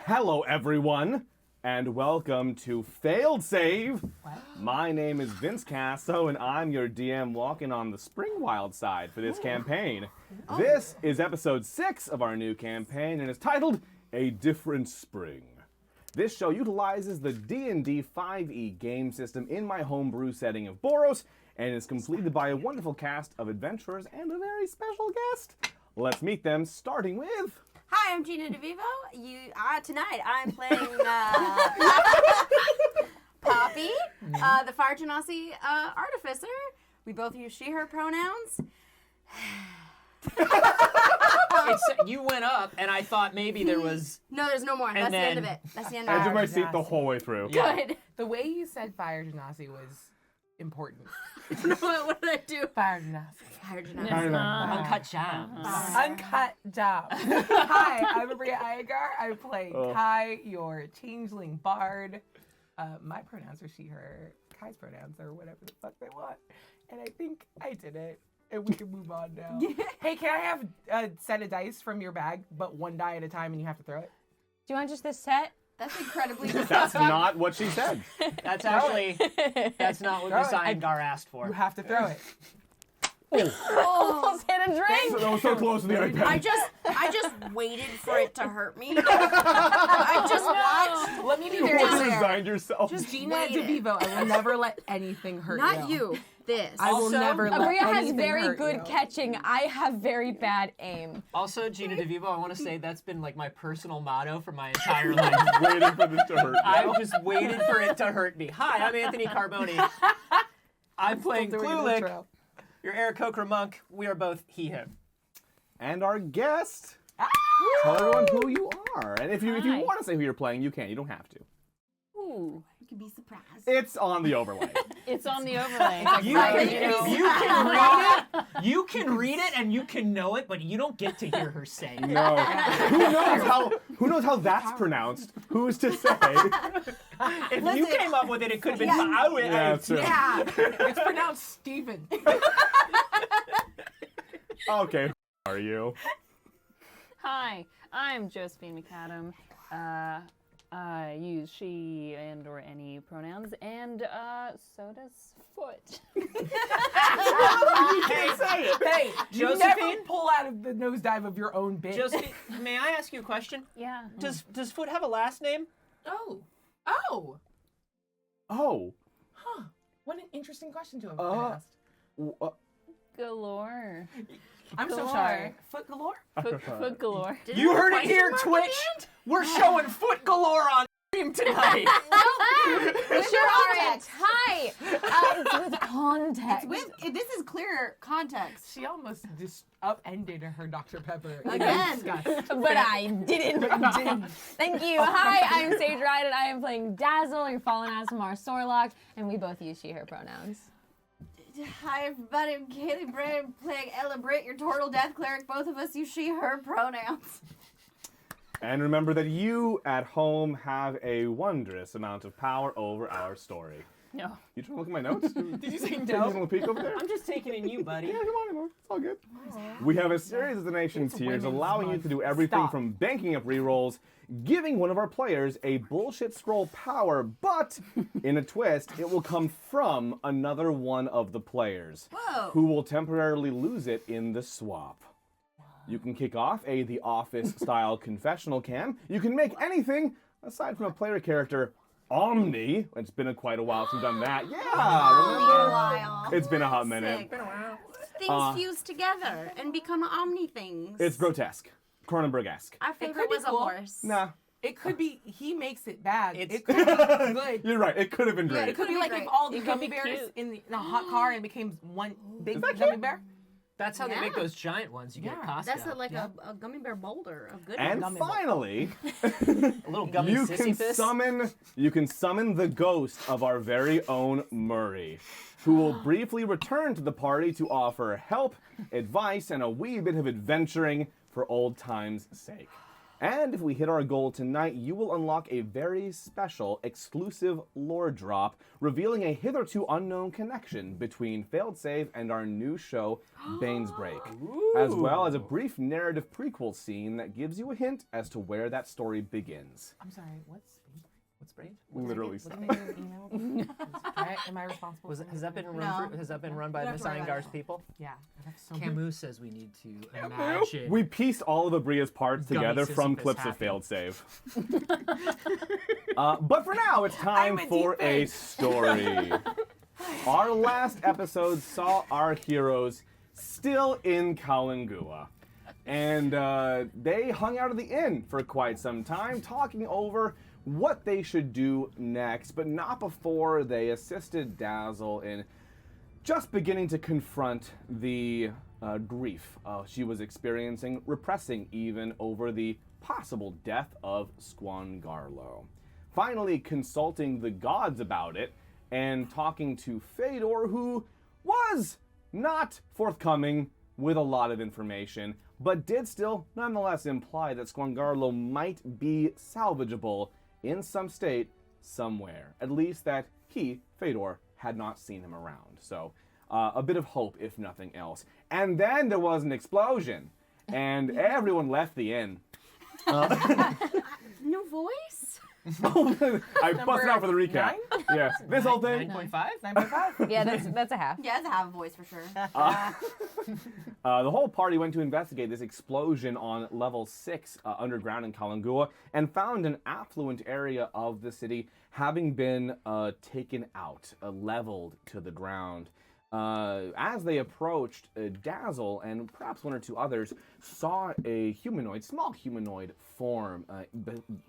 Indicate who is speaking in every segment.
Speaker 1: Hello, everyone, and welcome to Failed Save. My name is Vince Casso, and I'm your DM walking on the Springwild side for this campaign. This is episode 6 of our new campaign, and it's titled A Different Spring. This show utilizes the D&D 5e game system in my homebrew setting of Boros, and is completed by a wonderful cast of adventurers and a very special guest. Let's meet them, starting with...
Speaker 2: Hi, I'm Gina DeVivo. Tonight I'm playing Poppy, the Fire Genasi artificer. We both use she, her pronouns.
Speaker 3: You went up, and I thought maybe there was...
Speaker 2: No, there's no more. That's the end of it. That's the end of
Speaker 1: I
Speaker 2: it.
Speaker 1: took my seat the whole way through.
Speaker 3: Yeah.
Speaker 2: Good.
Speaker 4: The way you said Fire Genasi was important.
Speaker 2: What did I do?
Speaker 4: Fire Genasi.
Speaker 2: Fire Genasi.
Speaker 3: Uncut Gems.
Speaker 4: Uncut job. Hi, I'm Maria Iyengar. I play Kai, your changeling bard. My pronouns are she, her. Kai's pronouns are whatever the fuck they want. And I think I did it. And we can move on now. Hey, can I have a set of dice from your bag, but one die at a time and you have to throw it?
Speaker 5: Do you want just this set?
Speaker 2: That's incredibly
Speaker 1: That's not what she said.
Speaker 3: That's actually... That's not what Miss Iyengar asked for.
Speaker 4: You have to throw it.
Speaker 5: Almost hit a drink.
Speaker 1: That was so close to the iPad.
Speaker 2: I just waited for it to hurt me. I just watched.
Speaker 4: Let me be
Speaker 1: You
Speaker 4: very clear.
Speaker 1: resigned yourself.
Speaker 4: Gina
Speaker 2: waited.
Speaker 4: DeVivo, I will never let anything hurt you.
Speaker 2: Not you. This.
Speaker 4: I will
Speaker 3: Also,
Speaker 4: never let
Speaker 5: Maria has
Speaker 4: anything
Speaker 5: very
Speaker 4: hurt
Speaker 5: good
Speaker 4: you.
Speaker 5: catching. I have very bad aim.
Speaker 3: Also, Gina DeVivo, I want to say that's been like my personal motto for my entire life.
Speaker 1: Waiting for this to hurt.
Speaker 3: I've just waited for it to hurt me. Hi, I'm Anthony Carboni. I'm playing
Speaker 4: Doing an
Speaker 3: Klulik,
Speaker 4: intro.
Speaker 3: your Aarakocra monk. We are both he, him.
Speaker 1: And our guest. Tell everyone who you are. And if you want to say who you're playing, you can. You don't have to.
Speaker 5: Ooh.
Speaker 2: You can be surprised.
Speaker 1: It's on the overlay.
Speaker 5: It's on the overlay.
Speaker 3: You can read it. You can read it and you can know it, but you don't get to hear her say it.
Speaker 1: No. Who knows how that's pronounced? Who's to say?
Speaker 3: If you came up with it, it could have been...
Speaker 1: Yeah, that's true.
Speaker 2: Yeah.
Speaker 4: It's pronounced Steven.
Speaker 1: Okay, who are you?
Speaker 6: Hi, I'm Josephine McAdam. I use she and or any pronouns, and so does Foot.
Speaker 3: You can't say it.
Speaker 4: Hey, you never
Speaker 3: Josephine?
Speaker 4: pull out of the nosedive of your own bit.
Speaker 3: Josephine, may I ask you a question?
Speaker 6: Yeah.
Speaker 3: Does Foot have a last name?
Speaker 4: Oh.
Speaker 1: Oh.
Speaker 4: Huh. What an interesting question to have been asked.
Speaker 6: Galore.
Speaker 4: I'm so
Speaker 6: galore.
Speaker 4: sorry. Foot galore?
Speaker 6: Foot galore.
Speaker 3: You heard it here, Twitch. We're showing Foot galore on stream tonight.
Speaker 5: With your orange. Hi. It's with context.
Speaker 2: This is clear context.
Speaker 4: She almost just upended her Dr. Pepper. in
Speaker 2: Again.
Speaker 4: disgust.
Speaker 5: But I didn't. Thank you. Hi, I'm Sage Ride, and I am playing Dazzle, your fallen Asmar Sorlock, and we both use she, her pronouns.
Speaker 2: Hi everybody, I'm Kaylee Brand playing Ella Britt, your Total Death Cleric. Both of us use she, her pronouns.
Speaker 1: And remember that you at home have a wondrous amount of power over our story.
Speaker 6: No.
Speaker 1: You trying to look at my notes?
Speaker 4: Did you say
Speaker 1: Take
Speaker 4: no?
Speaker 1: a little peek over there?
Speaker 3: I'm just taking in you, buddy.
Speaker 1: Yeah, come on, Emma. It's all good. We have a series of donation
Speaker 4: It's
Speaker 1: tiers
Speaker 4: Women's
Speaker 1: allowing you
Speaker 4: Month.
Speaker 1: to do everything
Speaker 4: Stop.
Speaker 1: from banking up rerolls, giving one of our players a bullshit scroll power, but in a twist, it will come from another one of the players,
Speaker 2: Whoa.
Speaker 1: who will temporarily lose it in the swap. You can kick off a The Office-style confessional cam. You can make anything, aside from a player character, Omni. It's been quite a while since we've done that. Yeah, remember?
Speaker 2: While.
Speaker 1: It's been a hot minute.
Speaker 2: Sick. Things fuse together and become omni things.
Speaker 1: It's grotesque. Cronenberg-esque.
Speaker 2: Our
Speaker 4: could
Speaker 2: favorite
Speaker 4: be
Speaker 2: was a
Speaker 4: cool.
Speaker 2: horse.
Speaker 1: Nah,
Speaker 4: It could be he makes it bad.
Speaker 3: It's-
Speaker 4: It could be good.
Speaker 1: you're right. It could have been
Speaker 2: Yeah,
Speaker 1: great.
Speaker 4: It could be
Speaker 2: be
Speaker 4: like
Speaker 2: great.
Speaker 4: if all the
Speaker 6: It could
Speaker 4: gummy
Speaker 6: be
Speaker 4: bears
Speaker 6: cute.
Speaker 4: in the hot car and became one big
Speaker 1: that
Speaker 4: gummy
Speaker 1: cute?
Speaker 4: bear.
Speaker 3: That's how they
Speaker 2: Yeah.
Speaker 3: make those giant ones you get at
Speaker 4: Yeah.
Speaker 3: Costco.
Speaker 2: That's a gummy bear boulder of goodness.
Speaker 1: And
Speaker 4: Gummy
Speaker 1: finally,
Speaker 3: a little gummy
Speaker 1: you
Speaker 3: Sisyphus.
Speaker 1: can summon the ghost of our very own Murray, who will briefly return to the party to offer help, advice, and a wee bit of adventuring for old times' sake. And if we hit our goal tonight, you will unlock a very special, exclusive lore drop, revealing a hitherto unknown connection between Failed Save and our new show, Bane's Break, as well as a brief narrative prequel scene that gives you a hint as to where that story begins.
Speaker 4: I'm sorry, what's brave?
Speaker 1: Literally.
Speaker 4: What's the name of your email? Am I responsible?
Speaker 3: Has that been run?
Speaker 2: No.
Speaker 3: Has that been run by
Speaker 2: You don't
Speaker 3: Miss
Speaker 2: have to worry about
Speaker 3: Iyengar's
Speaker 2: it.
Speaker 3: people?
Speaker 4: Yeah. I have so many-
Speaker 3: Camus says we need to imagine.
Speaker 1: We pieced all of Abria's parts
Speaker 3: Gummy
Speaker 1: together from
Speaker 3: Sisyphus
Speaker 1: clips of
Speaker 3: happy.
Speaker 1: Failed Save. But for now, it's time
Speaker 4: I'm a
Speaker 1: for
Speaker 4: deep
Speaker 1: a
Speaker 4: end.
Speaker 1: story. Our last episode saw our heroes still in Kalangua. And they hung out at the inn for quite some time, talking over what they should do next, but not before they assisted Dazzle in just beginning to confront the grief she was experiencing, repressing even over the possible death of Squangarlo. Finally consulting the gods about it and talking to Fedor, who was not forthcoming with a lot of information, but did still nonetheless imply that Squangarlo might be salvageable in some state somewhere. At least that he, Fedor, had not seen him around. So a bit of hope, if nothing else. And then there was an explosion, and everyone left the inn.
Speaker 2: No voice?
Speaker 1: I busted out for the recap. Yes, this whole thing.
Speaker 3: 9.5?
Speaker 4: 9.5.
Speaker 5: Yeah, that's a half.
Speaker 2: Yeah, it's a have a voice for sure.
Speaker 1: The whole party went to investigate this explosion on level 6 underground in Kalangua and found an affluent area of the city having been taken out, leveled to the ground. As they approached, Dazzle and perhaps one or two others saw a small humanoid form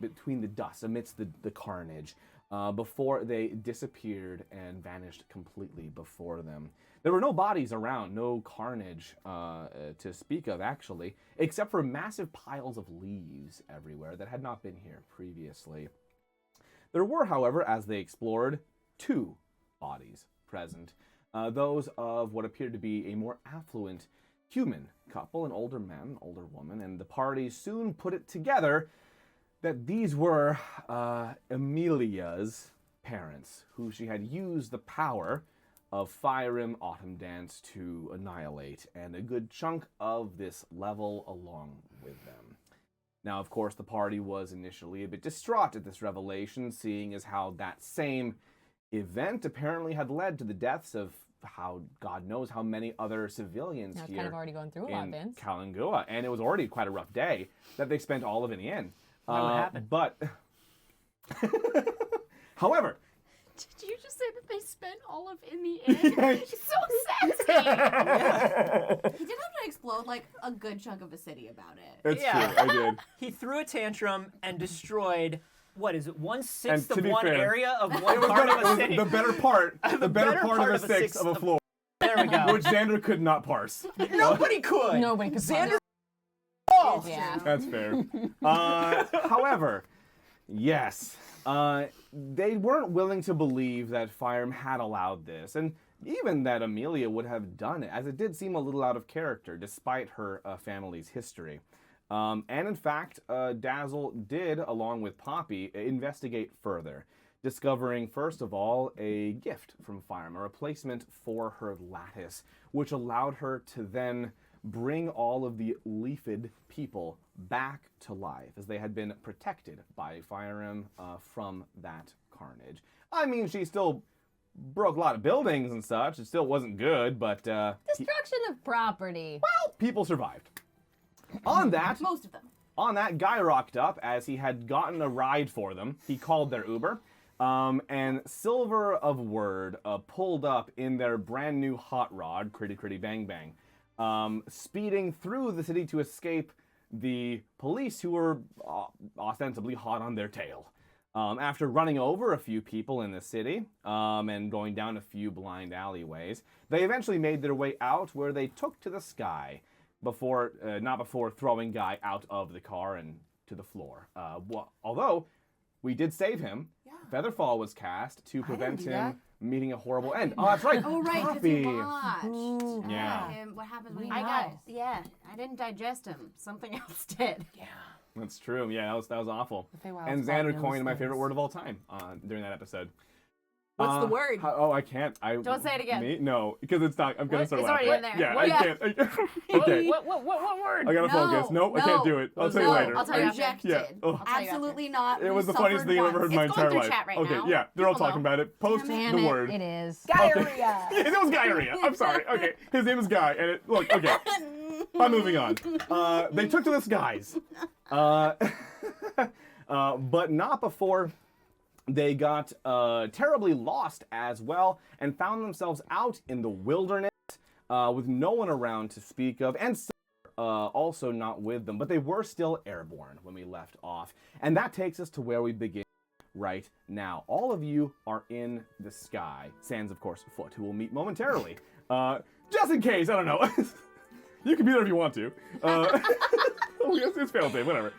Speaker 1: between the dust, amidst the carnage, before they disappeared and vanished completely before them. There were no bodies around, no carnage to speak of, actually, except for massive piles of leaves everywhere that had not been here previously. There were, however, as they explored, 2 bodies present. Those of what appeared to be a more affluent human couple, an older man, an older woman, and the party soon put it together that these were Amelia's parents, who she had used the power of Fyrem Autumn Dance to annihilate, and a good chunk of this level along with them. Now, of course, the party was initially a bit distraught at this revelation, seeing as how that same event apparently had led to the deaths of how God knows how many other civilians
Speaker 5: Now it's
Speaker 1: here
Speaker 5: kind of already going through a lot,
Speaker 1: in
Speaker 5: Vince.
Speaker 1: Kalangua, and it was already quite a rough day that they spent all of in the inn.
Speaker 3: What happened?
Speaker 1: But, however,
Speaker 6: Did you just say that they spent all of in the inn? It's so sexy.
Speaker 2: He did have to explode like a good chunk of a city about it.
Speaker 1: it's
Speaker 3: Yeah.
Speaker 1: true, I did.
Speaker 3: He threw a tantrum and destroyed, what is it, 1/6
Speaker 1: And to
Speaker 3: of
Speaker 1: be
Speaker 3: one
Speaker 1: fair,
Speaker 3: area of one part of a city?
Speaker 1: The better part, the better
Speaker 3: better
Speaker 1: part
Speaker 3: part
Speaker 1: of a sixth of a floor,
Speaker 3: There we go.
Speaker 1: which Xander could not parse.
Speaker 3: Nobody could.
Speaker 5: Nobody could
Speaker 3: Xander.
Speaker 5: parse. Yeah.
Speaker 1: That's fair. However, yes, they weren't willing to believe that Fyrem had allowed this, and even that Amelia would have done it, as it did seem a little out of character, despite her family's history. And in fact, Dazzle did, along with Poppy, investigate further, discovering, first of all, a gift from Fyrem, a replacement for her lattice, which allowed her to then bring all of the leafed people back to life, as they had been protected by Fyrem from that carnage. I mean, she still broke a lot of buildings and such. It still wasn't good, but
Speaker 5: Destruction of property.
Speaker 1: well, people survived. On that,
Speaker 2: Most of them.
Speaker 1: Guy rocked up as he had gotten a ride for them. He called their Uber, and Silver of Word pulled up in their brand new hot rod, Critty Critty Bang Bang, speeding through the city to escape the police, who were ostensibly hot on their tail. After running over a few people in the city and going down a few blind alleyways, they eventually made their way out, where they took to the sky, not before throwing Guy out of the car and to the floor. Although we did save him, Featherfall was cast to prevent
Speaker 4: do
Speaker 1: him
Speaker 4: that.
Speaker 1: meeting a horrible end. Oh, that's right.
Speaker 2: Oh, right, because
Speaker 1: Poppy.
Speaker 2: he watched.
Speaker 1: Yeah.
Speaker 2: What happens when he
Speaker 6: I
Speaker 2: dies?
Speaker 6: got, yeah, I didn't digest him. Something else did.
Speaker 1: That's true. Yeah, that was awful.
Speaker 4: Feywilds
Speaker 1: And
Speaker 4: brought
Speaker 1: Xander
Speaker 4: those
Speaker 1: coined my
Speaker 4: things.
Speaker 1: favorite word of all time during that episode.
Speaker 4: What's the word?
Speaker 1: I can't.
Speaker 2: Don't say it again.
Speaker 1: Me? No, because it's not. I'm gonna
Speaker 2: What?
Speaker 1: start
Speaker 2: It's
Speaker 1: laughing.
Speaker 2: already in there.
Speaker 1: Yeah,
Speaker 2: What?
Speaker 1: I can't. Okay.
Speaker 3: What word?
Speaker 1: I gotta focus. Nope, I can't do it. I'll tell you
Speaker 2: No,
Speaker 1: later.
Speaker 2: I'll tell you after.
Speaker 1: Yeah.
Speaker 2: Rejected.
Speaker 1: Oh.
Speaker 2: I'll tell you Absolutely not.
Speaker 1: It was
Speaker 2: We
Speaker 1: the funniest
Speaker 2: suffered
Speaker 1: thing I've ever heard in my
Speaker 2: once. It's
Speaker 1: entire
Speaker 6: going
Speaker 1: life.
Speaker 6: through chat right
Speaker 1: Okay,
Speaker 6: now.
Speaker 1: yeah, they're all
Speaker 6: People
Speaker 1: talking
Speaker 6: know.
Speaker 1: about it. Post
Speaker 5: Damn
Speaker 1: the
Speaker 5: it,
Speaker 1: word.
Speaker 5: it is.
Speaker 4: Diarrhea.
Speaker 1: It was Guy. I'm sorry. Okay, his name is Guy, and look. Okay, I'm moving on. They took to the skies, but not before they got terribly lost as well, and found themselves out in the wilderness with no one around to speak of, and also not with them. But they were still airborne when we left off, and that takes us to where we begin. Right now, all of you are in the sky. Sans, of course, Foot, who will meet momentarily. Just in case, I don't know. You can be there if you want to. It's failed safe, whatever.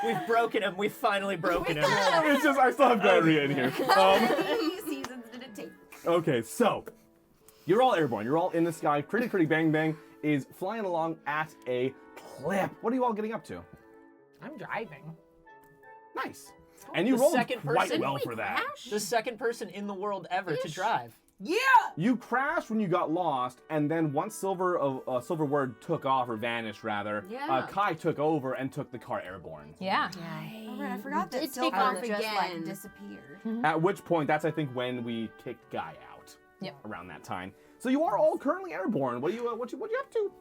Speaker 3: We've broken him. We've finally broken him.
Speaker 1: It's just I still have diarrhea in here.
Speaker 2: How many seasons did it take?
Speaker 1: Okay, so you're all airborne. You're all in the sky. Critty Critty Bang Bang is flying along at a clip. What are you all getting up to?
Speaker 4: I'm driving.
Speaker 1: Nice. And you
Speaker 3: The
Speaker 1: rolled
Speaker 3: second
Speaker 1: quite
Speaker 3: person?
Speaker 1: well for that.
Speaker 3: The second person in the world ever to drive.
Speaker 4: Yeah.
Speaker 1: You crashed when you got lost, and then once Silver Word took off, or vanished rather,
Speaker 2: Yeah.
Speaker 1: Kai took over and took the car airborne.
Speaker 5: Yeah.
Speaker 2: Oh, right, I forgot that
Speaker 6: Did take
Speaker 2: Silver
Speaker 6: off
Speaker 2: just like
Speaker 6: again.
Speaker 2: disappeared.
Speaker 1: At which point, that's I think when we kicked Guy out.
Speaker 5: Yep.
Speaker 1: Around that time. So you are all currently airborne. What you up to?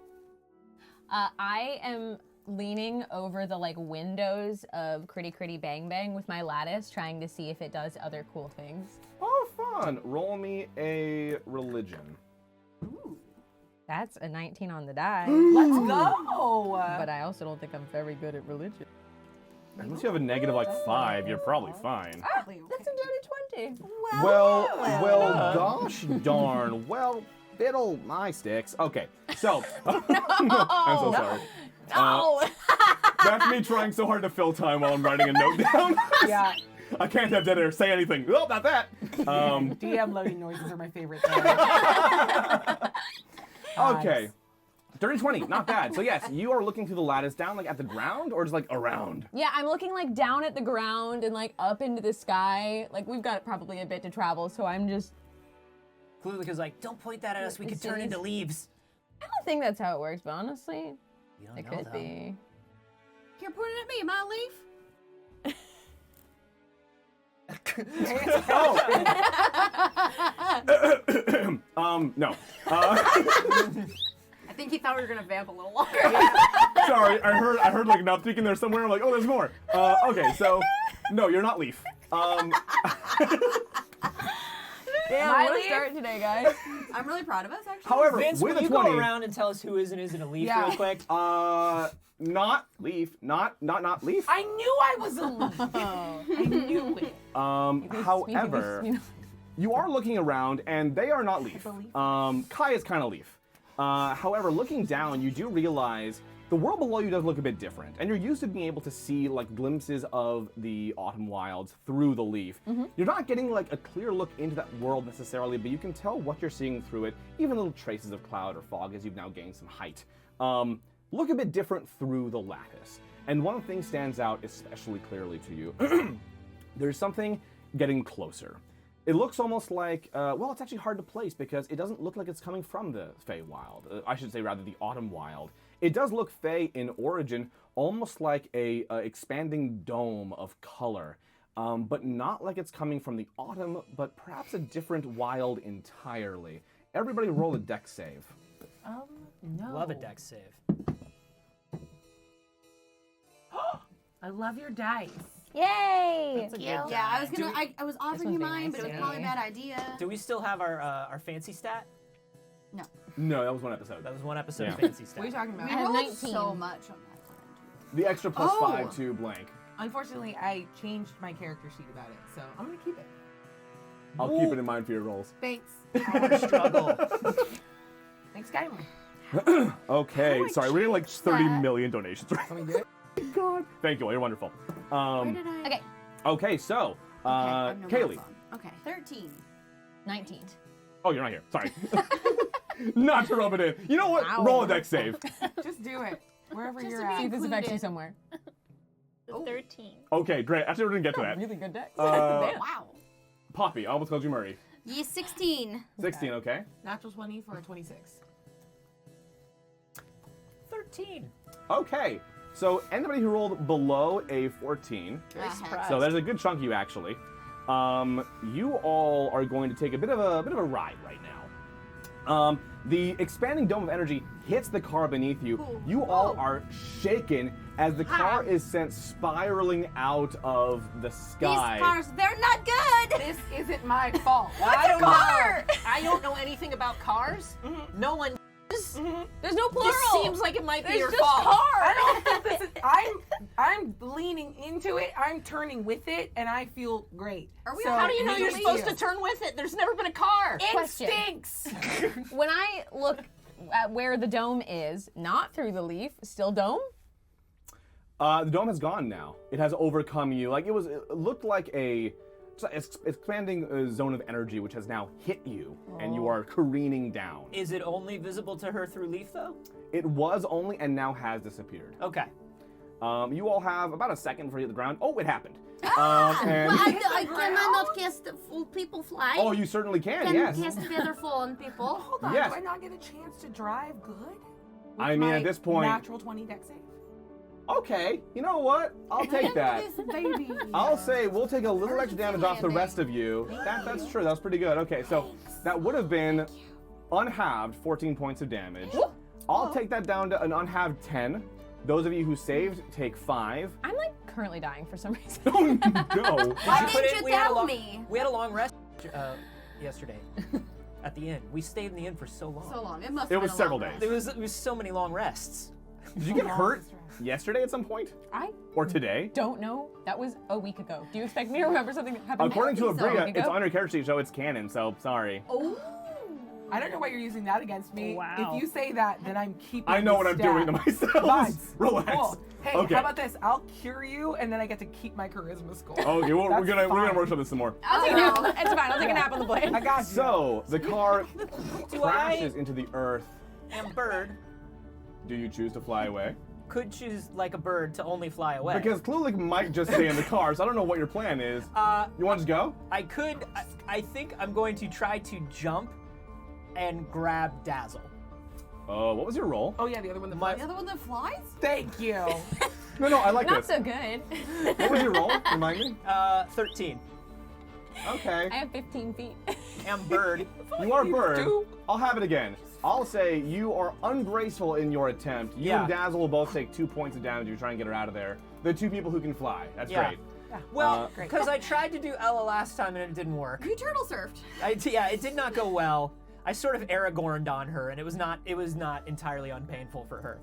Speaker 5: I am leaning over the windows of Critty Critty Bang Bang with my lattice, trying to see if it does other cool things.
Speaker 1: Oh, fun! Roll me a religion.
Speaker 5: That's a 19 on the die,
Speaker 4: Let's go.
Speaker 5: but I also don't think I'm very good at religion.
Speaker 1: Unless you have a negative 5, you're probably fine.
Speaker 2: Probably
Speaker 5: That's a
Speaker 2: okay.
Speaker 5: dirty 20.
Speaker 1: Well, gosh darn. Well, fiddle my sticks. Okay, so I'm so sorry.
Speaker 5: Oh!
Speaker 1: That's me trying so hard to fill time while I'm writing a note down.
Speaker 4: Yeah.
Speaker 1: I can't have dead air say anything. Oh, not that.
Speaker 4: DM loading noises are my favorite thing.
Speaker 1: Okay. Dirty 20, not bad. So yes, you are looking through the lattice down at the ground or just around?
Speaker 5: Yeah, I'm looking down at the ground and up into the sky. We've got probably a bit to travel, so I'm just.
Speaker 3: Clueless like, don't point that at us. We could turn
Speaker 5: It's-
Speaker 3: into leaves.
Speaker 5: I don't think that's how it works, but honestly,
Speaker 3: You don't
Speaker 5: it
Speaker 3: know,
Speaker 5: could
Speaker 3: though.
Speaker 5: be.
Speaker 2: You're pointing at me, am I a leaf?
Speaker 1: No.
Speaker 2: I think he thought we were gonna vamp a little longer.
Speaker 1: Sorry, I heard an uptick in there somewhere. I'm like, oh, there's more. Okay, so no, you're not Leaf.
Speaker 5: Damn,
Speaker 4: My
Speaker 5: what a
Speaker 4: leaf?
Speaker 5: start today, guys.
Speaker 2: I'm really proud of us, actually.
Speaker 1: However,
Speaker 3: Vince,
Speaker 1: with
Speaker 3: will
Speaker 1: a
Speaker 3: you
Speaker 1: 20,
Speaker 3: go around and tell us who is and isn't a leaf
Speaker 4: Yeah.
Speaker 3: real quick?
Speaker 1: not Leaf, not Leaf.
Speaker 4: I knew I was a leaf. I knew it.
Speaker 1: However, you are looking around, and they are not Leaf. Kai is kind of Leaf. However, looking down, you do realize the world below you does look a bit different, and you're used to being able to see glimpses of the autumn wilds through the leaf. You're not getting a clear look into that world necessarily, but you can tell what you're seeing through it, even little traces of cloud or fog as you've now gained some height. Look a bit different through the lattice. And one thing stands out especially clearly to you. There's something getting closer. It looks almost like, it's actually hard to place because it doesn't look like it's coming from the Feywild. I should say rather the Autumn Wild. It does look Fey in origin, almost like a expanding dome of color, but not like it's coming from the Autumn, but perhaps a different wild entirely. Everybody roll a dex save.
Speaker 4: No.
Speaker 3: Love a dex save.
Speaker 4: I love your dice.
Speaker 5: Yay!
Speaker 3: That's a good
Speaker 2: Yeah,
Speaker 3: die.
Speaker 2: I was gonna. I was offering
Speaker 5: one's
Speaker 2: you
Speaker 5: very
Speaker 2: mine,
Speaker 5: nice
Speaker 2: but it was
Speaker 5: to
Speaker 2: probably a
Speaker 5: me.
Speaker 2: bad idea.
Speaker 3: Do we still have our fancy stat?
Speaker 2: No,
Speaker 1: No, that was one episode.
Speaker 3: That was one episode of
Speaker 1: Yeah.
Speaker 3: fancy stat.
Speaker 4: What are you talking about?
Speaker 2: we
Speaker 5: I have
Speaker 2: rolled
Speaker 5: 19.
Speaker 2: so much on that time.
Speaker 1: The extra plus
Speaker 2: Oh.
Speaker 1: 5 to blank.
Speaker 4: Unfortunately, I changed my character sheet about it, so I'm gonna keep it.
Speaker 1: I'll keep it in mind for your rolls.
Speaker 2: Thanks.
Speaker 3: Power struggle.
Speaker 4: Thanks, Skylar.
Speaker 1: Okay, sorry, we're getting 30
Speaker 2: that?
Speaker 1: million donations right
Speaker 4: Can we do it?
Speaker 1: God. Thank you all, you're wonderful.
Speaker 2: Where did I?
Speaker 5: Okay,
Speaker 1: Okay, so,
Speaker 2: I have no
Speaker 1: Kaylee.
Speaker 2: notes on. Okay, 13.
Speaker 5: 19.
Speaker 1: Oh, you're not here. Sorry. Not to rub it in. You know what?
Speaker 5: Ow.
Speaker 1: Roll a dex save.
Speaker 4: Just do it. Wherever
Speaker 2: Just
Speaker 4: you're
Speaker 2: to be
Speaker 4: at.
Speaker 5: See if this affects you
Speaker 2: included.
Speaker 5: somewhere.
Speaker 6: 13.
Speaker 1: Okay, great. Actually, we're gonna get to that.
Speaker 5: Really good deck.
Speaker 2: Wow.
Speaker 1: Poppy, I almost called you Murray.
Speaker 2: Ye 16.
Speaker 1: 16, okay.
Speaker 4: Natural 20 for a 26.
Speaker 3: 13.
Speaker 1: Okay, so anybody who rolled below a 14,
Speaker 3: Very
Speaker 2: Uh-huh.
Speaker 3: surprised.
Speaker 1: so there's a good chunk of you actually. You all are going to take a bit of a ride right now. The expanding dome of energy hits the car beneath you.
Speaker 2: Cool.
Speaker 1: You all are shaken as the car is sent spiraling out of the sky.
Speaker 2: These cars, they're not good.
Speaker 4: This isn't my fault.
Speaker 3: I don't
Speaker 2: car?
Speaker 3: know. I don't know anything about cars. No one does.
Speaker 5: There's no plural.
Speaker 3: This seems like it might be
Speaker 5: There's
Speaker 3: your
Speaker 5: just
Speaker 3: fault.
Speaker 5: car.
Speaker 4: I don't think this is. I'm leaning into it. I'm turning with it, and I feel great.
Speaker 2: Are we
Speaker 4: So,
Speaker 2: all-
Speaker 3: How do you know you're
Speaker 2: Believe
Speaker 3: supposed
Speaker 2: you.
Speaker 3: to turn with it? There's never been a car.
Speaker 5: Question.
Speaker 4: Instincts.
Speaker 5: When I look at where the dome is, not through the leaf, still dome?
Speaker 1: The dome has gone now. It has overcome you. It looked like a expanding zone of energy, which has now hit you, and you are careening down.
Speaker 3: Is it only visible to her through leaf, though?
Speaker 1: It was only and now has disappeared.
Speaker 3: Okay.
Speaker 1: You all have about a second before you hit the ground. Oh, it happened. And
Speaker 2: Can I not cast full people fly?
Speaker 1: oh, you certainly can.
Speaker 2: Can
Speaker 1: Yes.
Speaker 2: cast feather fall on people?
Speaker 4: Hold on.
Speaker 1: Yes.
Speaker 4: Do I not get a chance to drive good? With
Speaker 1: I mean,
Speaker 4: my
Speaker 1: at this point-
Speaker 4: natural 20 deck save.
Speaker 1: Okay. You know what? I'll take that.
Speaker 2: This baby.
Speaker 1: I'll say we'll take a little extra damage off the
Speaker 2: landing.
Speaker 1: rest of you. That's true. That was pretty good. Okay, so that would have been unhalved 14 points of damage. I'll take that down to an unhalved 10. Those of you who saved take 5.
Speaker 5: I'm like currently dying for some reason.
Speaker 1: Oh no!
Speaker 2: Why
Speaker 3: Put
Speaker 2: didn't
Speaker 3: it-
Speaker 2: you
Speaker 3: we had a
Speaker 2: tell
Speaker 3: long-
Speaker 2: me?
Speaker 3: We had a long rest yesterday at the inn. We stayed in the inn for so long.
Speaker 2: So long. It must.
Speaker 1: It
Speaker 2: have
Speaker 1: was
Speaker 2: been a
Speaker 1: several
Speaker 2: long
Speaker 1: days.
Speaker 2: rest.
Speaker 3: It was so many long rests.
Speaker 1: Did you get hurt yesterday at some point?
Speaker 5: I
Speaker 1: Or today?
Speaker 5: don't know. That was a week ago. Do you expect me to remember something that happened?
Speaker 1: According to
Speaker 5: a week
Speaker 1: Abria, it's
Speaker 5: ago?
Speaker 1: on your character sheet, so it's canon, so sorry.
Speaker 2: Oh.
Speaker 4: I don't know why you're using that against me.
Speaker 5: Wow.
Speaker 4: If you say that, then I'm keeping
Speaker 1: I know
Speaker 4: the
Speaker 1: what I'm
Speaker 4: stat.
Speaker 1: doing to myself.
Speaker 4: Fine.
Speaker 1: Relax.
Speaker 4: Cool. Hey,
Speaker 1: Okay.
Speaker 4: how about this? I'll cure you, and then I get to keep my charisma score.
Speaker 1: Okay, well, we're
Speaker 4: That's
Speaker 1: gonna
Speaker 4: fine.
Speaker 1: workshop this some more.
Speaker 5: I'll take a nap. It's fine. I'll take a nap on the plane.
Speaker 4: I got you.
Speaker 1: So the car
Speaker 3: Do
Speaker 1: crashes into the earth.
Speaker 3: And bird
Speaker 1: Do you choose to fly away?
Speaker 3: could choose like a bird to only fly away.
Speaker 1: Because Klulik might just stay in the car, so I don't know what your plan is. You want to just go?
Speaker 3: I could. I think I'm going to try to jump and grab Dazzle.
Speaker 1: What was your roll?
Speaker 4: Oh yeah, the other one that
Speaker 3: My-
Speaker 4: flies.
Speaker 2: The other one that flies?
Speaker 4: Thank you.
Speaker 1: No, I like
Speaker 5: Not
Speaker 1: this.
Speaker 5: so good.
Speaker 1: What was your roll? Remind me.
Speaker 3: 13.
Speaker 1: Okay.
Speaker 5: I have 15 feet.
Speaker 3: And bird.
Speaker 1: You are bird.
Speaker 4: do.
Speaker 1: I'll have it again. I'll say you are ungraceful in your attempt. You
Speaker 3: Yeah.
Speaker 1: and Dazzle will both take 2 points of damage. You try and get her out of there. The two people who can fly. That's
Speaker 3: Yeah.
Speaker 1: great.
Speaker 3: Well,
Speaker 4: Great.
Speaker 3: because I tried to do Ella last time and it didn't work.
Speaker 2: You turtle surfed.
Speaker 3: Yeah, it did not go well. I sort of Aragorned on her, and it was not entirely unpainful for her.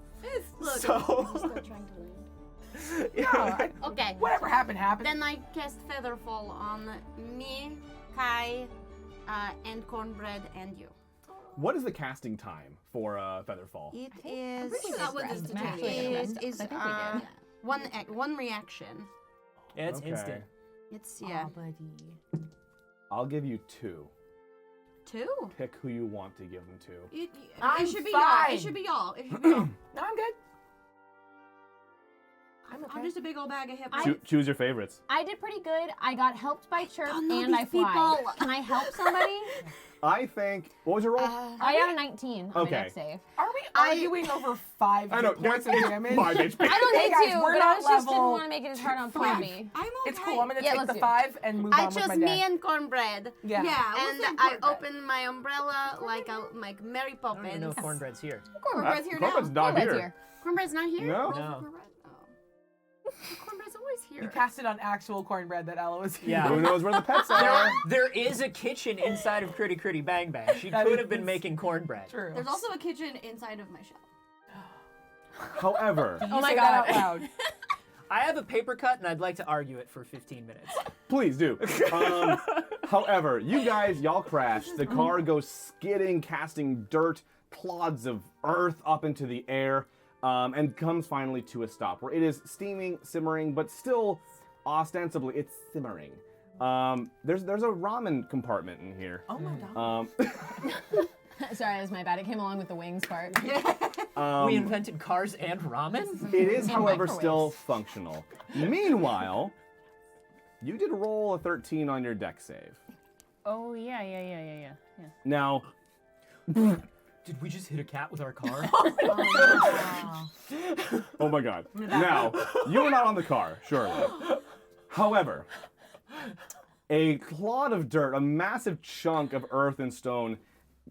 Speaker 2: Look.
Speaker 3: So,
Speaker 6: Still trying to land.
Speaker 3: yeah.
Speaker 2: Okay.
Speaker 4: Whatever happened, happened.
Speaker 2: Then I cast Featherfall on me, Kai, and Cornbread, and you.
Speaker 1: What is the casting time for Featherfall?
Speaker 2: It is.
Speaker 5: pretty sure that was instantaneous.
Speaker 2: It is
Speaker 5: I think we did.
Speaker 2: one reaction.
Speaker 3: Yeah, it's
Speaker 1: Okay.
Speaker 3: instant.
Speaker 2: It's yeah.
Speaker 5: Aw, buddy.
Speaker 1: I'll give you 2.
Speaker 2: 2.
Speaker 1: Pick who you want to give them to.
Speaker 2: It
Speaker 4: I'm
Speaker 2: should be y'all.
Speaker 4: fine.
Speaker 2: It should be y'all. It should be y'all.
Speaker 4: No, I'm good. I'm okay.
Speaker 2: I'm just a big old bag of hip.
Speaker 1: Choose your favorites.
Speaker 5: I did pretty good. I got helped by Chirp
Speaker 2: don't know
Speaker 5: and I
Speaker 2: these
Speaker 5: fly.
Speaker 2: people.
Speaker 5: Can I help somebody?
Speaker 1: I think. What was your roll?
Speaker 5: I got a 19 on
Speaker 1: Okay.
Speaker 5: my deck save.
Speaker 4: Are we arguing over 5
Speaker 1: I know.
Speaker 4: points of damage?
Speaker 1: 5 HP.
Speaker 5: I don't
Speaker 4: Hey,
Speaker 5: need
Speaker 4: guys,
Speaker 5: to,
Speaker 4: we're
Speaker 5: but
Speaker 4: not
Speaker 5: I just didn't
Speaker 4: level
Speaker 5: want to make it as hard on
Speaker 4: 5.
Speaker 5: Poppy.
Speaker 2: I'm okay.
Speaker 4: It's cool. I'm gonna
Speaker 5: Yeah,
Speaker 4: take
Speaker 5: let's
Speaker 4: the
Speaker 5: do it.
Speaker 4: 5 and move
Speaker 2: I
Speaker 4: on with
Speaker 2: chose
Speaker 4: my
Speaker 2: me
Speaker 4: deck.
Speaker 2: and Cornbread.
Speaker 4: Yeah.
Speaker 2: And I opened my umbrella like Mary
Speaker 3: I don't even know
Speaker 2: Poppins.
Speaker 3: if Cornbread's here.
Speaker 2: Cornbread's here
Speaker 1: Cornbread's
Speaker 2: now.
Speaker 1: not
Speaker 5: Cornbread's
Speaker 1: here.
Speaker 5: here.
Speaker 2: Cornbread's not here.
Speaker 1: No.
Speaker 2: Roll for
Speaker 3: No.
Speaker 2: Cornbread? Oh. Cornbread's always here.
Speaker 4: You cast it on actual cornbread that Ella was here.
Speaker 3: Yeah.
Speaker 1: Who knows where the pets are?
Speaker 3: There is a kitchen inside of Critty Critty Bang Bang. She
Speaker 4: That
Speaker 3: could
Speaker 4: is
Speaker 3: have been making cornbread.
Speaker 4: True.
Speaker 2: There's also a kitchen inside of my shell.
Speaker 1: However,
Speaker 4: You
Speaker 5: Oh my
Speaker 4: say
Speaker 5: God.
Speaker 4: that out loud.
Speaker 3: I have a paper cut and I'd like to argue it for 15 minutes.
Speaker 1: please do. However, you guys, y'all crash. The car goes skidding, casting dirt, clods of earth up into the air, and comes finally to a stop where it is steaming, simmering, but still ostensibly it's simmering. There's a ramen compartment in here.
Speaker 4: Oh my god.
Speaker 5: Sorry, that was my bad. It came along with the wings part.
Speaker 3: We invented cars and ramen?
Speaker 1: It is, however,
Speaker 5: microwaves.
Speaker 1: still functional. Meanwhile, you did roll a 13 on your deck save.
Speaker 6: Oh, yeah.
Speaker 1: Now,
Speaker 3: Did we just hit a cat with our car?
Speaker 1: oh my god. Now, you are not on the car, surely. However, a clod of dirt, a massive chunk of earth and stone,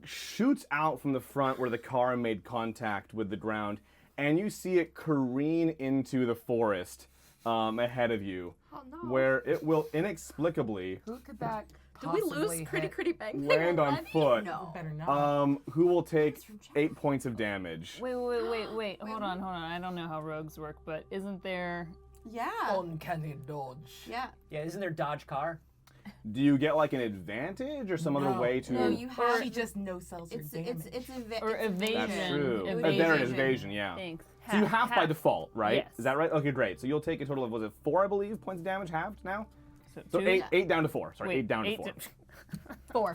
Speaker 1: shoots out from the front where the car made contact with the ground, and you see it careen into the forest ahead of you,
Speaker 2: Oh no.
Speaker 1: where it will inexplicably
Speaker 4: Who could that
Speaker 6: Did we
Speaker 4: possibly
Speaker 6: lose Critty
Speaker 4: hit?
Speaker 6: Critty Bang Bang
Speaker 1: land on
Speaker 6: already?
Speaker 1: foot.
Speaker 2: No.
Speaker 4: Better not.
Speaker 1: Who will take 8 points of damage.
Speaker 6: Wait. Hold on. I don't know how rogues work, but isn't there...
Speaker 2: Yeah.
Speaker 4: Uncanny dodge.
Speaker 2: Yeah.
Speaker 3: Yeah, isn't there Dodge car?
Speaker 1: Do you get like an advantage or some other
Speaker 4: No.
Speaker 1: way to?
Speaker 2: No, you have.
Speaker 4: She just no sells her
Speaker 2: It's
Speaker 4: damage.
Speaker 6: Or evasion.
Speaker 1: That's true.
Speaker 6: Evasion.
Speaker 1: There it is, evasion, yeah.
Speaker 6: Thanks.
Speaker 1: So you half by default, right?
Speaker 6: Yes.
Speaker 1: Is that right? Okay, great. So you'll take a total of, was it 4, I believe, points of damage halved now? So
Speaker 6: two-
Speaker 1: eight down to 4. Sorry,
Speaker 6: Wait,
Speaker 1: 8 down to 4.
Speaker 5: 4.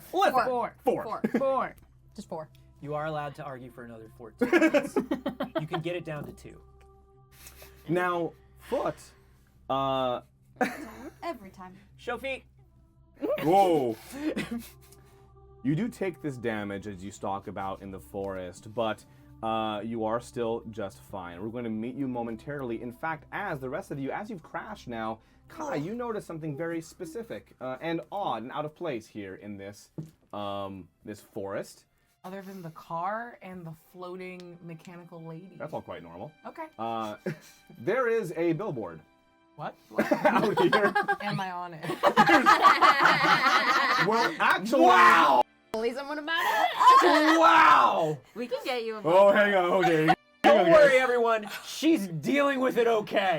Speaker 6: Four.
Speaker 1: 4.
Speaker 5: Just 4.
Speaker 3: You are allowed to argue for another 14 minutes. You can get it down to 2.
Speaker 1: Now, foot.
Speaker 2: Every time.
Speaker 3: Show feet.
Speaker 1: Whoa. You do take this damage as you stalk about in the forest, but you are still just fine. We're going to meet you momentarily. In fact, as the rest of you, as you've crashed now, Kai, you notice something very specific and odd and out of place here in this this forest.
Speaker 4: Other than the car and the floating mechanical lady.
Speaker 1: That's all quite normal.
Speaker 4: Okay.
Speaker 1: There is a billboard
Speaker 4: What?
Speaker 1: out here.
Speaker 4: Am I on it?
Speaker 1: Well, actually.
Speaker 3: Wow!
Speaker 5: Tell someone about it.
Speaker 3: Wow!
Speaker 2: We can get you a
Speaker 1: Oh, hang on. Okay.
Speaker 3: Don't worry, everyone. She's dealing with it okay.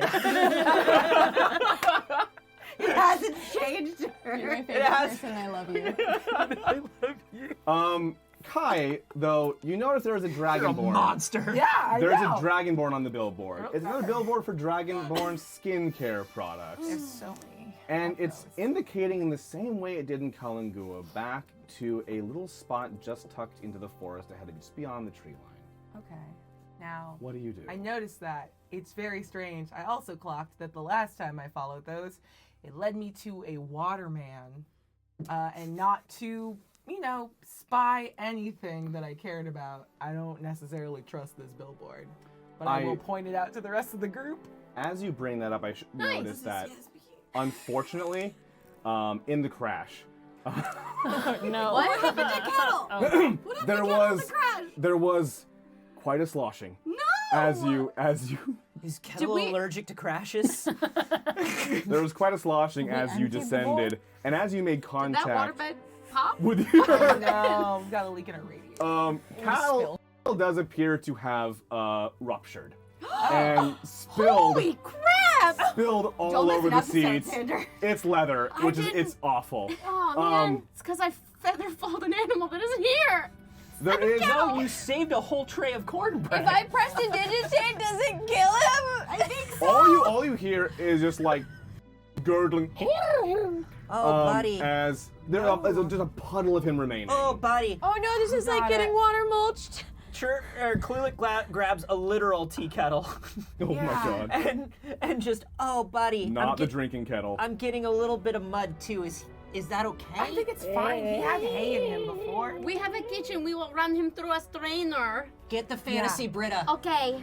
Speaker 2: It hasn't changed
Speaker 5: You're
Speaker 2: her.
Speaker 5: my favorite
Speaker 3: has-
Speaker 5: person, and I love you.
Speaker 3: I love you.
Speaker 1: Kai, though, you notice there is a
Speaker 3: You're a
Speaker 1: dragonborn.
Speaker 3: monster.
Speaker 4: Yeah, I
Speaker 1: There's
Speaker 4: know.
Speaker 1: a dragonborn on the billboard. It's another
Speaker 4: Okay.
Speaker 1: billboard for dragonborn skincare products.
Speaker 4: There's so many.
Speaker 1: And it's indicating in the same way it did in Kalangua back to a little spot just tucked into the forest ahead of you, just beyond the tree line.
Speaker 4: Okay. Now,
Speaker 1: What do you do?
Speaker 4: I noticed that. It's very strange. I also clocked that the last time I followed those, it led me to a waterman and not to, spy anything that I cared about. I don't necessarily trust this billboard, but I will point it out to the rest of the group.
Speaker 1: As you bring that up, I should notice that,
Speaker 2: Yes,
Speaker 1: unfortunately, in the crash,
Speaker 6: No.
Speaker 2: What happened to Kettle? What happened
Speaker 1: there
Speaker 2: to Kettle in
Speaker 1: was
Speaker 2: the crash?
Speaker 1: there was quite a sloshing.
Speaker 2: No!
Speaker 1: As you
Speaker 3: Is Kettle allergic to crashes?
Speaker 1: there was quite a sloshing as you
Speaker 5: empty the
Speaker 1: descended, and as you made
Speaker 2: That
Speaker 1: contact
Speaker 2: waterbed pop?
Speaker 1: with your
Speaker 4: No, we've got a leak in our radio.
Speaker 1: Cal does appear to have ruptured and spilled
Speaker 2: Holy crap!
Speaker 1: spilled all
Speaker 2: Don't
Speaker 1: over
Speaker 2: listen
Speaker 1: the
Speaker 2: up to
Speaker 1: seats.
Speaker 2: Sander.
Speaker 1: It's leather, which is
Speaker 6: didn't-
Speaker 1: it's awful.
Speaker 6: Oh, man.
Speaker 1: Um,
Speaker 6: It's because I feather falled an animal that isn't here.
Speaker 1: There is
Speaker 3: No, you saved a whole tray of cornbread.
Speaker 5: If I press the digitate, does it kill him?
Speaker 2: I think so.
Speaker 1: all you hear is just like gurgling
Speaker 7: buddy.
Speaker 1: as there's just a puddle of him remaining.
Speaker 7: buddy.
Speaker 5: Oh no, this is like
Speaker 4: Got
Speaker 5: getting
Speaker 4: it.
Speaker 5: water mulched.
Speaker 3: Clulick grabs a literal tea kettle
Speaker 1: Oh my god.
Speaker 3: and just,
Speaker 7: buddy.
Speaker 1: Not the drinking kettle.
Speaker 7: I'm getting a little bit of mud too. Is that okay?
Speaker 4: I think it's fine. He had hay in him before.
Speaker 6: We have a kitchen. We will run him through a strainer.
Speaker 7: Get the fantasy Brita.
Speaker 6: Okay.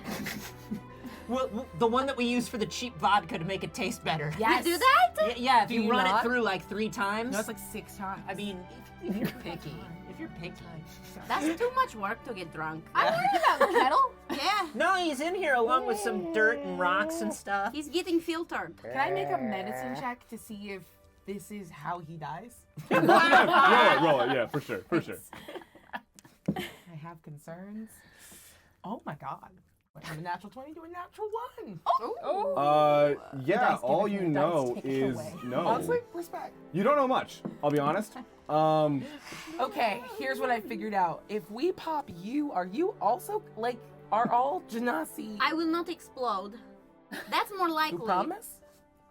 Speaker 7: Well, the one that we use for the cheap vodka to make it taste better.
Speaker 4: Yes.
Speaker 6: You do that?
Speaker 7: Yeah, if
Speaker 4: Do
Speaker 7: you
Speaker 4: you
Speaker 7: run
Speaker 4: not?
Speaker 7: it through like 3 times.
Speaker 4: No, it's like 6 times.
Speaker 7: I mean, if you're picky. If you're picky.
Speaker 6: That's too much work to get drunk.
Speaker 5: I'm worried about Kettle.
Speaker 2: Yeah.
Speaker 7: No, he's in here along with some dirt and rocks and stuff.
Speaker 6: He's getting filtered.
Speaker 4: Can I make a medicine check to see if this is how he dies?
Speaker 1: Roll it, yeah, for sure.
Speaker 4: I have concerns. Oh my god. Went from a natural 20 to a natural 1.
Speaker 1: Yeah,
Speaker 5: dice
Speaker 1: all
Speaker 5: give it
Speaker 1: you
Speaker 5: from the dice,
Speaker 1: know
Speaker 5: take it
Speaker 1: is
Speaker 5: away.
Speaker 1: no.
Speaker 4: Honestly, respect.
Speaker 1: You don't know much, I'll be honest.
Speaker 4: Okay, here's what I figured out. If we pop you, are you also, are all Genasi
Speaker 6: I will not explode. That's more likely.
Speaker 4: who promise?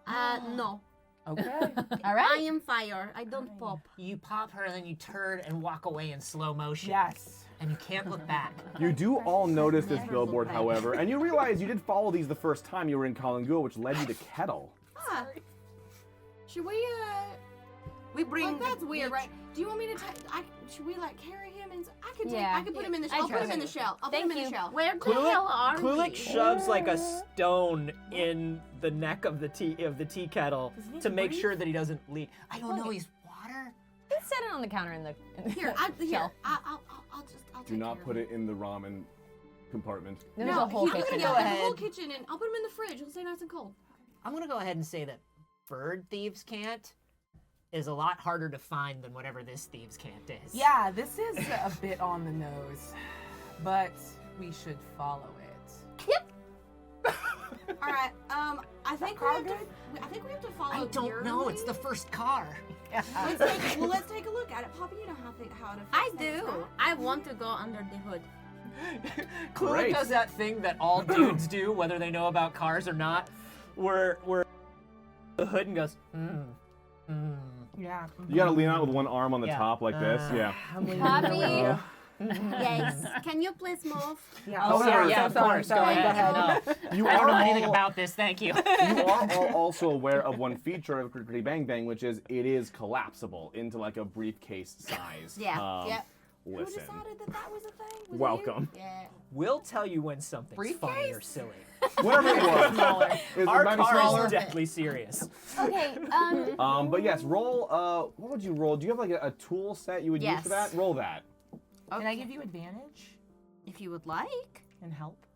Speaker 6: No.
Speaker 4: Okay.
Speaker 5: All
Speaker 6: I
Speaker 5: right.
Speaker 6: am fire. I don't pop.
Speaker 7: You pop her and then you turn and walk away in slow motion.
Speaker 4: Yes.
Speaker 7: and you can't look back.
Speaker 1: You do all notice this billboard, however, and you realize you did follow these the first time you were in Kalangua, which led you to Kettle.
Speaker 2: Ah. Should we,
Speaker 6: We bring.
Speaker 2: like, that's weird, right? Do you want me to should we, like, carry him in?
Speaker 5: Yeah.
Speaker 2: I could put him in the
Speaker 5: I
Speaker 2: shell. I'll put him
Speaker 5: trust
Speaker 2: in the
Speaker 5: you.
Speaker 2: shell. I'll
Speaker 5: Thank
Speaker 2: put him in
Speaker 5: you.
Speaker 2: the shell.
Speaker 6: Where the hell are
Speaker 3: Klulik
Speaker 6: we?
Speaker 3: shoves like a stone in the neck of the tea kettle
Speaker 4: Does he need
Speaker 3: to
Speaker 4: to
Speaker 3: make
Speaker 4: breathe?
Speaker 3: sure that he doesn't leak.
Speaker 7: I don't know, he's water.
Speaker 5: Let's set it on the counter in the
Speaker 2: Here,
Speaker 5: shell.
Speaker 2: I'll
Speaker 1: Do
Speaker 2: take
Speaker 1: not
Speaker 2: care
Speaker 1: put
Speaker 2: of
Speaker 1: it in the ramen compartment.
Speaker 5: There's
Speaker 2: No,
Speaker 5: a whole
Speaker 2: I'm
Speaker 5: kitchen.
Speaker 2: gonna
Speaker 7: Go
Speaker 2: get the
Speaker 7: ahead.
Speaker 2: whole kitchen, and I'll put him in the fridge. It'll stay nice and cold.
Speaker 7: I'm gonna go ahead and say that bird thieves can't is a lot harder to find than whatever this thieves can't is.
Speaker 4: Yeah, this is a bit on the nose, but we should follow it.
Speaker 2: All right. I think we have to. I think we have to follow.
Speaker 7: I don't
Speaker 2: your
Speaker 7: know. It's
Speaker 2: lead.
Speaker 7: the first car.
Speaker 2: Let's take a look at it, Poppy. You know how to fix
Speaker 6: I
Speaker 2: things,
Speaker 6: do.
Speaker 2: right?
Speaker 6: I want to go under the hood.
Speaker 3: Klulik
Speaker 1: Great.
Speaker 3: does that thing that all dudes do, whether they know about cars or not, where the hood and goes,
Speaker 4: Yeah.
Speaker 1: You gotta lean out with one arm on the
Speaker 7: Yeah.
Speaker 1: top like this. Yeah.
Speaker 5: Poppy.
Speaker 6: Yes. Can you please move?
Speaker 4: Yeah.
Speaker 3: Oh,
Speaker 1: sorry,
Speaker 3: yeah,
Speaker 4: so
Speaker 3: of course. Go
Speaker 4: sorry,
Speaker 3: ahead. No.
Speaker 1: You
Speaker 7: I don't know
Speaker 1: are
Speaker 7: anything
Speaker 1: all-
Speaker 7: about this. Thank you.
Speaker 1: You are all also aware of one feature of Critty Critty Bang Bang, which is it is collapsible into like a briefcase size.
Speaker 6: Yeah.
Speaker 2: Yep. Who
Speaker 1: Listen.
Speaker 2: decided that was a thing? Was it you?
Speaker 1: Welcome.
Speaker 2: Yeah.
Speaker 3: We'll tell you when something's funny or
Speaker 4: Briefcase?
Speaker 3: silly.
Speaker 1: Whatever it was. It
Speaker 3: Our
Speaker 1: might be
Speaker 3: car
Speaker 1: smaller.
Speaker 3: is deathly serious.
Speaker 5: Okay.
Speaker 1: But yes, roll. What would you roll? Do you have like a tool set you would use for that?
Speaker 6: Yes.
Speaker 1: Roll that.
Speaker 4: Can I give you advantage
Speaker 6: If you would like.
Speaker 4: and help?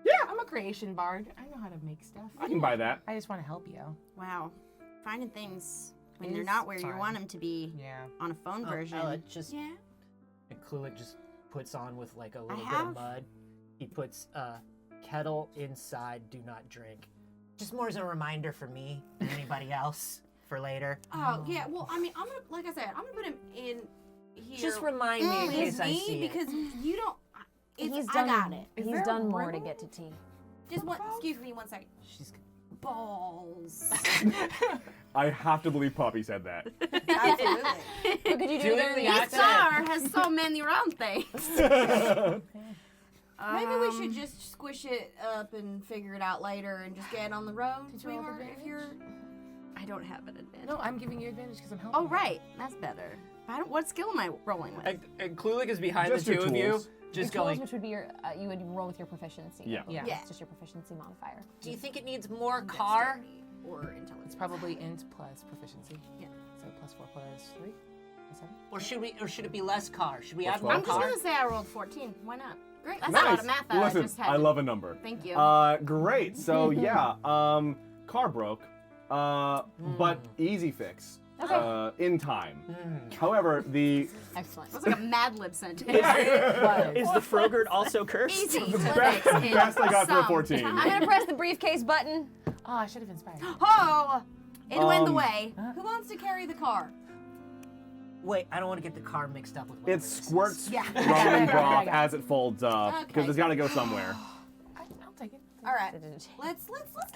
Speaker 1: Yeah.
Speaker 4: I'm a creation bard. I know how to make stuff.
Speaker 1: I can buy that.
Speaker 4: I just want to help you.
Speaker 6: Wow. Finding things when
Speaker 4: It
Speaker 6: they're
Speaker 4: is
Speaker 6: not where you
Speaker 4: fun.
Speaker 6: want them to be
Speaker 4: Yeah.
Speaker 6: on a phone version.
Speaker 7: Just
Speaker 2: Yeah.
Speaker 7: and Klulik just puts on with like a little bit
Speaker 6: have-
Speaker 7: of mud. He puts kettle inside. Do not drink. Just more as a reminder for me than anybody else for later.
Speaker 2: Oh yeah. Well, I mean, I'm gonna, like I said, I'm gonna put him in here.
Speaker 7: Just remind me in
Speaker 2: with
Speaker 7: case I
Speaker 2: me
Speaker 7: see it.
Speaker 2: because you don't.
Speaker 5: he's
Speaker 2: I
Speaker 5: done.
Speaker 2: got it.
Speaker 4: Is
Speaker 5: He's
Speaker 4: there a
Speaker 5: done more to
Speaker 4: riddle?
Speaker 5: get to tea.
Speaker 2: Just one. Excuse me, one second.
Speaker 7: She's
Speaker 2: Balls.
Speaker 1: I have to believe Poppy said that.
Speaker 4: Absolutely.
Speaker 5: What could you do
Speaker 7: Doing
Speaker 5: there in
Speaker 7: the
Speaker 5: the
Speaker 6: This
Speaker 7: accent.
Speaker 6: car has so many round things.
Speaker 2: Maybe we should just squish it up and figure it out later and just get on the road,
Speaker 4: Did you roll
Speaker 2: sweetheart. If
Speaker 4: advantage?
Speaker 2: you're.
Speaker 6: I don't have an advantage.
Speaker 4: No, I'm giving you advantage because I'm helping.
Speaker 6: Oh right, that's better. I don't. What skill am I rolling with?
Speaker 3: And Klulik is behind
Speaker 1: Just
Speaker 3: the
Speaker 1: your
Speaker 3: two of you,
Speaker 1: tools.
Speaker 3: just
Speaker 5: Your tools,
Speaker 3: going,
Speaker 5: which would be your, you would roll with your proficiency.
Speaker 1: Yeah.
Speaker 4: Yeah.
Speaker 2: Yeah.
Speaker 5: It's just your proficiency modifier.
Speaker 7: Do you think it needs more car?
Speaker 2: Dexterity or intelligence.
Speaker 4: It's probably int plus proficiency.
Speaker 2: Yeah.
Speaker 4: So plus 4 plus 3 plus 7.
Speaker 7: Or should it be less car? Should we
Speaker 1: What's
Speaker 7: add more
Speaker 6: I'm just
Speaker 7: car?
Speaker 6: gonna say I rolled 14. Why not?
Speaker 2: Great.
Speaker 6: That's a lot
Speaker 1: Nice.
Speaker 6: of math that I
Speaker 1: Listen,
Speaker 6: just had.
Speaker 1: I love a number.
Speaker 6: Thank you.
Speaker 1: Great. So yeah, car broke, but easy fix.
Speaker 5: Okay.
Speaker 1: In time. However, the
Speaker 5: Excellent.
Speaker 6: That's like a Mad Lib sentence.
Speaker 3: is the Frogurt also cursed?
Speaker 6: Easy.
Speaker 1: best I got for a 14.
Speaker 5: I'm gonna press the briefcase button.
Speaker 4: Oh, I should have inspired.
Speaker 2: Oh, it went the
Speaker 1: Um,
Speaker 2: way. Who wants to carry the car?
Speaker 7: Wait, I don't want to get the car mixed up with
Speaker 1: it
Speaker 7: whatever this is.
Speaker 1: squirts
Speaker 2: Yeah.
Speaker 1: ramen broth
Speaker 4: Okay.
Speaker 1: as it folds up because
Speaker 2: Okay.
Speaker 1: it's got to go somewhere.
Speaker 4: I'll take it.
Speaker 2: All right. Let's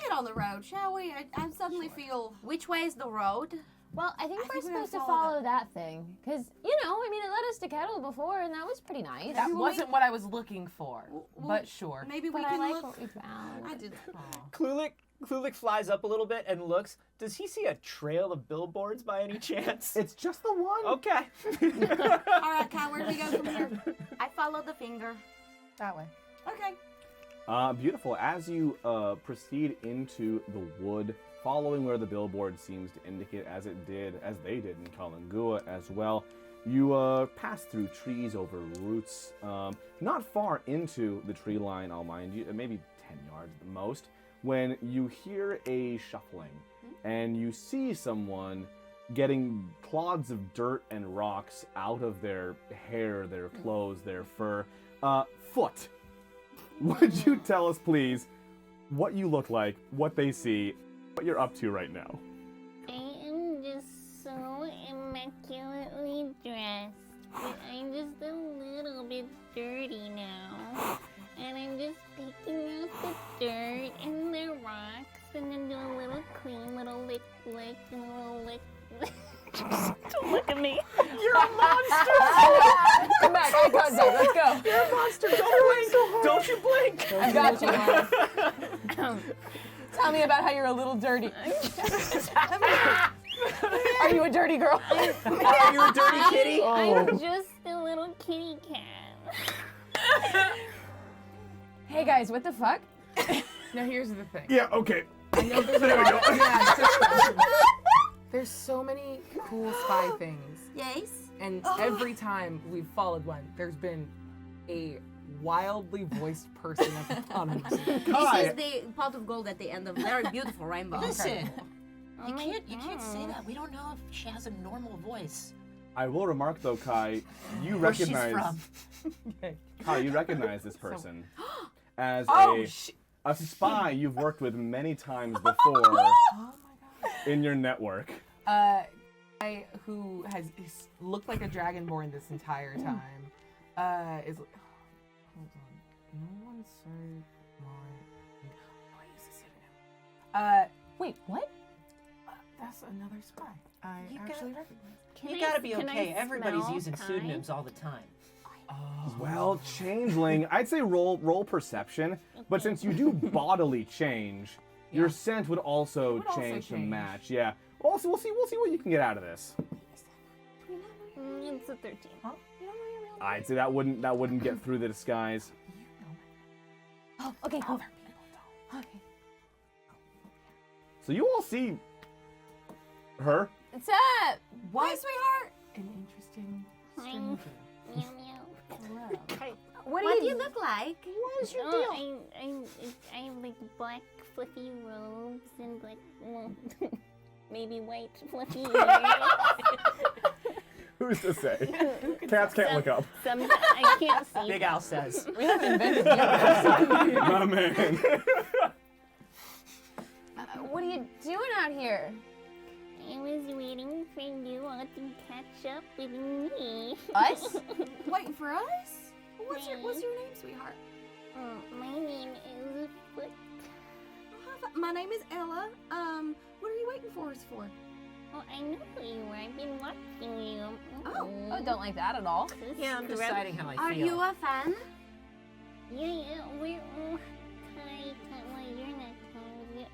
Speaker 2: get on the road, shall we? I suddenly feel.
Speaker 6: Which way is the road?
Speaker 5: Well, I think
Speaker 2: I
Speaker 5: we're
Speaker 2: think we're gonna
Speaker 5: supposed to
Speaker 2: follow
Speaker 5: follow that thing. Because, you know, I mean, it led us to Kettle before, and that was pretty nice.
Speaker 4: That
Speaker 2: we-
Speaker 4: wasn't what I was looking for,
Speaker 2: well,
Speaker 4: but sure.
Speaker 2: Maybe we
Speaker 5: But I
Speaker 2: can
Speaker 5: like
Speaker 2: look.
Speaker 5: what we found.
Speaker 2: I did.
Speaker 3: Klulik flies up a little bit and looks. Does he see a trail of billboards by any chance?
Speaker 1: It's just the one.
Speaker 3: Okay.
Speaker 2: All right, Kyle. Where do we go from here?
Speaker 6: I follow the finger.
Speaker 4: That way.
Speaker 2: Okay.
Speaker 1: Beautiful. As you proceed into the wood, following where the billboard seems to indicate, as they did in Kalangua as well, you pass through trees over roots, not far into the tree line, I'll mind you, maybe 10 yards at the most, when you hear a shuffling and you see someone getting clods of dirt and rocks out of their hair, their clothes, their fur. Foot. Would you tell us, please, what you look like, what they see, what you're up to right now?
Speaker 8: I am just so immaculately dressed. But I'm just a little bit dirty now. And I'm just picking out the dirt and the rocks and then do a little clean little lick and a little lick. Don't look at me.
Speaker 4: Come back. I
Speaker 5: dog. Let's go.
Speaker 3: You're a monster. Don't blink. Don't you blink.
Speaker 5: I got you. Tell me about how you're a little dirty. Are you a dirty girl?
Speaker 3: Are you a dirty kitty?
Speaker 8: I'm just a little kitty cat.
Speaker 5: Hey guys, what the fuck?
Speaker 4: Now here's the thing.
Speaker 1: Yeah, okay.
Speaker 4: I know there's a lot of, yeah, there's so many cool spy things.
Speaker 2: Yes.
Speaker 4: And every time we've followed one, there's been a wildly voiced person on it.
Speaker 1: Kai.
Speaker 2: This is the pot of gold at the end of a very beautiful rainbow.
Speaker 7: Listen,
Speaker 8: Oh
Speaker 7: you
Speaker 8: my
Speaker 7: can't say
Speaker 8: God.
Speaker 7: that. We don't know if she has a normal voice.
Speaker 1: I will remark though, Kai, you
Speaker 7: Where she's
Speaker 1: recognize
Speaker 7: from.
Speaker 1: Kai, you recognize this person as
Speaker 4: Oh,
Speaker 1: a spy you've worked with many times before
Speaker 4: oh my god.
Speaker 1: in your network.
Speaker 4: Guy who has looked like a dragonborn this entire time is. Hold on. No one served my. Oh, I use a pseudonym.
Speaker 5: Wait, what?
Speaker 4: That's another spy. I
Speaker 7: You
Speaker 4: actually
Speaker 7: got-
Speaker 4: recognize.
Speaker 7: You gotta be
Speaker 8: can I
Speaker 7: okay. Everybody's
Speaker 8: smell
Speaker 7: using
Speaker 8: Kai?
Speaker 7: pseudonyms all the time.
Speaker 1: Well, changeling, I'd say roll perception, but since you do bodily change, your scent would also
Speaker 4: would also
Speaker 1: change to
Speaker 4: change.
Speaker 1: match. Yeah. Also, we'll see what you can get out of this.
Speaker 8: It's a 13.
Speaker 1: I'd say that wouldn't get through the disguise.
Speaker 5: Oh, okay, cool. Okay.
Speaker 1: So you all see her.
Speaker 5: What's up?
Speaker 2: Hi, sweetheart.
Speaker 4: An interesting
Speaker 8: Hi.
Speaker 4: stranger.
Speaker 8: Meow meow.
Speaker 5: What
Speaker 2: What do you look like?
Speaker 5: What is your
Speaker 8: Oh,
Speaker 5: deal?
Speaker 8: I have like black fluffy robes and black, well, maybe white fluffy hair.
Speaker 1: Who's to say? Cats can't look up.
Speaker 8: Some I can't see.
Speaker 7: Big Al says.
Speaker 5: We haven't invented the
Speaker 1: My man.
Speaker 5: What are you doing out here?
Speaker 8: I was waiting for you all to catch up with me.
Speaker 5: Us?
Speaker 2: Waiting for us? What's your name, sweetheart?
Speaker 8: My name is Foot.
Speaker 2: My name is Ella. What are you waiting for us for?
Speaker 8: Oh, I know who you are. I've been watching you.
Speaker 2: Oh.
Speaker 5: Oh, don't like that at all.
Speaker 7: Yeah, I'm deciding how I
Speaker 2: Are
Speaker 7: feel.
Speaker 2: you a fan?
Speaker 8: Yeah, we're Kai. Well, you're not Kai.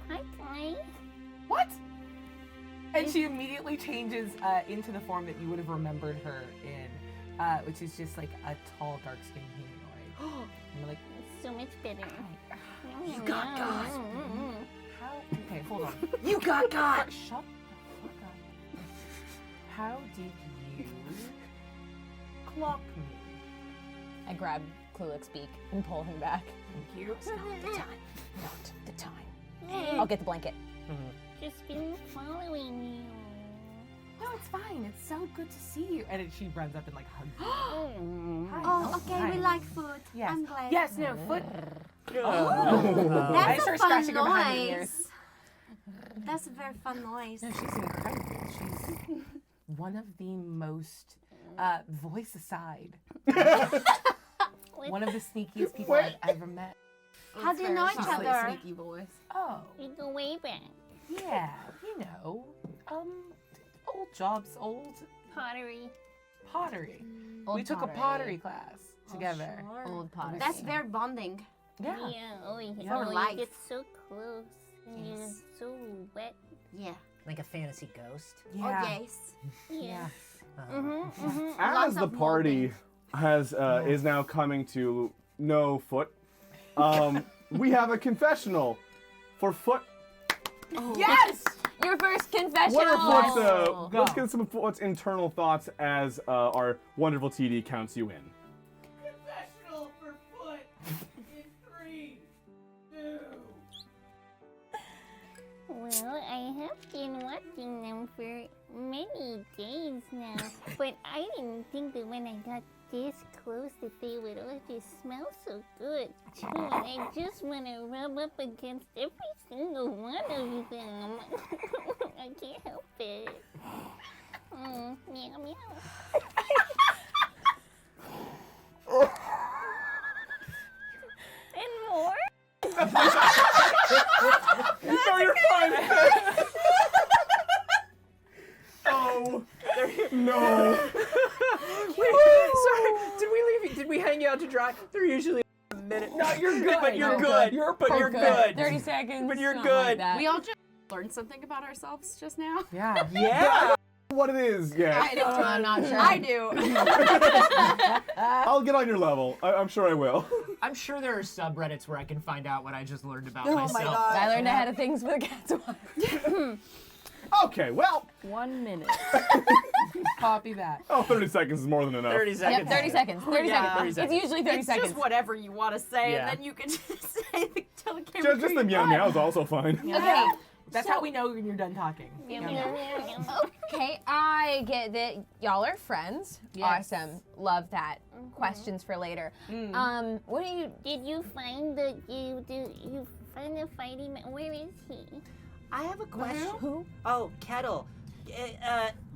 Speaker 8: Hi, Kai.
Speaker 4: What? And she immediately changes into the form that you would have remembered her in, which is just like a tall, dark-skinned humanoid. And you're like,
Speaker 8: So much better.
Speaker 7: You got God.
Speaker 4: how? Okay, hold on.
Speaker 7: You got God.
Speaker 4: Shut the fuck up. How did you clock me?
Speaker 5: I grab Cluelix beak and pull him back.
Speaker 4: Thank you.
Speaker 5: Not the time. I'll get the blanket.
Speaker 8: Just been following you.
Speaker 4: No, it's fine. It's so good to see you. And she runs up and like hugs you. Hi.
Speaker 2: Oh, okay.
Speaker 4: Hi.
Speaker 2: We like food.
Speaker 4: Yes.
Speaker 2: I'm glad.
Speaker 4: Yes, no, Foot.
Speaker 1: Oh.
Speaker 4: I
Speaker 2: That's a
Speaker 4: start
Speaker 2: fun
Speaker 4: scratching her behind the ears.
Speaker 2: noise. That's a very fun noise.
Speaker 4: No, she's incredible. She's one of the most, voice aside, one of the sneakiest people I've ever met.
Speaker 2: How do you know each
Speaker 5: She's like
Speaker 2: other?
Speaker 5: sneaky voice.
Speaker 4: Oh,
Speaker 8: We go way back.
Speaker 4: yeah, you know, old jobs, old
Speaker 8: Pottery.
Speaker 4: pottery.
Speaker 5: Old
Speaker 4: We took a pottery class together.
Speaker 5: Old pottery.
Speaker 2: That's very bonding.
Speaker 4: Yeah.
Speaker 8: Oh yeah.
Speaker 2: For
Speaker 8: Oh,
Speaker 2: life.
Speaker 8: you get so close. And you're
Speaker 2: Yes.
Speaker 8: so wet.
Speaker 2: Yeah.
Speaker 7: Like a fantasy ghost.
Speaker 4: Yeah.
Speaker 2: Oh, yes.
Speaker 8: Yeah.
Speaker 7: Uh,
Speaker 1: As
Speaker 2: Lots
Speaker 1: the
Speaker 2: of
Speaker 1: party has is now coming to no Foot, we have a confessional for Foot.
Speaker 4: Yes!
Speaker 5: Your first confession.
Speaker 1: What are Foot's,
Speaker 4: Go.
Speaker 1: let's get some of Foot's internal thoughts as our wonderful TD counts you in.
Speaker 3: Confessional for Foot in 3, 2.
Speaker 8: Well, I have been watching them for many days now, but I didn't think that when I got this close that they would all just smell so good. And I just want to rub up against every single one of them. I can't help it. Meow meow. And more?
Speaker 1: No, you're fine. Oh no!
Speaker 3: Wait, sorry. Did we
Speaker 7: try. They're usually a minute.
Speaker 4: No, you're good.
Speaker 7: But you're
Speaker 4: You're
Speaker 7: good.
Speaker 4: good. You're
Speaker 7: But you're
Speaker 4: perfect.
Speaker 7: good.
Speaker 5: 30 seconds.
Speaker 7: But you're
Speaker 5: something
Speaker 7: good.
Speaker 5: Like that.
Speaker 6: We all just learned something about ourselves just now.
Speaker 4: Yeah.
Speaker 7: Yeah.
Speaker 1: What it is, yeah.
Speaker 2: I don't
Speaker 5: I'm not sure.
Speaker 2: I do.
Speaker 1: I'll get on your level. I'm sure I will.
Speaker 3: I'm sure there are subreddits where I can find out what I just learned about
Speaker 2: Oh my
Speaker 3: myself.
Speaker 2: God.
Speaker 5: I learned ahead of things with the cat's watch.
Speaker 1: Okay, well.
Speaker 6: 1 minute.
Speaker 4: Copy that.
Speaker 1: Oh, 30 seconds is more than enough.
Speaker 7: 30 seconds.
Speaker 5: Yep, 30 seconds. 30
Speaker 2: Yeah.
Speaker 5: seconds.
Speaker 7: 30
Speaker 5: It's usually 30
Speaker 2: It's
Speaker 5: seconds.
Speaker 2: just whatever you want to say,
Speaker 7: Yeah.
Speaker 2: and then you can just say tell the camera.
Speaker 1: Just the meow meow is also fine.
Speaker 5: Okay.
Speaker 4: That's how we know when you're done talking.
Speaker 5: Okay, I get that y'all are friends.
Speaker 4: Yes.
Speaker 5: Awesome. Love that. Questions for later. What do you
Speaker 8: Did you find you find the fighting man? Where is he?
Speaker 7: I have a question.
Speaker 5: Who?
Speaker 7: Oh, Kettle.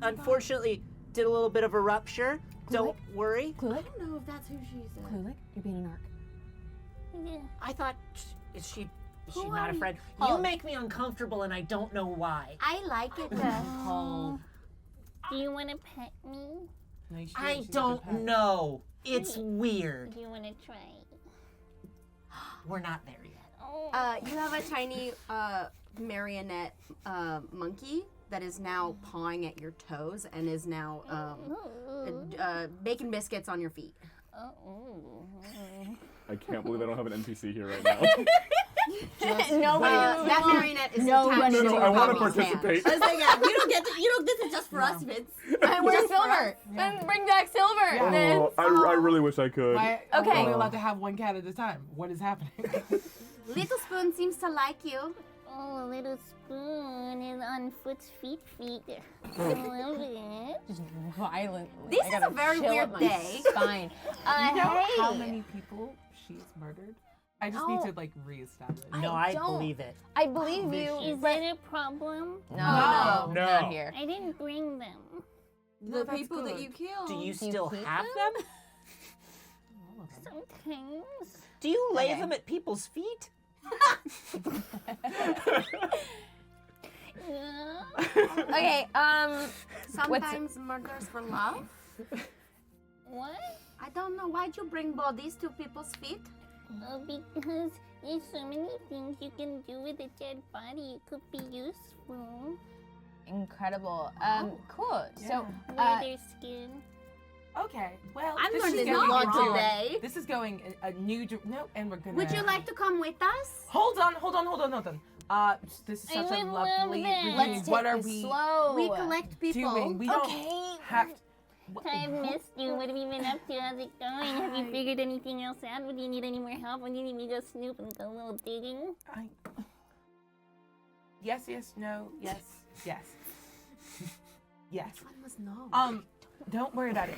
Speaker 7: Unfortunately, did a little bit of a rupture. Don't worry.
Speaker 2: I don't know if that's who she said.
Speaker 5: Clulick? You're being an orc.
Speaker 8: Yeah.
Speaker 7: I thought, is she
Speaker 2: Who
Speaker 7: not
Speaker 2: are
Speaker 7: a
Speaker 2: you?
Speaker 7: friend?
Speaker 5: Oh.
Speaker 7: You make me uncomfortable, and I don't know why.
Speaker 8: I like it.
Speaker 5: Oh.
Speaker 8: Do you want to pet me?
Speaker 4: No, you should-
Speaker 7: I
Speaker 4: she's a
Speaker 7: don't
Speaker 4: good pet.
Speaker 7: know. It's weird.
Speaker 8: Do you want to try?
Speaker 7: We're not there yet.
Speaker 8: Oh.
Speaker 2: You have a tiny marionette monkey that is now pawing at your toes and is now baking biscuits on your feet.
Speaker 1: I can't believe I don't have an NPC here right now.
Speaker 2: That marionette is
Speaker 5: Nobody
Speaker 2: attached to
Speaker 5: knows.
Speaker 2: your
Speaker 1: I want to
Speaker 2: puppy's hand.
Speaker 1: participate.
Speaker 2: I was like, yeah, you don't get to, you don't. This is just for us, Vince.
Speaker 5: And where's
Speaker 2: Just for
Speaker 5: Silver?
Speaker 2: us.
Speaker 5: Then bring back Silver.
Speaker 4: Yeah.
Speaker 5: Then.
Speaker 1: Oh, I really wish I could.
Speaker 4: Why
Speaker 5: Okay.
Speaker 4: are we only allowed to have one cat at a time? What is happening?
Speaker 2: Little Spoon seems to like you.
Speaker 8: Oh, little spoon is on Foot's feet. I love it.
Speaker 5: Just violent.
Speaker 2: This
Speaker 5: I
Speaker 2: is
Speaker 5: gotta
Speaker 2: a very
Speaker 5: chill
Speaker 2: weird
Speaker 5: up my
Speaker 2: day.
Speaker 5: Spine.
Speaker 4: You know
Speaker 5: Hey.
Speaker 4: how many people she's murdered? I just need to like reestablish.
Speaker 7: No,
Speaker 5: I
Speaker 7: I
Speaker 5: don't.
Speaker 7: believe it.
Speaker 5: I believe you.
Speaker 8: Is that a problem?
Speaker 5: No,
Speaker 7: No.
Speaker 5: not here.
Speaker 8: I didn't bring them.
Speaker 2: The
Speaker 4: that's
Speaker 2: people that
Speaker 4: good.
Speaker 2: you killed.
Speaker 7: Do you
Speaker 5: you
Speaker 7: still
Speaker 5: keep
Speaker 7: have
Speaker 5: them?
Speaker 7: them?
Speaker 8: Sometimes.
Speaker 7: Do you lay
Speaker 5: Okay.
Speaker 7: them at people's feet?
Speaker 8: Yeah.
Speaker 5: Okay,
Speaker 2: Sometimes murders for love.
Speaker 8: What?
Speaker 2: I don't know. Why'd you bring bodies to people's feet?
Speaker 8: Because there's so many things you can do with a dead body. It could be useful.
Speaker 5: incredible. Cool. So,
Speaker 8: Wear their skin.
Speaker 4: Okay, well,
Speaker 2: I'm
Speaker 4: this
Speaker 2: learning
Speaker 4: is
Speaker 2: a
Speaker 4: going
Speaker 2: lot
Speaker 4: wrong.
Speaker 2: today.
Speaker 4: This is going a new. No, and we're gonna.
Speaker 2: Would you like to come with us?
Speaker 4: Hold on. This is
Speaker 8: I
Speaker 4: such a
Speaker 8: would love
Speaker 4: lovely
Speaker 8: that.
Speaker 4: reunion.
Speaker 5: let's take
Speaker 4: What are
Speaker 5: this
Speaker 4: we
Speaker 5: slow.
Speaker 2: We collect people.
Speaker 4: doing? We don't
Speaker 5: Okay.
Speaker 4: have.
Speaker 8: I've missed you. What have you been up to? How's it going? Have you figured anything else out? Would you need any more help? Would you need me to go snoop and go a little digging?
Speaker 4: Yes, no, yes. Yes.
Speaker 2: One must know.
Speaker 4: Don't worry about it.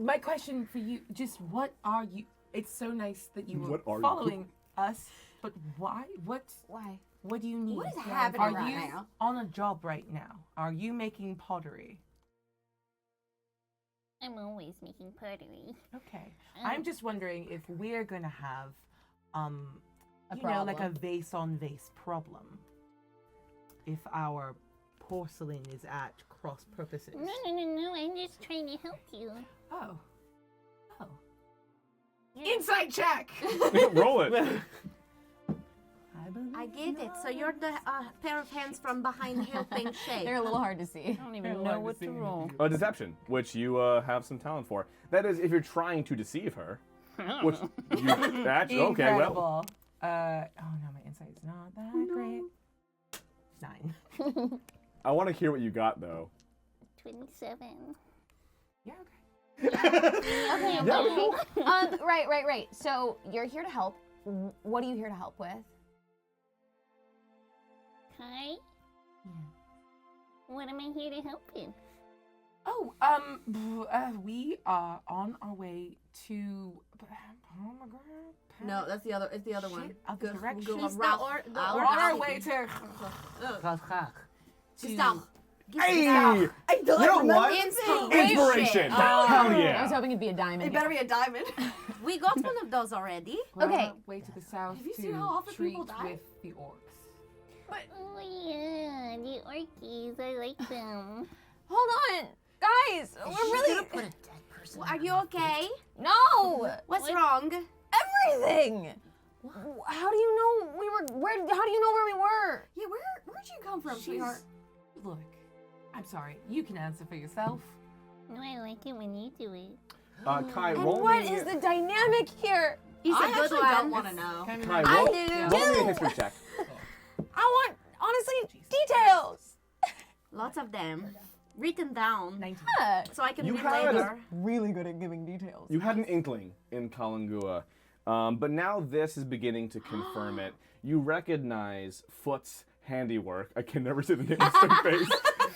Speaker 4: My question for you, just what are you? It's so nice that you were
Speaker 1: What are you?
Speaker 4: following us, but why?
Speaker 2: Why?
Speaker 4: What do you need?
Speaker 2: What is happening
Speaker 4: Are
Speaker 2: right
Speaker 4: you
Speaker 2: now?
Speaker 4: on a job right now? Are you making pottery?
Speaker 8: I'm always making pottery.
Speaker 4: Okay. I'm just wondering if we're gonna have,
Speaker 5: A
Speaker 4: like a
Speaker 5: problem.
Speaker 4: vase on vase problem. If our porcelain is at cross purposes.
Speaker 8: No. I'm just trying to help you.
Speaker 4: Oh.
Speaker 8: Yeah.
Speaker 4: Inside check.
Speaker 1: Roll it.
Speaker 2: I get it. So you're the pair of hands from behind helping shape.
Speaker 5: They're a little hard to see.
Speaker 6: I don't even know what to roll.
Speaker 1: A deception, which you have some talent for. That is, if you're trying to deceive her. Which you actually okay, well.
Speaker 4: Incredible. Oh no, my insight is not that great. 9.
Speaker 1: I want to hear what you got though.
Speaker 8: 27.
Speaker 4: Yeah, okay.
Speaker 5: Okay.
Speaker 1: Yeah.
Speaker 5: Right. So you're here to help. What are you here to help with?
Speaker 8: Hi. What am I here to help with?
Speaker 4: Oh, we are on our way to.
Speaker 2: No, that's the other. It's the other one.
Speaker 4: Shit, other
Speaker 2: Good.
Speaker 4: direction.
Speaker 2: Go
Speaker 4: It's
Speaker 2: Ralph.
Speaker 4: We're on our way to.
Speaker 2: Stop.
Speaker 1: Hey! You know what? Inspiration. Hell
Speaker 5: I
Speaker 1: yeah.
Speaker 5: was hoping it'd be a diamond.
Speaker 2: It better be a diamond. We got one of those already.
Speaker 4: We're
Speaker 5: Okay.
Speaker 4: on our way to the south
Speaker 2: Have you
Speaker 4: to
Speaker 2: seen how often
Speaker 4: treat
Speaker 2: people die?
Speaker 4: with the orcs.
Speaker 8: Oh yeah, the orkies. I like them.
Speaker 5: Hold on, guys. We're really.
Speaker 7: Put a dead person
Speaker 2: Are you okay?
Speaker 5: No!
Speaker 2: What's wrong?
Speaker 5: Everything! How do you know we were, how do you know where we were?
Speaker 2: Yeah, where'd you come from, sweetheart?
Speaker 4: Look, I'm sorry. You can answer for yourself.
Speaker 8: No, I like it when you do it.
Speaker 1: Kai,
Speaker 5: And
Speaker 1: roll
Speaker 5: what
Speaker 1: me.
Speaker 5: is the dynamic here?
Speaker 2: He's
Speaker 6: I
Speaker 2: a good
Speaker 6: actually
Speaker 2: one.
Speaker 6: don't want to know.
Speaker 1: Kai,
Speaker 2: I
Speaker 1: roll,
Speaker 2: do.
Speaker 1: roll me a history check.
Speaker 5: I want, honestly, details.
Speaker 2: Lots of them. Written down.
Speaker 4: 19.
Speaker 2: So I can
Speaker 1: You
Speaker 2: read
Speaker 1: had-
Speaker 2: later.
Speaker 5: Really good at giving details.
Speaker 1: You had an inkling in Kalangua, but now this is beginning to confirm it. You recognize Foot's handiwork. I can never say the name straight face.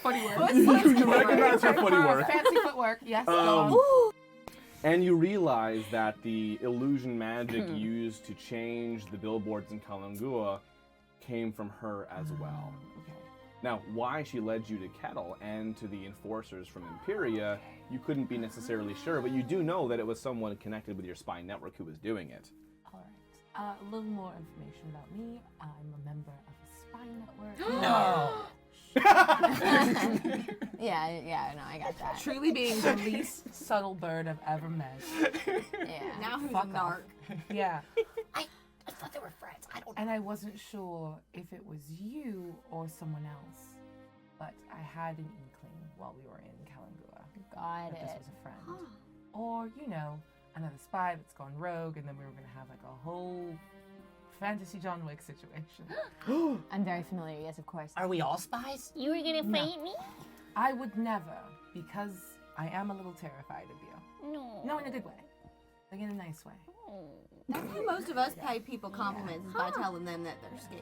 Speaker 4: Footy work.
Speaker 1: You recognize her footy work.
Speaker 4: Fancy footwork. Yes. go on.
Speaker 1: And you realize that the illusion magic used to change the billboards in Kalangua came from her as well.
Speaker 4: Okay.
Speaker 1: Now, why she led you to Kettle and to the enforcers from Imperia, you couldn't be necessarily sure, but you do know that it was someone connected with your spy network who was doing it.
Speaker 4: All right. A little more information about me. I'm a member of a spy network.
Speaker 7: No.
Speaker 5: Yeah, no, I got that.
Speaker 4: Truly being the least subtle bird I've ever met.
Speaker 5: Yeah.
Speaker 6: Now who's
Speaker 4: Fuck
Speaker 6: a narc?
Speaker 4: Yeah.
Speaker 7: I thought they were friends. I don't know.
Speaker 4: And I wasn't sure if it was you or someone else, but I had an inkling while we were in Kalangua
Speaker 5: Got
Speaker 4: that this
Speaker 5: it.
Speaker 4: was a friend. Or, another spy that's gone rogue, and then we were going to have like a whole fantasy John Wick situation.
Speaker 5: I'm very familiar, yes, of course.
Speaker 7: Are we all spies?
Speaker 8: You were gonna fight me?
Speaker 4: I would never, because I am a little terrified of you.
Speaker 8: No.
Speaker 4: No, in a good way. Like in a nice way.
Speaker 8: Oh.
Speaker 2: That's how most of us pay people compliments is by telling them that they're scary.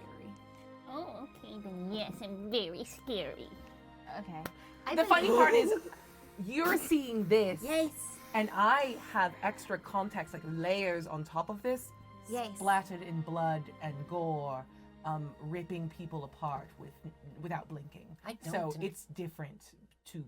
Speaker 8: Oh, okay, then yes, I'm very scary.
Speaker 5: Okay.
Speaker 4: The funny part is, you're seeing this,
Speaker 2: Yes.
Speaker 4: and I have extra context, like layers on top of this,
Speaker 2: Yes.
Speaker 4: splattered in blood and gore, ripping people apart without blinking.
Speaker 7: I
Speaker 4: So
Speaker 7: don't.
Speaker 4: it's different to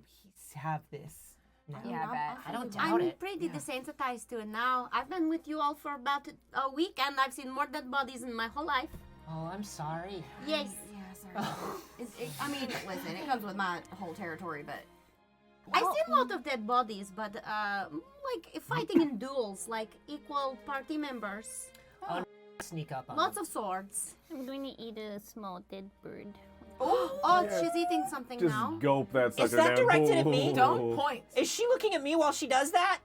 Speaker 4: have this now.
Speaker 5: Yeah, I bet.
Speaker 7: I don't doubt
Speaker 2: I'm
Speaker 7: it.
Speaker 2: pretty desensitized to it now. I've been with you all for about a week, and I've seen more dead bodies in my whole life.
Speaker 7: Oh, I'm sorry.
Speaker 2: Yes.
Speaker 6: Yeah, sorry.
Speaker 2: I mean, listen, it comes with my whole territory, but I've seen a lot of dead bodies, but like fighting in duels, like equal party members.
Speaker 7: Sneak up on
Speaker 2: Lots
Speaker 7: them.
Speaker 2: of swords.
Speaker 8: I'm going to eat a small dead bird.
Speaker 2: Oh, she's eating something
Speaker 1: Just
Speaker 2: now.
Speaker 1: gulp that sucker
Speaker 7: that
Speaker 1: down.
Speaker 7: directed at me?
Speaker 4: Don't point.
Speaker 7: Is she looking at me while she does that?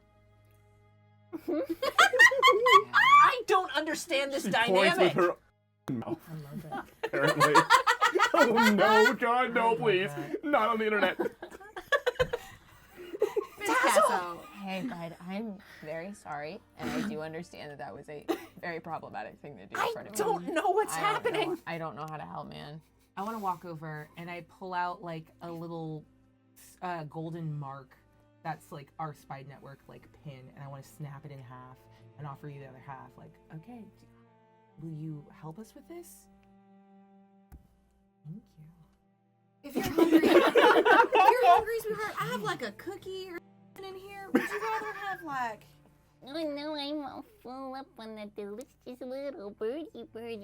Speaker 7: I don't understand this
Speaker 1: She points with
Speaker 7: dynamic.
Speaker 1: her mouth,
Speaker 4: I love that.
Speaker 1: apparently. Oh no, God, no, please. Not on the internet.
Speaker 2: Picasso.
Speaker 5: Hey, Bride, I'm very sorry, and I do understand that that was a very problematic thing to do in
Speaker 7: I
Speaker 5: front of me.
Speaker 7: don't know what's
Speaker 5: I don't know-
Speaker 7: happening.
Speaker 5: I don't know how to help, man.
Speaker 4: I want to walk over and I pull out like a little golden mark that's like our spy network like pin, and I want to snap it in half and offer you the other half. Like, okay, will you help us with this? Thank you.
Speaker 2: If you're hungry, if you're hungry, sweetheart, I have like a cookie or something in here. Would you rather have like?
Speaker 8: Oh no, I'm all full up on that delicious little birdie bird.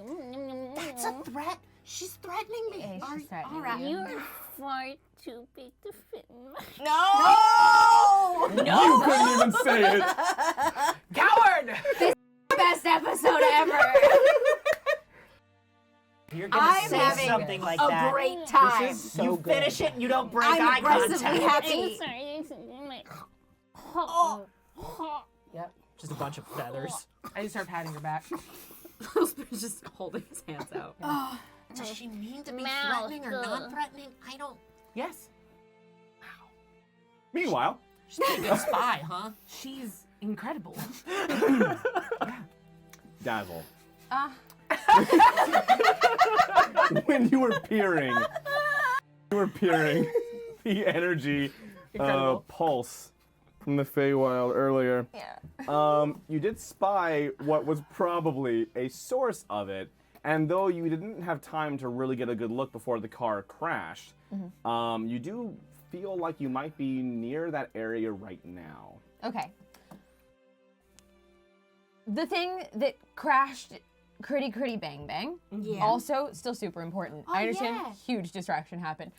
Speaker 7: That's a threat. She's threatening me.
Speaker 5: Hey, she's threatening
Speaker 2: all right.
Speaker 5: you.
Speaker 8: You're far too big to fit in my...
Speaker 7: No!
Speaker 1: You couldn't even say it.
Speaker 4: Coward!
Speaker 2: Best episode ever.
Speaker 7: You're gonna
Speaker 2: I'm
Speaker 7: say
Speaker 2: having
Speaker 7: something like
Speaker 2: a
Speaker 7: that.
Speaker 2: great time.
Speaker 7: This is so
Speaker 3: You
Speaker 7: good.
Speaker 3: finish it and you don't break
Speaker 2: I'm
Speaker 3: eye
Speaker 2: aggressively
Speaker 3: contact.
Speaker 8: I'm
Speaker 2: happy.
Speaker 8: sorry.
Speaker 4: Yep.
Speaker 3: Just a bunch of feathers.
Speaker 4: I just start patting her back.
Speaker 2: He's just holding his hands out.
Speaker 7: Does she mean to be
Speaker 8: Mouth,
Speaker 7: threatening or non-threatening? I don't.
Speaker 4: Yes,
Speaker 1: Meanwhile,
Speaker 7: She's a good spy, huh?
Speaker 4: she's incredible.
Speaker 1: Dazzle.
Speaker 5: Ah,
Speaker 1: When you were peering the energy
Speaker 4: Incredible.
Speaker 1: pulse from the Feywild earlier.
Speaker 5: yeah.
Speaker 1: You did spy what was probably a source of it, and though you didn't have time to really get a good look before the car crashed, you do feel like you might be near that area right now.
Speaker 5: Okay. The thing that crashed Critty Critty Bang Bang,
Speaker 2: Yeah.
Speaker 5: also still super important.
Speaker 2: Oh,
Speaker 5: I understand
Speaker 2: yeah.
Speaker 5: huge distraction happened.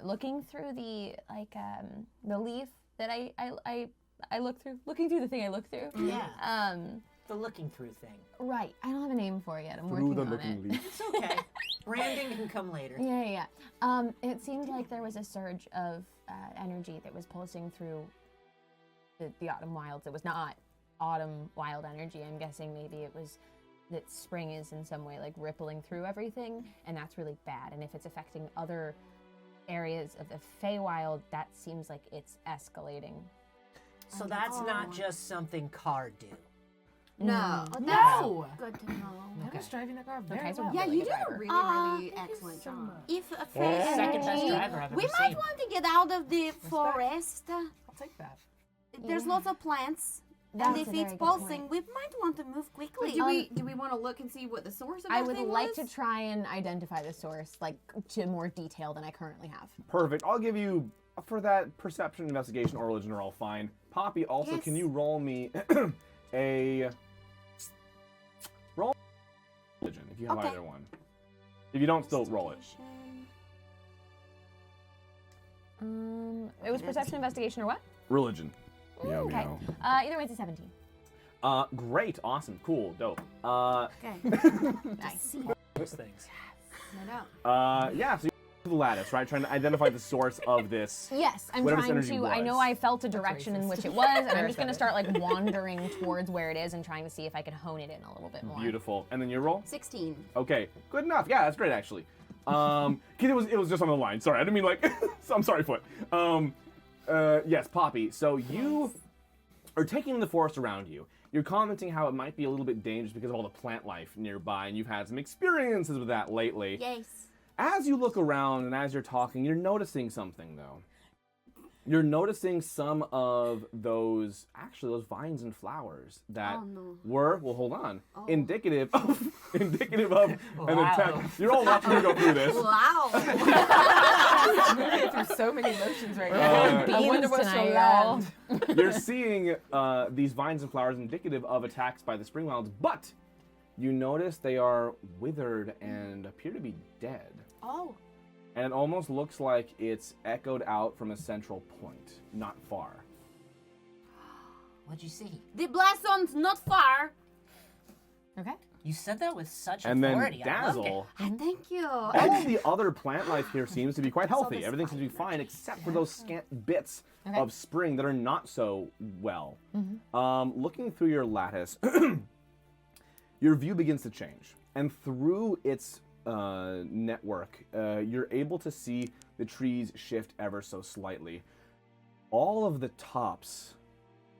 Speaker 5: Looking through the the leaf that I look through, looking through the thing I look through.
Speaker 7: Yeah. The looking through thing.
Speaker 5: Right. I don't have a name for it yet. I'm
Speaker 1: Through
Speaker 5: working
Speaker 1: the
Speaker 5: on
Speaker 1: looking
Speaker 5: it.
Speaker 1: leaf.
Speaker 7: It's okay. Branding can come later.
Speaker 5: Yeah. It seemed like there was a surge of energy that was pulsing through the autumn wilds. It was not autumn wild energy. I'm guessing maybe it was that spring is in some way like rippling through everything, and that's really bad. And if it's affecting other areas of the Feywild, that seems like it's escalating.
Speaker 7: So that's not just something car do.
Speaker 2: No. Oh,
Speaker 4: No!
Speaker 2: that's good to know.
Speaker 4: I was driving the car
Speaker 5: Okay,
Speaker 4: very
Speaker 5: so
Speaker 4: well.
Speaker 2: Yeah,
Speaker 5: really
Speaker 2: you
Speaker 5: good
Speaker 2: did a
Speaker 5: driver.
Speaker 2: really
Speaker 4: Thank you
Speaker 2: excellent
Speaker 4: so
Speaker 2: job.
Speaker 4: much.
Speaker 2: If a Fey
Speaker 7: Second best
Speaker 2: energy,
Speaker 7: driver I've ever
Speaker 2: we
Speaker 7: seen.
Speaker 2: might want to get out of the forest.
Speaker 4: I'll take that.
Speaker 2: There's lots of plants.
Speaker 5: That's
Speaker 2: And
Speaker 5: a
Speaker 2: if
Speaker 5: very
Speaker 2: it's
Speaker 5: good
Speaker 2: pulsing,
Speaker 5: point.
Speaker 2: we might want to move quickly.
Speaker 6: But do we want to look and see what the source of
Speaker 5: I
Speaker 6: that
Speaker 5: would
Speaker 6: thing
Speaker 5: like
Speaker 6: was?
Speaker 5: to try and identify the source, like to more detail than I currently have.
Speaker 1: Perfect. I'll give you, for that perception, investigation, or religion are all fine. Poppy, also,
Speaker 2: Yes.
Speaker 1: can you roll me a roll religion if you have
Speaker 2: Okay.
Speaker 1: either one? If you don't, still roll it.
Speaker 5: It was perception, investigation, or what?
Speaker 1: Religion. Meow,
Speaker 5: Okay.
Speaker 1: meow.
Speaker 5: Either way, it's a 17.
Speaker 1: Great, awesome, cool, dope.
Speaker 2: Okay.
Speaker 5: Nice.
Speaker 7: Those things.
Speaker 2: No doubt.
Speaker 1: Yeah, so you're to the lattice, right? Trying to identify the source of this.
Speaker 5: Yes, I'm
Speaker 1: Whatever this
Speaker 5: trying
Speaker 1: energy
Speaker 5: to. I know
Speaker 1: was.
Speaker 5: I felt a direction in
Speaker 4: racist.
Speaker 5: which it was, and I'm
Speaker 4: There
Speaker 5: just gonna
Speaker 4: said
Speaker 5: start like wandering towards where it is and trying to see if I can hone it in a little bit more.
Speaker 1: Beautiful. And then your roll?
Speaker 2: 16.
Speaker 1: Okay, good enough. Yeah, that's great actually. 'Cause it was just on the line. Sorry, I didn't mean like. I'm sorry, Foot. Yes, Poppy. So you are taking in the forest around you. You're commenting how it might be a little bit dangerous because of all the plant life nearby, and you've had some experiences with that lately.
Speaker 2: Yes.
Speaker 1: As you look around and as you're talking, you're noticing something though. You're noticing some of those vines and flowers that
Speaker 2: Oh, no.
Speaker 1: were, well, hold on,
Speaker 2: Oh.
Speaker 1: indicative of an
Speaker 7: Wow.
Speaker 1: attack. You're all watching me go through this.
Speaker 2: Wow.
Speaker 4: I'm moving through so many emotions right now. I wonder
Speaker 5: Beans
Speaker 4: what's
Speaker 5: tonight,
Speaker 4: so
Speaker 5: y'all.
Speaker 4: land.
Speaker 1: You're seeing these vines and flowers indicative of attacks by the spring wilds, but you notice they are withered and appear to be dead.
Speaker 2: Oh.
Speaker 1: And it almost looks like it's echoed out from a central point, not far.
Speaker 7: What'd you see?
Speaker 2: The blast zone's not far.
Speaker 5: Okay.
Speaker 7: You said that with such
Speaker 1: And then
Speaker 7: authority. I loved it.
Speaker 1: Dazzle,
Speaker 2: Thank you.
Speaker 1: all of the other plant life here seems to be quite healthy.
Speaker 2: this
Speaker 1: Everything seems to be fine except for those scant bits
Speaker 5: Okay.
Speaker 1: of spring that are not so well. Looking through your lattice, your view begins to change. And through its network, you're able to see the trees shift ever so slightly. All of the tops,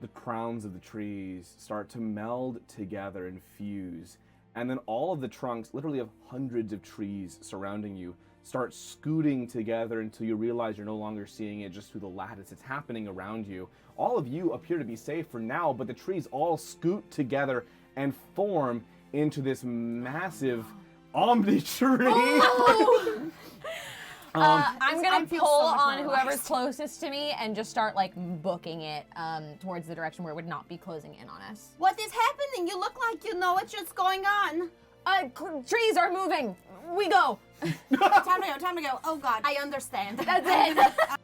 Speaker 1: the crowns of the trees, start to meld together and fuse. And then all of the trunks, literally of hundreds of trees surrounding you, start scooting together until you realize you're no longer seeing it just through the lattice. It's happening around you. All of you appear to be safe for now, but the trees all scoot together and form into this massive omni tree.
Speaker 5: I'm gonna
Speaker 2: I feel
Speaker 5: pull
Speaker 2: so much
Speaker 5: on
Speaker 2: more
Speaker 5: whoever's
Speaker 2: relaxed.
Speaker 5: closest to me and just start like booking it towards the direction where it would not be closing in on us.
Speaker 2: What is happening? You look like you know what's just going on.
Speaker 5: Trees are moving. We go.
Speaker 2: Time to go. Oh God, I understand.
Speaker 5: That's it.
Speaker 2: I'm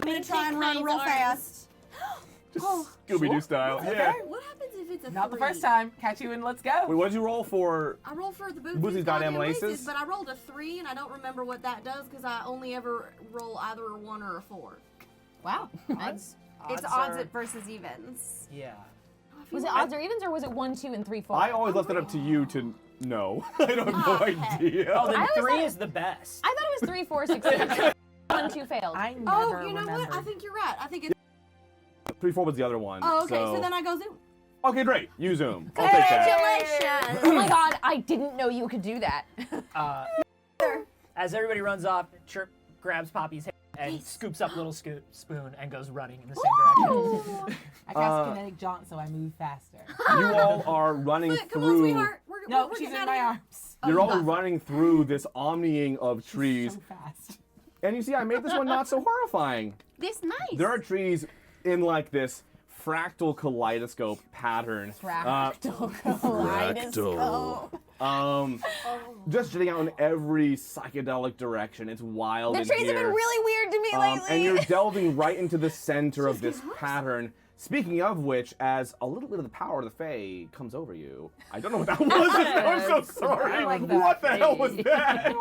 Speaker 2: gonna try and run real fast.
Speaker 1: Scooby-Doo style. Yeah.
Speaker 2: What happens if it's a
Speaker 4: Not the
Speaker 2: 3?
Speaker 4: first time. Catch you and let's go.
Speaker 1: Wait, what did you roll for?
Speaker 2: I rolled for the boots.
Speaker 1: Bootsies goddamn laces?
Speaker 2: But I rolled a 3, and I don't remember what that does because I only ever roll either a 1 or a 4.
Speaker 5: Wow. Nice.
Speaker 6: It's odds versus evens.
Speaker 7: Yeah.
Speaker 5: Was it odds or evens, or was it 1, 2, and 3, 4?
Speaker 1: I always left it up to you to know. I don't have no
Speaker 2: Okay.
Speaker 1: idea.
Speaker 7: Oh, then
Speaker 5: I always
Speaker 7: 3
Speaker 5: thought-
Speaker 7: is the best.
Speaker 5: I thought it was 3, 4, 6, 7. 1, 2 failed.
Speaker 4: I never
Speaker 2: Oh, you know
Speaker 4: remembered.
Speaker 2: what? I think you're right. I think it's.
Speaker 1: 3, 4 was the other one.
Speaker 2: Oh, okay. So then I go zoom.
Speaker 1: Okay, great. You zoom. I'll take that.
Speaker 2: Congratulations.
Speaker 5: Oh my god, I didn't know you could do that.
Speaker 7: As everybody runs off, Chirp grabs Poppy's hand and scoops up little spoon and goes running in the same direction.
Speaker 4: I cast kinetic jaunt, so I move faster.
Speaker 1: You all are running
Speaker 2: But come on,
Speaker 1: through.
Speaker 2: sweetheart.
Speaker 4: No,
Speaker 2: we're
Speaker 4: she's
Speaker 2: getting
Speaker 4: in
Speaker 2: out
Speaker 4: my
Speaker 2: of here.
Speaker 4: arms.
Speaker 1: You're all
Speaker 2: God.
Speaker 1: running through this omniing of trees,
Speaker 4: So fast.
Speaker 1: and you see, I made this one not so horrifying.
Speaker 2: This nice.
Speaker 1: There are trees in like this fractal kaleidoscope pattern.
Speaker 5: Fractal kaleidoscope.
Speaker 1: just jetting out in every psychedelic direction. It's wild
Speaker 5: The
Speaker 1: in
Speaker 5: trees have been
Speaker 1: here.
Speaker 5: really weird to me lately.
Speaker 1: And you're delving right into the center of this pattern. Speaking of which, as a little bit of the power of the Fae comes over you, I don't know what that was. I'm so sorry.
Speaker 4: I like that.
Speaker 1: What the hell was that?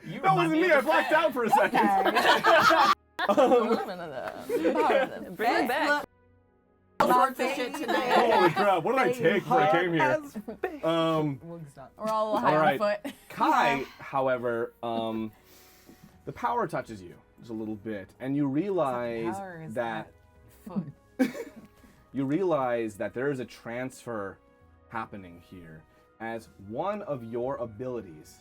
Speaker 3: You
Speaker 1: That
Speaker 3: remind
Speaker 1: wasn't me.
Speaker 3: of
Speaker 1: I
Speaker 3: the
Speaker 1: blacked
Speaker 3: Fae.
Speaker 1: out for a second.
Speaker 2: Bring it back. All sorts of shit tonight.
Speaker 1: Holy crap! What did I take before I came here?
Speaker 5: We're all high
Speaker 1: All
Speaker 5: on
Speaker 1: right.
Speaker 5: foot.
Speaker 1: Kai, however, the power touches you just a little bit, and you realize
Speaker 4: Power is
Speaker 1: that
Speaker 4: foot.
Speaker 1: you realize that there is a transfer happening here, as one of your abilities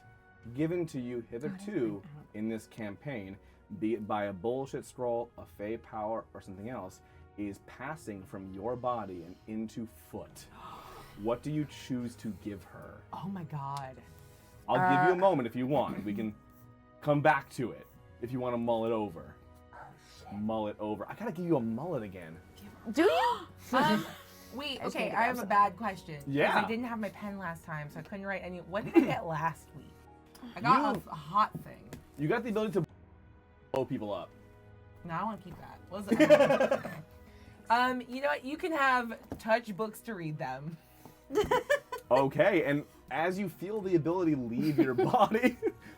Speaker 1: given to you hitherto in this campaign, be it by a bullshit scroll, a Fey power, or something else, is passing from your body and into Foot. What do you choose to give her?
Speaker 4: Oh my god.
Speaker 1: I'll give you a moment if you want. We can come back to it if you want to mull it over. Mull it over. I gotta give you a mullet again.
Speaker 5: Do you?
Speaker 4: Wait,
Speaker 5: just
Speaker 4: okay,
Speaker 5: need to
Speaker 4: I
Speaker 5: grab
Speaker 4: have a
Speaker 5: something.
Speaker 4: bad question. 'Cause
Speaker 1: Yeah.
Speaker 4: I didn't have my pen last time, so I couldn't write any. What did I get last week? I got a hot thing.
Speaker 1: You got the ability to blow people up.
Speaker 4: No, I want to keep that. What was it? You know what? You can have touch books to read them.
Speaker 1: Okay, and as you feel the ability leave your body,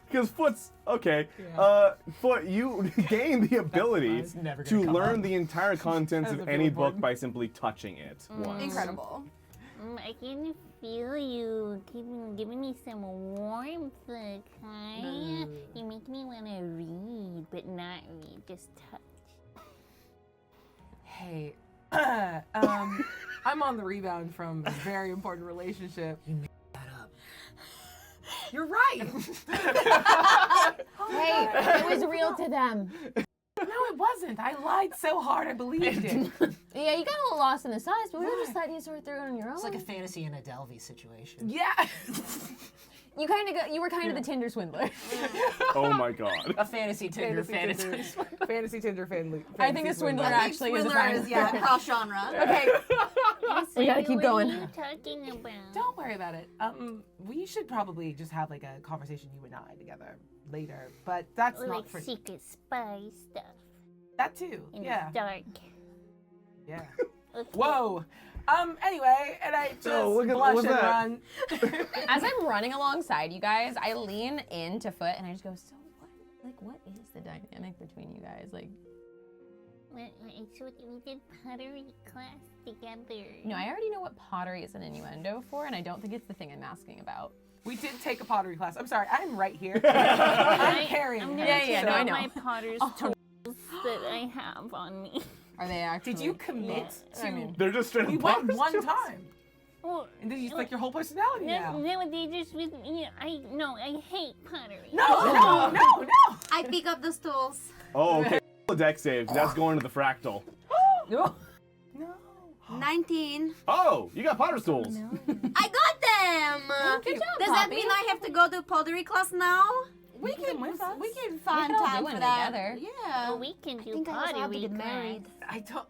Speaker 1: because Foot's okay.
Speaker 4: Yeah.
Speaker 1: Foot, you gain the ability
Speaker 3: It's never
Speaker 1: to
Speaker 3: gonna come
Speaker 1: learn
Speaker 3: up.
Speaker 1: the entire contents
Speaker 4: As
Speaker 1: of
Speaker 4: a
Speaker 1: any
Speaker 4: billboard.
Speaker 1: book by simply touching it once.
Speaker 2: Incredible.
Speaker 8: I can feel you giving me some warmth, Kai. You make me want to read, but not read, just touch.
Speaker 4: Hey, I'm on the rebound from a very important relationship.
Speaker 7: You made that up.
Speaker 4: You're right.
Speaker 5: Hey, it was real to them.
Speaker 4: No, it wasn't. I lied so hard I believed it.
Speaker 5: Yeah, you got a little lost in the sauce, but we were just letting you sort through it on your own.
Speaker 7: It's like a fantasy in a Delvey situation.
Speaker 4: Yeah.
Speaker 5: You were kind of the Tinder swindler.
Speaker 1: Oh my god.
Speaker 7: A fantasy Tinder fantasy.
Speaker 4: Fantasy Tinder family.
Speaker 5: I think a swindler actually is a
Speaker 2: Swindler
Speaker 5: fine.
Speaker 2: is, yeah, cross genre.
Speaker 5: Okay, we gotta keep going.
Speaker 8: What are you talking about?
Speaker 4: Don't worry about it. We should probably just have like a conversation, you and I, together later. But that's
Speaker 8: Or
Speaker 4: not
Speaker 8: like
Speaker 4: for
Speaker 8: secret spy stuff
Speaker 4: that too.
Speaker 8: in
Speaker 4: Yeah.
Speaker 8: the dark.
Speaker 4: Yeah.
Speaker 8: Okay.
Speaker 4: Whoa. Anyway, and I just
Speaker 1: look at-
Speaker 4: blush
Speaker 1: what's
Speaker 4: and
Speaker 1: that?
Speaker 4: run.
Speaker 5: as I'm running alongside you guys, I lean into Foot and I just go, so what is the dynamic between you guys? Like,
Speaker 8: Well, so we did pottery class together.
Speaker 5: no, I already know what pottery is an innuendo for, and I don't think it's the thing I'm asking about.
Speaker 4: We did take a pottery class. I'm sorry, I'm right here. I'm carrying
Speaker 8: I'm
Speaker 4: her.
Speaker 8: gonna
Speaker 5: Yeah, no,
Speaker 8: show
Speaker 5: I know.
Speaker 8: my potter's tools that I have on me.
Speaker 5: Are they actually?
Speaker 4: Did you commit to?
Speaker 5: I mean,
Speaker 1: They're just straight up
Speaker 4: we went
Speaker 1: bars.
Speaker 4: one time,
Speaker 8: Well,
Speaker 4: and then you like your whole personality now.
Speaker 8: no, they just with me. I hate pottery.
Speaker 4: No.
Speaker 2: I pick up the stools.
Speaker 1: Oh, okay. A deck save. That's going to the fractal.
Speaker 4: No.
Speaker 2: 19.
Speaker 1: Oh, you got Potter stools.
Speaker 2: I got them!
Speaker 5: Good job,
Speaker 2: Does that
Speaker 5: Poppy.
Speaker 2: mean I have to go to pottery class now?
Speaker 4: We can with us.
Speaker 2: We can find
Speaker 5: all
Speaker 2: time
Speaker 5: do
Speaker 2: for
Speaker 5: one
Speaker 2: that.
Speaker 5: together.
Speaker 2: Yeah.
Speaker 8: Well, we can do
Speaker 2: think I also have to
Speaker 8: pottery
Speaker 2: get
Speaker 8: class.
Speaker 2: married.
Speaker 4: I don't.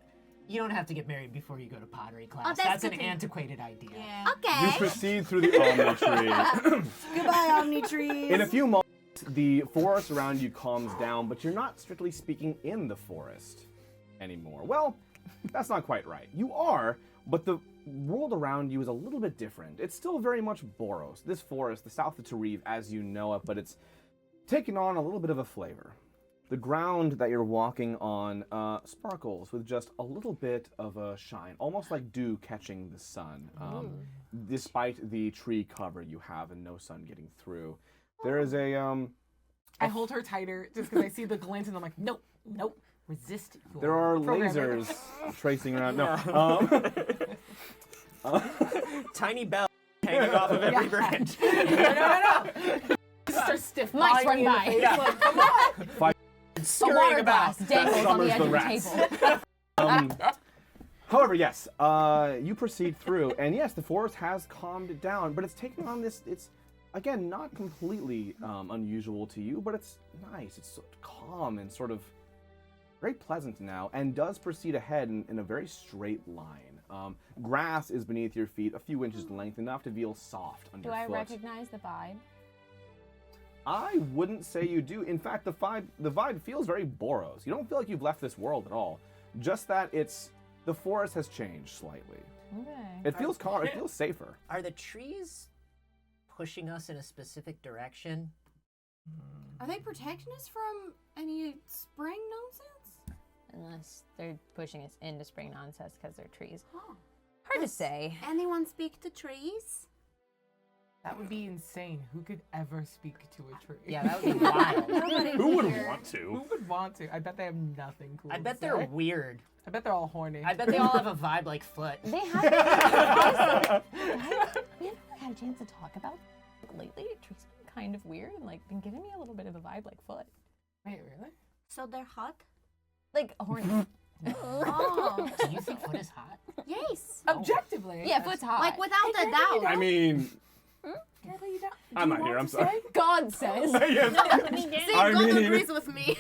Speaker 7: You don't have to get married before you go to pottery class.
Speaker 2: that's
Speaker 7: That's an
Speaker 2: good to know.
Speaker 7: antiquated idea.
Speaker 2: Yeah.
Speaker 1: You
Speaker 2: Okay.
Speaker 1: proceed through the Omni Tree.
Speaker 2: Goodbye, Omni Trees.
Speaker 1: In a few moments, the forest around you calms down, but you're not strictly speaking in the forest anymore. Well, that's not quite right. You are, but the world around you is a little bit different. It's still very much Boros. This forest, the south of Tarif, as you know it, but it's taken on a little bit of a flavor. The ground that you're walking on sparkles with just a little bit of a shine, almost like dew catching the sun, despite the tree cover you have and no sun getting through. There is a
Speaker 4: I hold her tighter just because I see the glint, and I'm like, nope. Resist. Your
Speaker 1: there are
Speaker 4: programming.
Speaker 1: lasers tracing around. No,
Speaker 7: Tiny bell hanging off of every branch.
Speaker 4: No. Just a stiff
Speaker 5: Mice
Speaker 4: body
Speaker 5: run
Speaker 4: in the
Speaker 5: by.
Speaker 4: face, like, come on.
Speaker 5: A
Speaker 7: Scurrying
Speaker 5: water
Speaker 7: about.
Speaker 5: glass dangles on the
Speaker 1: summers
Speaker 5: edge
Speaker 1: the
Speaker 5: of the
Speaker 1: rats.
Speaker 5: table.
Speaker 1: However, yes, you proceed through, and yes, the forest has calmed it down, but it's taken on this. It's again not completely unusual to you, but it's nice. It's sort of calm and sort of very pleasant now, and does proceed ahead in a very straight line. Grass is beneath your feet, a few inches in length, enough to feel soft
Speaker 5: Do I
Speaker 1: underfoot.
Speaker 5: recognize the vibe?
Speaker 1: I wouldn't say you do. In fact, the vibe feels very Boros. You don't feel like you've left this world at all. Just that the forest has changed slightly.
Speaker 5: Okay.
Speaker 1: It feels calmer. It feels safer.
Speaker 7: Are the trees pushing us in a specific direction?
Speaker 2: Are they protecting us from any spring nonsense?
Speaker 5: Unless they're pushing us into spring nonsense because they're trees.
Speaker 2: Huh.
Speaker 5: Hard to say.
Speaker 2: Anyone speak to trees?
Speaker 4: That would be insane. Who could ever speak to a tree?
Speaker 7: Yeah, that would be wild.
Speaker 2: Nobody
Speaker 1: Who would
Speaker 2: here.
Speaker 1: want to?
Speaker 4: Who would want to? I bet they have nothing cool.
Speaker 7: I
Speaker 4: to
Speaker 7: bet
Speaker 4: say.
Speaker 7: they're weird.
Speaker 4: I bet they're all horny.
Speaker 7: I bet they all have a vibe like Foot.
Speaker 5: They have. We haven't really had a chance to talk about lately. Trees been kind of weird and like been giving me a little bit of a vibe like Foot.
Speaker 4: Wait, really?
Speaker 2: So they're hot?
Speaker 5: Like horny.
Speaker 2: Oh,
Speaker 7: Do you think Foot is hot?
Speaker 2: yes.
Speaker 4: Objectively.
Speaker 5: Yeah, Foot's hot.
Speaker 2: Like without a doubt.
Speaker 1: I mean,
Speaker 4: Can I let you down?
Speaker 1: I'm not here. I'm sorry.
Speaker 5: God says.
Speaker 1: Yes.
Speaker 8: Put me
Speaker 2: See,
Speaker 8: down.
Speaker 1: I
Speaker 2: God
Speaker 1: mean-
Speaker 2: agrees with me.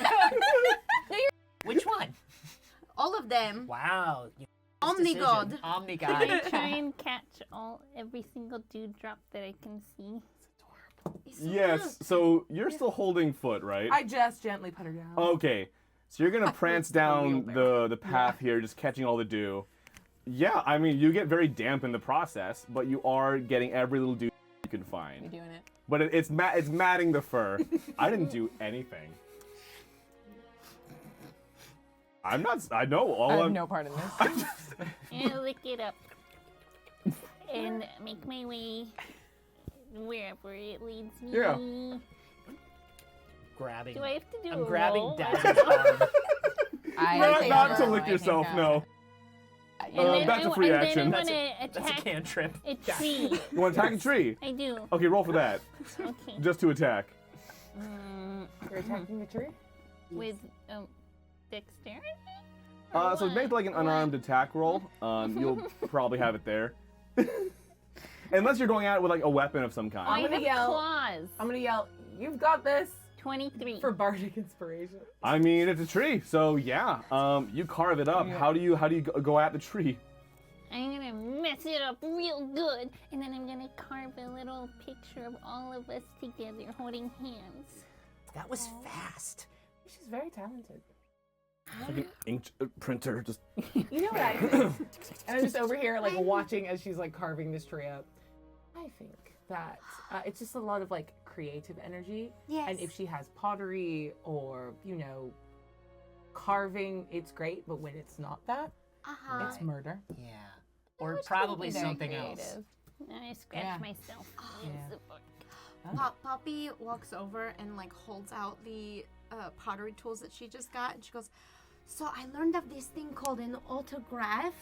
Speaker 7: Which one?
Speaker 2: All of them.
Speaker 7: Wow.
Speaker 2: Omnigod.
Speaker 8: I
Speaker 7: Omnigod.
Speaker 8: try and catch every single dewdrop that I can see.
Speaker 2: It's so
Speaker 1: Yes.
Speaker 2: good.
Speaker 1: So you're still holding Foot, right?
Speaker 4: I just gently put her down.
Speaker 1: Okay. So you're gonna prance down
Speaker 4: wheel
Speaker 1: the path here, just catching all the dew. Yeah, I mean you get very damp in the process, but you are getting every little dew you can
Speaker 5: You're
Speaker 1: find.
Speaker 5: doing it.
Speaker 1: But it's matting the fur. I didn't do anything. I'm not. I know all.
Speaker 5: I have
Speaker 1: I'm,
Speaker 5: no part in this.
Speaker 8: And I lick it up. And make my way wherever it leads me.
Speaker 1: Yeah.
Speaker 7: Grabbing.
Speaker 8: Do I have to do
Speaker 7: I'm
Speaker 8: a
Speaker 7: grabbing
Speaker 8: roll?
Speaker 7: Dazzle's arm.
Speaker 1: not to lick
Speaker 5: I
Speaker 1: yourself.
Speaker 5: think,
Speaker 1: No.
Speaker 8: And then
Speaker 1: that's a free action.
Speaker 8: And then I want
Speaker 7: That's
Speaker 8: to
Speaker 7: a
Speaker 8: attack
Speaker 7: cantrip.
Speaker 8: a tree.
Speaker 1: You want to attack a tree?
Speaker 8: I do.
Speaker 1: Okay, roll for that.
Speaker 8: Okay.
Speaker 1: Just to attack.
Speaker 4: You're attacking the tree?
Speaker 8: With dexterity?
Speaker 1: So make like an unarmed attack roll. You'll probably have it there. Unless you're going at it with like a weapon of some kind.
Speaker 8: I
Speaker 4: gonna
Speaker 8: have
Speaker 4: yell.
Speaker 8: claws.
Speaker 4: I'm gonna yell, "You've got this!"
Speaker 8: 23.
Speaker 4: For bardic inspiration.
Speaker 1: I mean, it's a tree, so yeah. You carve it up.
Speaker 4: Yeah.
Speaker 1: How do you go at the tree?
Speaker 8: I'm gonna mess it up real good, and then I'm gonna carve a little picture of all of us together holding hands.
Speaker 7: That was fast.
Speaker 4: She's very talented.
Speaker 1: Like an ink printer, just.
Speaker 4: You know what I think? And I'm just over here, like, watching as she's, like, carving this tree up. I think that it's just a lot of, like, creative energy.
Speaker 2: Yes.
Speaker 4: And if she has pottery or, you know, carving, it's great. But when it's not that,
Speaker 2: Uh-huh.
Speaker 4: it's murder.
Speaker 7: Yeah. Or probably
Speaker 5: Very
Speaker 7: something
Speaker 5: creative.
Speaker 7: else.
Speaker 8: I scratch
Speaker 4: Yeah.
Speaker 8: myself.
Speaker 4: Yeah.
Speaker 2: Poppy walks over and like holds out the pottery tools that she just got, and she goes, "So I learned of this thing called an autograph.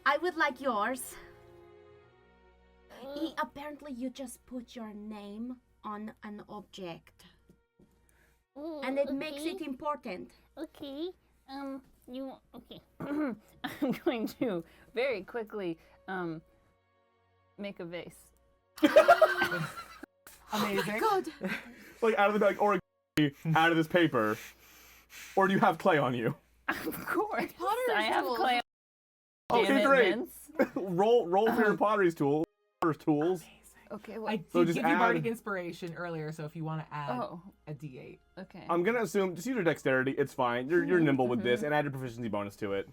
Speaker 2: I would like yours. Apparently, you just put your name on an object, and it makes it important."
Speaker 8: Okay. Okay. I'm going to very quickly make a vase.
Speaker 4: Amazing.
Speaker 2: God.
Speaker 1: Like out of the out of this paper, or do you have clay on you?
Speaker 8: Of course.
Speaker 2: Potter's
Speaker 8: I have
Speaker 2: tools.
Speaker 8: clay.
Speaker 1: Okay,
Speaker 8: Damn it,
Speaker 1: great.
Speaker 8: Vince.
Speaker 1: roll for your pottery's tools.
Speaker 8: Okay,
Speaker 4: I
Speaker 8: wait.
Speaker 4: did
Speaker 1: So just
Speaker 4: give you bardic
Speaker 1: add-
Speaker 4: inspiration earlier, so if you want to add
Speaker 8: Oh,
Speaker 4: a d8.
Speaker 8: okay.
Speaker 1: I'm gonna assume just use your dexterity. It's fine. You're nimble with this, and add your proficiency bonus to it.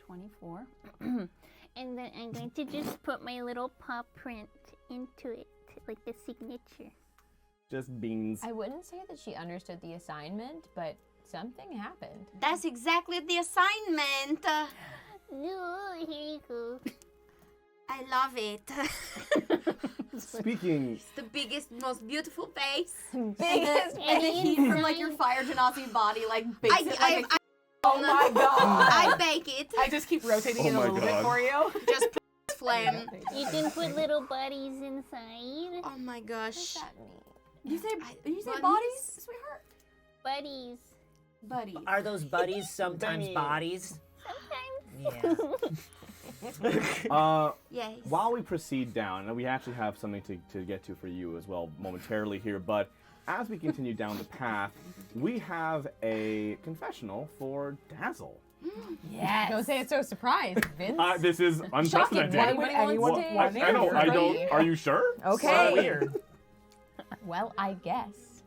Speaker 8: 24. And then I'm going to just put my little paw print into it, like a signature.
Speaker 1: Just beans.
Speaker 5: I wouldn't say that she understood the assignment, but something happened.
Speaker 2: That's exactly the assignment.
Speaker 8: No, here you go.
Speaker 2: I love it.
Speaker 1: Speaking.
Speaker 2: The biggest, most beautiful face.
Speaker 5: Biggest
Speaker 8: And
Speaker 2: the heat from like your fire genasi body like bakes it like a
Speaker 4: Oh my god!
Speaker 2: I bake it.
Speaker 4: I just keep rotating
Speaker 1: Oh
Speaker 4: it a
Speaker 1: my
Speaker 4: little bit
Speaker 1: God.
Speaker 4: for you.
Speaker 2: Just flame.
Speaker 8: You can put little buddies inside.
Speaker 2: Oh my gosh.
Speaker 6: You say
Speaker 2: Bunnies?
Speaker 6: bodies, sweetheart?
Speaker 8: Buddies.
Speaker 2: Buddy.
Speaker 7: Are those buddies sometimes
Speaker 1: Benny.
Speaker 7: bodies?
Speaker 8: Sometimes.
Speaker 7: Yeah.
Speaker 2: Yes.
Speaker 1: While we proceed down, and we actually have something to get to for you as well momentarily here, but as we continue down the path, we have a confessional for Dazzle.
Speaker 4: Yes.
Speaker 5: Don't say it's so surprised, Vince.
Speaker 1: This is unprecedented.
Speaker 5: Why
Speaker 4: would
Speaker 5: Anybody
Speaker 4: anyone
Speaker 5: wants to-
Speaker 1: I
Speaker 4: want
Speaker 1: know.
Speaker 4: it?
Speaker 1: I don't. Are you sure?
Speaker 5: Okay.
Speaker 3: So weird.
Speaker 5: Well, I guess.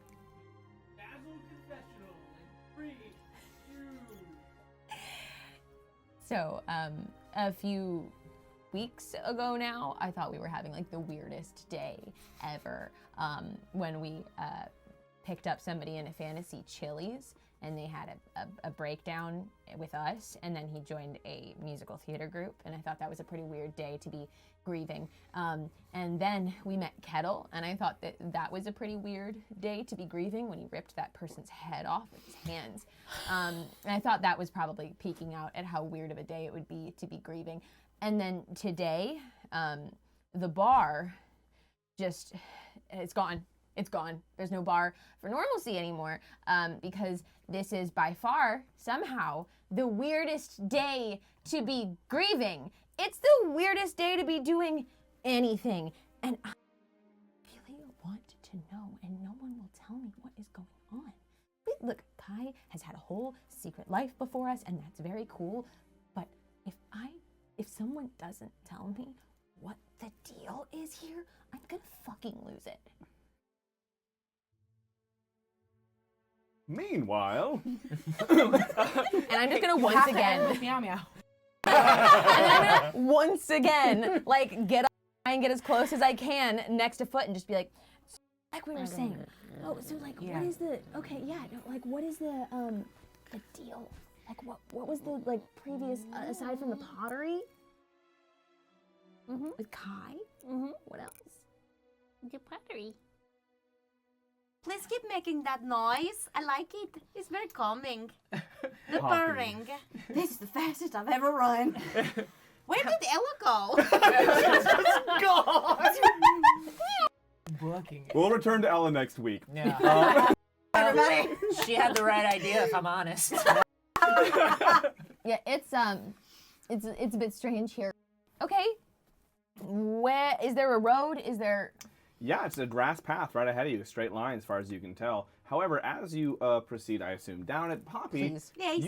Speaker 5: So, a few weeks ago now, I thought we were having like the weirdest day ever when we picked up somebody in a fantasy Chili's and they had a breakdown with us, and then he joined a musical theater group, and I thought that was a pretty weird day to be grieving. And then we met Kettle, and I thought that was a pretty weird day to be grieving when he ripped that person's head off with his hands. And I thought that was probably peeking out at how weird of a day it would be to be grieving. And then today, the bar it's gone. It's gone. There's no bar for normalcy anymore because this is by far, somehow, the weirdest day to be grieving. It's the weirdest day to be doing anything. And I really want to know, and no one will tell me what is going on. Look, Kai has had a whole secret life before us, and that's very cool. But if someone doesn't tell me what the deal is here, I'm gonna fucking lose it.
Speaker 1: Meanwhile,
Speaker 5: And I'm just gonna once again,
Speaker 4: Meow meow.
Speaker 5: and I'm gonna once again, like get up and get as close as I can next to Foot and just be like we were saying. Oh, so like, what is the? Okay, yeah, no, like, what is the deal? Like, what was the like previous aside from the pottery? With Kai. What else?
Speaker 8: The pottery.
Speaker 2: Please keep making that noise. I like it. It's very calming. The
Speaker 1: Poppy.
Speaker 2: purring. This is the fastest I've ever run. Where did Ella go?
Speaker 4: Booking it.
Speaker 1: we'll return to Ella next week.
Speaker 7: Yeah.
Speaker 2: Everybody.
Speaker 7: She had the right idea, if I'm honest.
Speaker 5: Yeah, it's a bit strange here. Okay. Where is there a road? Is there?
Speaker 1: Yeah, it's a grass path right ahead of you, a straight line as far as you can tell. However, as you proceed, I assume, down at Poppy,
Speaker 5: Please.
Speaker 2: Yes.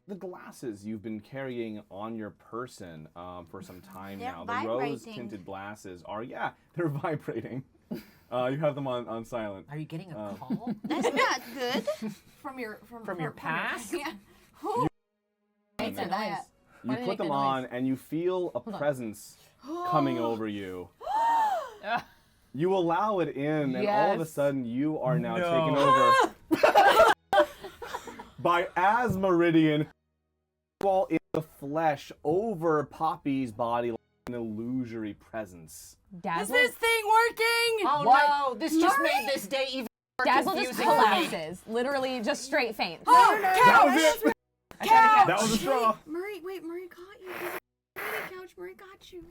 Speaker 1: the glasses you've been carrying on your person for some time
Speaker 2: They're
Speaker 1: now. The
Speaker 2: vibrating.
Speaker 1: rose-tinted glasses are, they're vibrating. You have them on silent.
Speaker 7: Are you getting a call?
Speaker 2: That's not good. From your
Speaker 7: past?
Speaker 2: Yeah.
Speaker 5: It's nice.
Speaker 1: You put them on and you feel a presence coming over you. You allow it in, and all of a
Speaker 4: Yes.
Speaker 1: sudden you are now taken over by Asmeridian. Fall in the flesh over Poppy's body like an illusory presence.
Speaker 5: Dazzle.
Speaker 6: thing working?
Speaker 7: Oh
Speaker 5: What?
Speaker 7: no, this just made this day even more
Speaker 5: Dazzle just
Speaker 7: confusing for me.
Speaker 5: collapses. Literally, just straight faints.
Speaker 1: That was it! That was a straw.
Speaker 6: Murray caught you. Couch, Murray got you.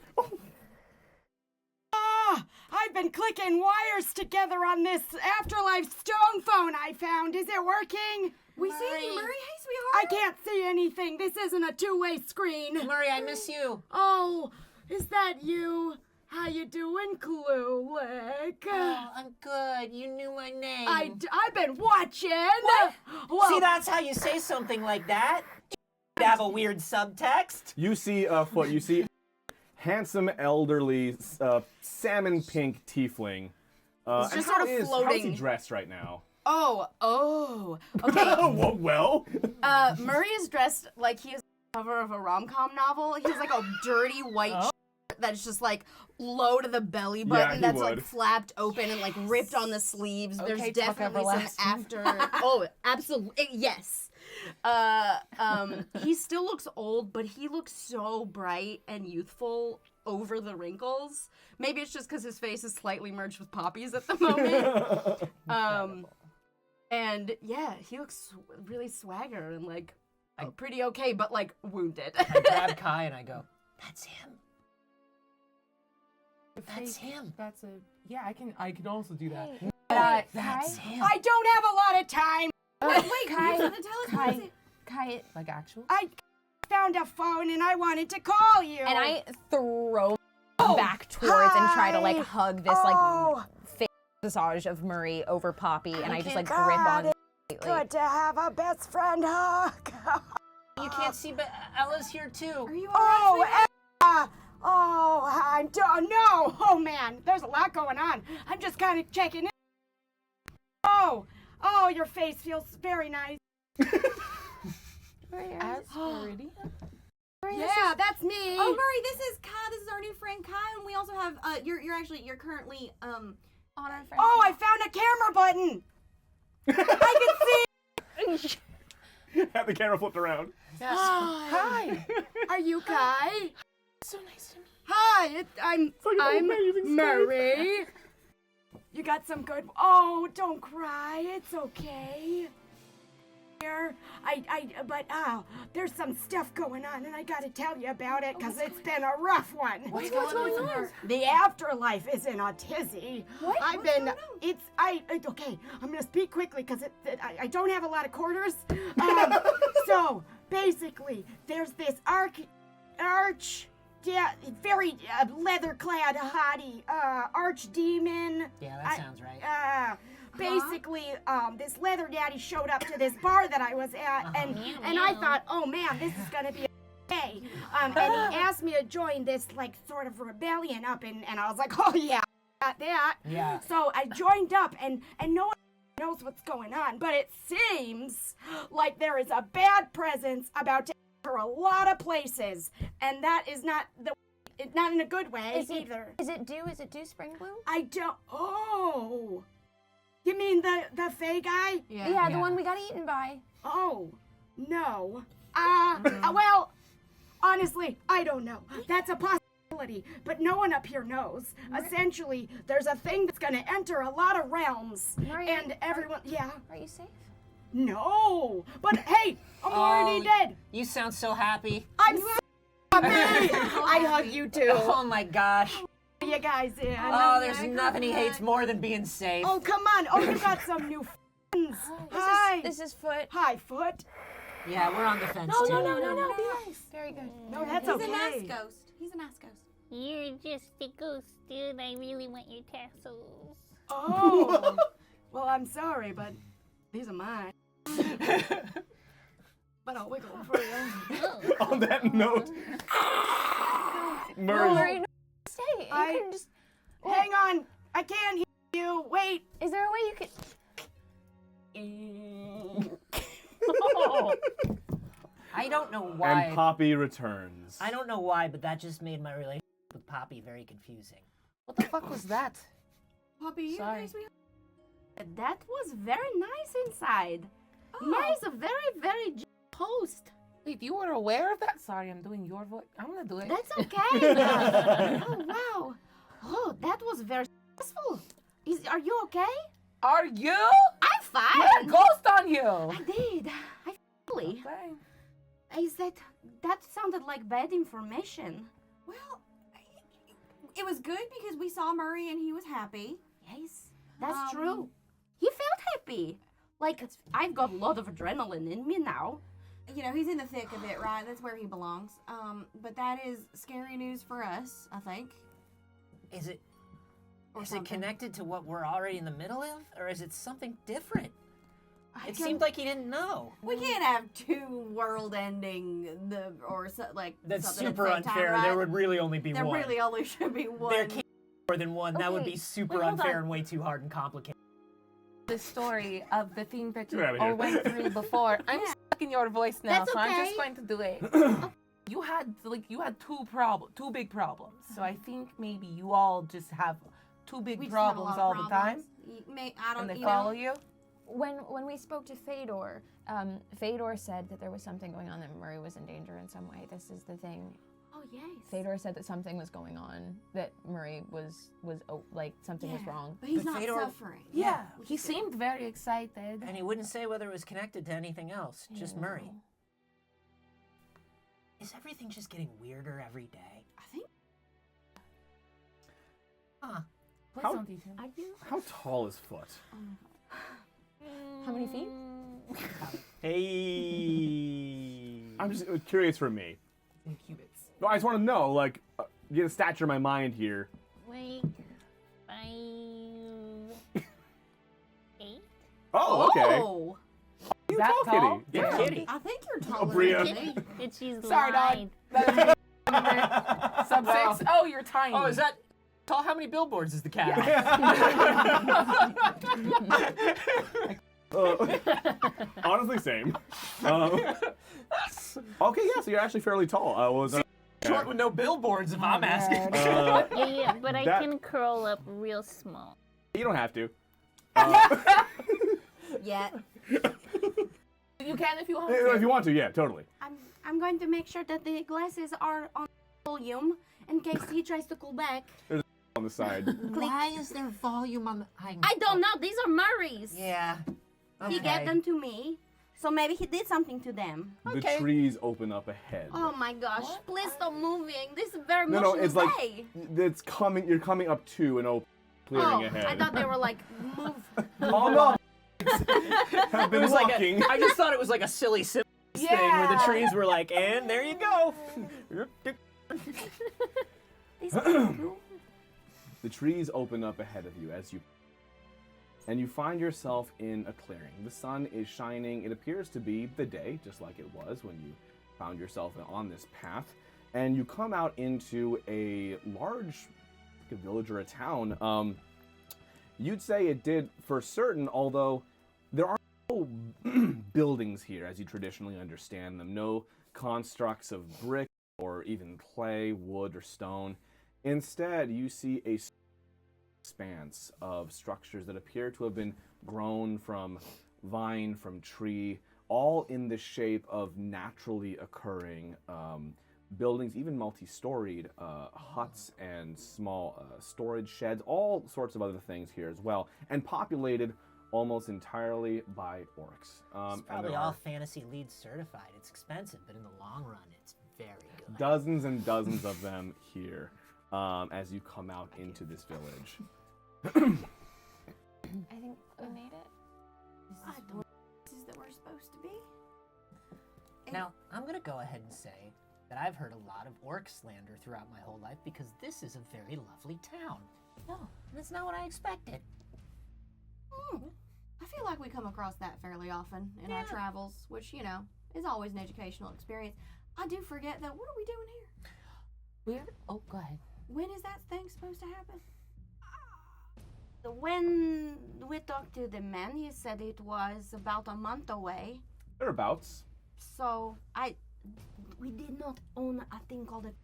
Speaker 6: I've been clicking wires together on this afterlife stone phone I found. Is it working? We see you, Murray. Hey, sweetheart. I can't see anything. This isn't a two-way screen.
Speaker 7: Murray, I miss you.
Speaker 6: Oh, is that you? How you doing, Cluelick?
Speaker 7: Oh, I'm good. You knew my name.
Speaker 6: I've been watching. What? Well,
Speaker 7: See, that's how you say something like that. You have a weird subtext.
Speaker 1: You see Foot, you see handsome, elderly, salmon pink tiefling.
Speaker 2: It's
Speaker 1: and
Speaker 2: just sort of
Speaker 1: how's he
Speaker 2: floating.
Speaker 1: dressed right now?
Speaker 6: Oh. Okay.
Speaker 1: well.
Speaker 2: Murray is dressed like he is the cover of a rom-com novel. He has like a dirty white shirt that's just like low to the belly button
Speaker 1: he
Speaker 2: that's
Speaker 1: would.
Speaker 2: like flapped open and like ripped on the sleeves.
Speaker 4: Okay,
Speaker 2: There's
Speaker 4: Tuck
Speaker 2: definitely some
Speaker 4: Everlasting.
Speaker 2: after. Oh, absolutely. Yes. He still looks old, but he looks so bright and youthful over the wrinkles. Maybe it's just because his face is slightly merged with Poppy's at the moment. And yeah, he looks really swagger and like pretty okay, but like wounded.
Speaker 7: I grab Kai and I go, that's him. That's him.
Speaker 4: That's a yeah. I can also do that.
Speaker 7: That's him.
Speaker 6: I don't have a lot of time.
Speaker 2: Wait,
Speaker 5: Kai, Kai,
Speaker 4: Like actual.
Speaker 6: I found a phone and I wanted to call you.
Speaker 5: and I throw back towards and try to like hug this like face visage of Murray over Poppy, and I just like grip on it.
Speaker 6: Good to have a best friend hug.
Speaker 7: You can't see, but Ella's here too.
Speaker 8: Are you
Speaker 6: Oh,
Speaker 8: alright?
Speaker 6: I'm no. Oh man, there's a lot going on. I'm just kind of checking in. Oh, your face feels very nice.
Speaker 4: Pretty.
Speaker 6: Yeah, that's me.
Speaker 2: Oh, Murray, this is Kai. This is our new friend Kai, and we also have you're currently
Speaker 5: On our friend.
Speaker 6: Oh, I found a camera button. I can see.
Speaker 1: Have the camera flipped around.
Speaker 6: Hi. Are you Kai?
Speaker 4: So nice to meet
Speaker 6: Hi, I'm
Speaker 1: amazing
Speaker 6: Murray. You got some good. Oh, don't cry. It's okay. Here, but there's some stuff going on, and I gotta tell you about it because it's been a rough one.
Speaker 4: What's going on?
Speaker 6: The afterlife is in a tizzy.
Speaker 5: What?
Speaker 6: Okay, I'm gonna speak quickly because I don't have a lot of quarters. So basically, there's this very leather-clad hottie, archdemon.
Speaker 7: Yeah, that sounds right.
Speaker 6: Basically, this leather daddy showed up to this bar that I was at, and I thought, oh man, this is gonna be a day. And he asked me to join this like sort of rebellion up, and I was like, oh yeah, got that.
Speaker 7: Yeah.
Speaker 6: So I joined up, and no one knows what's going on, but it seems like there is a bad presence about to enter a lot of places, and that is not in a good way either.
Speaker 5: Is it due Spring Bloom?
Speaker 6: I don't. Oh, you mean the Fae guy?
Speaker 5: Yeah, the one we got eaten by.
Speaker 6: Oh, no. Well, honestly, I don't know. That's a possibility, but no one up here knows. Essentially, there's a thing that's gonna enter a lot of realms,
Speaker 5: Murray,
Speaker 6: and everyone. Yeah.
Speaker 5: Are you safe?
Speaker 6: No, but hey, I'm already dead.
Speaker 7: You sound so happy.
Speaker 6: I'm so happy. I hug you too.
Speaker 7: Oh my gosh.
Speaker 6: You guys in?
Speaker 7: Oh, there's nothing he hates more than being safe.
Speaker 6: Oh, come on. Oh, you got some new friends. Hi.
Speaker 5: This is Foot.
Speaker 6: Hi, Foot.
Speaker 7: Yeah, we're on the fence too.
Speaker 5: No, be nice. Very good.
Speaker 6: No, that's
Speaker 2: He's
Speaker 6: okay.
Speaker 2: an ass ghost. He's an ass ghost.
Speaker 8: You're just a ghost, dude. I really want your tassels.
Speaker 6: Oh. Well, I'm sorry, but these are mine. But I'll wiggle them for you.
Speaker 1: On that note, Murray.
Speaker 5: Murray, no, stay. You can just.
Speaker 6: Hang on. I can't hear you. Wait.
Speaker 5: Is there a way you could?
Speaker 7: I don't know why.
Speaker 1: And Poppy returns.
Speaker 7: I don't know why, but that just made my relationship with Poppy very confusing.
Speaker 4: What the fuck was that?
Speaker 2: Poppy, you
Speaker 4: Sorry.
Speaker 2: guys, we
Speaker 9: That was very nice inside. Nice, a very, very host.
Speaker 4: Wait, you were aware of that? Sorry, I'm doing your voice. I'm gonna do it.
Speaker 9: That's okay. Oh, wow. Oh, that was very successful. Are you okay?
Speaker 4: Are you?
Speaker 9: I'm
Speaker 4: You had
Speaker 9: fine.
Speaker 4: a ghost on you.
Speaker 9: I did. I fully.
Speaker 4: Okay.
Speaker 9: Is that sounded like bad information?
Speaker 2: well, it was good because we saw Murray and he was happy.
Speaker 9: Yes, that's true. He felt happy. Like I've got a lot of adrenaline in me now.
Speaker 2: You know, he's in the thick of it, right? That's where he belongs. But that is scary news for us, I think.
Speaker 7: Is it
Speaker 2: Or
Speaker 7: is it
Speaker 2: something.
Speaker 7: connected to what we're already in the middle of, or is it something different? It seemed like he didn't know.
Speaker 2: We can't have two world-ending
Speaker 7: That's
Speaker 2: something at
Speaker 7: super
Speaker 2: the same time,
Speaker 7: unfair.
Speaker 2: right?
Speaker 7: There would really only be
Speaker 2: There
Speaker 7: one.
Speaker 2: really only should be one.
Speaker 7: There can't be more than one. That would be
Speaker 5: Okay,
Speaker 7: super
Speaker 5: wait, hold
Speaker 7: unfair
Speaker 5: on.
Speaker 7: and way too hard and complicated.
Speaker 4: The story of the thing that you
Speaker 1: Get out of
Speaker 4: all
Speaker 1: here.
Speaker 4: went through before. I'm stuck in your voice now,
Speaker 9: That's
Speaker 4: so I'm
Speaker 9: okay.
Speaker 4: just going to do it. You had two big problems. So I think maybe you all just have two big
Speaker 2: We just have a
Speaker 4: problems
Speaker 2: lot
Speaker 4: all
Speaker 2: of
Speaker 4: the time,
Speaker 2: problems. I don't.
Speaker 4: and they
Speaker 2: you
Speaker 4: follow
Speaker 2: know,
Speaker 4: you.
Speaker 5: When we spoke to Fedor, Fedor said that there was something going on, that Murray was in danger in some way. This is the thing.
Speaker 9: Oh yes.
Speaker 5: Fedor said that something was going on, that Murray was like something was
Speaker 2: Yeah.
Speaker 5: wrong.
Speaker 2: But he's
Speaker 7: But
Speaker 2: not
Speaker 7: Fedor-
Speaker 2: suffering.
Speaker 4: Yeah,
Speaker 2: which
Speaker 4: he
Speaker 2: is good.
Speaker 4: seemed very excited.
Speaker 7: And he wouldn't say whether it was connected to anything else, just Murray. Is everything just getting weirder every day?
Speaker 2: I think.
Speaker 7: Huh.
Speaker 4: Please
Speaker 1: How-
Speaker 4: don't teach him.
Speaker 9: Are you?
Speaker 1: How tall is Foot?
Speaker 5: How many feet?
Speaker 7: Hey.
Speaker 1: I'm just curious for me.
Speaker 4: In cubits.
Speaker 1: No, I just want to know, like, get a stature in my mind here.
Speaker 8: Like 5, 8.
Speaker 1: Oh, okay.
Speaker 9: Oh.
Speaker 1: You
Speaker 4: Is that
Speaker 1: tall
Speaker 4: tall?
Speaker 1: kitty. Yeah.
Speaker 3: Kitty.
Speaker 2: I think you're taller
Speaker 1: Bria.
Speaker 2: than me.
Speaker 8: And she's
Speaker 4: Sorry,
Speaker 8: lied.
Speaker 4: dog. Sub 6. Oh, you're tiny.
Speaker 3: Oh, is that tall? How many billboards is the cat?
Speaker 1: Honestly, same. Okay, yeah, so you're actually fairly tall.
Speaker 3: Short with no billboards, if I'm asking.
Speaker 8: Yeah, but I
Speaker 1: that-
Speaker 8: can curl up real small.
Speaker 1: You don't have to.
Speaker 2: Yeah.
Speaker 4: You can if you want
Speaker 1: If
Speaker 4: to.
Speaker 1: you want to, yeah, totally.
Speaker 9: I'm going to make sure that the glasses are on volume in case he tries to call back.
Speaker 1: On the side.
Speaker 7: Why is there volume on the...
Speaker 9: I don't know. These are Murray's.
Speaker 7: Yeah.
Speaker 9: He gave them to me, so maybe he did something to them.
Speaker 1: The trees open up ahead.
Speaker 9: Oh my gosh! Please stop moving. This is a very
Speaker 1: No,
Speaker 9: emotional
Speaker 1: it's like
Speaker 9: day.
Speaker 1: it's coming. You're coming up to an open clearing ahead.
Speaker 9: I thought they were like move.
Speaker 1: All my have been
Speaker 3: It was like
Speaker 1: walking.
Speaker 3: I just thought it was like a silly Simpsons thing where the trees were like, and there you go.
Speaker 9: These people.
Speaker 1: The trees open up ahead of you and you find yourself in a clearing. The sun is shining. It appears to be the day, just like it was when you found yourself on this path. And you come out into a large village or a town. You'd say it did for certain, although there are no buildings here as you traditionally understand them. No constructs of brick or even clay, wood, or stone. Instead, you see a expanse of structures that appear to have been grown from vine, from tree, all in the shape of naturally occurring buildings, even multi-storied huts and small storage sheds, all sorts of other things here as well, and populated almost entirely by orcs.
Speaker 7: It's probably all fantasy lead certified. It's expensive, but in the long run, it's very good.
Speaker 1: Dozens and dozens of them here as you come out into this village.
Speaker 5: I think we made it.
Speaker 9: I don't. This is that we're supposed to be.
Speaker 7: Now, I'm going to go ahead and say that I've heard a lot of orc slander throughout my whole life because this is a very lovely town. No, that's not what I expected.
Speaker 2: I feel like we come across that fairly often in our travels, which, you know, is always an educational experience. I do forget that. What are we doing here?
Speaker 5: Oh, go ahead.
Speaker 2: When is that thing supposed to happen?
Speaker 9: When we talked to the man, he said it was about a month away.
Speaker 1: Thereabouts.
Speaker 9: So we did not own a thing called at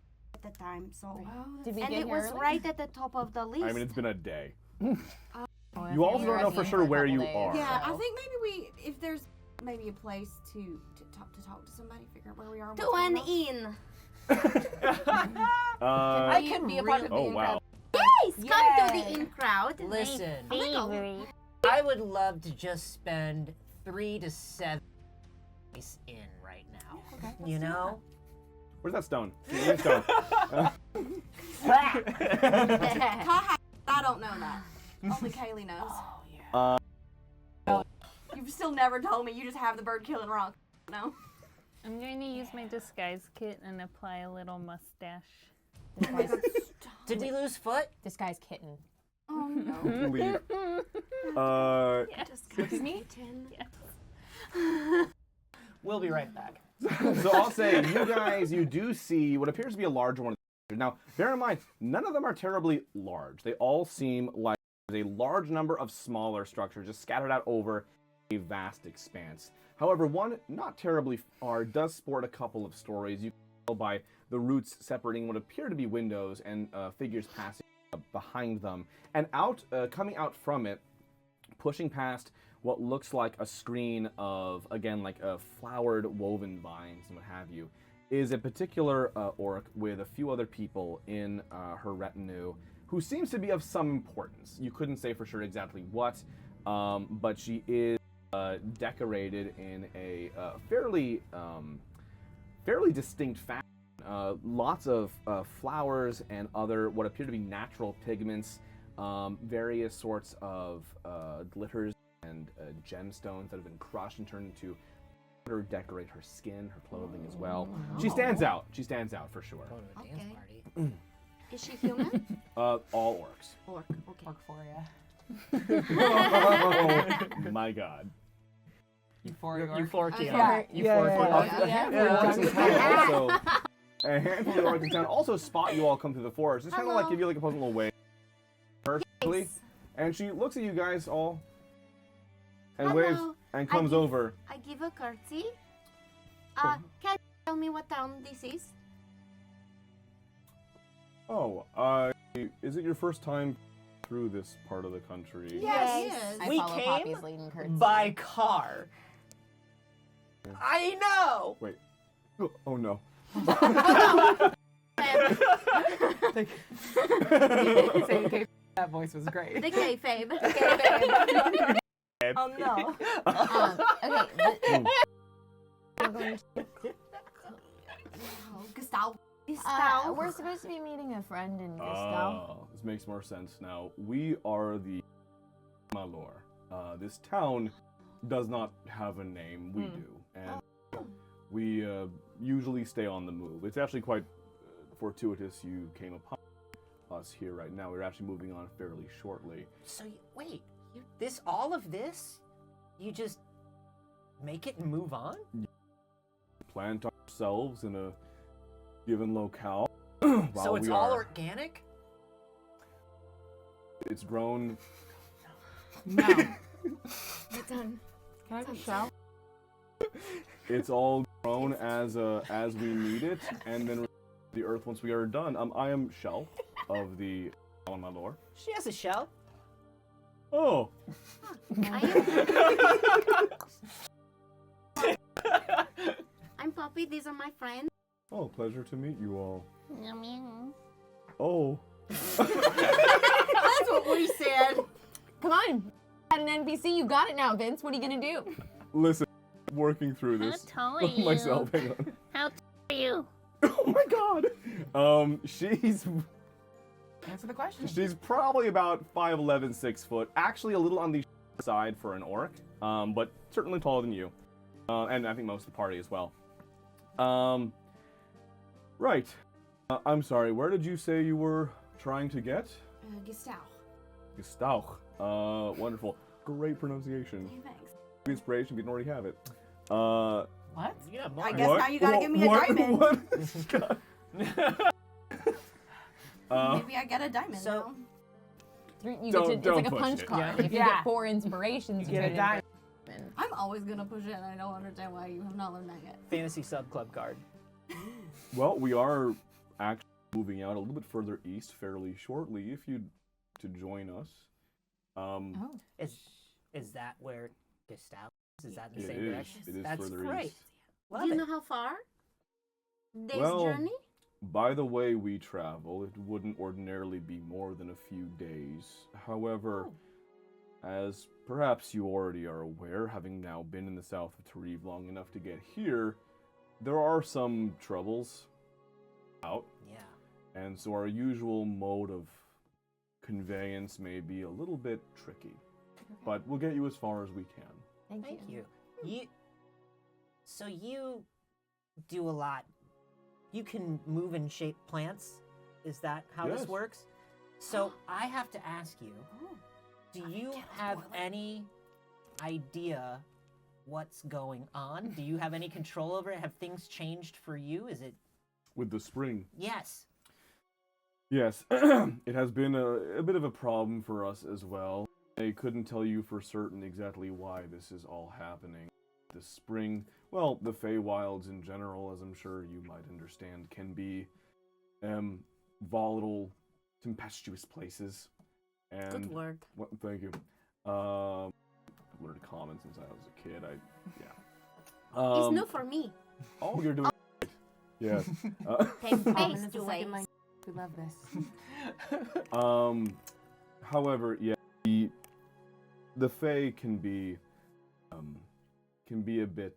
Speaker 9: the time. So
Speaker 5: Did we
Speaker 9: and
Speaker 5: get
Speaker 9: it
Speaker 5: here
Speaker 9: was
Speaker 5: early?
Speaker 9: right at the top of the list.
Speaker 1: I mean, it's been a day.
Speaker 5: Oh,
Speaker 1: You also don't know for sure where you
Speaker 5: days,
Speaker 1: are.
Speaker 2: Yeah, I
Speaker 5: so-
Speaker 2: think maybe if there's maybe a place to talk to somebody, figure out where we are.
Speaker 9: to
Speaker 2: what's
Speaker 9: an
Speaker 2: going on.
Speaker 9: inn.
Speaker 1: I
Speaker 5: can be a part of the
Speaker 1: Oh
Speaker 5: inn
Speaker 1: wow.
Speaker 5: crowd.
Speaker 9: Yes, come to the
Speaker 5: Yay.
Speaker 9: inn crowd.
Speaker 7: Listen,
Speaker 8: Favorite.
Speaker 7: I would love to just spend 3 to 7 days in right now.
Speaker 2: Okay,
Speaker 7: You know?
Speaker 1: Where's that stone? Give me a stone.
Speaker 2: I don't know that. Only Kaylee knows.
Speaker 7: Oh, yeah.
Speaker 2: You've still never told me. You just have the bird killing rock. No.
Speaker 8: I'm going to use my disguise kit and apply a little mustache.
Speaker 7: Did we lose foot?
Speaker 5: This guy's kitten.
Speaker 2: Oh no.
Speaker 1: Leave.
Speaker 3: We'll be right back.
Speaker 1: So I'll say, you guys, you do see what appears to be a larger one. Now, bear in mind, none of them are terribly large. They all seem like there's a large number of smaller structures just scattered out over a vast expanse. However, one not terribly far does sport a couple of stories. You can tell by the roots separating what appear to be windows and figures passing behind them. And coming out from it, pushing past what looks like a screen of, again, like flowered woven vines and what have you, is a particular orc with a few other people in her retinue who seems to be of some importance. You couldn't say for sure exactly what, but she is decorated in a fairly distinct fashion. Lots of flowers and other what appear to be natural pigments, various sorts of glitters and gemstones that have been crushed and turned into or decorate her skin, her clothing as well. She stands out. She stands out for sure.
Speaker 7: Going to a dance
Speaker 2: Okay.
Speaker 7: party.
Speaker 9: Is she human?
Speaker 1: All orcs.
Speaker 2: Orc. Okay.
Speaker 4: Work for ya.
Speaker 1: Oh, my God.
Speaker 3: Euphoric.
Speaker 4: Yeah.
Speaker 1: A handful of orcs in town also spot you all come through the forest. Just kind of like give you like a pleasant little wave. Perfectly. And she looks at you guys all and
Speaker 6: Hello.
Speaker 1: waves and comes over.
Speaker 6: I give a curtsy. Can you tell me what town this is?
Speaker 1: Oh, is it your first time through this part of the country?
Speaker 6: Yes.
Speaker 5: I
Speaker 3: We
Speaker 5: follow
Speaker 3: came
Speaker 5: Poppy's lead and curtsy.
Speaker 3: by car. I know.
Speaker 1: Wait. Oh no.
Speaker 4: That voice was great.
Speaker 6: The kayfabe.
Speaker 4: Oh no.
Speaker 5: Okay. I'm going to,
Speaker 6: Gustavo.
Speaker 5: we're supposed to be meeting a friend in Gustav.
Speaker 1: Oh, this makes more sense now. We are the Malor. This town does not have a name. We do, and we usually stay on the move. It's actually quite fortuitous you came upon us here right now. We're actually moving on fairly shortly.
Speaker 7: So wait, all of this, you just make it and move on?
Speaker 1: Plant ourselves in a given locale.
Speaker 7: So it's all organic?
Speaker 1: It's grown.
Speaker 4: No.
Speaker 6: It's done.
Speaker 4: Can I have a shout?
Speaker 1: It's all grown as we need it, and then the earth once we are done. I am Shell of the Malor.
Speaker 7: She has a shell.
Speaker 1: Oh.
Speaker 6: I'm Poppy. These are my friends.
Speaker 1: Oh, pleasure to meet you all.
Speaker 8: Yum, yum.
Speaker 1: Oh.
Speaker 2: That's what we said.
Speaker 5: Come on. At an NPC, you got it now, Vince. What are you gonna do?
Speaker 1: Listen, working through this
Speaker 8: How tall are you?
Speaker 1: myself. Hang on.
Speaker 8: How tall are you?
Speaker 1: Oh my god. She's
Speaker 4: Answer the question.
Speaker 1: she's probably about 5'11", 6 foot. Actually, a little on the side for an orc, but certainly taller than you, and I think most of the party as well. Right. I'm sorry. Where did you say you were trying to get?
Speaker 6: Gustavo.
Speaker 1: Gestauch. Wonderful. Great pronunciation.
Speaker 6: Thanks.
Speaker 1: Inspiration. We didn't already have it.
Speaker 4: What?
Speaker 7: Yeah, more.
Speaker 2: I guess now you gotta give me a diamond.
Speaker 1: What? God.
Speaker 2: Maybe I get a diamond
Speaker 7: So-
Speaker 2: now.
Speaker 5: You get to, it's
Speaker 1: Don't
Speaker 5: like a
Speaker 1: push
Speaker 5: punch
Speaker 1: it.
Speaker 5: card.
Speaker 4: Yeah.
Speaker 5: If you
Speaker 4: Yeah.
Speaker 5: get 4 inspirations,
Speaker 4: You get a
Speaker 5: turn it
Speaker 4: diamond.
Speaker 5: into diamond.
Speaker 2: I'm always gonna push it, and I don't understand why you have not learned that yet.
Speaker 3: Fantasy sub club card.
Speaker 1: Well, we are actually moving out a little bit further east fairly shortly. If you'd to join us.
Speaker 7: Is that where Gestalt is? Is that in the
Speaker 1: It
Speaker 7: same
Speaker 1: is.
Speaker 7: direction?
Speaker 1: It is
Speaker 7: That's
Speaker 1: further
Speaker 7: great.
Speaker 1: east.
Speaker 7: Love
Speaker 6: Do you
Speaker 7: it.
Speaker 6: know how far? Day's
Speaker 1: Well,
Speaker 6: journey?
Speaker 1: By the way we travel, it wouldn't ordinarily be more than a few days. However, as perhaps you already are aware, having now been in the south of Tarif long enough to get here, there are some troubles out,
Speaker 7: Yeah.
Speaker 1: and so our usual mode of conveyance may be a little bit tricky. But we'll get you as far as we can.
Speaker 7: Thank you. So you do a lot. You can move and shape plants. Is that how
Speaker 1: Yes.
Speaker 7: this works? So I have to ask you, do you have any idea what's going on? Do you have any control over it? Have things changed for you? Is it...
Speaker 1: With the spring,
Speaker 7: Yes.
Speaker 1: yes, it has been a bit of a problem for us as well. I couldn't tell you for certain exactly why this is all happening. The spring, well, the feywilds in general, as I'm sure you might understand, can be volatile, tempestuous places. And
Speaker 2: Good word.
Speaker 1: What, thank you. Learned common since I was a kid.
Speaker 6: It's new for me.
Speaker 1: Oh, you're doing great. Yes.
Speaker 6: Take
Speaker 4: Common
Speaker 6: space
Speaker 4: is
Speaker 6: to
Speaker 4: the second
Speaker 6: waste.
Speaker 4: language. We love this.
Speaker 1: However, yeah, the Fae can be a bit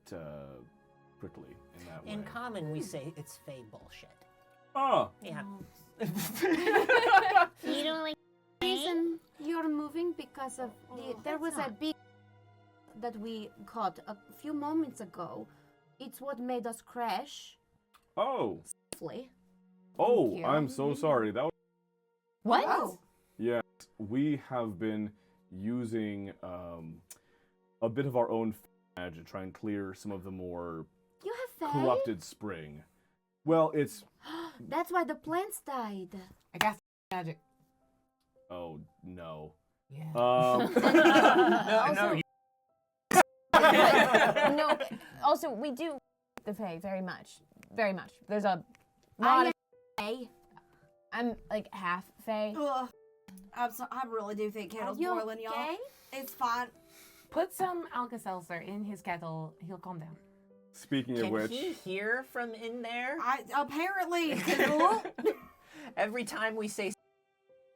Speaker 1: prickly in that way.
Speaker 7: In common, we say it's fey bullshit.
Speaker 1: Ah,
Speaker 7: Yeah.
Speaker 8: You don't like
Speaker 6: Reason you're moving because of there was a big that we caught a few moments ago. It's what made us crash.
Speaker 1: oh,
Speaker 6: Safely.
Speaker 1: oh!
Speaker 5: you.
Speaker 1: I'm so sorry. That was,
Speaker 5: What?
Speaker 2: Oh.
Speaker 1: yes, we have been using a bit of our own magic, try and clear some of the more
Speaker 9: You have faith?
Speaker 1: corrupted spring. Well, it's
Speaker 9: That's why the plants died.
Speaker 4: I got magic.
Speaker 1: oh no.
Speaker 4: Yeah.
Speaker 3: No,
Speaker 5: No, also, we do the Fae very much. Very much. There's a lot of.
Speaker 9: Hey.
Speaker 5: I'm like half Fae.
Speaker 10: Ugh. I really do think kettle's
Speaker 9: You
Speaker 10: boiling, y'all.
Speaker 9: okay?
Speaker 10: It's fine.
Speaker 4: Put some Alka-Seltzer in his kettle. He'll calm down.
Speaker 1: Speaking of
Speaker 7: Can
Speaker 1: which,
Speaker 7: he hear from in there?
Speaker 10: Apparently.
Speaker 7: Every time we say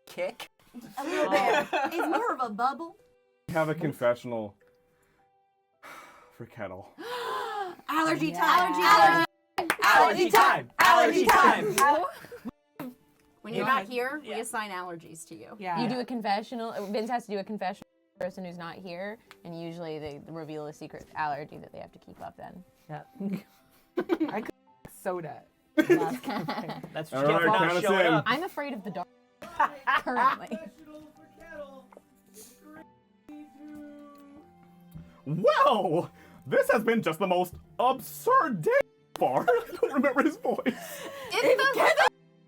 Speaker 7: kick.
Speaker 10: A little bit. It's more of a bubble.
Speaker 1: we have a confessional for Kettle.
Speaker 10: Allergy
Speaker 4: Yeah.
Speaker 10: time.
Speaker 3: Allergy time! Allergy time!
Speaker 2: When you're not here, we assign allergies to you.
Speaker 4: Yeah.
Speaker 5: You do a confessional. Vince has to do a confessional for the person who's not here, and usually they reveal a secret allergy that they have to keep up then.
Speaker 4: Yeah. I could soda.
Speaker 3: That's
Speaker 1: All right, count us
Speaker 3: showing
Speaker 1: in.
Speaker 3: up.
Speaker 5: I'm afraid of the dark currently.
Speaker 1: Well, this has been just the most absurd day so far. I don't remember his voice.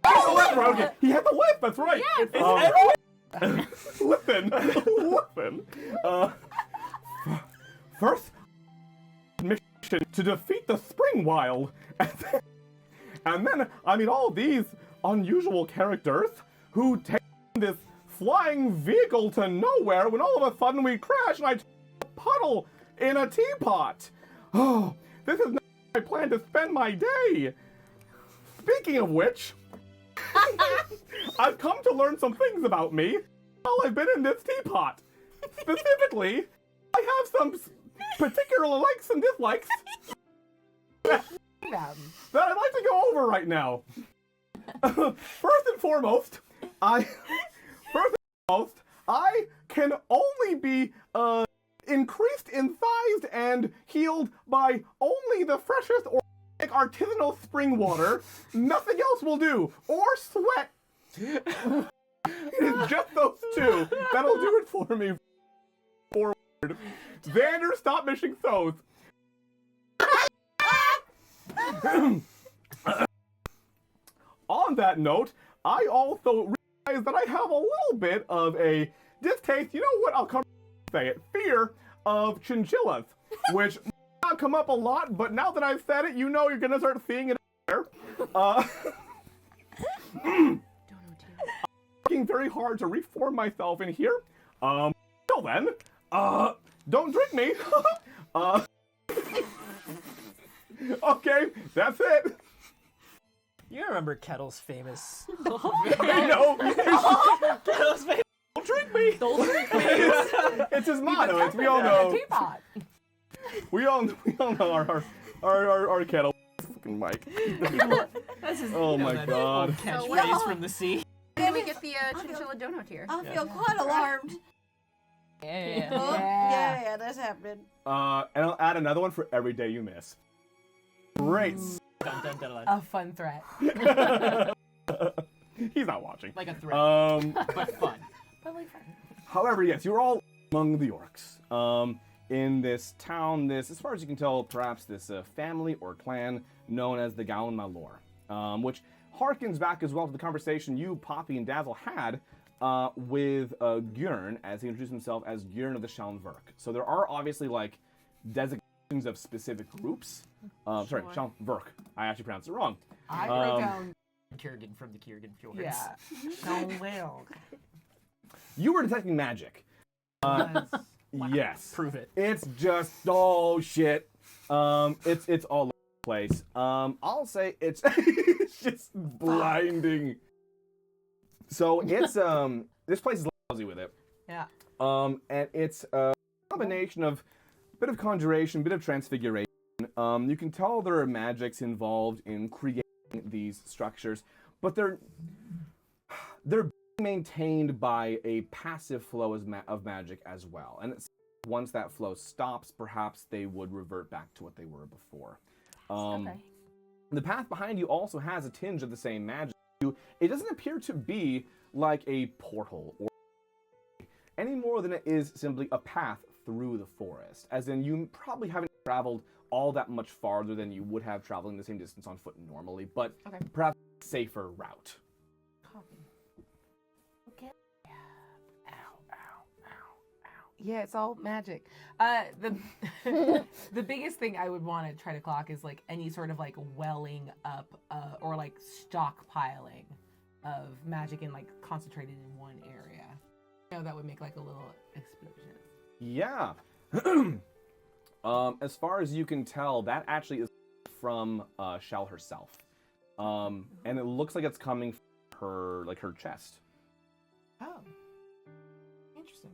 Speaker 1: Okay, he had the whip, that's right. Listen. First mission to defeat the Spring Wild. And then I meet all these unusual characters who take this flying vehicle to nowhere when all of a sudden we crash and I puddle in a teapot. Oh, this is not how I plan to spend my day. Speaking of which, I've come to learn some things about me while I've been in this teapot. Specifically, I have some particular likes and dislikes that I'd like to go over right now. First and foremost, I can only be increased in size and healed by only the freshest organic artisanal spring water. Nothing else will do. Or sweat. It is just those two. That'll do it for me. Forward. Xander, stop missing those. On that note, I also realize that I have a little bit of a distaste, you know what, I'll come say it, fear of chinchillas, which might not come up a lot, but now that I've said it, you know you're gonna start seeing it there. I'm working very hard to reform myself in here. Till then, don't drink me. Okay, that's it.
Speaker 3: You remember Kettle's famous.
Speaker 1: I know.
Speaker 3: Kettle's famous.
Speaker 1: Don't drink me.
Speaker 3: Don't drink me.
Speaker 1: It's his motto. It's, we all know.
Speaker 4: Teapot.
Speaker 1: We all know our kettle. Fucking Mike. Oh my
Speaker 3: that
Speaker 1: God.
Speaker 3: old catchphrase
Speaker 10: well-
Speaker 3: from the sea.
Speaker 2: Can we get the chinchilla donut here?
Speaker 10: I feel quite alarmed.
Speaker 5: Yeah.
Speaker 10: Oh, yeah, that's happening.
Speaker 1: And I'll add another one for every day you miss. Great.
Speaker 3: Dun, dun, dun, dun.
Speaker 4: A fun threat.
Speaker 1: He's not watching.
Speaker 3: Like a threat, but fun.
Speaker 4: But like fun.
Speaker 1: However, yes, you're all among the Orcs. In this town, as far as you can tell, perhaps this family or clan known as the Gowan Malor, which harkens back as well to the conversation you, Poppy, and Dazzle had with Gjörn, as he introduced himself as Gjörn of the Shalmverk. So there are obviously like designations of specific groups. Sorry, Shalmverk. I actually pronounced it wrong.
Speaker 4: I wrote down.
Speaker 3: Kurgan from the Kurgan Fjords.
Speaker 4: Yeah. No will.
Speaker 1: You were detecting magic. Yes.
Speaker 3: Prove it.
Speaker 1: It's just shit. It's all over the place. I'll say it's it's just blinding. So it's this place is lousy with it.
Speaker 4: Yeah.
Speaker 1: And it's a combination of bit of conjuration, bit of transfiguration. You can tell there are magics involved in creating these structures, but they're being maintained by a passive flow of magic as well. And once that flow stops, perhaps they would revert back to what they were before.
Speaker 5: Okay.
Speaker 1: The path behind you also has a tinge of the same magic. It doesn't appear to be like a portal or any more than it is simply a path through the forest. As in, you probably haven't traveled all that much farther than you would have traveling the same distance on foot normally, but perhaps a safer route.
Speaker 4: Okay. Ow, ow, ow, ow. Yeah, it's all magic. The biggest thing I would want to try to clock is like any sort of like welling up or like stockpiling of magic and like concentrated in one area. You know, that would make like a little explosion.
Speaker 1: Yeah. As far as you can tell, that actually is from Shell herself. And it looks like it's coming from her chest.
Speaker 4: Oh. Interesting.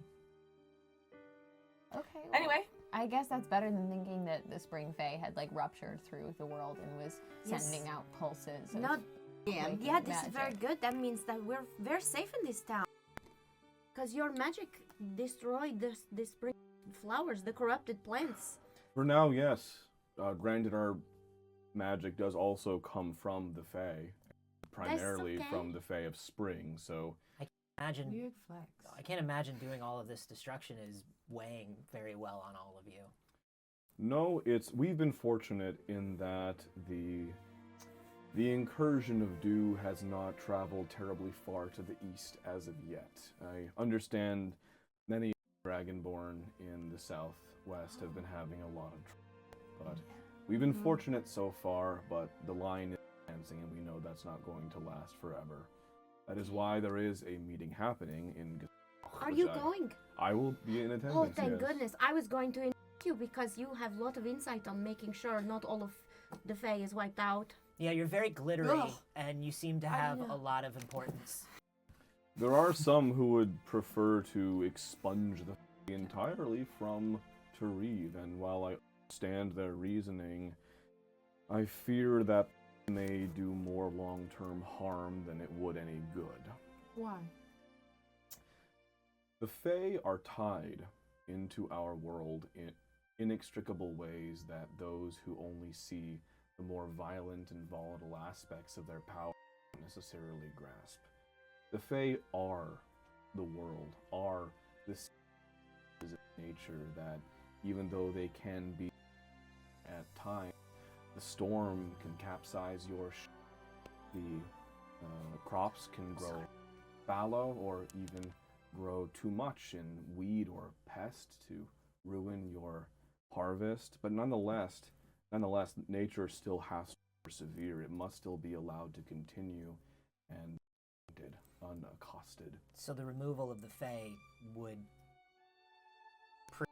Speaker 5: Okay. Well,
Speaker 4: Anyway.
Speaker 5: I guess that's better than thinking that the Spring Fae had like ruptured through the world and was sending out pulses. Of
Speaker 9: Not
Speaker 5: awakened
Speaker 9: Yeah, this is very
Speaker 5: magic.
Speaker 9: good. That means that we're very safe in this town. Because your magic destroyed the spring flowers, the corrupted plants.
Speaker 1: For now, yes. Granted, our magic does also come from the Fae. Primarily
Speaker 9: okay.
Speaker 1: from the Fae of Spring, so...
Speaker 7: Imagine.
Speaker 4: Weird flex.
Speaker 7: I can't imagine doing all of this destruction is weighing very well on all of you.
Speaker 1: No, we've been fortunate in that the incursion of Dew has not traveled terribly far to the east as of yet. I understand many Dragonborn in the southwest have been having a lot of trouble, but we've been fortunate so far, but the line is advancing and we know that's not going to last forever. That is why there is a meeting happening in
Speaker 9: Are you going?
Speaker 1: I will be in attendance.
Speaker 9: Oh, thank
Speaker 1: yes.
Speaker 9: goodness. I was going to invite you because you have a lot of insight on making sure not all of the Fae is wiped out.
Speaker 7: Yeah, you're very glittery,
Speaker 9: Ugh.
Speaker 7: and you seem to have a lot of importance.
Speaker 1: There are some who would prefer to expunge the Fae entirely from Tareve, and while I understand their reasoning, I fear that may do more long-term harm than it would any good.
Speaker 4: Why?
Speaker 1: The Fae are tied into our world in inextricable ways that those who only see the more violent and volatile aspects of their power don't necessarily grasp. The Fae are the world, are the seasons of nature that, even though they can be at times, the storm can capsize your the crops can grow fallow or even grow too much and weed or pest to ruin your harvest. But nonetheless, nature still has to persevere. It must still be allowed to continue and unaccosted.
Speaker 7: So the removal of the Fae would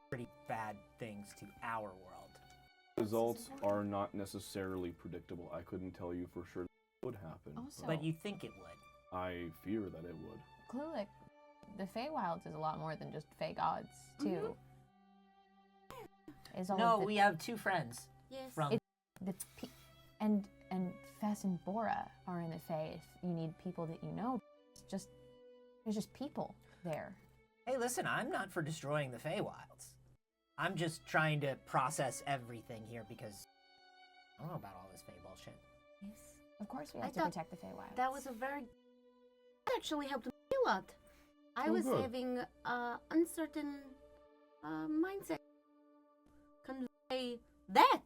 Speaker 7: pretty bad things to our world.
Speaker 1: Results are not necessarily predictable. I couldn't tell you for sure that would happen.
Speaker 5: Also,
Speaker 7: But you think it would.
Speaker 1: I fear that it would.
Speaker 5: Clulick, the Feywilds is a lot more than just Fey gods, too. Is all
Speaker 7: No,
Speaker 5: of the,
Speaker 7: we have two friends.
Speaker 9: Yes.
Speaker 7: From
Speaker 5: and Fess and Bora are in the Fey. If you need people that you know, there's just people there.
Speaker 7: Hey, listen, I'm not for destroying the Feywilds. I'm just trying to process everything here because I don't know about all this Fey bullshit.
Speaker 5: Yes, of course we
Speaker 9: I
Speaker 5: have to
Speaker 9: thought
Speaker 5: protect the Feywilds.
Speaker 9: That was a very... That actually helped me a lot. I was
Speaker 1: good.
Speaker 9: having uncertain mindset convey that.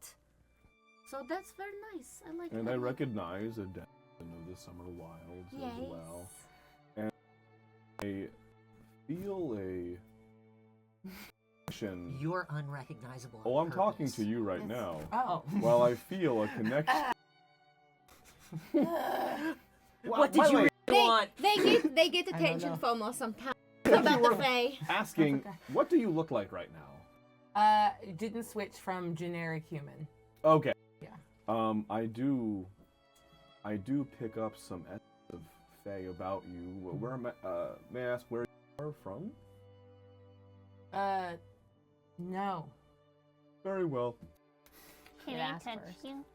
Speaker 9: So that's very nice. I like it.
Speaker 1: And I recognize a death of the summer wilds
Speaker 9: Yes.
Speaker 1: as well. And I feel a connection.
Speaker 7: You're unrecognizable.
Speaker 1: Oh,
Speaker 7: on
Speaker 1: I'm talking
Speaker 7: purpose.
Speaker 1: to you right
Speaker 9: Yes.
Speaker 1: now.
Speaker 4: Oh.
Speaker 1: While I feel a connection.
Speaker 7: What did you want?
Speaker 9: They get
Speaker 4: I don't
Speaker 9: attention
Speaker 4: know.
Speaker 9: from us sometimes about the Fae.
Speaker 1: Asking,
Speaker 4: okay.
Speaker 1: what do you look like right now?
Speaker 4: Didn't switch from generic human.
Speaker 1: Okay.
Speaker 4: Yeah.
Speaker 1: I do pick up some essence of Fae about you. Where am I, may I ask where you are from?
Speaker 4: No.
Speaker 1: Very well.
Speaker 8: Can
Speaker 5: You'd
Speaker 8: I
Speaker 5: ask
Speaker 8: touch
Speaker 5: first.
Speaker 8: you?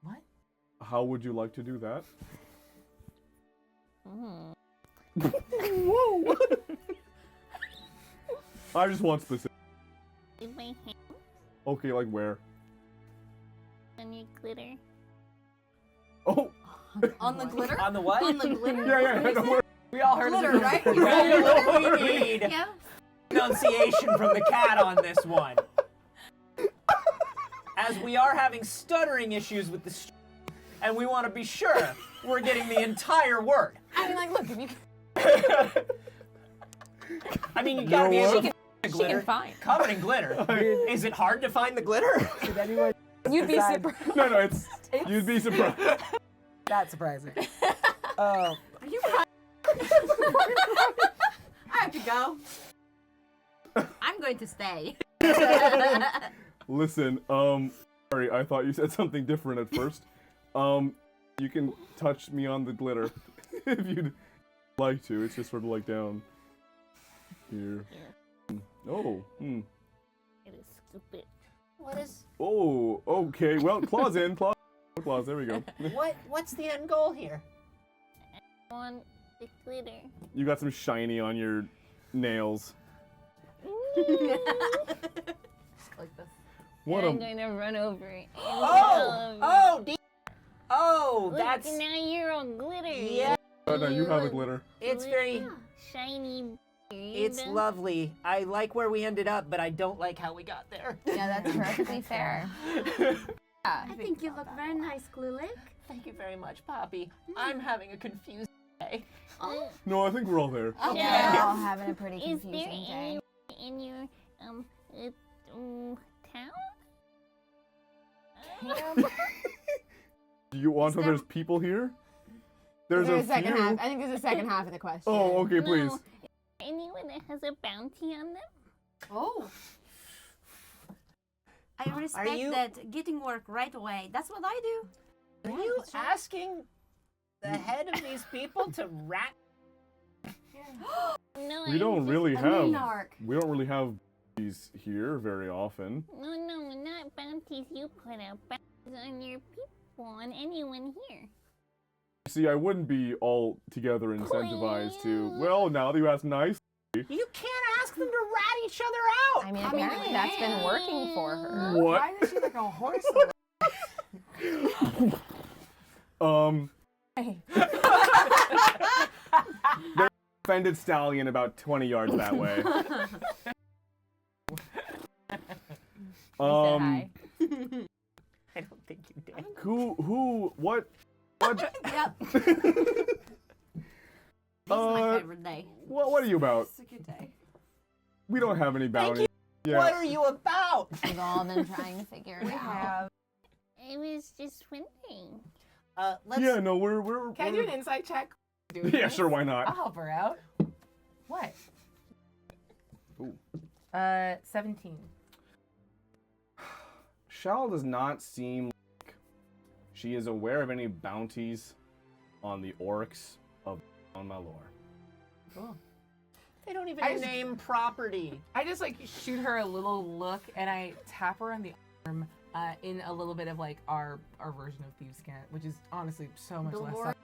Speaker 4: What?
Speaker 1: How would you like to do that?
Speaker 5: Mm.
Speaker 1: I just want specific.
Speaker 8: In my hand
Speaker 1: Okay, like where?
Speaker 8: on your glitter.
Speaker 1: Oh!
Speaker 10: On the glitter?
Speaker 7: On the what?
Speaker 9: On the glitter.
Speaker 1: Yeah, don't worry.
Speaker 4: We all heard
Speaker 10: Glitter,
Speaker 4: of it.
Speaker 10: right?
Speaker 7: Right, what we need.
Speaker 9: Yeah.
Speaker 7: No,
Speaker 3: pronunciation from the cat on this one. As we are having stuttering issues with the and we want to be sure we're getting the entire word.
Speaker 5: I mean, like, look, if you
Speaker 3: I mean, you gotta be able to find the
Speaker 5: she
Speaker 3: glitter.
Speaker 5: can find.
Speaker 3: Covered in glitter. Is it hard to find the glitter?
Speaker 4: Did anyone
Speaker 5: You'd be
Speaker 4: decide-
Speaker 5: surprised.
Speaker 1: No, it's you'd be surprised.
Speaker 4: That's surprising. Oh.
Speaker 10: Are you I have to go.
Speaker 9: I'm going to stay.
Speaker 1: Listen, sorry, I thought you said something different at first. You can touch me on the glitter if you'd like to. It's just sort of like down here. Oh,
Speaker 8: It is stupid.
Speaker 7: What is?
Speaker 1: Oh, okay. Well, claws in, claws. Claws. There we go.
Speaker 7: What's the end goal here?
Speaker 8: I want the glitter.
Speaker 1: You got some shiny on your nails.
Speaker 5: Like this.
Speaker 1: What
Speaker 8: I'm
Speaker 1: a
Speaker 8: going to run over it.
Speaker 7: Oh,
Speaker 8: Look,
Speaker 7: that's
Speaker 8: now you're all glittery.
Speaker 7: yeah.
Speaker 1: oh, no, you have a glitter.
Speaker 7: It's very.
Speaker 8: Shiny.
Speaker 7: It's
Speaker 8: beard.
Speaker 7: lovely. I like where we ended up, but I don't like how we got there.
Speaker 5: Yeah, that's perfectly fair.
Speaker 9: I think you look very nice, Lilik.
Speaker 7: Thank you very much, Poppy. I'm having a confused day.
Speaker 1: No, I think we're all there.
Speaker 5: We're
Speaker 8: Yeah.
Speaker 5: all having a pretty
Speaker 8: Is there
Speaker 5: confusing day.
Speaker 8: any in your town?
Speaker 1: Do you want to know there's people here? There's
Speaker 5: There's
Speaker 1: a
Speaker 5: a second
Speaker 1: few.
Speaker 5: half. I think there's a second half of the question.
Speaker 1: Oh, okay, please.
Speaker 8: No. Anyone that has a bounty on them?
Speaker 10: Oh.
Speaker 9: I respect
Speaker 7: you-
Speaker 9: that. Getting work right away. That's what I do.
Speaker 7: Are you asking the head of these people to rat?
Speaker 8: No,
Speaker 1: We don't really
Speaker 10: A
Speaker 1: have.
Speaker 10: monarch.
Speaker 1: We don't really have these here very often.
Speaker 8: No, not bounties you put out. Bounties on your people, on anyone here.
Speaker 1: See, I wouldn't be all together incentivized to. Well, now that you ask nice.
Speaker 7: You can't ask them to rat each other out.
Speaker 5: I mean, apparently that's been working for her.
Speaker 1: What?
Speaker 4: Why is she like a horse?
Speaker 1: There's an offended stallion about 20 yards that way.
Speaker 5: He said hi.
Speaker 7: I don't think you did.
Speaker 1: What?
Speaker 9: Yep. This is my favorite day.
Speaker 1: What are you about?
Speaker 10: It's a good day.
Speaker 1: We don't have any bounties. Yeah.
Speaker 7: What are you about?
Speaker 5: We've all been trying to figure it out.
Speaker 8: I was just wondering.
Speaker 7: Let's.
Speaker 1: Yeah, no, we're.
Speaker 4: Can I do an insight check?
Speaker 1: Yeah, sure, why not?
Speaker 4: I'll help her out. What?
Speaker 1: Ooh.
Speaker 4: 17.
Speaker 1: Shal does not seem like she is aware of any bounties on the orcs of on Malor.
Speaker 4: Cool.
Speaker 7: They don't even
Speaker 4: I just-
Speaker 7: name property.
Speaker 4: I just like shoot her a little look and I tap her on the arm in a little bit of like our version of Thieves' Cant, which is honestly so much
Speaker 9: Billboard
Speaker 4: less.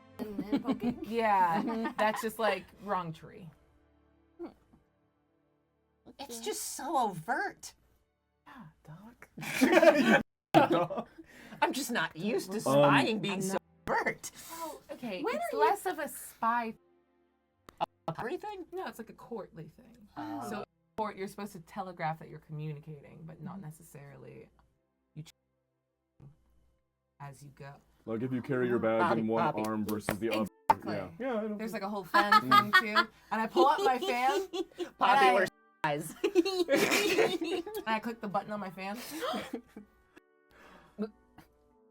Speaker 9: and poking.
Speaker 4: Yeah, that's just like wrong tree.
Speaker 7: It's just so overt.
Speaker 4: Yeah, dog.
Speaker 7: I'm just not used to spying being so overt.
Speaker 4: Oh, okay.
Speaker 9: When
Speaker 4: it's
Speaker 9: are you-
Speaker 4: less of a spy.
Speaker 7: Everything?
Speaker 4: No, it's like a courtly thing.
Speaker 7: Oh.
Speaker 4: So in court, you're supposed to telegraph that you're communicating, but not necessarily you as you go.
Speaker 1: Like if you carry your bag in one
Speaker 7: Poppy.
Speaker 1: arm versus the other.
Speaker 4: Exactly.
Speaker 1: Yeah. Yeah, I know.
Speaker 4: There's like a whole fan thing too, and I pull out my fan.
Speaker 7: Poppy
Speaker 4: I-
Speaker 7: wears eyes.
Speaker 4: And I click the button on my fan.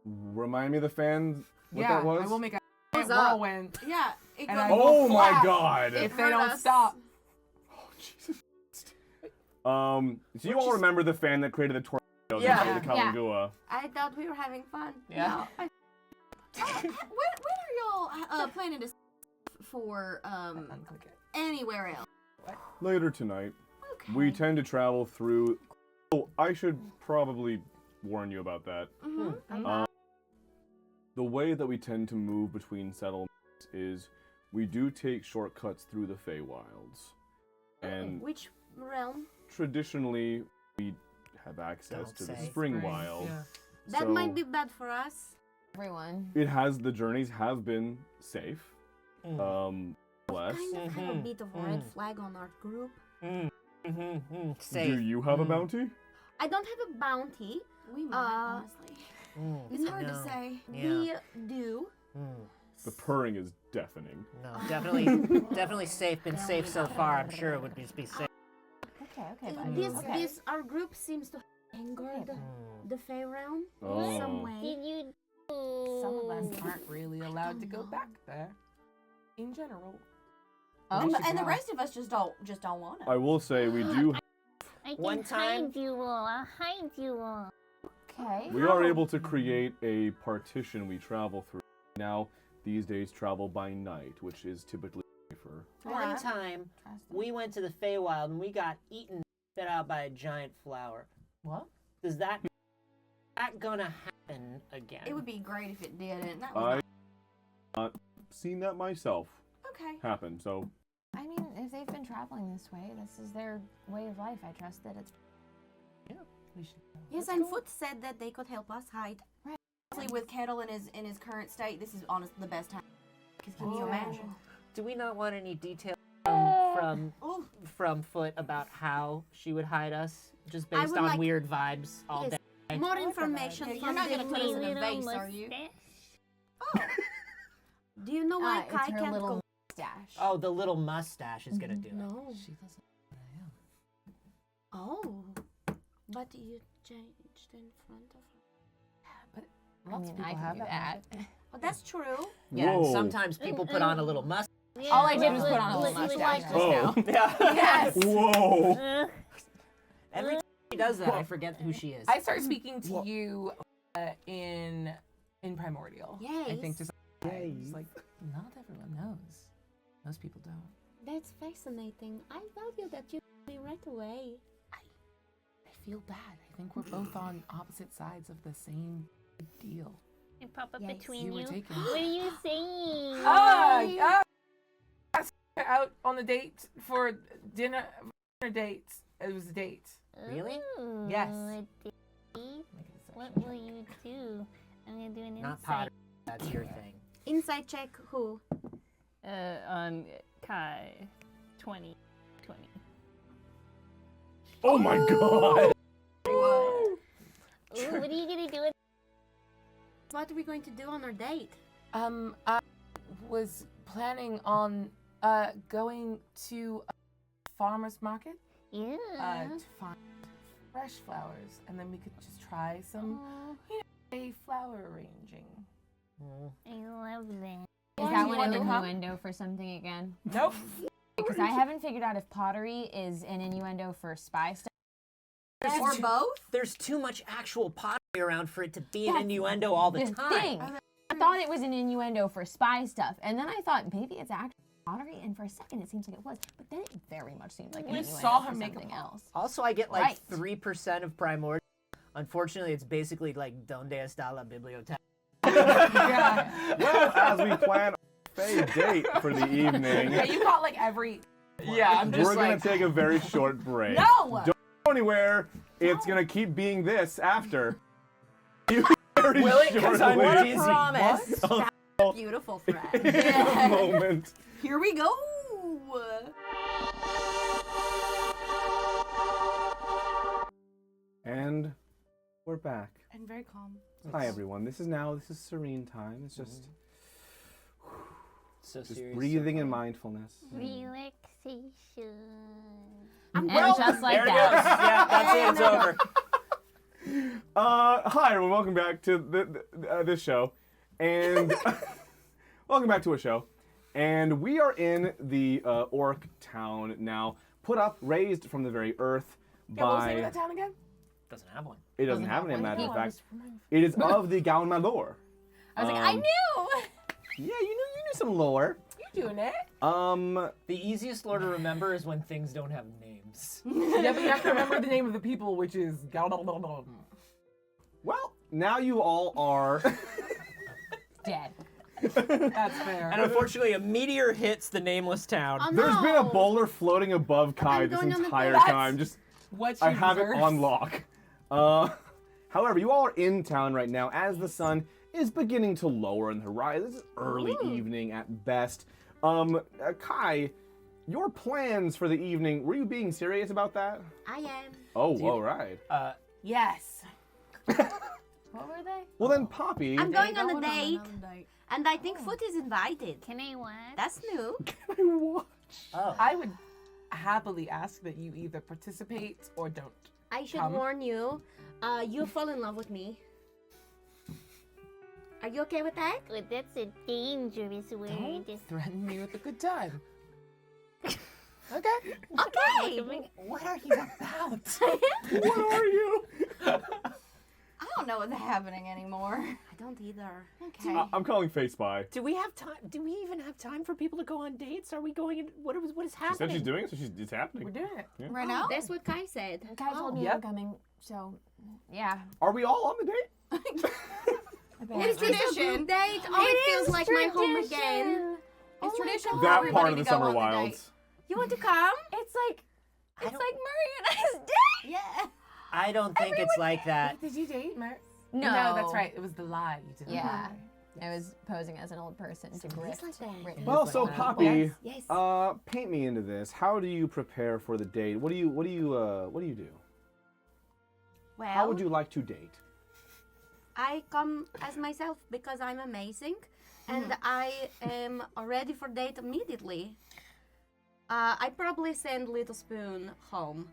Speaker 1: Remind me of the fan. What
Speaker 4: yeah,
Speaker 1: that was?
Speaker 4: I will make a
Speaker 9: Goes up.
Speaker 4: whirlwind
Speaker 10: Yeah. It
Speaker 4: And
Speaker 10: goes.
Speaker 4: I-
Speaker 1: Oh
Speaker 4: will
Speaker 1: my
Speaker 4: flash
Speaker 1: God!
Speaker 4: if they
Speaker 9: Hurt
Speaker 4: don't
Speaker 9: us.
Speaker 4: stop.
Speaker 1: Oh, Jesus. So you all remember the fan that created the tornado
Speaker 7: Yeah.
Speaker 1: in the Kalangua?
Speaker 9: I thought we were having fun.
Speaker 7: Yeah.
Speaker 9: No,
Speaker 10: When are y'all planning to for
Speaker 4: Unclick it.
Speaker 10: anywhere else?
Speaker 1: Later tonight.
Speaker 10: Okay.
Speaker 1: We tend to travel through. Oh, I should probably warn you about that.
Speaker 10: Mm-hmm.
Speaker 1: The way that we tend to move between settlements is we do take shortcuts through the feywilds. And
Speaker 9: which realm?
Speaker 1: traditionally, we have access
Speaker 7: Don't
Speaker 1: to the
Speaker 7: say.
Speaker 1: spring wild.
Speaker 4: Yeah.
Speaker 9: That
Speaker 1: So
Speaker 9: might be bad for us.
Speaker 5: Everyone.
Speaker 1: It has, the journeys have been safe.
Speaker 7: Mm.
Speaker 1: Less.
Speaker 9: Kind of have a bit of a red flag on our group.
Speaker 7: Safe.
Speaker 1: Do you have a bounty?
Speaker 9: I don't have a bounty.
Speaker 10: We might, honestly. It's hard to
Speaker 7: No.
Speaker 10: say.
Speaker 9: We do.
Speaker 1: The purring is deafening.
Speaker 7: No, definitely safe. Been safe so far. I'm sure it would be safe.
Speaker 5: Okay, buddy.
Speaker 9: This our group seems to have angered the Fey realm
Speaker 1: Oh.
Speaker 9: in some way.
Speaker 8: Did you
Speaker 4: Some of us aren't really allowed to go back there. In general.
Speaker 10: And,
Speaker 4: We should
Speaker 10: and the
Speaker 4: go.
Speaker 10: rest of us just don't want to.
Speaker 1: I will say we do.
Speaker 8: I can
Speaker 7: One time-
Speaker 8: hide you all. I'll hide you all.
Speaker 5: Okay.
Speaker 1: We are able to create a partition we travel through. Now, these days travel by night, which is typically safer.
Speaker 7: One time, we went to the Feywild and we got eaten, spit out by a giant flower.
Speaker 4: What?
Speaker 7: Is that gonna happen again?
Speaker 10: It would be great if it didn't. That
Speaker 1: I
Speaker 10: was
Speaker 1: not seen that myself
Speaker 10: okay.
Speaker 1: happen, so
Speaker 5: I mean, if they've been traveling this way, this is their way of life. I trust that it's.
Speaker 4: We should go.
Speaker 9: Yes, and Foot said that they could help us hide.
Speaker 10: Honestly, with Kettle in his current state, this is honestly the best time. Because can you imagine?
Speaker 7: Do we not want any details
Speaker 9: Oh.
Speaker 7: from Foot about how she would hide us, just
Speaker 9: I
Speaker 7: based
Speaker 9: would
Speaker 7: on
Speaker 9: like-
Speaker 7: weird vibes all
Speaker 9: Yes.
Speaker 7: day?
Speaker 9: More information
Speaker 10: You're
Speaker 9: from
Speaker 10: not gonna
Speaker 9: the
Speaker 10: put us in
Speaker 9: group.
Speaker 10: a vase, are you?
Speaker 9: Do you know why
Speaker 5: It's
Speaker 9: Kai
Speaker 5: her
Speaker 9: can't
Speaker 5: little
Speaker 9: go?
Speaker 5: mustache.
Speaker 7: Oh, the little mustache is gonna do it.
Speaker 9: No.
Speaker 4: She doesn't.
Speaker 9: Oh. But you changed in front of her.
Speaker 5: I
Speaker 4: Lots
Speaker 5: mean,
Speaker 4: of people
Speaker 5: I can
Speaker 4: have
Speaker 5: do
Speaker 4: that.
Speaker 5: that.
Speaker 9: Oh, that's true.
Speaker 7: Yeah, and
Speaker 1: Whoa.
Speaker 7: sometimes people put on a little mustache.
Speaker 5: All I did was put on a little
Speaker 8: Look,
Speaker 5: mustache
Speaker 8: like-
Speaker 5: just
Speaker 1: Oh.
Speaker 5: now.
Speaker 7: Yeah.
Speaker 5: Yes.
Speaker 1: Whoa!
Speaker 7: Every time she does that, I forget who she is.
Speaker 4: I start speaking to you in Primordial. I think just like not everyone knows. Most people don't.
Speaker 9: That's fascinating. I value that you told me right away.
Speaker 4: I feel bad. I think we're both on opposite sides of the same deal.
Speaker 8: I pop up
Speaker 9: Yikes.
Speaker 8: between
Speaker 4: You were
Speaker 8: you.
Speaker 4: taken.
Speaker 8: What are you saying?
Speaker 4: Out on a date for dinner dates. It was a date.
Speaker 7: Really?
Speaker 8: Ooh,
Speaker 4: Yes.
Speaker 8: a date?
Speaker 4: Make it a
Speaker 8: What
Speaker 4: section
Speaker 8: will
Speaker 4: check.
Speaker 8: you do? I'm gonna do an
Speaker 7: Not
Speaker 8: insight.
Speaker 7: Potter. That's your thing.
Speaker 9: Inside check who?
Speaker 8: On Kai, 20.
Speaker 1: Oh my god!
Speaker 8: Ooh, what are you gonna do?
Speaker 9: What are we going to do on our date?
Speaker 4: I was planning on going to a farmer's market
Speaker 8: Yeah.
Speaker 4: to find fresh flowers, and then we could just try some a flower arranging.
Speaker 8: I love that.
Speaker 5: Is
Speaker 4: Or
Speaker 5: that
Speaker 4: you
Speaker 5: one
Speaker 4: want
Speaker 5: an
Speaker 4: to come?
Speaker 5: innuendo for something again?
Speaker 4: Nope.
Speaker 5: Because I haven't figured out if pottery is an innuendo for spy stuff.
Speaker 10: Or both?
Speaker 7: There's too much actual pottery around for it to be an innuendo all the
Speaker 5: The
Speaker 7: time.
Speaker 5: thing. I thought it was an innuendo for spy stuff, and then I thought maybe it's actually pottery, and for a second it seems like it was, but then it very much seemed like an
Speaker 4: We
Speaker 5: innuendo
Speaker 4: saw
Speaker 5: for
Speaker 4: her make a
Speaker 5: something
Speaker 4: pot.
Speaker 5: else.
Speaker 7: Also, I get like
Speaker 5: Right.
Speaker 7: 3% of Primordial. Unfortunately, it's basically like Donde está la biblioteca?
Speaker 4: Yeah.
Speaker 1: Well, as we plan our Fey date for the evening,
Speaker 4: Yeah, you got like every.
Speaker 3: Yeah, I'm just
Speaker 1: we're gonna
Speaker 3: like,
Speaker 1: take a very short break.
Speaker 4: No.
Speaker 1: Don't go anywhere. It's gonna keep being this after. Very
Speaker 3: Will it? 'Cause I'm
Speaker 1: shortly.
Speaker 3: dizzy.
Speaker 10: Promise.
Speaker 1: What?
Speaker 10: That beautiful thread.
Speaker 1: A moment.
Speaker 10: Here we go.
Speaker 1: And we're back.
Speaker 6: And very calm.
Speaker 1: Hi everyone. This is serene time. It's just
Speaker 7: So
Speaker 1: just
Speaker 7: serious.
Speaker 1: breathing and mindfulness.
Speaker 8: Relaxation.
Speaker 5: And just like
Speaker 7: There it
Speaker 5: that.
Speaker 7: goes. Yeah, that's it. It's over.
Speaker 1: Hi everyone. Welcome back to this show, and welcome back to a show, and we are in the orc town now, raised from the very earth
Speaker 4: Yeah, what was the name
Speaker 1: by.
Speaker 4: of that town again?
Speaker 7: Doesn't have one.
Speaker 1: It doesn't have a name, matter of
Speaker 4: one.
Speaker 1: fact. It is of the Gowan Malor.
Speaker 5: I was like, I knew!
Speaker 1: Yeah, you knew some lore.
Speaker 4: You doing it?
Speaker 7: The easiest lore to remember is when things don't have names.
Speaker 4: Yeah, but you have to remember the name of the people, which is.
Speaker 1: Well, now you all are.
Speaker 5: Dead.
Speaker 4: That's fair.
Speaker 7: And unfortunately, a meteor hits the nameless town.
Speaker 9: Oh,
Speaker 1: There's been a
Speaker 9: no.
Speaker 1: boulder floating above Kai
Speaker 9: I'm
Speaker 1: this
Speaker 9: going on the
Speaker 1: entire
Speaker 9: boat.
Speaker 1: time. Just
Speaker 4: What
Speaker 1: I
Speaker 4: she
Speaker 1: have it
Speaker 4: deserves.
Speaker 1: on lock. However, you all are in town right now as the sun is beginning to lower in the horizon. It's early evening at best. Kai, your plans for the evening, were you being serious about that?
Speaker 9: I am.
Speaker 1: Oh, all right.
Speaker 4: Yes.
Speaker 5: What were they?
Speaker 1: Well then, Poppy,
Speaker 9: I'm going on a
Speaker 10: Going
Speaker 9: date,
Speaker 10: another date.
Speaker 9: and I think Foot is invited.
Speaker 8: Can I watch?
Speaker 9: That's new.
Speaker 1: can I watch?
Speaker 7: Oh.
Speaker 4: I would happily ask that you either participate or don't.
Speaker 9: I should
Speaker 4: Come.
Speaker 9: warn you, you'll fall in love with me. Are you okay with that?
Speaker 8: Oh, that's a dangerous word.
Speaker 4: Don't threaten me with a good time. Okay.
Speaker 9: Okay.
Speaker 7: What are you about?
Speaker 1: What are you?
Speaker 10: I don't know what's happening anymore.
Speaker 9: I don't either.
Speaker 10: Okay.
Speaker 1: I'm calling face by.
Speaker 7: Do we have time? Do we even have time for people to go on dates? Are we going in? What is
Speaker 1: She
Speaker 7: happening?
Speaker 1: said she's doing it, so it's happening.
Speaker 4: We're doing it.
Speaker 10: Right now?
Speaker 9: That's what Kai said.
Speaker 5: Kai told me
Speaker 4: yep.
Speaker 5: you were coming, so yeah.
Speaker 1: Are we all on the date?
Speaker 9: Is this a
Speaker 10: tradition.
Speaker 9: group date? Oh, it feels like my home again.
Speaker 10: It's tradition for
Speaker 1: That
Speaker 10: everybody
Speaker 1: part of
Speaker 10: to
Speaker 1: the
Speaker 10: go
Speaker 1: Summer
Speaker 10: on the date.
Speaker 1: Wilds.
Speaker 9: You want to come?
Speaker 5: It's like Murray and I's date.
Speaker 10: Yeah.
Speaker 7: I don't think it's like that.
Speaker 4: Did you date Mer?
Speaker 5: No.
Speaker 4: No, that's right. It was the lie you did.
Speaker 5: Yeah. I was posing as an old person to grift.
Speaker 1: Well, so Poppy,
Speaker 9: Yes.
Speaker 1: paint me into this. How do you prepare for the date? What do you do?
Speaker 9: Well,
Speaker 1: How would you like to date?
Speaker 9: I come as myself because I'm amazing, and I am ready for date immediately. I probably send Little Spoon home,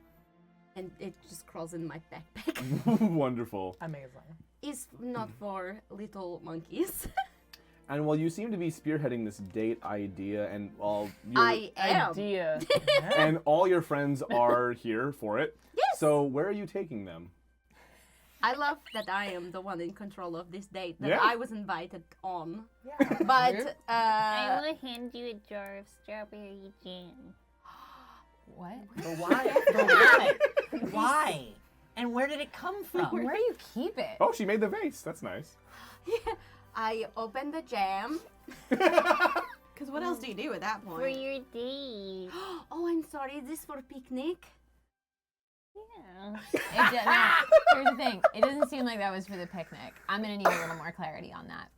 Speaker 9: and it just crawls in my backpack.
Speaker 1: Wonderful.
Speaker 4: Amazing.
Speaker 9: It's not for little monkeys.
Speaker 1: And while you seem to be spearheading this date idea, and all your,
Speaker 9: I am.
Speaker 4: Idea.
Speaker 1: and all your friends are here for it.
Speaker 9: Yes.
Speaker 1: So where are you taking them?
Speaker 9: I love that I am the one in control of this date that
Speaker 1: Yeah.
Speaker 9: I was invited on.
Speaker 4: Yeah.
Speaker 9: But
Speaker 8: I will hand you a jar of strawberry jam.
Speaker 5: What?
Speaker 7: But why? But why? Why? And where did it come from?
Speaker 5: Where do you keep it?
Speaker 1: Oh, she made the vase. That's nice.
Speaker 9: I opened the jam.
Speaker 10: Because what else do you do at that
Speaker 8: For
Speaker 10: point?
Speaker 8: your date.
Speaker 9: Oh, I'm sorry. Is this for picnic?
Speaker 8: Yeah.
Speaker 5: Here's the thing. It doesn't seem like that was for the picnic. I'm gonna need a little more clarity on that.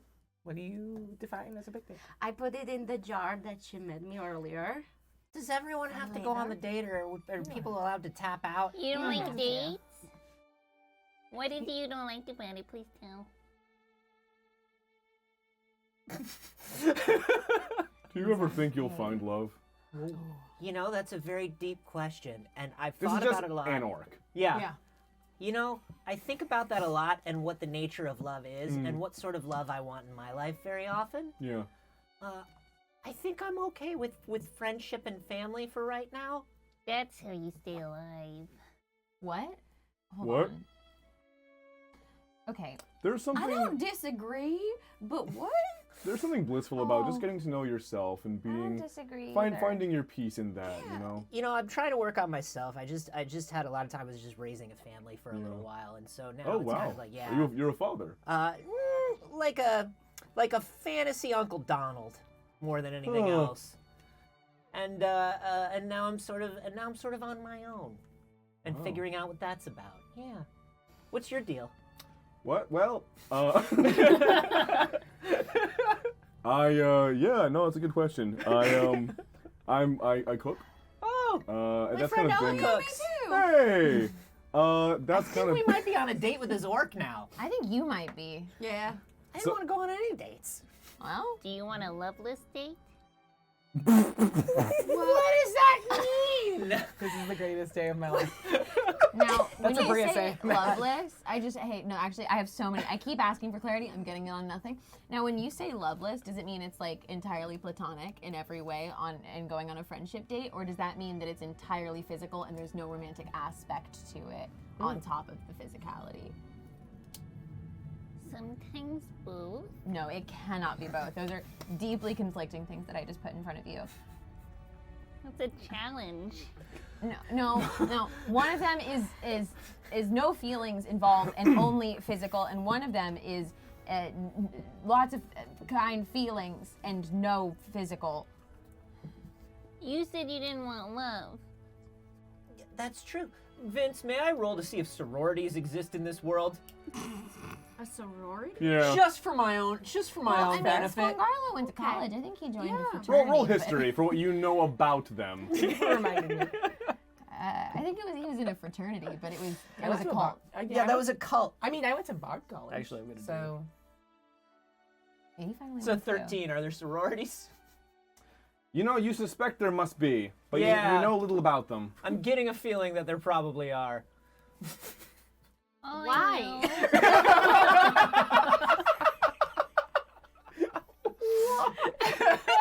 Speaker 4: What do you define as a big thing?
Speaker 9: I put it in the jar that she made me earlier.
Speaker 7: Does everyone have to go on the date, or are people allowed to tap out?
Speaker 8: You don't like dates? What is it you don't like about it? Please tell.
Speaker 1: Do you ever think you'll find love?
Speaker 7: You know, that's a very deep question, and I've
Speaker 1: This
Speaker 7: thought
Speaker 1: is just
Speaker 7: about it a lot.
Speaker 1: an orc.
Speaker 7: Yeah.
Speaker 4: Yeah.
Speaker 7: You know, I think about that a lot, and what the nature of love is, and what sort of love I want in my life very often.
Speaker 1: Yeah.
Speaker 7: I think I'm okay with friendship and family for right now.
Speaker 8: That's how you stay alive.
Speaker 5: What? Hold
Speaker 1: What?
Speaker 5: on. Okay.
Speaker 1: There's
Speaker 10: I
Speaker 1: something.
Speaker 10: don't disagree, but what?
Speaker 1: There's something blissful about just getting to know yourself and
Speaker 5: I don't
Speaker 1: being
Speaker 5: disagree. either.
Speaker 1: finding your peace in that. You know.
Speaker 7: You know, I'm trying to work on myself. I just had a lot of time with just raising a family for a little while, and so now
Speaker 1: Oh
Speaker 7: it's
Speaker 1: wow.
Speaker 7: kind of like, yeah,
Speaker 1: You're a father.
Speaker 7: like a fantasy Uncle Donald more than anything else. And now I'm sort of on my own and
Speaker 1: Oh.
Speaker 7: figuring out what that's about. Yeah. What's your deal?
Speaker 1: What? Well, yeah, no, it's a good question. I cook.
Speaker 7: Oh,
Speaker 1: That's
Speaker 7: friend
Speaker 1: kind of
Speaker 7: Ellen
Speaker 1: been.
Speaker 7: cooks.
Speaker 1: Hey,
Speaker 7: I
Speaker 1: that's
Speaker 7: think
Speaker 1: kind of.
Speaker 7: we might be on a date with this orc now.
Speaker 5: I think you might be.
Speaker 10: Yeah.
Speaker 7: I
Speaker 1: So-
Speaker 7: don't want to go on any dates.
Speaker 5: Well,
Speaker 8: Do you want a loveless date?
Speaker 7: What does that mean?
Speaker 4: This is the greatest day of my life.
Speaker 5: now when
Speaker 4: That's what
Speaker 5: you
Speaker 4: Bria
Speaker 5: say
Speaker 4: say.
Speaker 5: loveless, actually, I have so many. I keep asking for clarity. I'm getting it on nothing. Now, when you say loveless, does it mean it's like entirely platonic in every way and going on a friendship date, or does that mean that it's entirely physical and there's no romantic aspect to it on top of the physicality?
Speaker 8: Sometimes both.
Speaker 5: No, it cannot be both. Those are deeply conflicting things that I just put in front of you.
Speaker 8: That's a challenge.
Speaker 5: No. One of them is no feelings involved and only physical, and one of them is lots of kind feelings and no physical.
Speaker 8: You said you didn't want love.
Speaker 7: That's true. Vince, may I roll to see if sororities exist in this world?
Speaker 2: A sorority?
Speaker 1: Yeah.
Speaker 7: Just for my own benefit.
Speaker 5: Spongarlo went to college. I think he joined a fraternity.
Speaker 1: Roll
Speaker 5: but-
Speaker 1: history for what you know about them.
Speaker 4: Reminded me.
Speaker 5: I think he was in a fraternity, but it was
Speaker 4: I
Speaker 5: a
Speaker 4: went to
Speaker 5: cult.
Speaker 7: Yeah, that was a cult.
Speaker 4: I mean, I went to Bard College.
Speaker 7: Actually, I'm gonna do
Speaker 4: So,
Speaker 5: Yeah, he finally
Speaker 7: So
Speaker 5: went through.
Speaker 7: 13. Are there sororities?
Speaker 1: You know, you suspect there must be, but
Speaker 7: Yeah.
Speaker 1: you know little about them.
Speaker 7: I'm getting a feeling that there probably are.
Speaker 8: Oh,
Speaker 2: Why?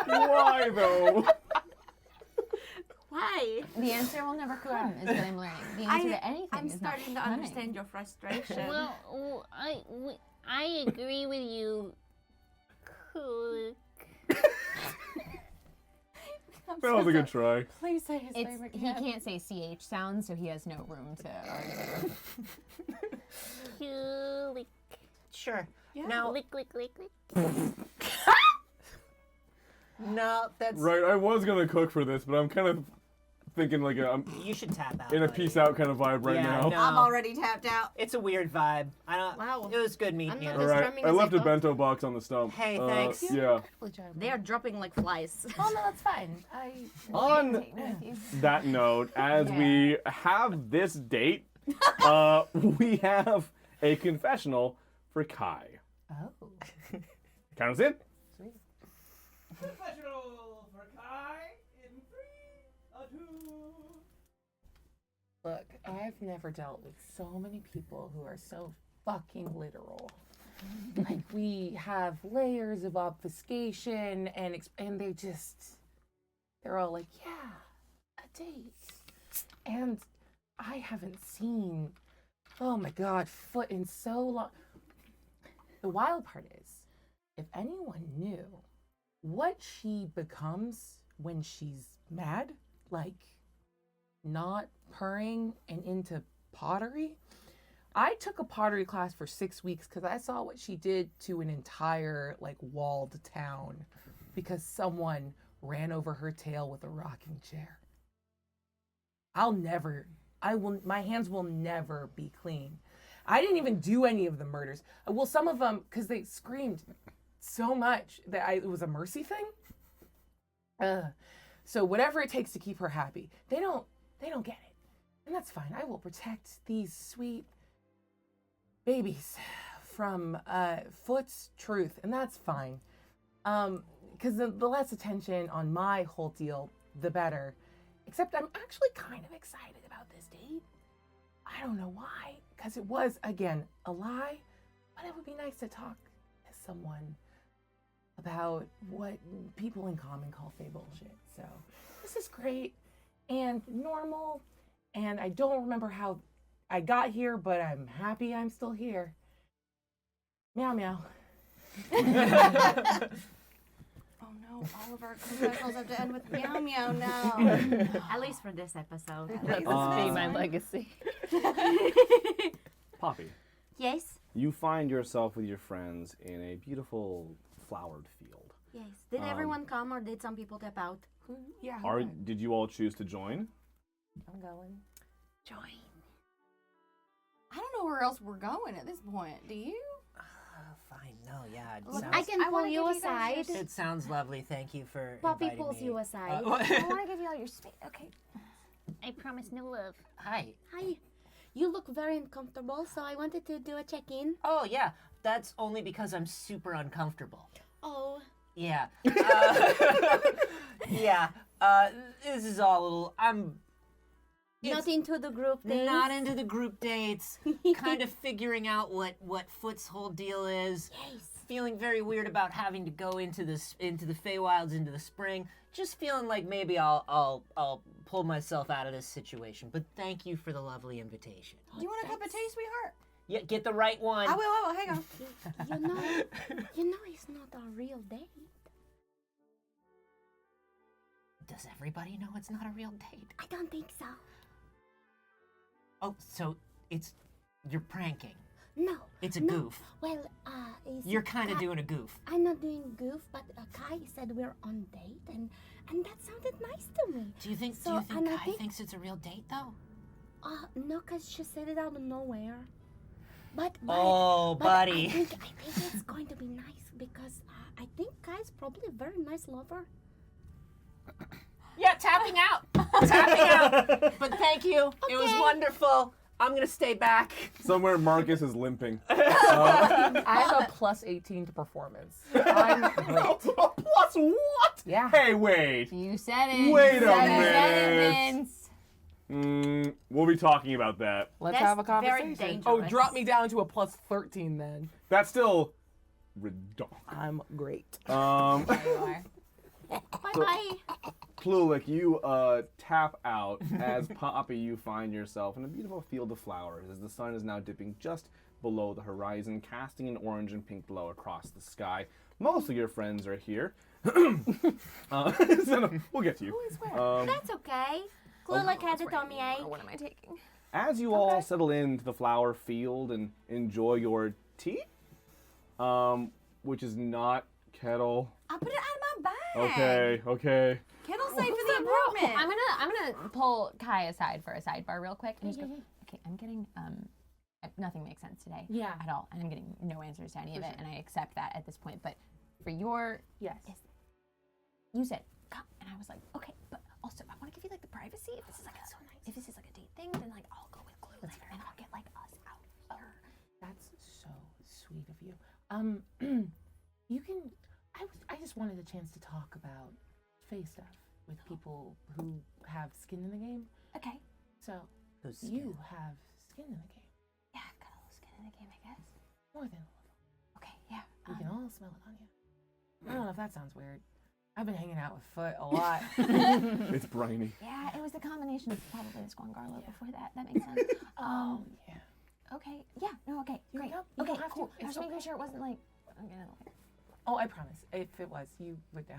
Speaker 1: Why though?
Speaker 2: Why?
Speaker 5: The answer will never come, is what I'm learning. The answer to anything
Speaker 9: I'm
Speaker 5: is not
Speaker 9: starting to
Speaker 5: coming.
Speaker 9: understand your frustration.
Speaker 8: Well, I agree with you. Cool.
Speaker 1: That was a good try.
Speaker 4: please say his
Speaker 5: It's,
Speaker 4: favorite
Speaker 5: he
Speaker 4: cat.
Speaker 5: can't say CH sound, so he has no room to argue.
Speaker 8: Cool.
Speaker 7: Sure. Now,
Speaker 8: Lick, lick, lick, lick.
Speaker 7: no, that's
Speaker 1: Right, I was gonna cook for this, but I'm kind of thinking like I'm
Speaker 7: you should tap out.
Speaker 1: in a
Speaker 7: buddy.
Speaker 1: peace out kind of vibe right
Speaker 7: Yeah,
Speaker 1: now.
Speaker 7: no.
Speaker 10: I'm already tapped out.
Speaker 7: It's a weird vibe. I don't.
Speaker 2: Wow.
Speaker 7: It was good meeting
Speaker 2: I'm
Speaker 7: you.
Speaker 2: not
Speaker 1: All
Speaker 2: as
Speaker 1: right,
Speaker 2: drumming
Speaker 1: I
Speaker 2: as I
Speaker 1: left a
Speaker 2: thought.
Speaker 1: bento box on the stump.
Speaker 7: Hey, thanks.
Speaker 1: Yeah.
Speaker 2: They are dropping like flies.
Speaker 4: Oh no, that's fine.
Speaker 1: On
Speaker 5: Take me with you.
Speaker 1: that note, as we have this date, we have a confessional for Kai.
Speaker 4: Oh.
Speaker 1: Count us in.
Speaker 7: Confessional for Kai in 3, 2.
Speaker 4: Look, I've never dealt with so many people who are so fucking literal. Like, we have layers of obfuscation and they're all like, yeah, a date. And I haven't seen, oh my God, Foot in so long. The wild part is, if anyone knew what she becomes when she's mad, like not purring and into pottery. I took a pottery class for 6 weeks because I saw what she did to an entire like walled town because someone ran over her tail with a rocking chair. My hands will never be clean. I didn't even do any of the murders. Well, some of them, because they screamed so much that it was a mercy thing. So whatever it takes to keep her happy, they don't get it. And that's fine. I will protect these sweet babies from Foot's truth, and that's fine. Because the less attention on my whole deal, the better. Except I'm actually kind of excited about this date. I don't know why, because it was, again, a lie, but it would be nice to talk to someone about what people in common call fey bullshit. So this is great and normal, and I don't remember how I got here, but I'm happy I'm still here. Meow meow.
Speaker 10: Oh no, all of our confessionals have to end with meow meow now.
Speaker 2: At least for this episode.
Speaker 5: Let this be my legacy.
Speaker 1: Poppy,
Speaker 9: Yes?
Speaker 1: you find yourself with your friends in a beautiful flowered field.
Speaker 9: Yes. Did everyone come or did some people tap out?
Speaker 4: Yeah.
Speaker 1: Did you all choose to join?
Speaker 4: I'm going.
Speaker 10: Join. I don't know where else we're going at this point. Do you?
Speaker 7: Fine. No. Yeah. It
Speaker 9: Look,
Speaker 7: sounds,
Speaker 9: I can
Speaker 10: I
Speaker 9: pull
Speaker 10: wanna
Speaker 9: you
Speaker 10: give you guys
Speaker 9: aside.
Speaker 7: it sounds lovely. Thank you for
Speaker 9: Poppy
Speaker 7: inviting
Speaker 9: pulls
Speaker 7: me.
Speaker 9: you aside.
Speaker 5: I want to give you all your space. Okay.
Speaker 8: I promise no love.
Speaker 7: Hi.
Speaker 9: Hi. You look very uncomfortable, so I wanted to do a check-in.
Speaker 7: Oh yeah. That's only because I'm super uncomfortable.
Speaker 9: Oh.
Speaker 7: Yeah. Yeah. This is all a little.
Speaker 9: Not into the group thing.
Speaker 7: Not into the group dates. Kind of figuring out what Foot's whole deal is.
Speaker 9: Yes.
Speaker 7: Feeling very weird about having to go into the feywilds into the spring. Just feeling like maybe I'll pull myself out of this situation. But thank you for the lovely invitation.
Speaker 10: Do you want a cup of tea, sweetheart?
Speaker 7: Yeah, get the right one.
Speaker 10: I will. Hang on.
Speaker 9: You know it's not a real date.
Speaker 7: Does everybody know it's not a real date?
Speaker 9: I don't think so.
Speaker 7: Oh, so you're pranking.
Speaker 9: No.
Speaker 7: It's a
Speaker 9: no.
Speaker 7: goof.
Speaker 9: Well,
Speaker 7: You're kind of
Speaker 9: Kai-
Speaker 7: doing a goof.
Speaker 9: I'm not doing goof, but Kai said we're on date, and that sounded nice to me.
Speaker 7: Do you think
Speaker 9: So, and I
Speaker 7: Kai
Speaker 9: think-
Speaker 7: thinks it's a real date though?
Speaker 9: No, because she said it out of nowhere. But
Speaker 7: Oh, buddy.
Speaker 9: I think it's going to be nice because I think Kai's probably a very nice lover.
Speaker 3: Yeah, tapping out. Tapping out. But thank you. It was wonderful. I'm gonna stay back.
Speaker 1: Somewhere Marcus is limping.
Speaker 4: I have a plus 18 to performance. I'm great.
Speaker 1: Plus what?
Speaker 4: Yeah.
Speaker 1: Hey, wait.
Speaker 5: You said it.
Speaker 1: Wait
Speaker 5: you
Speaker 1: a
Speaker 5: said
Speaker 1: minute.
Speaker 5: it, Vince.
Speaker 1: We'll be talking about that.
Speaker 4: Let's
Speaker 10: That's
Speaker 4: have a
Speaker 10: very
Speaker 4: conversation.
Speaker 10: dangerous.
Speaker 4: Oh, drop me down to a plus 13 then.
Speaker 1: That's still redonk.
Speaker 4: I'm great.
Speaker 5: You are.
Speaker 9: Bye-bye.
Speaker 1: Klulik, you tap out. As Poppy, you find yourself in a beautiful field of flowers as the sun is now dipping just below the horizon, casting an orange and pink glow across the sky. Most of your friends are here. So we'll get to you.
Speaker 9: That's okay. Klulik had it on me, eh?
Speaker 5: What am I taking?
Speaker 1: As you all settle into the flower field and enjoy your tea, which is not kettle.
Speaker 10: I'll put it out of my bag.
Speaker 1: Okay.
Speaker 10: Kettle's safe for the apartment.
Speaker 5: I'm gonna pull Kai aside for a sidebar real quick and just go, okay, I'm getting nothing makes sense today.
Speaker 10: Yeah.
Speaker 5: At all. And I'm getting no answers to any of it, and I accept that at this point. But for your
Speaker 4: Yes.
Speaker 5: you said come, and I was like, okay, but also I want to give you like the privacy. If this is like if this is like a date thing, then like I'll go with Glue later, and I'll get like us out here.
Speaker 4: That's so sweet of you. You can. I just wanted a chance to talk about Fae stuff with people who have skin in the game.
Speaker 5: Okay.
Speaker 4: So
Speaker 7: Who's
Speaker 4: you have skin in the game.
Speaker 5: Yeah, I've got a little skin in the game, I guess.
Speaker 4: More than a little.
Speaker 5: Okay. Yeah.
Speaker 4: We can all smell it on you. I don't know if that sounds weird. I've been hanging out with Foot a lot.
Speaker 1: It's briny.
Speaker 5: Yeah, it was the combination of probably the Squangarlo before that. That makes sense.
Speaker 4: Yeah.
Speaker 5: Okay. Yeah. No. Okay.
Speaker 4: You
Speaker 5: Great.
Speaker 4: don't- you
Speaker 5: Okay.
Speaker 4: don't have to.
Speaker 5: Cool. I
Speaker 4: It's
Speaker 5: was making
Speaker 4: okay.
Speaker 5: sure it wasn't like. I'm gonna like.
Speaker 4: Oh, I promise. If it was, you would know.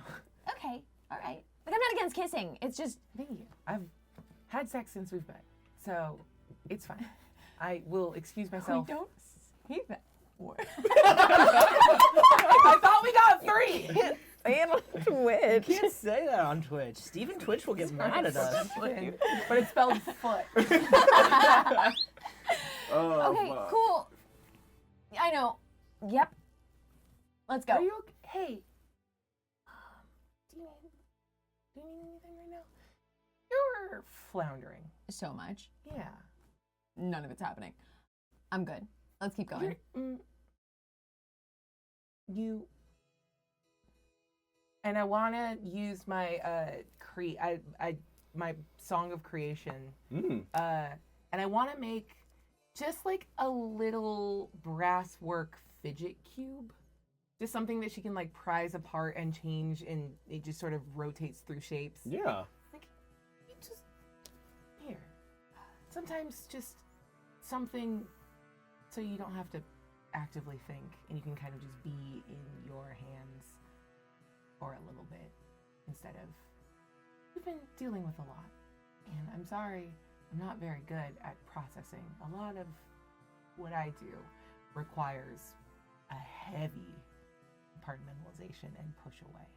Speaker 5: Okay. All right. Like I'm not against kissing. It's just.
Speaker 4: Thank you. I've had sex since we've met, so it's fine. I will excuse myself.
Speaker 5: don't see that.
Speaker 4: I thought we got 3.
Speaker 5: And on Twitch.
Speaker 7: You can't say that on Twitch. Steven Twitch will get mad at us.
Speaker 4: But it's spelled foot.
Speaker 5: Okay.
Speaker 1: Fuck.
Speaker 5: Cool. I know. Yep. Let's go.
Speaker 4: Are you okay? Hey. Do you need anything right now? You're floundering.
Speaker 5: So much.
Speaker 4: Yeah.
Speaker 5: None of it's happening. I'm good. Let's keep going.
Speaker 4: You. And I want to use my my song of creation. And I want to make just like a little brass work fidget cube. Just something that she can like prise apart and change, and it just sort of rotates through shapes.
Speaker 1: Yeah.
Speaker 4: Like, you just here. Sometimes just something so you don't have to actively think, and you can kind of just be in your hands for a little bit instead of. You've been dealing with a lot, and I'm sorry, I'm not very good at processing. A lot of what I do requires a heavy compartmentalization and push away.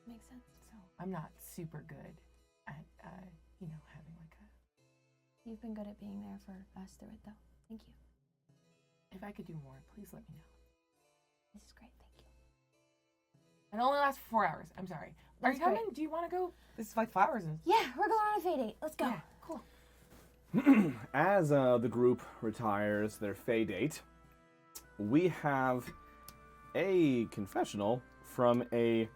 Speaker 5: Makes sense.
Speaker 4: So I'm not super good at, having like a.
Speaker 5: You've been good at being there for us through it, though. Thank you.
Speaker 4: If I could do more, please let me know.
Speaker 5: This is great. Thank you.
Speaker 4: It only lasts for 4 hours. I'm sorry. Are
Speaker 5: That's
Speaker 4: you coming?
Speaker 5: great.
Speaker 4: Do you want to go? This is like flowers and.
Speaker 5: Yeah, we're going on a Fae date. Let's go.
Speaker 4: Yeah, cool.
Speaker 1: As the group retires their Fae date, we have a confessional from a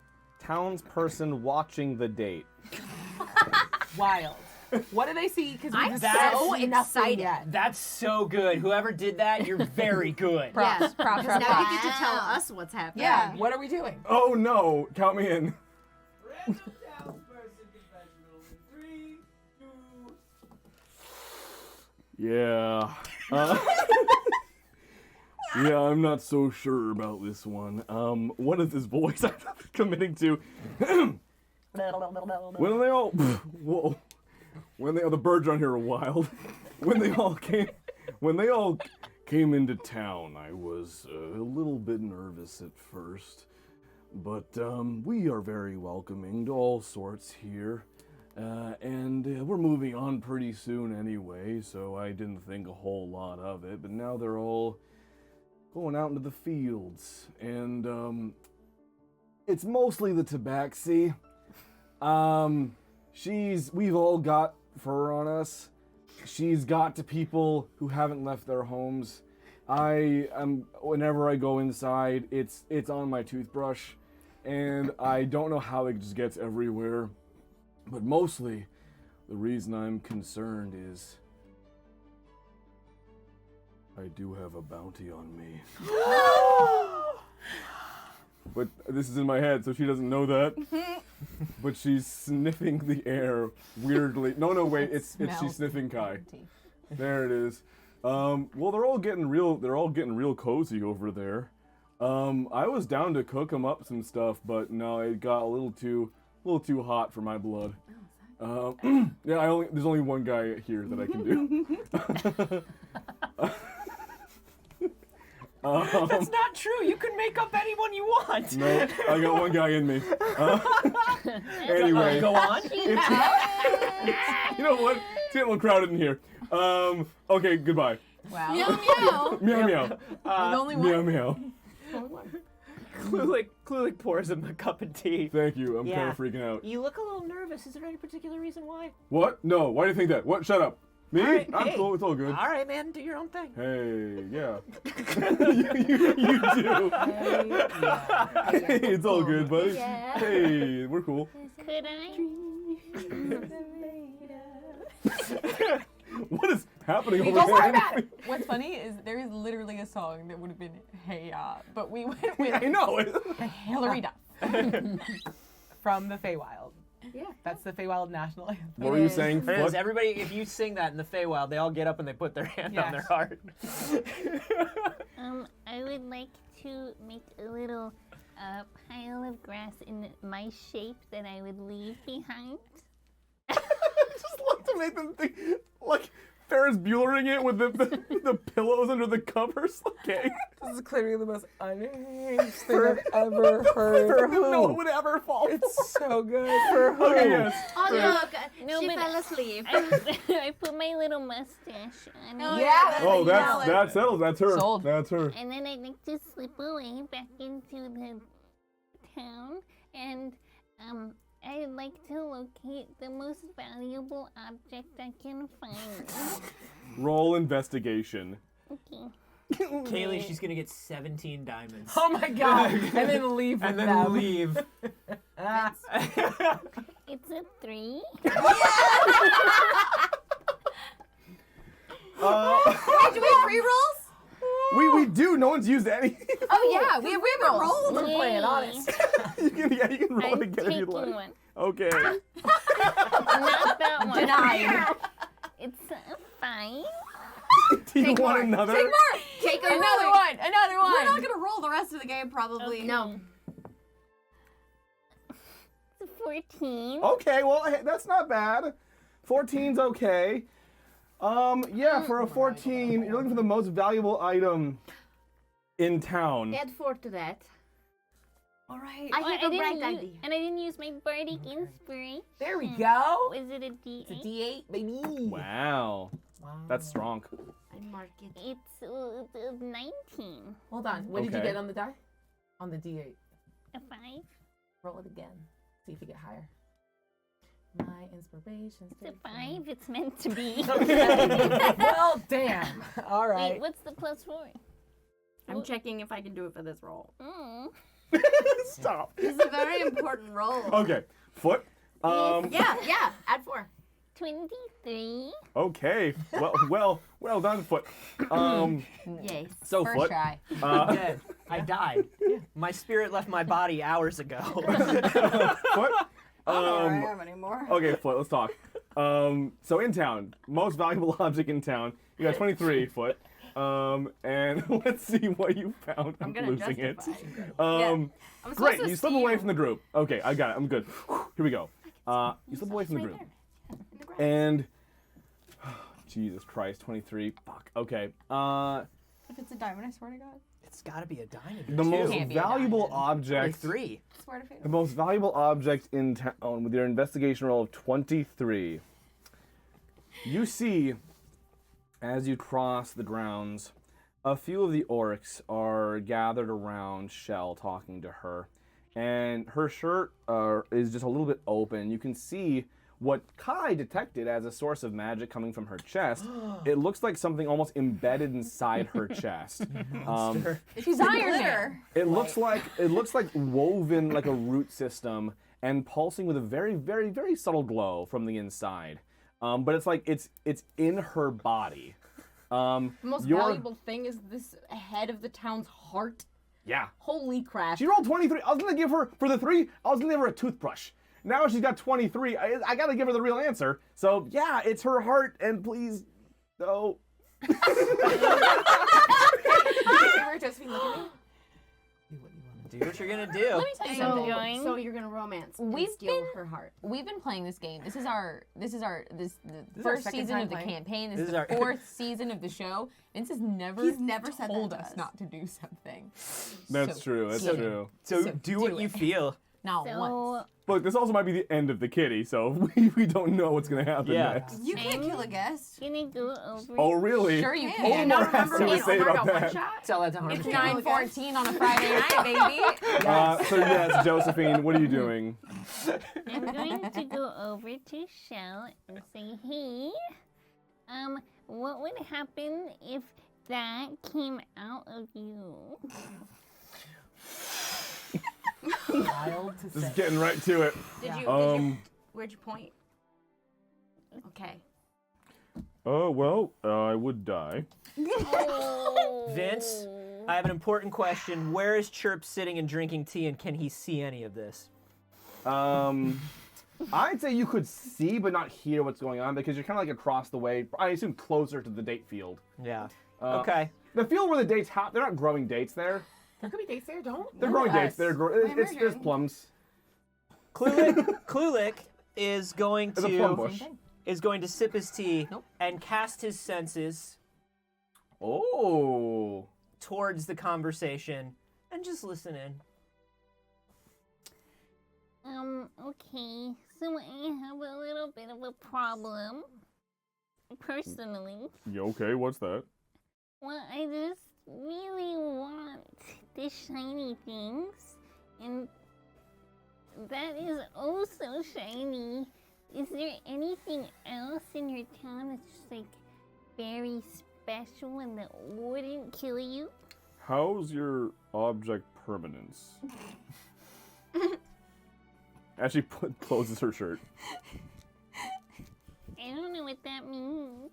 Speaker 1: townsperson watching the date.
Speaker 4: Wild. What do they see? Because
Speaker 2: I'm
Speaker 4: we
Speaker 2: so
Speaker 4: nothing
Speaker 2: excited.
Speaker 4: yet.
Speaker 3: That's so good. Whoever did that, you're very good.
Speaker 5: Props. Props.
Speaker 2: Because
Speaker 5: Props.
Speaker 2: now you get to tell us what's happening.
Speaker 4: Yeah. What are we doing?
Speaker 1: Oh no! Count me in. Yeah. Yeah, I'm not so sure about this one. What is this voice I'm committing to? When they all, whoa, the birds around here are wild. When they all came into town, I was a little bit nervous at first, but we are very welcoming to all sorts here. And we're moving on pretty soon anyway, so I didn't think a whole lot of it. But now they're all going out into the fields, and it's mostly the Tabaxi. We've all got fur on us. She's got to people who haven't left their homes. Whenever I go inside, it's on my toothbrush, and I don't know how it just gets everywhere. But mostly, the reason I'm concerned is I do have a bounty on me. But this is in my head, so she doesn't know that. But she's sniffing the air weirdly. No, wait, it's she's sniffing Kai. There it is. Well, they're all getting real cozy over there. I was down to cook them up some stuff, but no, it got a little too hot for my blood. Yeah, there's only one guy here that I can do.
Speaker 3: That's not true. You can make up anyone you want.
Speaker 1: No, I got one guy in me. Anyway,
Speaker 3: go on.
Speaker 1: You know what? It's getting a little crowded in here. Okay, goodbye.
Speaker 10: Wow.
Speaker 2: Meow meow.
Speaker 1: Meow meow.
Speaker 10: There's only one.
Speaker 1: Meow meow.
Speaker 3: Clulick pours him a cup of tea.
Speaker 1: Thank you. I'm kind
Speaker 3: Yeah.
Speaker 1: of freaking out.
Speaker 3: You look a little nervous. Is there any particular reason why?
Speaker 1: What? No. Why do you think that? What? Shut up. Me?
Speaker 3: All right,
Speaker 1: I'm
Speaker 3: hey.
Speaker 1: cool. It's all good.
Speaker 3: All right, man. Do your own thing.
Speaker 1: Hey, yeah. you do. Hey, it's all good, buddy.
Speaker 8: Yeah.
Speaker 1: Hey, we're cool.
Speaker 8: Could I?
Speaker 1: What is happening over
Speaker 4: Don't worry
Speaker 1: there?
Speaker 4: about it. What's funny is there is literally a song that would have been Hey Ya, but we went with
Speaker 1: I know.
Speaker 4: Hillary Duff from the Feywild.
Speaker 10: Yeah.
Speaker 4: That's the Feywild national anthem.
Speaker 1: What were you saying?
Speaker 3: It is.
Speaker 1: What?
Speaker 3: Everybody, if you sing that in the Feywild, they all get up and they put their hand on their
Speaker 4: Yes.
Speaker 3: heart.
Speaker 8: I would like to make a little pile of grass in my shape that I would leave behind.
Speaker 1: Just love to make them think like Ferris Buellering it with the pillows under the covers. Okay.
Speaker 4: This is clearly the most unhinged thing I've ever heard.
Speaker 1: No one would ever fall.
Speaker 4: It's so good.
Speaker 1: Okay, yes.
Speaker 9: Oh look,
Speaker 8: No,
Speaker 9: she
Speaker 8: but
Speaker 9: fell asleep.
Speaker 8: I put my little mustache on it.
Speaker 4: Yeah.
Speaker 1: Oh, that settles. That's her.
Speaker 4: Sold.
Speaker 1: That's her.
Speaker 8: And then I'd like to slip away back into the town, and I'd like to locate the most valuable object I can find.
Speaker 1: Roll investigation.
Speaker 8: Okay.
Speaker 3: Kaylee, she's gonna get 17 diamonds.
Speaker 4: Oh my god. And then leave with
Speaker 3: and then
Speaker 4: them.
Speaker 3: leave.
Speaker 8: It's a 3.
Speaker 10: Wait, do we have rerolls?
Speaker 1: We do. No one's used any.
Speaker 10: Oh yeah, we have rerolls.
Speaker 4: We're playing honest.
Speaker 1: you can roll
Speaker 8: I'm
Speaker 1: it again if you'd
Speaker 8: taking
Speaker 1: like.
Speaker 8: one.
Speaker 1: Okay.
Speaker 8: Not that one.
Speaker 10: Denied.
Speaker 8: It's a 5.
Speaker 1: Do you want another?
Speaker 10: Take more. Take
Speaker 4: Another one. Another one.
Speaker 10: We're not gonna roll the rest of the game, probably.
Speaker 9: No.
Speaker 8: It's a 14.
Speaker 1: Okay, well, hey, that's not bad. 14's okay. Yeah, for a 14, you're looking for the most valuable item in town.
Speaker 9: Add 4 to that.
Speaker 10: All right.
Speaker 9: I have a bright
Speaker 8: use,
Speaker 9: idea.
Speaker 8: and I didn't use my bardic inspiration.
Speaker 4: There we go.
Speaker 8: Is it a D8?
Speaker 4: It's a D8, baby.
Speaker 1: Wow. That's strong.
Speaker 9: I mark it.
Speaker 8: It's 19.
Speaker 4: Hold on. What did you
Speaker 1: Okay.
Speaker 4: get on the die? On the D8.
Speaker 8: A 5.
Speaker 4: Roll it again. See if you get higher. My inspiration's
Speaker 8: It's a 5. It's meant to be.
Speaker 4: Well, damn. All right.
Speaker 8: Wait, what's the plus 4?
Speaker 10: I'm checking if I can do it for this roll.
Speaker 8: Mm.
Speaker 1: Stop.
Speaker 10: This is a very important roll.
Speaker 1: Okay, foot.
Speaker 10: Yeah, add 4.
Speaker 8: 23.
Speaker 1: Okay. Well done, foot.
Speaker 10: Yes.
Speaker 1: So
Speaker 5: First
Speaker 1: foot.
Speaker 5: try.
Speaker 3: I'm dead. I died. My spirit left my body hours ago.
Speaker 1: Foot.
Speaker 10: I don't know where I am anymore.
Speaker 1: Okay, Foot, let's talk. So in town, most valuable object in town. You got 23, Foot. And let's see what you found.
Speaker 10: I'm gonna
Speaker 1: losing it.
Speaker 10: justify.
Speaker 1: Um,
Speaker 10: I'm supposed
Speaker 1: great,
Speaker 10: to
Speaker 1: you slip away
Speaker 10: steal.
Speaker 1: from the group. Okay, I got it. I'm good. Here we go. You slip away from the group. And Jesus Christ, 23. Fuck. Okay.
Speaker 10: If it's a diamond, I swear to God.
Speaker 3: It's got to be a diamond.
Speaker 1: The most
Speaker 5: Can't be a
Speaker 1: valuable
Speaker 5: diamond.
Speaker 1: object.
Speaker 3: 3.
Speaker 10: Swear to fate.
Speaker 1: The most valuable object in town with your investigation roll of 23. You see, as you cross the grounds, a few of the orcs are gathered around Shell talking to her. And her shirt is just a little bit open. You can see what Kai detected as a source of magic coming from her chest. It looks like something almost embedded inside her chest.
Speaker 5: She's Iron Man.
Speaker 1: It looks like woven like a root system and pulsing with a very, very, very subtle glow from the inside. But it's like it's in her body.
Speaker 2: The most valuable thing is this head of the town's heart.
Speaker 1: Yeah.
Speaker 2: Holy crap.
Speaker 1: She rolled 23. I was gonna give her for the 3. I was gonna give her a toothbrush. Now she's got 23. I gotta give her the real answer. So yeah, it's her heart. And please, no.
Speaker 4: Josephine, look at me.
Speaker 3: Do what you're gonna do.
Speaker 5: Let me tell you something.
Speaker 8: Going.
Speaker 2: So you're gonna romance
Speaker 5: We've
Speaker 2: and steal
Speaker 5: been-
Speaker 2: her heart.
Speaker 5: We've been playing this game. This is the
Speaker 4: is our
Speaker 5: first
Speaker 4: second
Speaker 5: season
Speaker 4: time
Speaker 5: of the
Speaker 4: playing.
Speaker 5: campaign. This
Speaker 3: This
Speaker 5: is
Speaker 3: is
Speaker 5: the
Speaker 3: our-
Speaker 5: 4th season of the show. Vince has never,
Speaker 10: He's never said that
Speaker 5: told
Speaker 10: to
Speaker 5: us
Speaker 10: us.
Speaker 5: not to do something.
Speaker 1: That's
Speaker 5: So
Speaker 1: true. That's
Speaker 5: do it.
Speaker 1: true.
Speaker 3: So,
Speaker 5: So
Speaker 3: do
Speaker 5: do
Speaker 3: what you
Speaker 5: it.
Speaker 3: feel.
Speaker 5: Not
Speaker 8: So
Speaker 5: once.
Speaker 1: Look, this also might be the end of the kitty, so we don't know what's gonna happen
Speaker 3: Yeah.
Speaker 1: next.
Speaker 10: You can't kill a guest.
Speaker 8: gonna go over.
Speaker 1: Oh, really?
Speaker 5: Sure you
Speaker 10: can.
Speaker 5: can.
Speaker 1: Omar has something to say about that.
Speaker 3: Tell that to Harmony.
Speaker 5: It's 9:14 on a Friday night, baby.
Speaker 1: So yes, Josephine, what are you doing?
Speaker 8: I'm going to go over to Shell and say, hey, what would happen if that came out of you?
Speaker 4: Wild to
Speaker 1: Just
Speaker 4: say.
Speaker 1: getting right to it.
Speaker 2: Where'd you point? Okay.
Speaker 1: Oh, well, I would die.
Speaker 3: Vince, I have an important question. Where is Chirp sitting and drinking tea, and can he see any of this?
Speaker 1: I'd say you could see but not hear what's going on because you're kind of like across the way. I assume closer to the date field.
Speaker 3: Yeah.
Speaker 1: Uh,
Speaker 3: Okay.
Speaker 1: The field where the dates they're not growing dates there.
Speaker 4: There could be dates there, don't?
Speaker 1: They're growing dates. They're there's
Speaker 10: margarine.
Speaker 1: plums.
Speaker 3: Klulik is going
Speaker 1: It's a plum
Speaker 3: to
Speaker 1: bush.
Speaker 3: sip his tea
Speaker 5: Nope.
Speaker 3: and cast his senses
Speaker 1: Oh.
Speaker 3: towards the conversation and just listen in.
Speaker 8: Okay, so I have a little bit of a problem, personally.
Speaker 1: Yeah, okay, what's that?
Speaker 8: Well, I just really want the shiny things, and that is oh so shiny. Is there anything else in your town that's just like very special and that wouldn't kill you?
Speaker 1: How's your object permanence? As she closes her shirt.
Speaker 8: I don't know what that means.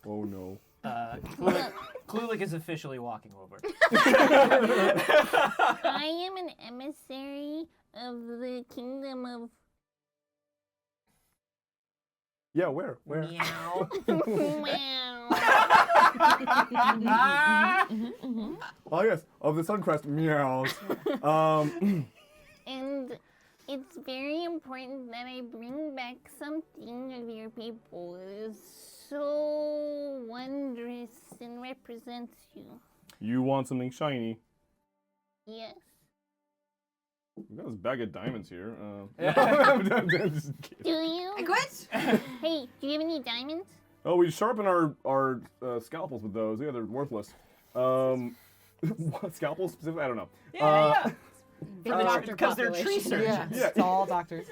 Speaker 1: Oh no.
Speaker 3: Klulik is officially walking over.
Speaker 8: I am an emissary of the kingdom of
Speaker 1: Yeah, where?
Speaker 3: Meow.
Speaker 8: Wow.
Speaker 1: Oh yes, of the Suncrest meows.
Speaker 8: And it's very important that I bring back something of your people that is so wondrous and represents you.
Speaker 1: You want something shiny?
Speaker 8: Yes.
Speaker 1: We got this bag of diamonds here.
Speaker 8: Do you?
Speaker 10: I quit.
Speaker 8: Hey, do you have any diamonds?
Speaker 1: Oh, we sharpen our scalpels with those. Yeah, they're worthless. What, scalpels specifically? I don't know.
Speaker 3: Because they're tree surgeons.
Speaker 1: Yeah.
Speaker 4: It's all doctors.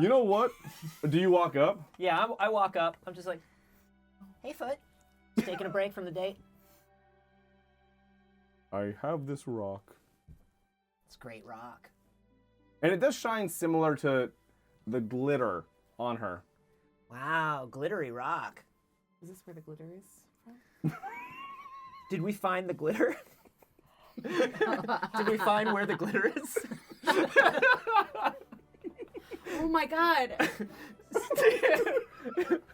Speaker 1: You know what? Do you walk up?
Speaker 3: Yeah, I walk up. I'm just like, hey, Foot. Taking a break from the date.
Speaker 1: I have this rock.
Speaker 3: It's a great rock.
Speaker 1: And it does shine similar to the glitter on her.
Speaker 3: Wow, glittery rock.
Speaker 4: Is this where the glitter is?
Speaker 3: Did we find the glitter? Did we find where the glitter is?
Speaker 2: Oh my god.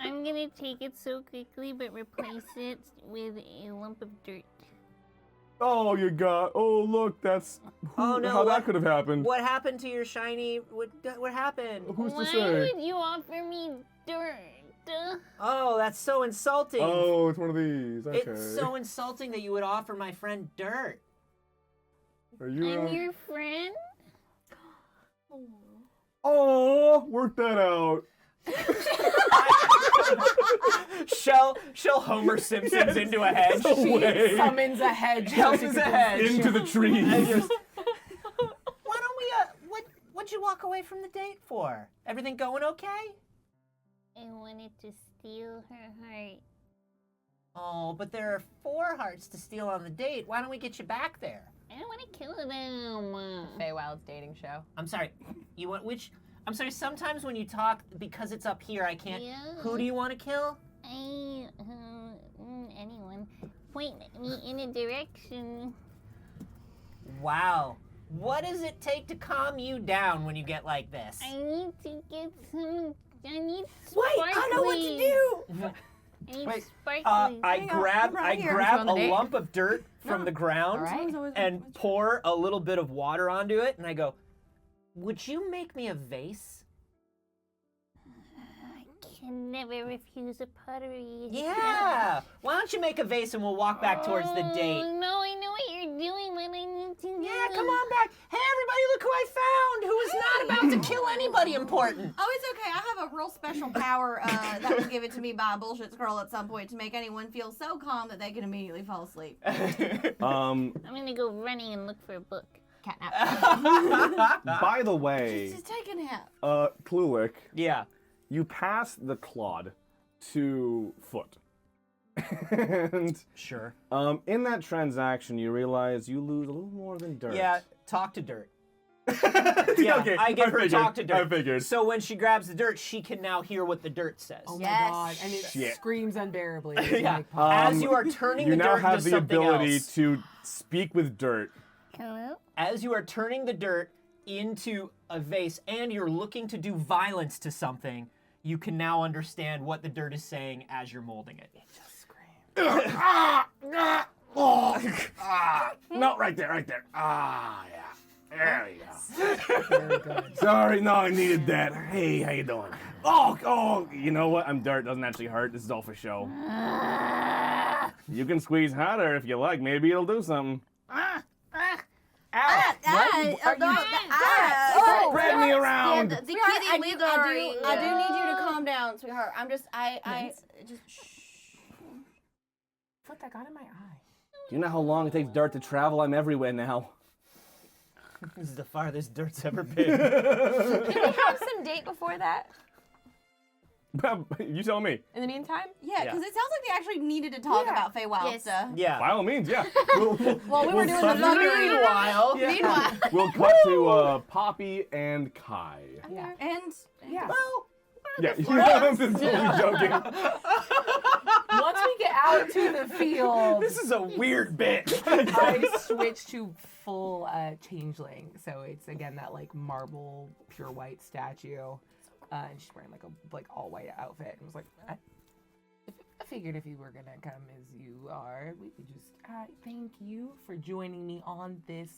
Speaker 8: I'm gonna take it so quickly, but replace it with a lump of dirt.
Speaker 1: Oh, you got. Oh, look, that's
Speaker 3: Oh, no,
Speaker 1: how
Speaker 3: what-
Speaker 1: that could have happened.
Speaker 3: What happened to your shiny? What happened?
Speaker 1: Who's
Speaker 8: Why
Speaker 1: to say?
Speaker 8: would you offer me dirt?
Speaker 7: Oh, that's so insulting.
Speaker 1: Oh, it's one of these. Okay.
Speaker 7: It's so insulting that you would offer my friend dirt.
Speaker 1: Are you?
Speaker 8: I'm your friend?
Speaker 1: Oh, work that out.
Speaker 3: Shell Homer Simpsons into a hedge.
Speaker 1: Way.
Speaker 4: Summons a hedge.
Speaker 3: Summons a hedge.
Speaker 1: Into the trees.
Speaker 7: Why don't we, what'd you walk away from the date for? Everything going okay?
Speaker 8: I wanted to steal her heart.
Speaker 7: Oh, but there are 4 hearts to steal on the date. Why don't we get you back there?
Speaker 8: I don't want to kill them.
Speaker 5: Feywilds dating show.
Speaker 7: I'm sorry. You want which? I'm sorry. Sometimes when you talk, because it's up here, I can't.
Speaker 8: Yeah.
Speaker 7: Who do you want to kill?
Speaker 8: Anyone. Point me in a direction.
Speaker 7: Wow. What does it take to calm you down when you get like this?
Speaker 8: I need to get some. I need
Speaker 10: Wait, I know what to do.
Speaker 8: I need
Speaker 3: Wait,
Speaker 8: sparklies.
Speaker 3: I grab
Speaker 10: right here.
Speaker 3: a
Speaker 5: on the date?
Speaker 3: lump of dirt from the ground
Speaker 5: All right.
Speaker 3: and pour a little bit of water onto it, and I go,
Speaker 7: Would you make me a vase?
Speaker 8: I can never refuse a pottery.
Speaker 7: Yeah. Why don't you make a vase and we'll walk back towards the date?
Speaker 8: Oh, no, I know what you're doing, but I need to.
Speaker 7: Yeah, come on back. Hey, everybody, look who I found. Who is not about to kill anybody important.
Speaker 10: Oh, it's okay. I have a real special power that was given to me by a bullshit scroll at some point to make anyone feel so calm that they can immediately fall asleep.
Speaker 8: I'm gonna go running and look for a book.
Speaker 5: Catnap.
Speaker 1: By the way,
Speaker 10: Just take a nap.
Speaker 1: Klulik,
Speaker 3: yeah.
Speaker 1: you pass the clod to foot. And
Speaker 3: Sure.
Speaker 1: in that transaction, you realize you lose a little more than dirt.
Speaker 3: Yeah, talk to dirt.
Speaker 1: Yeah,
Speaker 3: Okay, I give her
Speaker 1: figured,
Speaker 3: talk to dirt.
Speaker 1: I figured.
Speaker 3: So when she grabs the dirt, she can now hear what the dirt says.
Speaker 4: Oh
Speaker 10: Yes.
Speaker 4: my god, and it
Speaker 1: Shit.
Speaker 4: screams unbearably.
Speaker 3: Yeah.
Speaker 4: Like,
Speaker 3: As you are turning
Speaker 1: you
Speaker 3: the
Speaker 1: now
Speaker 3: dirt
Speaker 1: have
Speaker 3: into
Speaker 1: the
Speaker 3: something
Speaker 1: ability
Speaker 3: else,
Speaker 1: to speak with dirt.
Speaker 8: Hello?
Speaker 3: as you are turning the dirt into a vase and you're looking to do violence to something, you can now understand what the dirt is saying as you're molding it.
Speaker 1: No, right there. Ah, yeah. There we go.
Speaker 4: very good.
Speaker 1: Sorry, no, I needed that. Hey, how you doing? Oh, you know what? I'm dirt. Doesn't actually hurt. This is all for show. You can squeeze harder if you like. Maybe it'll do something. Spread me around.
Speaker 10: The kitty leader. I do need you to calm down, sweetheart. I'm just,
Speaker 4: What that got in my eye?
Speaker 1: Do you know how long it takes dirt to travel? I'm everywhere now.
Speaker 3: This is the farthest dirt's ever been.
Speaker 5: Can we have some date before that?
Speaker 1: You tell me.
Speaker 5: In the meantime?
Speaker 10: Yeah, because it sounds like they actually needed to talk about Feywild
Speaker 9: Yes.
Speaker 10: stuff.
Speaker 3: Yeah.
Speaker 1: By all means, yeah. We'll
Speaker 10: we were doing the
Speaker 1: cut-
Speaker 10: luxury.
Speaker 3: Meanwhile,
Speaker 10: Meanwhile,
Speaker 1: We'll cut to Poppy and Kai.
Speaker 4: Yeah.
Speaker 10: and
Speaker 4: Yeah.
Speaker 1: Yeah, I'm just totally joking.
Speaker 4: Once we get out to the field,
Speaker 3: this is a weird bit.
Speaker 4: I switch to full changeling. So it's again that like marble pure white statue, and she's wearing like all white outfit. And was like, I figured if you were gonna come as you are, we could just thank you for joining me on this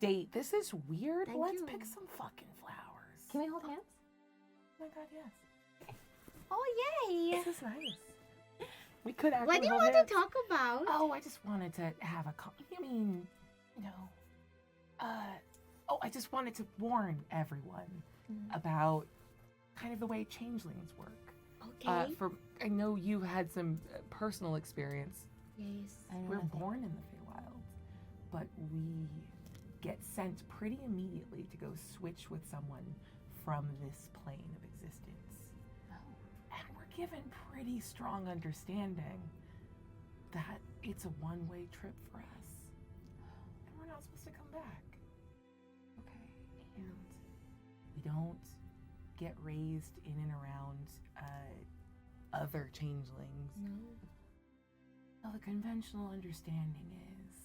Speaker 4: date. This is weird. Let's pick some fucking flowers.
Speaker 5: Can we hold hands?
Speaker 4: Oh my god, yes.
Speaker 9: Oh, yay!
Speaker 4: This is nice. We could actually.
Speaker 9: What do you
Speaker 4: hold
Speaker 9: want
Speaker 4: hands.
Speaker 9: to talk about?
Speaker 4: Oh, I just wanted to have a. I mean, I just wanted to warn everyone about kind of the way changelings work.
Speaker 9: Okay.
Speaker 4: I know you had some personal experience.
Speaker 9: Yes.
Speaker 4: We're born in the Feywild, but we get sent pretty immediately to go switch with someone from this plane of existence. And we're given pretty strong understanding that it's a one-way trip for us. And we're not supposed to come back. Okay. And we don't get raised in and around other changelings.
Speaker 9: No.
Speaker 4: Well, the conventional understanding is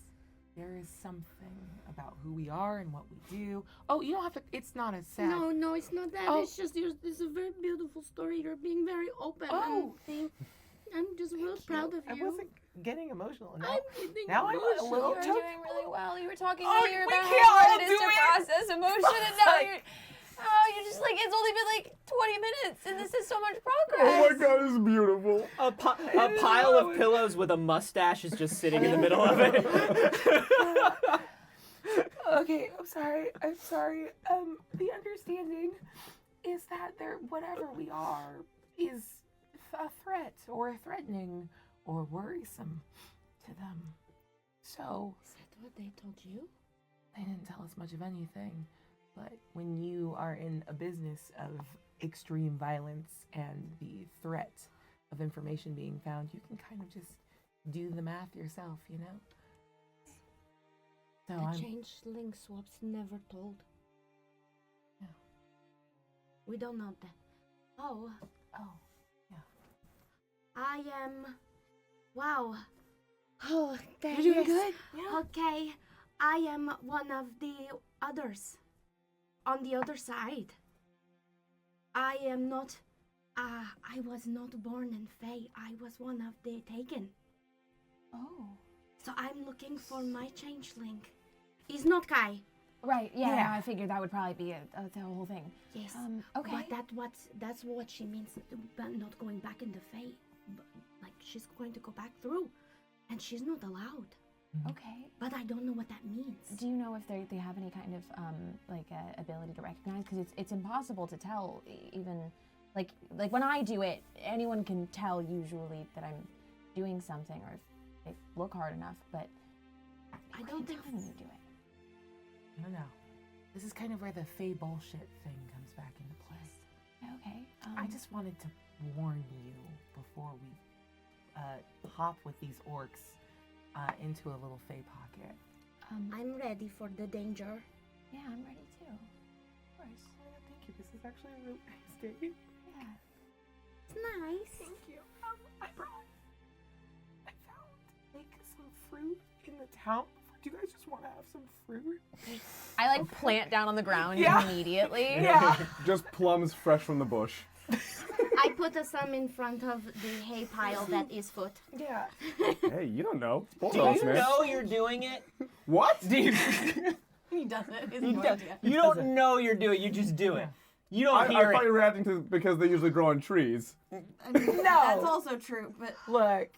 Speaker 4: there is something about who we are and what we do. Oh, you don't have to, it's not as sad.
Speaker 9: No, it's not that.
Speaker 4: Oh.
Speaker 9: It's just it's a very beautiful story. You're being very open.
Speaker 4: Oh,
Speaker 9: I'm just real proud of
Speaker 4: I
Speaker 9: you.
Speaker 4: wasn't getting emotional. Now,
Speaker 9: I'm getting
Speaker 4: now I'm a
Speaker 9: emotional.
Speaker 4: little
Speaker 5: You're
Speaker 4: choked.
Speaker 5: doing really well. You were talking
Speaker 4: Oh,
Speaker 5: earlier
Speaker 4: we
Speaker 5: about
Speaker 4: can't
Speaker 5: how
Speaker 4: all
Speaker 5: hard it is
Speaker 4: do
Speaker 5: to
Speaker 4: it.
Speaker 5: process emotion, and now you're. Oh, you're just like, it's only been like 20 minutes, and this is so much
Speaker 1: Oh
Speaker 5: progress.
Speaker 1: my god, this is beautiful.
Speaker 3: A pile of pillows with a mustache is just sitting in the middle of it.
Speaker 4: Okay, I'm sorry. The understanding is that whatever we are is a threat or threatening or worrisome to them. So
Speaker 2: Is that what they told you?
Speaker 4: they didn't tell us much of anything. But when you are in a business of extreme violence and the threat of information being found, you can kind of just do the math yourself, you know? So
Speaker 2: The changeling swaps never told.
Speaker 4: Yeah.
Speaker 2: We don't know that. Oh,
Speaker 4: yeah.
Speaker 2: I am. Wow. Oh,
Speaker 4: You're doing
Speaker 2: yes.
Speaker 4: good. Yeah.
Speaker 2: Okay, I am one of the others. On the other side. I am not. I was not born in Fae. I was one of the taken.
Speaker 5: Oh.
Speaker 2: So I'm looking for my changeling. He's not Kai.
Speaker 5: Right, yeah,
Speaker 4: Yeah.
Speaker 5: I figured that would probably be the whole thing.
Speaker 2: Yes.
Speaker 5: Okay.
Speaker 2: But that's what she means, but not going back in the Fae. But, like, she's going to go back through. And she's not allowed.
Speaker 5: Okay.
Speaker 2: But I don't know what that means.
Speaker 5: Do you know if they have any kind of ability to recognize? Because it's impossible to tell even like when I do it, anyone can tell usually that I'm doing something or if they look hard enough. But
Speaker 2: I don't think
Speaker 5: when you do it.
Speaker 4: I don't know. This is kind of where the Fey bullshit thing comes back into play.
Speaker 5: Okay.
Speaker 4: I just wanted to warn you before we hop with these orcs into a little Fey pocket.
Speaker 2: I'm ready for the danger.
Speaker 5: Yeah, I'm ready too. Of course.
Speaker 4: Oh my god, thank you. This is actually a really nice day.
Speaker 5: Yeah.
Speaker 2: It's nice.
Speaker 4: Thank you. I found like some fruit in the town. Do you guys just want to have some fruit?
Speaker 5: I like plant down on the ground
Speaker 4: Yeah.
Speaker 5: immediately.
Speaker 4: Yeah.
Speaker 1: Just plums fresh from the bush.
Speaker 2: I put some in front of the hay pile that is foot.
Speaker 4: Yeah.
Speaker 1: Hey, you don't know.
Speaker 3: Do
Speaker 1: Bulldogs,
Speaker 3: you
Speaker 1: man.
Speaker 3: know you're doing it?
Speaker 1: What?
Speaker 3: Do you,
Speaker 10: He doesn't. He has
Speaker 3: you
Speaker 10: no
Speaker 3: don't,
Speaker 10: idea.
Speaker 3: you don't know you're doing it, you just do it. You don't
Speaker 1: I
Speaker 3: hear
Speaker 1: thought
Speaker 3: it.
Speaker 1: you were reacting to because they usually grow on trees.
Speaker 10: I mean,
Speaker 4: No.
Speaker 10: That's also true, but
Speaker 4: Look,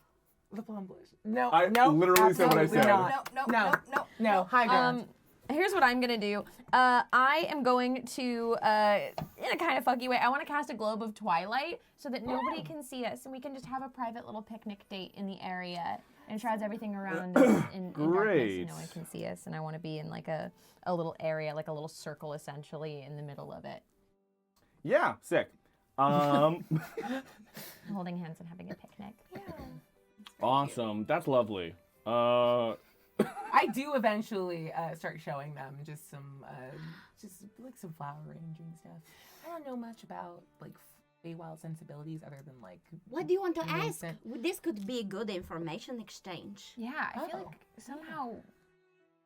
Speaker 4: the plum bush. No,
Speaker 1: I
Speaker 4: no,
Speaker 1: literally said what I
Speaker 4: absolutely
Speaker 1: said.
Speaker 4: not.
Speaker 10: no,
Speaker 4: No. No, high ground.
Speaker 5: Here's what I'm gonna do. I am going to, in a kind of fucky way, I want to cast a globe of twilight so that nobody can see us, and we can just have a private little picnic date in the area, and shrouds everything around us in darkness,
Speaker 1: Great.
Speaker 5: and no one can see us. And I want to be in like a little area, like a little circle, essentially, in the middle of it,
Speaker 1: Yeah, sick.
Speaker 5: holding hands and having a picnic.
Speaker 1: Awesome. That's lovely.
Speaker 4: I do eventually start showing them just some flower arranging stuff. I don't know much about like Feywild sensibilities other than like.
Speaker 2: What do you want to ask?
Speaker 4: Nascent-
Speaker 2: This could be a good information exchange.
Speaker 5: Yeah, I feel
Speaker 4: Oh,
Speaker 5: like somehow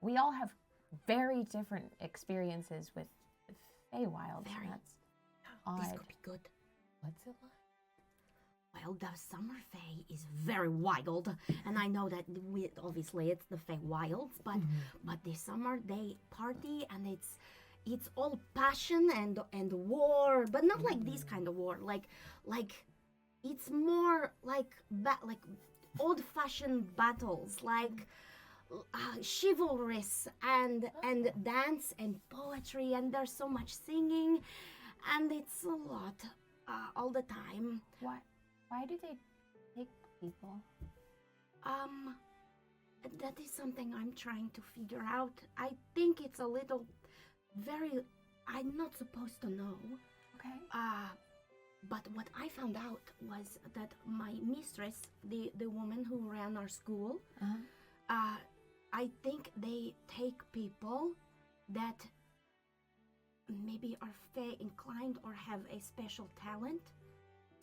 Speaker 5: we all have very different experiences with Feywilds.
Speaker 2: Very.
Speaker 5: And that's
Speaker 2: This
Speaker 5: odd.
Speaker 2: could be good.
Speaker 4: What's it like?
Speaker 2: Well, the summer Fae is very wild, and I know that obviously it's the Fae Wilds, but the summer they party and it's all passion and war, but not like this kind of war. Like it's more like old-fashioned battles, like chivalrous and dance and poetry, and there's so much singing, and it's a lot all the time.
Speaker 5: Why do they take people?
Speaker 2: That is something I'm trying to figure out. I think it's a little I'm not supposed to know.
Speaker 5: Okay.
Speaker 2: But what I found out was that my mistress, the woman who ran our school, I think they take people that maybe are Fae inclined or have a special talent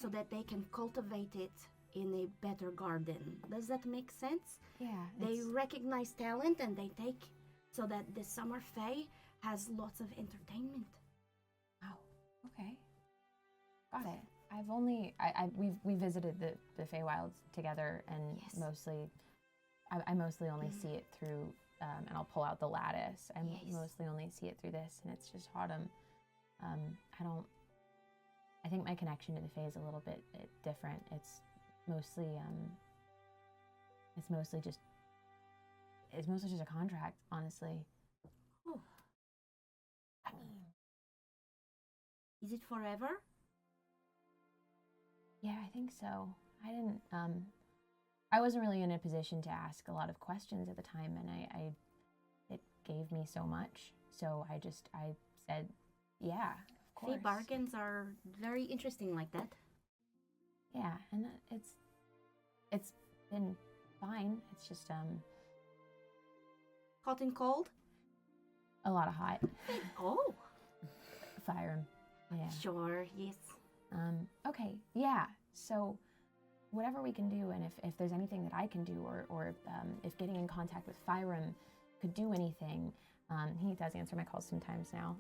Speaker 2: so that they can cultivate it in a better garden. Does that make sense?
Speaker 5: Yeah.
Speaker 2: They recognize talent and they take so that the summer Fae has lots of entertainment.
Speaker 5: Wow. Okay. Got it. We visited the Feywilds together, and
Speaker 2: Yes.
Speaker 5: I mostly only see it through, and I'll pull out the lattice. I
Speaker 2: Yes.
Speaker 5: mostly only see it through this, and it's just autumn. I think my connection to the Fae is a little bit different. It's mostly just a contract, honestly.
Speaker 6: Oh. I mean, is it forever?
Speaker 5: Yeah, I think so. I wasn't really in a position to ask a lot of questions at the time, and it gave me so much. So I said, yeah, of course.
Speaker 6: Fee bargains are very interesting like that.
Speaker 5: Yeah, and it's been fine. It's just
Speaker 6: Hot and cold?
Speaker 5: a lot of hot
Speaker 6: Oh,
Speaker 5: fire. Yeah.
Speaker 6: sure, yes.
Speaker 5: Okay, yeah. So whatever we can do, and if there's anything that I can do, or if getting in contact with Fyram could do anything, he does answer my calls sometimes now.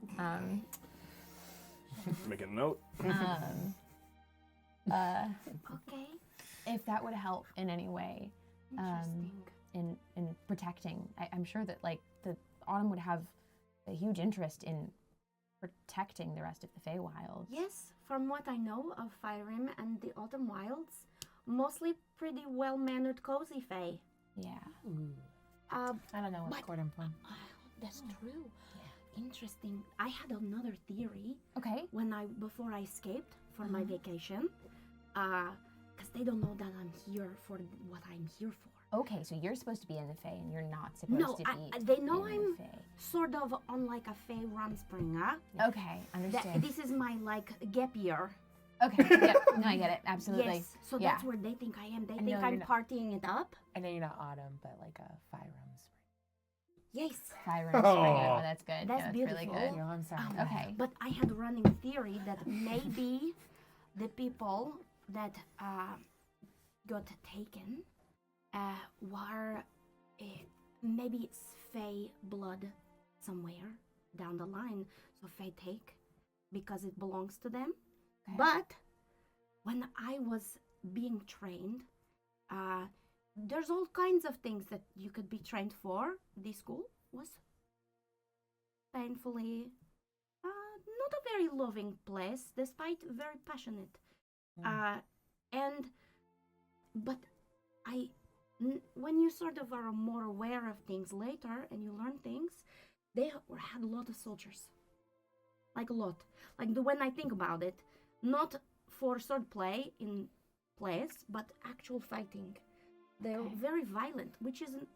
Speaker 1: Make a note.
Speaker 6: Okay.
Speaker 5: If that would help in any way,
Speaker 6: Interesting.
Speaker 5: in protecting, I'm sure that like the Autumn would have a huge interest in protecting the rest of the Feywilds.
Speaker 6: Yes, from what I know of Fyrim and the Autumn Wilds, mostly pretty well-mannered, cozy Fae.
Speaker 5: Yeah.
Speaker 6: Uh,
Speaker 4: I don't know what's
Speaker 6: But-
Speaker 4: court and fun.
Speaker 6: that's true. Interesting. I had another theory
Speaker 5: Okay.
Speaker 6: before I escaped for my vacation, because they don't know that I'm here for what I'm here for.
Speaker 5: Okay, so you're supposed to be in the Fae, and you're not supposed
Speaker 6: No,
Speaker 5: to be.
Speaker 6: they know
Speaker 5: in
Speaker 6: I'm
Speaker 5: the Fae.
Speaker 6: sort of on like a Fae Rumspringa.
Speaker 5: Okay, understand.
Speaker 6: This is my like gap year.
Speaker 5: Okay, yep. No, I get it. Absolutely.
Speaker 6: Yes, so
Speaker 5: Yeah.
Speaker 6: that's where they think I am. They
Speaker 4: I
Speaker 6: think
Speaker 4: know
Speaker 6: I'm
Speaker 4: you're not-
Speaker 6: partying it up.
Speaker 4: I know you're not autumn, but like a fire
Speaker 6: Yes.
Speaker 5: Fire and spring.
Speaker 1: Oh.
Speaker 5: Oh, that's good.
Speaker 6: That's
Speaker 5: That's really
Speaker 6: beautiful.
Speaker 5: good.
Speaker 4: You know, I'm sorry.
Speaker 5: Okay.
Speaker 6: But I had a running theory that maybe the people that got taken were maybe it's Fae blood somewhere down the line. So Fae take because it belongs to them.
Speaker 5: Okay.
Speaker 6: But when I was being trained, there's all kinds of things that you could be trained for. This school was painfully not a very loving place, despite very passionate. But when you sort of are more aware of things later and you learn things, they had a lot of soldiers, like a lot. Like when I think about it, not for sword play in place, but actual fighting. They're very violent, which isn't,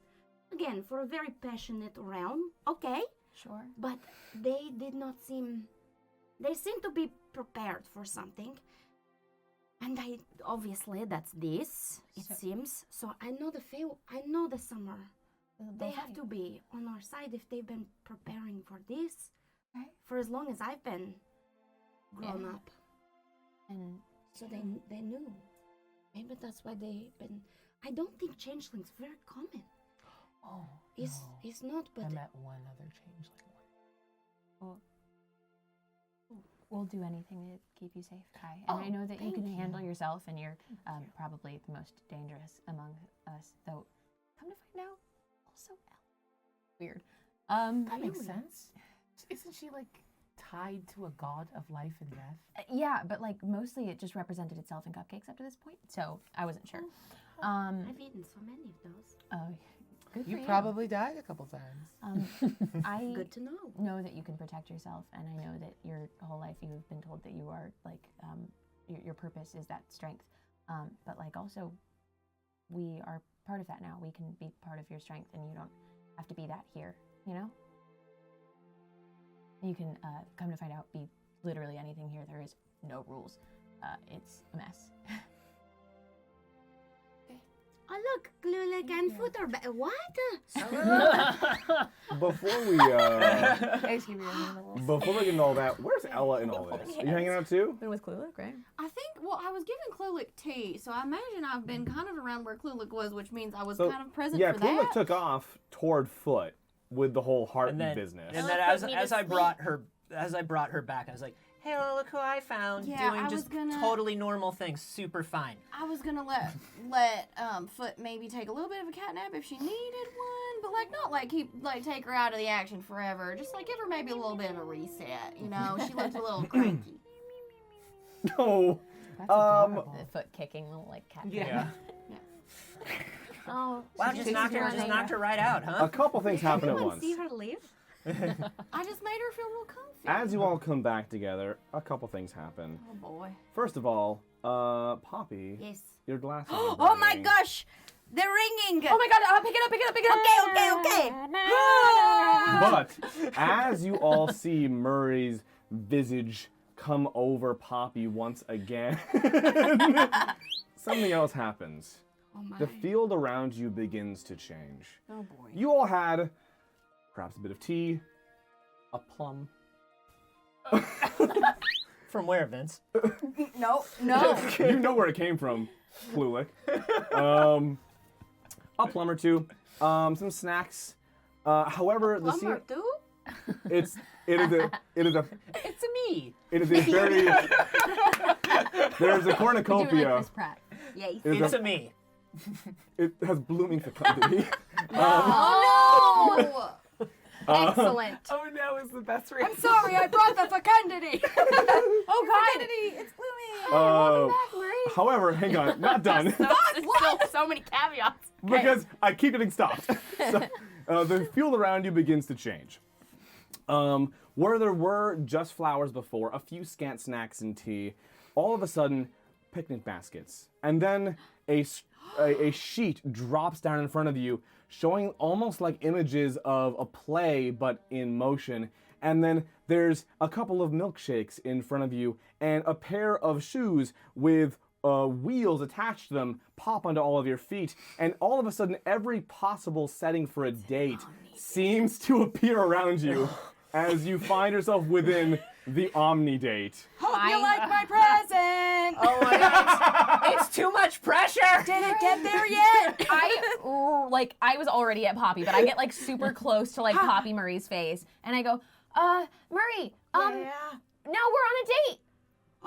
Speaker 6: again, for a very passionate realm, okay.
Speaker 5: Sure.
Speaker 6: But they did not seem, they seem to be prepared for something. And obviously that's this, it seems. So I know I know the summer. They have to be on our side if they've been preparing for this for as long as I've been grown up.
Speaker 5: And
Speaker 6: So they knew. Maybe that's why they've been. I don't think changelings very common.
Speaker 4: Oh,
Speaker 6: It's not, but
Speaker 4: I met one other changeling one.
Speaker 5: we'll do anything to keep you safe, Kai. And I know that you can handle yourself, and you're probably the most dangerous among us. Though, come to find out, also weird.
Speaker 4: That makes sense. Isn't she like tied to a god of life and death?
Speaker 5: Yeah, but like mostly it just represented itself in cupcakes up to this point, so I wasn't sure.
Speaker 6: I've eaten so many of those.
Speaker 5: Oh, good for
Speaker 4: You
Speaker 5: you.
Speaker 4: probably died a couple times.
Speaker 5: I
Speaker 6: Good to know.
Speaker 5: that you can protect yourself, and I know that your whole life you've been told that you are like your purpose is that strength. But like also, we are part of that now. We can be part of your strength, and you don't have to be that here. You know. You can come to find out be literally anything here. There is no rules. It's a mess.
Speaker 6: Oh look, Glulik and Footer. What?
Speaker 1: Before we before we get into all that, where's Ella in all this? Are you hanging out too?
Speaker 5: Been with Clulick, right?
Speaker 10: I think, well, I was giving Clulick tea, so I imagine I've been kind of around where Clulick was, which means I was
Speaker 1: So,
Speaker 10: kind of present
Speaker 1: yeah,
Speaker 10: for
Speaker 1: Clulick
Speaker 10: that.
Speaker 1: took off toward foot with the whole heart
Speaker 3: And then,
Speaker 1: business.
Speaker 3: and then as I brought her back, I was like,
Speaker 7: hey, look who I found
Speaker 10: Yeah,
Speaker 7: doing
Speaker 10: I
Speaker 7: just
Speaker 10: was gonna-
Speaker 7: totally normal things, super fine.
Speaker 10: I was gonna let Foot maybe take a little bit of a cat nap if she needed one, but like not like take her out of the action forever. Just like give her maybe a little bit of a reset. You know, she looked a little cranky.
Speaker 1: No.
Speaker 5: That's adorable. The foot kicking little like cat.
Speaker 4: Yeah.
Speaker 5: Oh,
Speaker 7: Wow,
Speaker 5: she
Speaker 7: just
Speaker 5: takes
Speaker 7: knocked her right out,
Speaker 1: A
Speaker 7: huh?
Speaker 1: couple things happen at
Speaker 9: Anyone
Speaker 1: once.
Speaker 9: see her leave?
Speaker 10: I just made her feel a little comfy.
Speaker 1: As you all come back together, a couple things happen.
Speaker 10: Oh boy.
Speaker 1: First of all, Poppy,
Speaker 9: Yes.
Speaker 1: your glasses are
Speaker 10: Oh my
Speaker 1: burning.
Speaker 10: gosh! They're ringing!
Speaker 9: Oh my god, pick it up.
Speaker 10: Okay.
Speaker 1: But as you all see Murray's visage come over Poppy once again, something else happens.
Speaker 10: Oh my.
Speaker 1: The field around you begins to change.
Speaker 10: Oh boy.
Speaker 1: You all had perhaps a bit of tea, a plum.
Speaker 7: From where, Vince?
Speaker 10: No.
Speaker 1: You know where it came from, Plulik. A plum or two, some snacks. However, the scene,
Speaker 9: too?
Speaker 1: it is a
Speaker 7: It's a me.
Speaker 1: very there's a
Speaker 5: Do it
Speaker 1: cornucopia.
Speaker 5: like Chris Pratt.
Speaker 9: Yes.
Speaker 1: It, is
Speaker 7: It's
Speaker 1: a,
Speaker 7: a me.
Speaker 1: it has blooming fecundity.
Speaker 10: Oh no!
Speaker 9: Excellent.
Speaker 4: Oh no, it's the best reaction.
Speaker 10: I'm sorry, I brought the fecundity.
Speaker 9: Oh god.
Speaker 10: Fecundity, it's blooming.
Speaker 1: However, hang on, not done.
Speaker 9: Still so many caveats.
Speaker 1: Because I keep getting stopped. So, the field around you begins to change. Where there were just flowers before, a few scant snacks and tea, all of a sudden, picnic baskets. And then a sheet drops down in front of you, showing almost like images of a play, but in motion. And then there's a couple of milkshakes in front of you, and a pair of shoes with wheels attached to them pop onto all of your feet, and all of a sudden every possible setting for a date seems to appear around you as you find yourself within the Omni date.
Speaker 10: Hope you like my present.
Speaker 7: Oh my god, it's too much pressure.
Speaker 10: Didn't get there yet.
Speaker 5: I was already at Poppy, but I get like super close to like Poppy Murray's face, and I go, Murray,
Speaker 6: Yeah.
Speaker 5: now we're on a date.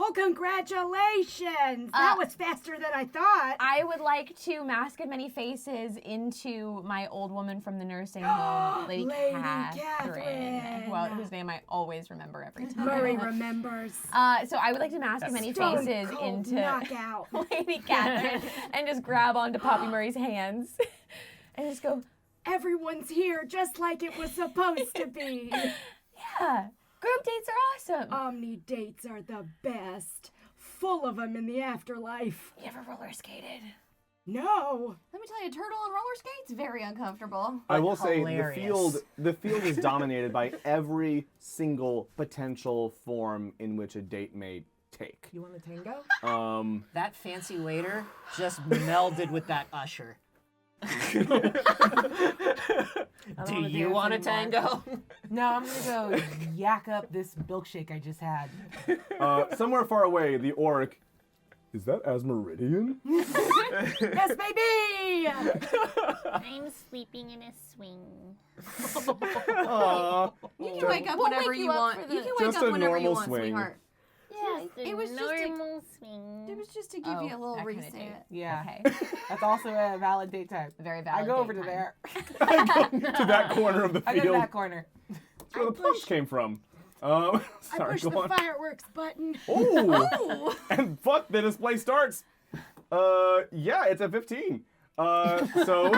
Speaker 6: Oh, congratulations! That was faster than I thought.
Speaker 5: I would like to mask as many faces into my old woman from the nursing home, Lady
Speaker 6: Catherine.
Speaker 5: well, whose name I always remember every time.
Speaker 6: Murray remembers.
Speaker 5: So I would like to mask as many
Speaker 6: Stone
Speaker 5: faces
Speaker 6: cold
Speaker 5: into
Speaker 6: knockout.
Speaker 5: Lady Catherine and just grab onto Poppy Murray's hands and just go,
Speaker 6: Everyone's here just like it was supposed to be.
Speaker 5: yeah, group dates are awesome.
Speaker 6: Omni dates are the best. Full of them in the afterlife.
Speaker 5: You ever roller skated?
Speaker 6: No.
Speaker 10: Let me tell you, turtle on roller skates, very uncomfortable.
Speaker 1: I will say
Speaker 7: hilarious.
Speaker 1: the field is dominated by every single potential form in which a date may take.
Speaker 4: You want a tango?
Speaker 7: That fancy waiter just melded with that usher. Do
Speaker 4: wanna
Speaker 7: you
Speaker 4: dance
Speaker 7: want a
Speaker 4: anymore.
Speaker 7: tango?
Speaker 4: No, I'm gonna go yak up this milkshake I just had.
Speaker 1: Somewhere far away, the orc. Is that Asmeridian?
Speaker 6: Yes, baby!
Speaker 8: I'm sleeping in a swing.
Speaker 1: Aw.
Speaker 10: You can wake up whenever you want. You can wake
Speaker 1: Just
Speaker 10: up
Speaker 1: a
Speaker 10: whenever you
Speaker 1: normal
Speaker 10: want,
Speaker 1: swing.
Speaker 10: sweetheart.
Speaker 8: Yeah,
Speaker 10: it was just a-
Speaker 8: normal swing.
Speaker 10: It was just to give you a little
Speaker 5: that kinda
Speaker 10: reset.
Speaker 5: date.
Speaker 4: Yeah.
Speaker 5: Okay,
Speaker 4: That's also a valid date time.
Speaker 5: very valid.
Speaker 4: I go over
Speaker 5: date
Speaker 4: to
Speaker 5: time.
Speaker 4: there.
Speaker 1: To that corner of the
Speaker 4: I go to
Speaker 1: field.
Speaker 4: that corner.
Speaker 1: That's where the plums came from.
Speaker 6: I
Speaker 1: Sorry,
Speaker 6: pushed
Speaker 1: go
Speaker 6: the
Speaker 1: on.
Speaker 6: fireworks button.
Speaker 1: Oh! And fuck, the display starts. Yeah, it's at 15. So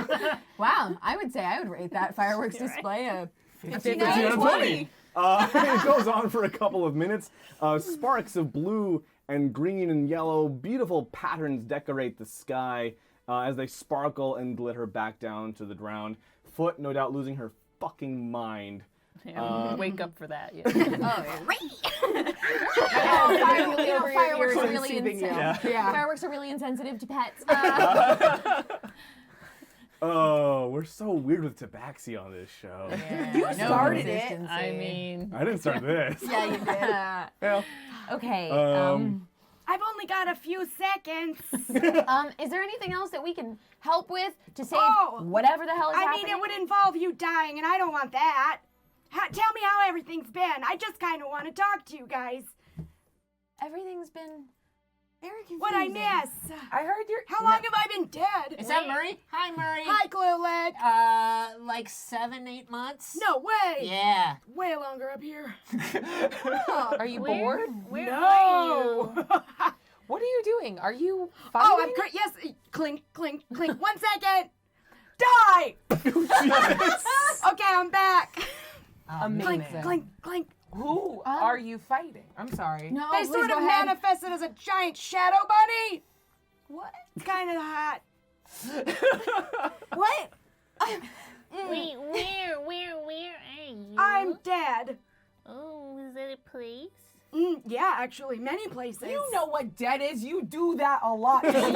Speaker 5: Wow, I would say I would rate that fireworks display a
Speaker 1: 15 out of 20. It goes on for a couple of minutes. Sparks of blue and green and yellow, beautiful patterns decorate the sky as they sparkle and glitter back down to the ground. Foot, no doubt, losing her fucking mind.
Speaker 11: Wake up for that. Yeah.
Speaker 5: Fireworks are really
Speaker 4: soothing you.
Speaker 5: insensitive. Fireworks are really insensitive to pets.
Speaker 1: Oh, we're so weird with Tabaxi on this show.
Speaker 10: You started it.
Speaker 11: I mean,
Speaker 1: I didn't start this.
Speaker 10: Yeah, you did.
Speaker 1: Well,
Speaker 5: Okay.
Speaker 6: I've only got a few seconds.
Speaker 5: Is there anything else that we can help with to save
Speaker 6: Oh,
Speaker 5: whatever the hell is
Speaker 6: I
Speaker 5: happening?
Speaker 6: mean, it would involve you dying, and I don't want that. Tell me how everything's been. I just kind of want to talk to you guys.
Speaker 5: Everything's been very confusing.
Speaker 6: What'd I miss?
Speaker 4: I heard you're.
Speaker 6: How long have I been dead?
Speaker 7: Is that Murray? Hi, Murray.
Speaker 6: Hi, Glue Leg.
Speaker 7: Like 7-8 months.
Speaker 6: No way.
Speaker 7: Yeah.
Speaker 6: Way longer up here.
Speaker 4: Are you bored?
Speaker 8: Where
Speaker 6: no.
Speaker 8: are you?
Speaker 4: What are you doing? Are you
Speaker 6: Oh,
Speaker 4: fighting?
Speaker 6: I'm yes. Clink, clink, clink. 1 second. Die. Okay, I'm back.
Speaker 4: Amazing.
Speaker 6: Clink, clink, clink.
Speaker 4: Who are you fighting? I'm sorry.
Speaker 5: No,
Speaker 6: They
Speaker 5: please
Speaker 6: sort
Speaker 5: go
Speaker 6: of
Speaker 5: ahead.
Speaker 6: manifested as a giant shadow bunny.
Speaker 10: What?
Speaker 6: It's kind of hot.
Speaker 10: What?
Speaker 8: Wait, where are you?
Speaker 6: I'm dead.
Speaker 8: Oh, is that a place?
Speaker 6: Yeah, actually, many places.
Speaker 4: You know what dead is. You do that a lot.
Speaker 7: Don't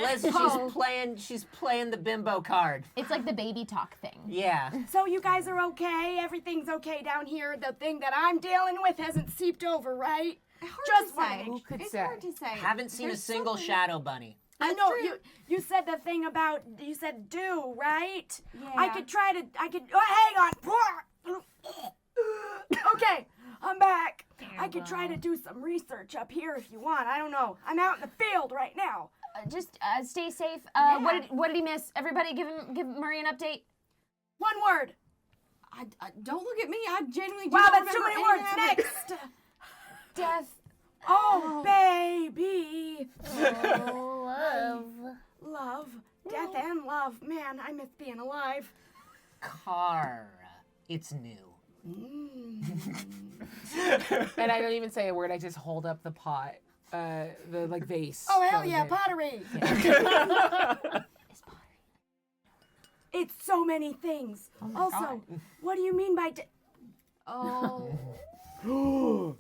Speaker 7: listen. She's playing the bimbo card.
Speaker 5: It's like the baby talk thing.
Speaker 7: Yeah.
Speaker 6: So you guys are okay? Everything's okay down here? The thing that I'm dealing with hasn't seeped over, right? Just
Speaker 10: to say.
Speaker 6: wondering.
Speaker 4: Who could
Speaker 10: It's
Speaker 4: say?
Speaker 10: hard to say.
Speaker 7: Haven't seen a
Speaker 10: There's
Speaker 7: single
Speaker 10: something-
Speaker 7: shadow bunny.
Speaker 6: I know you said the thing about you said do, right? I
Speaker 10: Yeah.
Speaker 6: could try to hang on. Okay, I'm back. I could try to do some research up here if you want. I don't know. I'm out in the field right now.
Speaker 5: Just stay safe.
Speaker 6: Yeah.
Speaker 5: What did he miss? Everybody, give Murray an update.
Speaker 6: One word.
Speaker 10: I don't look at me. I genuinely do
Speaker 6: Wow,
Speaker 10: not
Speaker 6: that's too
Speaker 10: remember
Speaker 6: many
Speaker 10: any
Speaker 6: words.
Speaker 10: of that.
Speaker 6: Next.
Speaker 5: Death.
Speaker 6: Oh, baby.
Speaker 8: Oh, love.
Speaker 6: Love. Death and love. Man, I miss being alive.
Speaker 7: Car. It's new.
Speaker 4: And I don't even say a word. I just hold up the pot, the like vase.
Speaker 6: Oh, hell
Speaker 4: from
Speaker 6: yeah,
Speaker 4: it.
Speaker 6: pottery. It's so many things. Also, what do you mean by
Speaker 10: Oh.
Speaker 1: Ooh.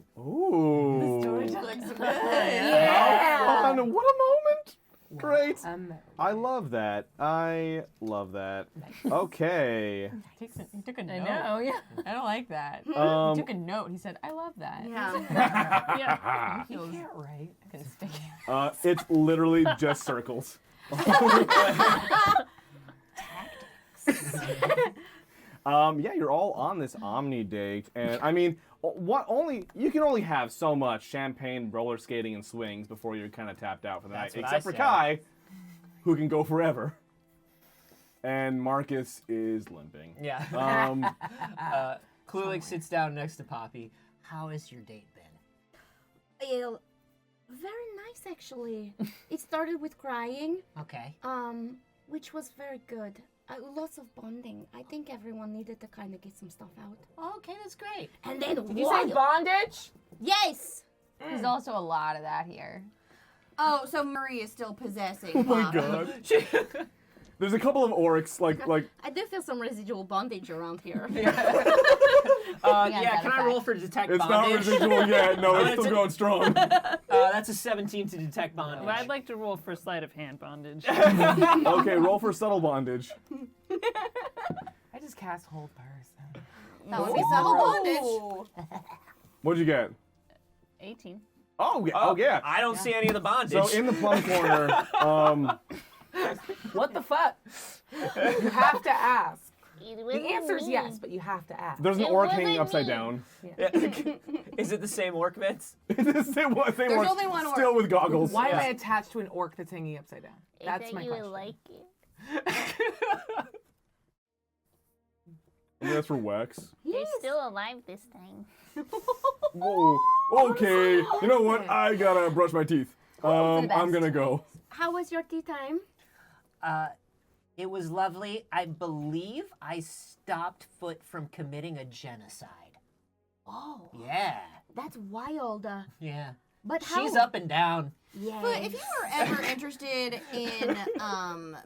Speaker 6: yeah?
Speaker 1: Fun. What a moment. Great.
Speaker 4: Um,
Speaker 1: I love that. I love that. Okay.
Speaker 11: He took a note.
Speaker 5: I know, yeah.
Speaker 11: I don't like that. He
Speaker 1: Um,
Speaker 11: took a note. He said, I love that.
Speaker 6: Yeah.
Speaker 11: Yeah.
Speaker 4: you can't write.
Speaker 11: Conspicuous.
Speaker 1: It's literally just circles. Yeah, you're all on this Omni date, and I mean, you can only have so much champagne, roller skating, and swings before you're kind of tapped out for the
Speaker 3: That's
Speaker 1: night.
Speaker 3: what
Speaker 1: Except
Speaker 3: I
Speaker 1: for
Speaker 3: said.
Speaker 1: Kai, who can go forever, and Marcus is limping.
Speaker 3: Yeah. Klulik sits down next to Poppy.
Speaker 7: How has your date been?
Speaker 9: Well, very nice actually. It started with crying,
Speaker 7: Okay.
Speaker 9: which was very good. Lots of bonding. I think everyone needed to kind of get some stuff out.
Speaker 7: Okay, that's great.
Speaker 9: And then
Speaker 4: Did you say bondage?
Speaker 9: Yes.
Speaker 5: There's also a lot of that here.
Speaker 10: Oh, so Murray is still possessing.
Speaker 1: Oh my
Speaker 10: Pop.
Speaker 1: god. There's a couple of orcs, like
Speaker 9: I do feel some residual bondage around here.
Speaker 3: Yeah,
Speaker 5: that
Speaker 3: can I roll
Speaker 5: effect.
Speaker 3: for detect
Speaker 1: it's not
Speaker 3: bondage?
Speaker 1: residual yet. No, it's
Speaker 3: It's
Speaker 1: still
Speaker 3: a-
Speaker 1: going strong.
Speaker 3: That's a 17 to detect bondage.
Speaker 11: Well, I'd like to roll for sleight of hand bondage.
Speaker 1: Okay, roll for subtle bondage.
Speaker 4: I just cast hold person.
Speaker 10: That would be subtle bondage.
Speaker 1: What'd you get?
Speaker 11: 18.
Speaker 1: Oh yeah. Oh yeah.
Speaker 3: I don't see any of the bondage.
Speaker 1: So in the plum corner,
Speaker 4: What the fuck? You have to ask.
Speaker 8: It
Speaker 4: The
Speaker 8: wasn't
Speaker 4: answer's
Speaker 8: me.
Speaker 4: yes, but you have to ask.
Speaker 1: there's an
Speaker 8: It
Speaker 1: orc
Speaker 8: wasn't
Speaker 1: hanging upside
Speaker 8: me.
Speaker 1: down.
Speaker 3: Is it the same orc, Vince?
Speaker 1: Same orc,
Speaker 10: There's only one orc.
Speaker 1: still with goggles.
Speaker 4: Why am I attached to an orc that's hanging upside down?
Speaker 8: I
Speaker 4: That's
Speaker 8: thought
Speaker 4: my
Speaker 8: you
Speaker 4: question.
Speaker 8: would like it.
Speaker 1: I mean, that's for Wex.
Speaker 8: You're still alive this time.
Speaker 1: Whoa. Okay. You know what? I gotta brush my teeth. I'm gonna go.
Speaker 9: How was your tea time?
Speaker 7: It was lovely. I believe I stopped Foot from committing a genocide.
Speaker 9: Oh,
Speaker 7: Yeah.
Speaker 9: that's wild.
Speaker 7: Yeah.
Speaker 9: But how?
Speaker 7: She's up and down.
Speaker 9: Yeah.
Speaker 10: But if you were ever interested in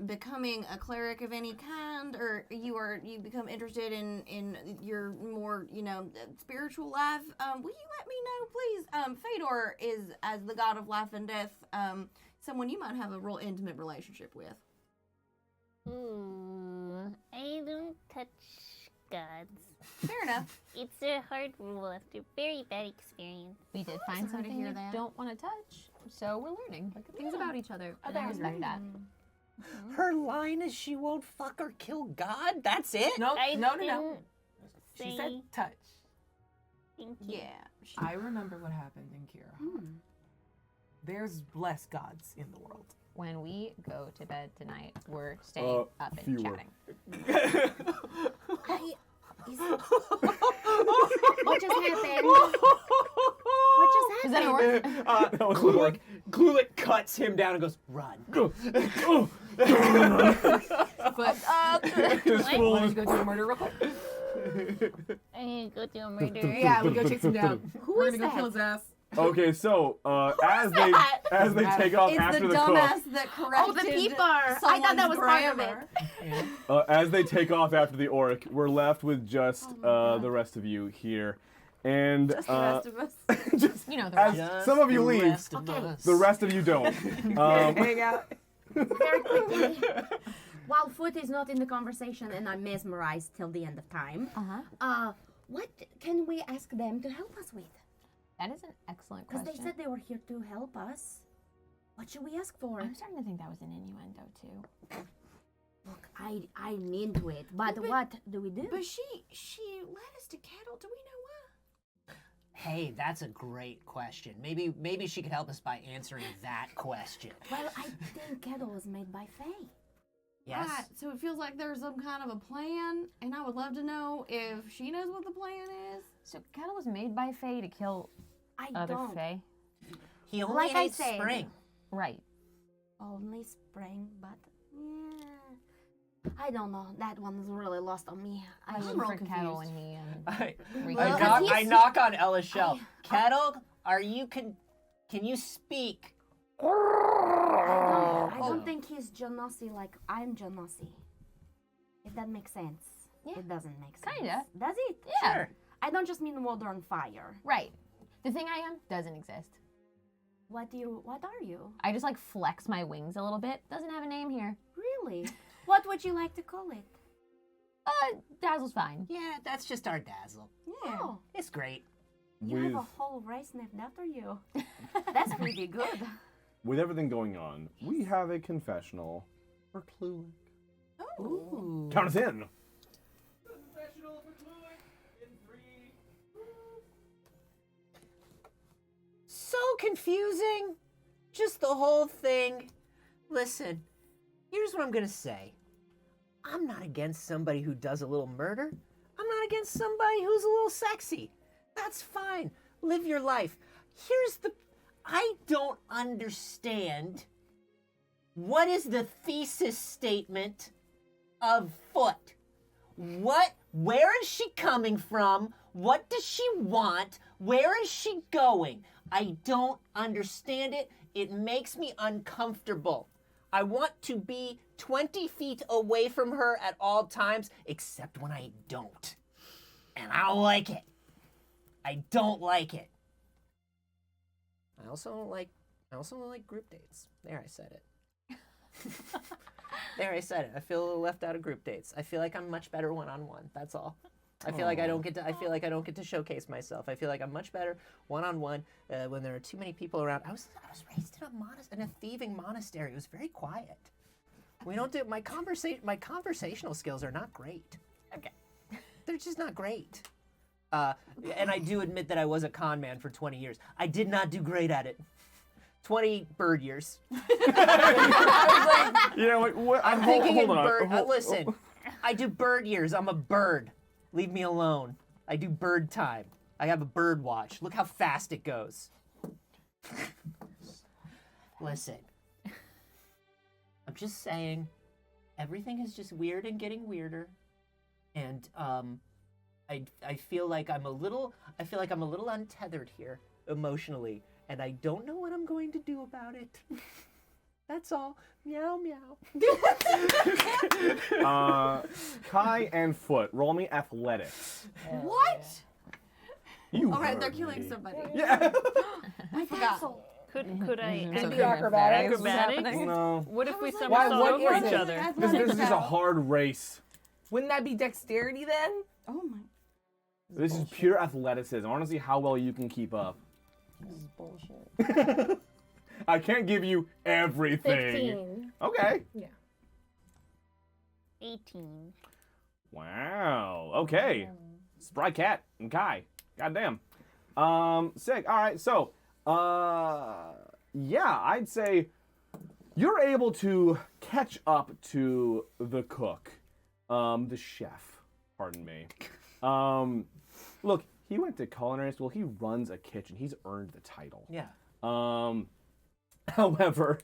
Speaker 10: becoming a cleric of any kind, or you become interested in your more spiritual life, will you let me know, please? Fedor is, as the god of life and death, someone you might have a real intimate relationship with.
Speaker 8: Ooh, I don't touch gods.
Speaker 10: Fair enough.
Speaker 8: It's a hard rule after very bad experience.
Speaker 5: We did
Speaker 10: sorry
Speaker 5: find
Speaker 10: to
Speaker 5: something
Speaker 10: hear
Speaker 5: you
Speaker 10: that.
Speaker 5: don't want to touch, so we're learning things about each other, and I respect that.
Speaker 7: Her line is she won't fuck or kill God? That's it?
Speaker 4: No,
Speaker 8: I
Speaker 4: no.
Speaker 8: didn't
Speaker 4: She
Speaker 8: say
Speaker 4: said touch.
Speaker 8: Thank you.
Speaker 10: Yeah.
Speaker 4: I remember what happened in Kira. There's less gods in the world.
Speaker 5: When we go to bed tonight, we're staying up and
Speaker 1: fewer.
Speaker 5: chatting.
Speaker 6: What just happened? What just
Speaker 5: Is that
Speaker 6: happened?
Speaker 5: an orc?
Speaker 1: That was an orc.
Speaker 3: Glulik cuts him down and goes, run.
Speaker 4: But
Speaker 1: Just full
Speaker 4: why don't
Speaker 1: of-
Speaker 4: you go do a murder real quick?
Speaker 8: I need to go do a murder.
Speaker 4: Yeah, we go chase him down. We're
Speaker 6: is
Speaker 4: gonna go
Speaker 6: that?
Speaker 4: kill his ass.
Speaker 1: Okay, so as they take off
Speaker 10: It's
Speaker 1: after
Speaker 10: the
Speaker 1: the cook,
Speaker 10: dumbass that corrected
Speaker 2: Oh, the peeper. I thought that was part of it.
Speaker 1: as they take off after the orc, we're left with just the rest of you here, and
Speaker 10: Just the rest of us.
Speaker 1: just
Speaker 5: You know the
Speaker 1: as
Speaker 5: rest.
Speaker 1: some of you
Speaker 3: the
Speaker 1: leave,
Speaker 3: rest of
Speaker 2: Okay.
Speaker 3: us.
Speaker 1: the rest of you don't.
Speaker 4: Hang out.
Speaker 2: Very quickly. While Foot is not in the conversation and I'm mesmerized till the end of time, what can we ask them to help us with?
Speaker 5: That is an excellent
Speaker 2: Because
Speaker 5: question.
Speaker 2: they said they were here to help us. What should we ask for?
Speaker 5: I'm starting to think that was an innuendo too.
Speaker 2: Look, I'm into it, but what do we do?
Speaker 10: But she led us to cattle. Do we know why?
Speaker 7: Hey, that's a great question. Maybe she could help us by answering that question.
Speaker 2: Well, I think Kettle was made by Faye.
Speaker 7: Yes.
Speaker 10: Right. So it feels like there's some kind of a plan, and I would love to know if she knows what the plan is.
Speaker 5: So cattle was made by Fae to kill
Speaker 2: I
Speaker 5: other
Speaker 2: don't.
Speaker 5: Fae.
Speaker 7: He only
Speaker 2: Like I
Speaker 7: hates
Speaker 2: said.
Speaker 7: spring.
Speaker 5: Right.
Speaker 2: Only spring, but yeah. I don't know. That one's really lost on me.
Speaker 5: I
Speaker 10: I'm
Speaker 5: was
Speaker 10: real
Speaker 5: for cattle
Speaker 10: confused.
Speaker 5: when he
Speaker 7: I
Speaker 5: Well,
Speaker 7: I knock on Ella's shelf. Kettle, are you can you speak?
Speaker 2: I don't think he's Genasi like I'm Genasi. If that makes sense.
Speaker 5: Yeah.
Speaker 2: It doesn't make sense.
Speaker 5: Kinda.
Speaker 2: Does it?
Speaker 5: Yeah.
Speaker 7: Sure.
Speaker 2: I don't just mean water and fire.
Speaker 5: Right. The thing I am doesn't exist.
Speaker 2: What are you?
Speaker 5: I just like flex my wings a little bit. Doesn't have a name here.
Speaker 2: Really? What would you like to call it?
Speaker 5: Dazzle's fine.
Speaker 7: Yeah, that's just our dazzle.
Speaker 2: Yeah. Oh,
Speaker 7: It's great.
Speaker 2: you have
Speaker 1: With
Speaker 2: a whole race named after you. That's pretty good.
Speaker 1: with everything going on, we have a confessional for Clulick.
Speaker 10: Ooh.
Speaker 1: Count us in.
Speaker 3: Confessional for Glulik in 3.
Speaker 7: So confusing. Just the whole thing. Listen, here's what I'm gonna say. I'm not against somebody who does a little murder. I'm not against somebody who's a little sexy. That's fine. Live your life. I don't understand. What is the thesis statement of Foot? Where is she coming from? What does she want? Where is she going? I don't understand it. It makes me uncomfortable. I want to be 20 feet away from her at all times, except when I don't. And I don't like it. I don't like it. I also don't like group dates. There, I said it. There, I said it. I feel a little left out of group dates. I feel like I'm much better one-on-one. That's all. I feel like I don't get to showcase myself. I feel like I'm much better one-on-one when there are too many people around. I was raised in a thieving monastery. It was very quiet. We don't do my conversational skills are not great.
Speaker 5: Okay.
Speaker 7: They're just not great. And I do admit that I was a con man for 20 years. I did not do great at it. 20 bird years.
Speaker 1: Yeah, like what?
Speaker 7: I'm
Speaker 1: hold-
Speaker 7: thinking in
Speaker 1: hold on.
Speaker 7: bird.
Speaker 1: Hold-
Speaker 7: Listen, I do bird years. I'm a bird. Leave me alone. I do bird time. I have a bird watch. Look how fast it goes. Listen, I'm just saying, everything is just weird and getting weirder, and I feel like I'm a little untethered here emotionally, and I don't know what I'm going to do about it. That's all. Meow meow.
Speaker 1: Kai and Foot, roll me athletics.
Speaker 10: What?
Speaker 1: You
Speaker 10: All right, they're
Speaker 1: heard
Speaker 10: killing
Speaker 1: me.
Speaker 10: somebody.
Speaker 1: Yeah.
Speaker 10: I forgot.
Speaker 11: Could I
Speaker 4: Maybe acrobatics.
Speaker 11: acrobatics?
Speaker 1: No.
Speaker 11: What if we
Speaker 10: was like,
Speaker 11: somersault
Speaker 4: what
Speaker 11: over
Speaker 4: is
Speaker 11: each
Speaker 4: it?
Speaker 11: other?
Speaker 1: This is a hard race.
Speaker 4: Wouldn't that be dexterity then?
Speaker 10: Oh my.
Speaker 1: This is pure athleticism. I want to see how well you can keep up.
Speaker 5: This is bullshit.
Speaker 1: I can't give you everything.
Speaker 9: 15.
Speaker 1: Okay.
Speaker 8: 18.
Speaker 1: Wow. Okay. Spry Cat and Kai. Goddamn. Sick. All right. So, yeah, I'd say you're able to catch up to the cook, the chef. Pardon me. Look, he went to culinary school. He runs a kitchen. He's earned the title.
Speaker 3: Yeah.
Speaker 1: However,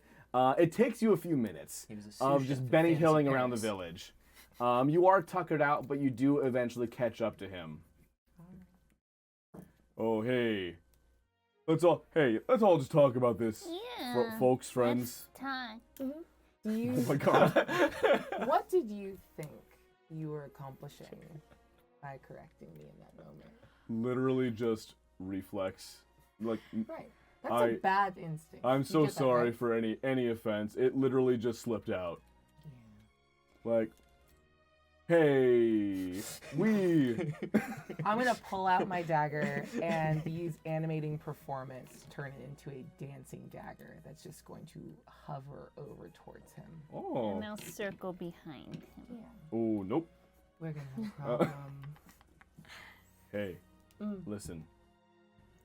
Speaker 1: it takes you a few minutes
Speaker 3: He was a sous
Speaker 1: of
Speaker 3: chef
Speaker 1: just
Speaker 3: in
Speaker 1: Benny
Speaker 3: fancy
Speaker 1: Hilling around the
Speaker 3: Paris.
Speaker 1: village. You are tuckered out, but you do eventually catch up to him. Oh, hey. Let's all just talk about this,
Speaker 8: Yeah.
Speaker 1: folks, friends.
Speaker 8: Let's talk.
Speaker 4: Do you,
Speaker 1: Oh my god.
Speaker 4: what did you think you were accomplishing by correcting me in that moment?
Speaker 1: Literally just reflex. Like,
Speaker 4: Right. That's a bad instinct.
Speaker 1: I'm
Speaker 4: You
Speaker 1: so
Speaker 4: get that,
Speaker 1: sorry
Speaker 4: right?
Speaker 1: for any offense. It literally just slipped out. Like, hey, we.
Speaker 4: I'm gonna pull out my dagger and use animating performance, turn it into a dancing dagger that's just going to hover over towards him.
Speaker 1: Oh.
Speaker 11: And I'll circle behind him.
Speaker 1: Oh, nope.
Speaker 4: We're gonna have a problem.
Speaker 1: Hey, listen.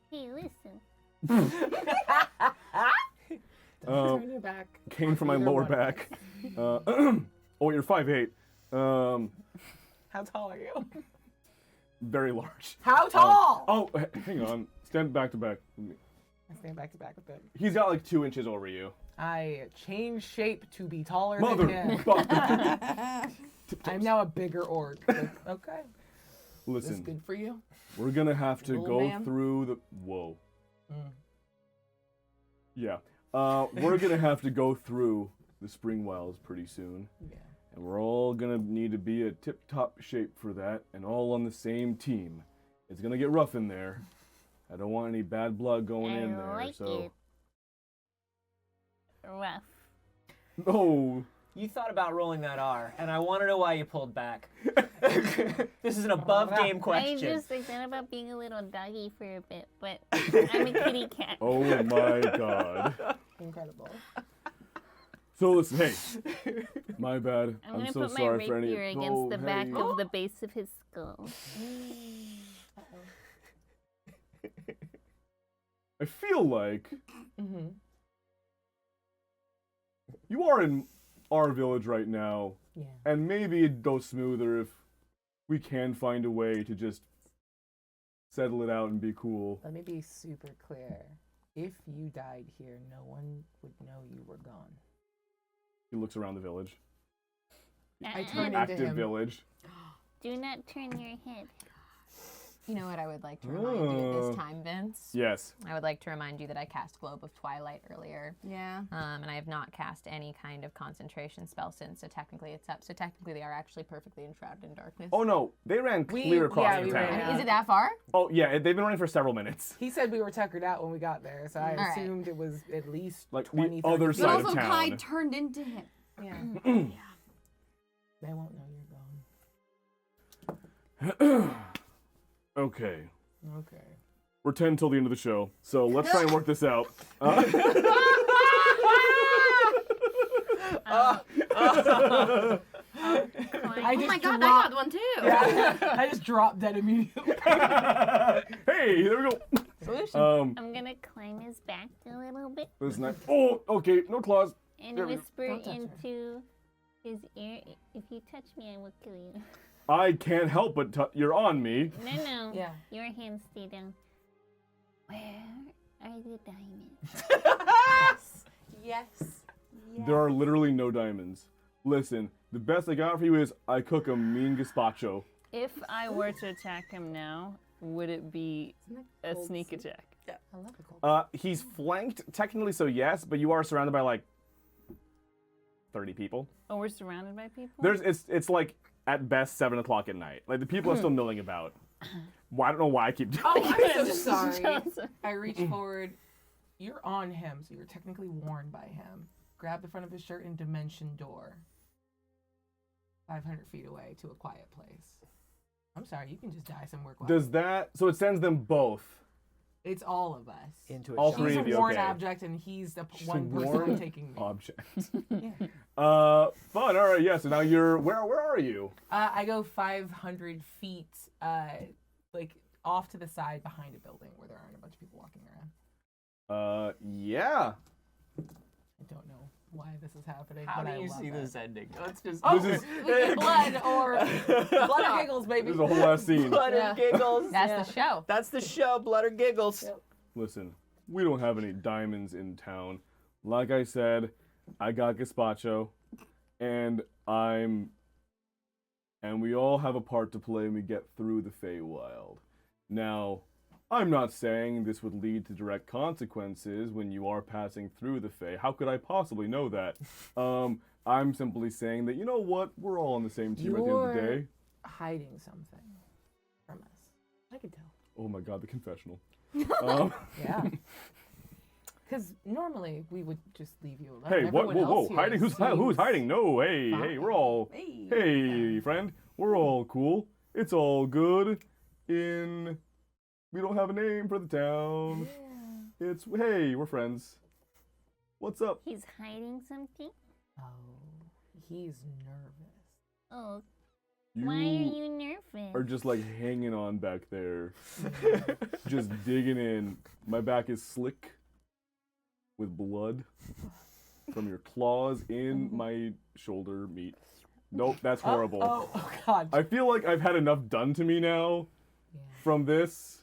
Speaker 8: Hey, listen.
Speaker 4: Don't turn your back.
Speaker 1: Came from my
Speaker 4: Either
Speaker 1: lower
Speaker 4: one of
Speaker 1: back. Oh, you're 5'8".
Speaker 4: How tall are you?
Speaker 1: Very large.
Speaker 4: How tall?
Speaker 1: Oh, hang on. Stand back to back.
Speaker 4: I stand back to back with him.
Speaker 1: He's got like 2 inches over you.
Speaker 4: I change shape to be taller
Speaker 1: Mother.
Speaker 4: than him. I'm now a bigger orc. Like, okay. This is
Speaker 1: Listen,
Speaker 4: good for you.
Speaker 1: we're gonna have to
Speaker 4: Little
Speaker 1: go
Speaker 4: man.
Speaker 1: through the. Whoa.
Speaker 4: Mm.
Speaker 1: Yeah. We're gonna have to go through the spring wilds pretty soon.
Speaker 4: Yeah.
Speaker 1: And we're all gonna need to be a tip-top shape for that, and all on the same team. It's gonna get rough in there. I don't want any bad blood going in there.
Speaker 8: like
Speaker 1: So.
Speaker 8: it. Rough.
Speaker 1: Oh.
Speaker 3: You thought about rolling that R, and I want to know why you pulled back. This is an above-game
Speaker 8: I
Speaker 3: question.
Speaker 8: just thought about being a little doggy for a bit, but I'm a kitty cat.
Speaker 1: Oh my god.
Speaker 4: Incredible.
Speaker 1: So listen, hey. My bad.
Speaker 8: I'm gonna
Speaker 1: so
Speaker 8: put my
Speaker 1: sorry for
Speaker 8: rapier
Speaker 1: any.
Speaker 8: against the back
Speaker 1: hey.
Speaker 8: of the base of his skull.
Speaker 1: I feel like
Speaker 4: Mm-hmm.
Speaker 1: you are in our village right now,
Speaker 4: Yeah.
Speaker 1: and maybe it'd go smoother if we can find a way to just settle it out and be cool.
Speaker 4: Let me be super clear. If you died here, no one would know you were gone.
Speaker 1: He looks around the village.
Speaker 4: I turn into
Speaker 1: Active
Speaker 4: him.
Speaker 1: village.
Speaker 8: Do not turn your head.
Speaker 5: You know what I would like to remind you at this time, Vince?
Speaker 1: Yes.
Speaker 5: I would like to remind you that I cast Globe of Twilight earlier.
Speaker 10: Yeah.
Speaker 5: And I have not cast any kind of concentration spell since, so technically it's up. So technically they are actually perfectly enshrouded in darkness.
Speaker 1: Oh no, they ran clear across the
Speaker 4: we
Speaker 1: town.
Speaker 4: ran out.
Speaker 5: Is it that far?
Speaker 1: Oh yeah, they've been running for several minutes.
Speaker 4: He said we were tuckered out when we got there, so I
Speaker 5: All right.
Speaker 4: assumed it was at least
Speaker 1: Like the
Speaker 4: 20,
Speaker 1: other
Speaker 4: 30
Speaker 10: But
Speaker 1: side
Speaker 4: feet.
Speaker 1: of
Speaker 10: also,
Speaker 1: town.
Speaker 10: Kai turned into him.
Speaker 4: Yeah. They won't know you're gone.
Speaker 1: Okay.
Speaker 4: Okay.
Speaker 1: We're 10 till the end of the show, so let's try and work this out.
Speaker 4: I
Speaker 2: Oh
Speaker 4: just
Speaker 2: my god, I
Speaker 4: dropped,
Speaker 2: got one too.
Speaker 4: yeah, I just dropped dead immediately.
Speaker 1: Hey, there we go.
Speaker 4: Solution.
Speaker 8: I'm gonna climb his back a little bit
Speaker 1: This nice. Oh, okay, no claws.
Speaker 8: and
Speaker 1: There we go.
Speaker 8: whisper
Speaker 4: Don't touch her.
Speaker 8: into his ear. If you touch me, I will kill you.
Speaker 1: I can't help but you're on me.
Speaker 8: No.
Speaker 4: Yeah.
Speaker 8: Your hands stay down. Where are the diamonds?
Speaker 10: Yes.
Speaker 1: There are literally no diamonds. Listen, the best I got for you is I cook a mean gazpacho.
Speaker 11: If I were to attack him now, would it be a sneak attack?
Speaker 4: I love the cold.
Speaker 1: He's flanked, technically, so yes, but you are surrounded by like 30 people.
Speaker 11: Oh, we're surrounded by people?
Speaker 1: It's like at best 7 o'clock at night. Like the people are still milling about. Well, I don't know why I keep doing
Speaker 4: Oh,
Speaker 1: it.
Speaker 4: I'm so sorry. I reach forward. You're on him, so you're technically worn by him. Grab the front of his shirt and dimension door. 500 feet away to a quiet place. I'm sorry, you can just die somewhere quiet.
Speaker 1: Does that, so it sends them both.
Speaker 4: It's all of us.
Speaker 3: Into a
Speaker 1: All
Speaker 3: shot.
Speaker 1: three
Speaker 4: He's
Speaker 1: of
Speaker 4: a
Speaker 1: you,
Speaker 4: worn
Speaker 1: okay.
Speaker 4: object, and he's the
Speaker 1: Just a
Speaker 4: one person
Speaker 1: worn
Speaker 4: I'm taking me.
Speaker 1: Object.
Speaker 4: Yeah.
Speaker 1: Fun, alright, yeah, so now you're, where are you?
Speaker 4: I go 500 feet, like off to the side behind a building where there aren't a bunch of people walking around.
Speaker 1: Yeah.
Speaker 4: I don't know why this is happening.
Speaker 3: How
Speaker 4: but
Speaker 3: do
Speaker 4: I
Speaker 3: you
Speaker 4: love
Speaker 3: see
Speaker 4: it.
Speaker 3: this ending? Let's just.
Speaker 4: Oh,
Speaker 1: This is-
Speaker 4: we get blood or blood or giggles, baby.
Speaker 1: There's a whole ass scene.
Speaker 3: Blood
Speaker 5: Yeah.
Speaker 3: and giggles.
Speaker 5: That's the show.
Speaker 3: That's the show. Blood or giggles.
Speaker 1: Listen, we don't have any diamonds in town. Like I said, I got gazpacho, and we all have a part to play when we get through the Feywild. Now, I'm not saying this would lead to direct consequences when you are passing through the Fey. How could I possibly know that? I'm simply saying that, you know what? We're all on the same team at the end of the
Speaker 4: You're-
Speaker 1: day.
Speaker 4: Hiding something from us. I can tell.
Speaker 1: Oh my god, the confessional.
Speaker 4: Yeah. Because normally we would just leave you alone.
Speaker 1: Hey, what?
Speaker 4: Everyone
Speaker 1: Whoa,
Speaker 4: else
Speaker 1: whoa!
Speaker 4: here
Speaker 1: Hiding? Who's
Speaker 4: seems
Speaker 1: hiding? No, hey,
Speaker 4: fine.
Speaker 1: we're all. Hey, friend, we're all cool. It's all good. We don't have a name for the town.
Speaker 4: Yeah.
Speaker 1: It's hey, we're friends. What's up?
Speaker 8: He's hiding something?
Speaker 4: Oh, he's nervous.
Speaker 8: Oh, why are you nervous?
Speaker 1: are just like hanging on back there, just digging in. My back is slick with blood from your claws in my shoulder meat. Nope, that's horrible.
Speaker 4: Oh God.
Speaker 1: I feel like I've had enough done to me now from this.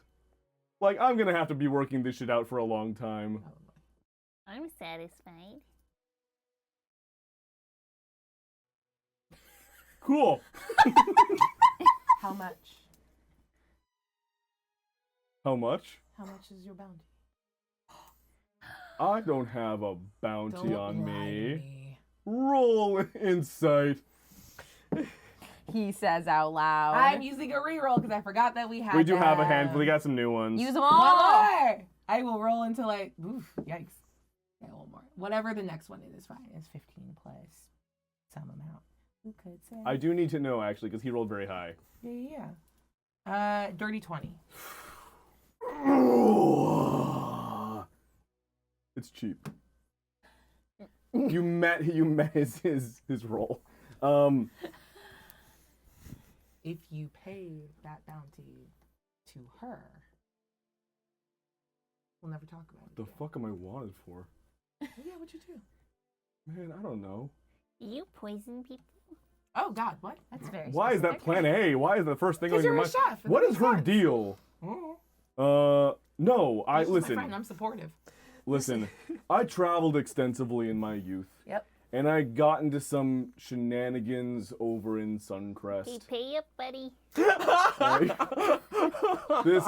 Speaker 1: Like, I'm gonna have to be working this shit out for a long time.
Speaker 8: I'm satisfied.
Speaker 1: Cool.
Speaker 4: How much?
Speaker 1: How much?
Speaker 4: How much is your bounty?
Speaker 1: I don't have a bounty
Speaker 4: Don't
Speaker 1: on
Speaker 4: lie to
Speaker 1: me.
Speaker 4: me.
Speaker 1: Roll insight.
Speaker 5: He says out loud.
Speaker 4: I'm using a reroll because I forgot that we had.
Speaker 1: We do have a
Speaker 4: them.
Speaker 1: handful. We got some new ones.
Speaker 5: Use them
Speaker 4: One
Speaker 5: all.
Speaker 4: more. I will roll until I. Oof, yikes. Yeah, one more. Whatever the next one is fine. It's 15 plus some amount. Who could say?
Speaker 1: I do need to know actually because he rolled very high.
Speaker 4: Yeah. Dirty 20.
Speaker 1: It's cheap. You met his roll.
Speaker 4: If you pay that bounty to her, we'll never talk about it.
Speaker 1: The fuck am I wanted for?
Speaker 4: Yeah, what'd you do?
Speaker 1: Man, I don't know.
Speaker 8: You poison people?
Speaker 4: Oh God, what?
Speaker 5: That's very
Speaker 1: Why is that plan A? Why is the first thing on
Speaker 4: Because
Speaker 1: your
Speaker 4: you're a
Speaker 1: mind?
Speaker 4: chef. and
Speaker 1: What
Speaker 4: that
Speaker 1: is
Speaker 4: makes
Speaker 1: her
Speaker 4: sense.
Speaker 1: deal?
Speaker 4: Mm.
Speaker 1: No, I
Speaker 4: She's my
Speaker 1: listen.
Speaker 4: friend, I'm supportive.
Speaker 1: Listen, I traveled extensively in my youth.
Speaker 4: Yep.
Speaker 1: And I got into some shenanigans over in
Speaker 8: They
Speaker 1: Suncrest.
Speaker 8: pay up, buddy.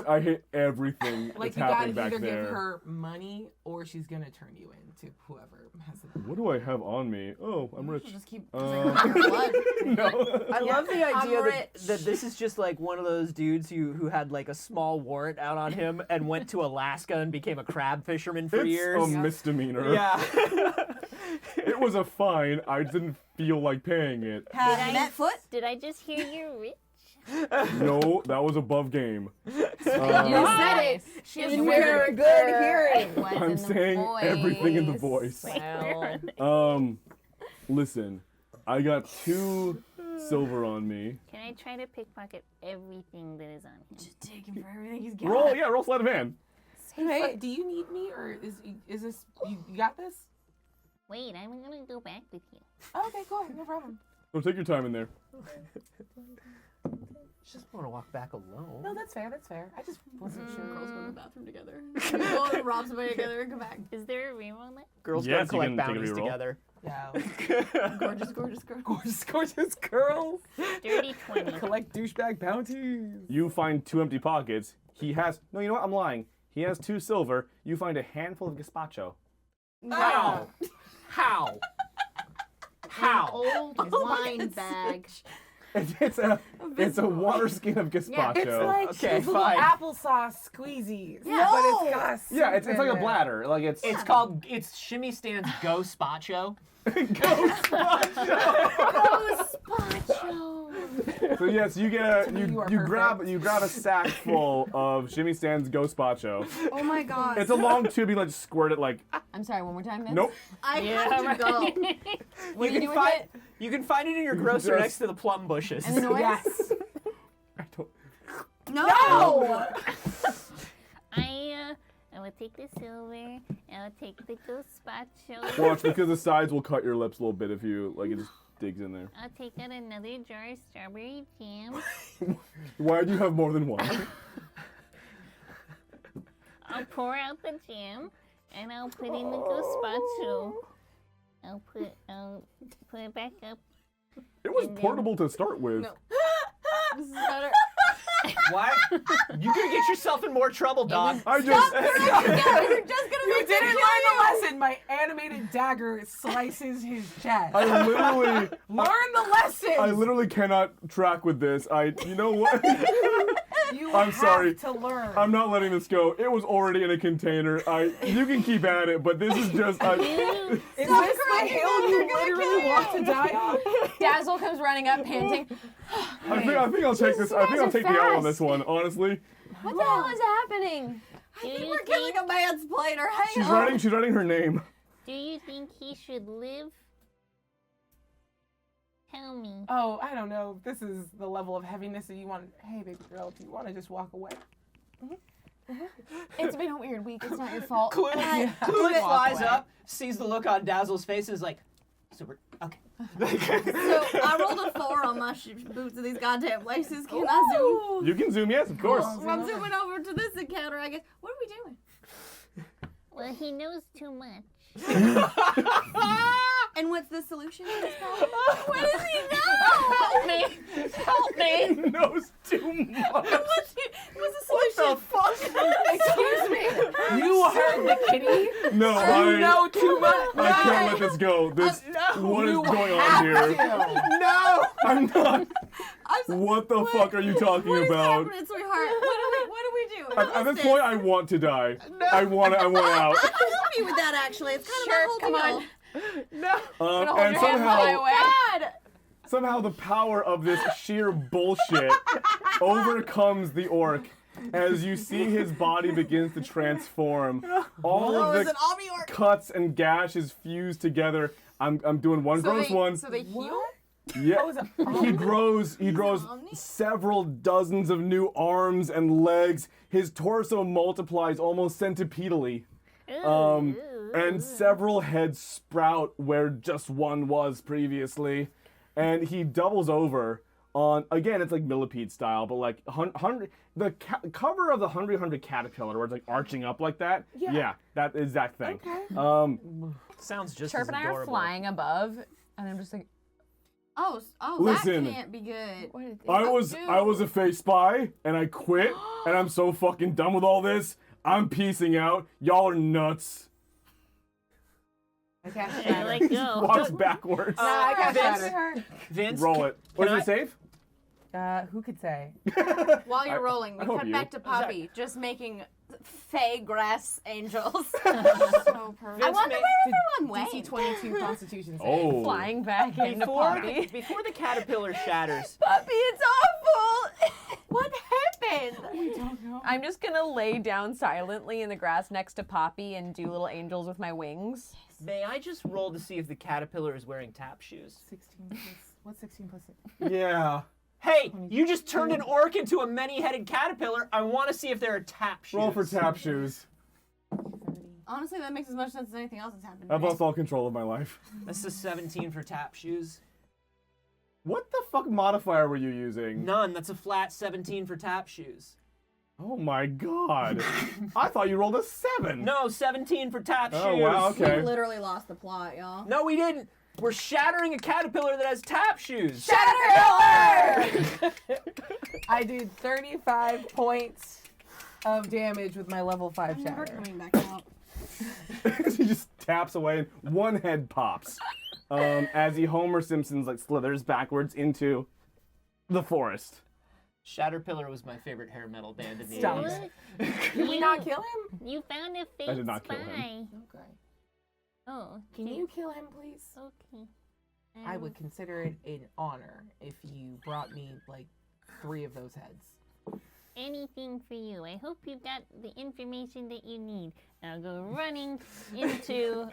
Speaker 1: I hate everything
Speaker 4: Like
Speaker 1: that's
Speaker 4: you gotta
Speaker 1: happening back
Speaker 4: either
Speaker 1: there.
Speaker 4: give her money or she's gonna turn you in to whoever has the
Speaker 1: What do I have on me? Oh, I'm rich.
Speaker 10: Just keep
Speaker 1: Uh,
Speaker 10: drinking your blood.
Speaker 1: No.
Speaker 3: I love the idea that,
Speaker 2: rich.
Speaker 3: that this is just like one of those dudes who had like a small warrant out on him and went to Alaska and became a crab fisherman for
Speaker 1: It's
Speaker 3: years.
Speaker 1: a misdemeanor.
Speaker 3: Yeah.
Speaker 1: It was a fine. I didn't feel like paying it.
Speaker 10: Have you met Foot?
Speaker 8: Did I just hear you're rich?
Speaker 1: No, that was above game.
Speaker 5: You said it.
Speaker 10: She's
Speaker 4: very good hearing.
Speaker 1: I'm saying everything in the voice.
Speaker 5: Well,
Speaker 1: Listen, I got 2 silver on me.
Speaker 8: Can I try to pickpocket everything that is on him?
Speaker 10: Take him for everything he's got.
Speaker 1: Roll sleight of hand.
Speaker 4: Hey, do you need me or is this you got this?
Speaker 8: Wait, I'm gonna go back with you.
Speaker 4: Okay, go ahead, no problem.
Speaker 1: So take your time in there.
Speaker 3: Just want to walk back alone.
Speaker 4: No, that's fair. That's fair. I just wasn't sure.
Speaker 2: Girls go to the bathroom together. Go and rob somebody together and come back.
Speaker 8: Is there a reroll there?
Speaker 3: Girls
Speaker 1: Yes,
Speaker 3: go
Speaker 1: you
Speaker 3: collect
Speaker 1: can take a
Speaker 3: bounties
Speaker 1: reroll.
Speaker 3: together.
Speaker 4: Yeah.
Speaker 2: Gorgeous, gorgeous girl.
Speaker 4: Gorgeous girls.
Speaker 8: Dirty 20.
Speaker 4: Collect douchebag bounties.
Speaker 1: You find 2 empty pockets. He has no. You know what? I'm lying. He has 2 silver. You find a handful of gazpacho.
Speaker 3: How? How? How?
Speaker 2: Old wine bag.
Speaker 1: It's a water skin of gazpacho.
Speaker 4: It's like
Speaker 3: Okay,
Speaker 4: those little
Speaker 3: fine.
Speaker 4: applesauce squeezies.
Speaker 10: Yeah.
Speaker 4: But it's got
Speaker 1: Yeah, it's like a
Speaker 4: something.
Speaker 1: bladder. Like it's
Speaker 3: It's Shimmy Stan's Go Spacho.
Speaker 1: So yes, you get
Speaker 4: me, you are
Speaker 1: you grab
Speaker 4: perfect.
Speaker 1: a sack full of Shimmy Stan's gazpacho.
Speaker 10: Oh my God.
Speaker 1: It's a long tube. You like squirt it like.
Speaker 5: I'm sorry, one more time, Vince.
Speaker 1: Nope.
Speaker 2: I have to go.
Speaker 5: What are you doing with it?
Speaker 3: You can find it in your grocery
Speaker 1: Just-
Speaker 3: next to the plum bushes.
Speaker 5: And the noise?
Speaker 4: Yes.
Speaker 1: I don't.
Speaker 10: No!
Speaker 8: I will take the silver. I will take the ghost spatula.
Speaker 1: Watch, because the sides will cut your lips a little bit if you, like, it just digs in there.
Speaker 8: I'll take out another jar of strawberry jam.
Speaker 1: Why do you have more than one?
Speaker 8: I'll pour out the jam, and I'll put in the ghost spatula. I'll put it back up.
Speaker 1: It was
Speaker 8: And then-
Speaker 1: portable to start with.
Speaker 2: No. This is better.
Speaker 3: Why? You're gonna get yourself in more trouble, dog.
Speaker 1: I just.
Speaker 10: You're just gonna
Speaker 4: You
Speaker 10: make
Speaker 4: didn't
Speaker 10: it
Speaker 4: learn the lesson. My animated dagger slices his chest.
Speaker 1: I literally.
Speaker 4: Learn the lesson.
Speaker 1: I literally cannot track with this. You know what?
Speaker 4: You
Speaker 1: I'm
Speaker 4: have
Speaker 1: sorry.
Speaker 4: to learn.
Speaker 1: I'm not letting this go. It was already in a container. You can keep at it, but this is just.
Speaker 4: Is this the hill you literally want to die on?
Speaker 5: Dazzle comes running up, panting.
Speaker 1: I think I'll take this. I think I'll take the L on this one. Honestly,
Speaker 5: What the hell is happening?
Speaker 8: Do you
Speaker 10: We're killing a man's plater. Hang
Speaker 1: she's
Speaker 10: on.
Speaker 1: writing her name.
Speaker 8: Do you think he should live? Tell me.
Speaker 4: Oh, I don't know. This is the level of heaviness that you want. Hey, baby girl, do you want to just walk away?
Speaker 5: It's been a weird week. It's not your fault.
Speaker 3: Clueless flies up, sees the look on Dazzle's face, and is like, so we're okay.
Speaker 10: So I rolled a 4 on my boots of these goddamn laces. Can I zoom?
Speaker 1: You can zoom, yes, of course.
Speaker 10: Well, I'm zooming over to this encounter, I guess. What are we doing?
Speaker 8: Well, he knows too much.
Speaker 10: And what's the solution to this problem? What does he know?
Speaker 8: Help me! Help me!
Speaker 1: He knows too much.
Speaker 10: What's the solution?
Speaker 4: Excuse me. You heard the kitty?
Speaker 1: No,
Speaker 4: You know too much.
Speaker 1: I can't let this go. What is going on here?
Speaker 3: No!
Speaker 1: I'm not. What the fuck are you talking
Speaker 10: What is
Speaker 1: about?
Speaker 10: happening, sweetheart? What do we do?
Speaker 1: At this point, I want to die. I want out.
Speaker 10: I can help you with that, actually. It's kind of my whole deal.
Speaker 1: And somehow the power of this sheer bullshit overcomes the orc as you see his body begins to transform. All of
Speaker 10: it's
Speaker 1: the
Speaker 10: an Omni orc.
Speaker 1: cuts and gashes fuse together. I'm doing one gross one.
Speaker 2: So they heal?
Speaker 1: Yeah, he grows several dozens of new arms and legs. His torso multiplies almost centipedally. And several heads sprout where just one was previously. And he doubles over on, again, it's like millipede style, but like cover of the Hungry Hungry Caterpillar where it's like arching up like that. Yeah, that exact thing.
Speaker 4: Okay.
Speaker 3: Sounds just
Speaker 5: Chirp
Speaker 3: as
Speaker 5: and I
Speaker 3: adorable.
Speaker 5: are flying above, and I'm just like,
Speaker 10: Oh,
Speaker 1: Listen.
Speaker 10: that can't be good.
Speaker 5: what did
Speaker 1: I was a face spy and I quit and I'm so fucking done with all this. I'm peacing out. Y'all are nuts.
Speaker 4: I can't
Speaker 8: I
Speaker 4: shatter.
Speaker 8: let go.
Speaker 1: Walks backwards.
Speaker 4: I can't
Speaker 3: Vince,
Speaker 4: shatter.
Speaker 3: Vince,
Speaker 1: Roll it. Was
Speaker 3: can
Speaker 1: it safe?
Speaker 4: Who could say?
Speaker 2: While you're rolling,
Speaker 1: I
Speaker 2: we
Speaker 1: hope
Speaker 2: cut
Speaker 1: you.
Speaker 2: back to Poppy, just making fey grass angels.
Speaker 10: So perfect.
Speaker 2: I wonder where everyone
Speaker 4: DC
Speaker 2: went.
Speaker 4: 22 Constitution save.
Speaker 1: Oh.
Speaker 5: flying back into
Speaker 3: before,
Speaker 5: Poppy.
Speaker 3: before the caterpillar shatters,
Speaker 2: Poppy, it's awful. What happened?
Speaker 4: We don't know.
Speaker 5: I'm just gonna lay down silently in the grass next to Poppy and do little angels with my wings.
Speaker 3: may I just roll to see if the caterpillar is wearing tap shoes?
Speaker 4: 16 plus. What's 16 plus 6?
Speaker 1: Yeah.
Speaker 3: Hey, you just turned an orc into a many-headed caterpillar. I want to see if there are tap shoes.
Speaker 1: Roll for tap shoes.
Speaker 4: 30.
Speaker 10: Honestly, that makes as much sense as anything else that's happened.
Speaker 1: I've lost all control of my life.
Speaker 3: This is 17 for tap shoes.
Speaker 1: What the fuck modifier were you using?
Speaker 3: None. That's a flat 17 for tap shoes.
Speaker 1: Oh my god. I thought you rolled a 7.
Speaker 3: No, 17 for tap shoes.
Speaker 1: Oh wow, okay.
Speaker 10: We literally lost the plot, y'all.
Speaker 3: No, we didn't. We're shattering a caterpillar that has tap shoes.
Speaker 4: Shatterpillar! I did 35 points of damage with my level 5
Speaker 10: I'm never
Speaker 4: shatter.
Speaker 10: coming back out.
Speaker 1: He just taps away and one head pops. As he Homer Simpson's like slithers backwards into the forest.
Speaker 3: Shatterpillar was my favorite hair metal band in the
Speaker 4: Stop
Speaker 3: 80s.
Speaker 4: it. Did we not kill him?
Speaker 8: You found a fake
Speaker 1: I did not
Speaker 8: spy.
Speaker 1: kill him.
Speaker 4: Okay.
Speaker 8: Oh,
Speaker 4: Can you kill him, please?
Speaker 8: Okay.
Speaker 4: I would consider it an honor if you brought me like 3 of those heads.
Speaker 8: Anything for you. I hope you got the information that you need. I'll go running into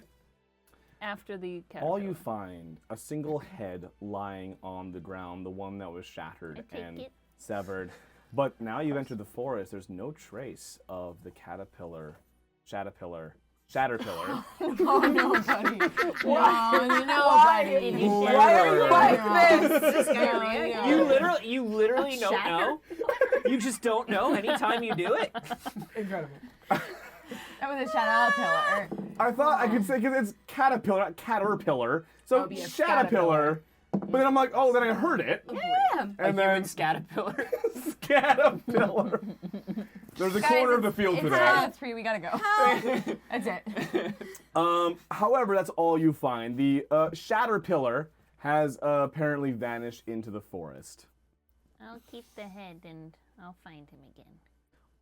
Speaker 8: after the caterpillar.
Speaker 1: All you find, a single head lying on the ground, the one that was shattered
Speaker 8: I take
Speaker 1: and
Speaker 8: it.
Speaker 1: severed. But now you've entered the forest. There's no trace of the Shatterpillar.
Speaker 5: Oh no, buddy. Buddy.
Speaker 4: Why are you like this?
Speaker 3: You literally don't know. You just don't know anytime you do it.
Speaker 4: Incredible.
Speaker 5: That was a Shatterpillar.
Speaker 1: I thought I could say because it's caterpillar, not caterpillar. So
Speaker 4: be a
Speaker 1: Shatterpillar. But then I'm like, oh, then I heard it.
Speaker 2: Yeah.
Speaker 1: And then
Speaker 3: Scatterpillar.
Speaker 1: Scatterpillar. There's a corner of the field for that.
Speaker 5: 3, we gotta go. That's it.
Speaker 1: However, that's all you find. The Shatterpillar has apparently vanished into the forest.
Speaker 8: I'll keep the head and I'll find him again.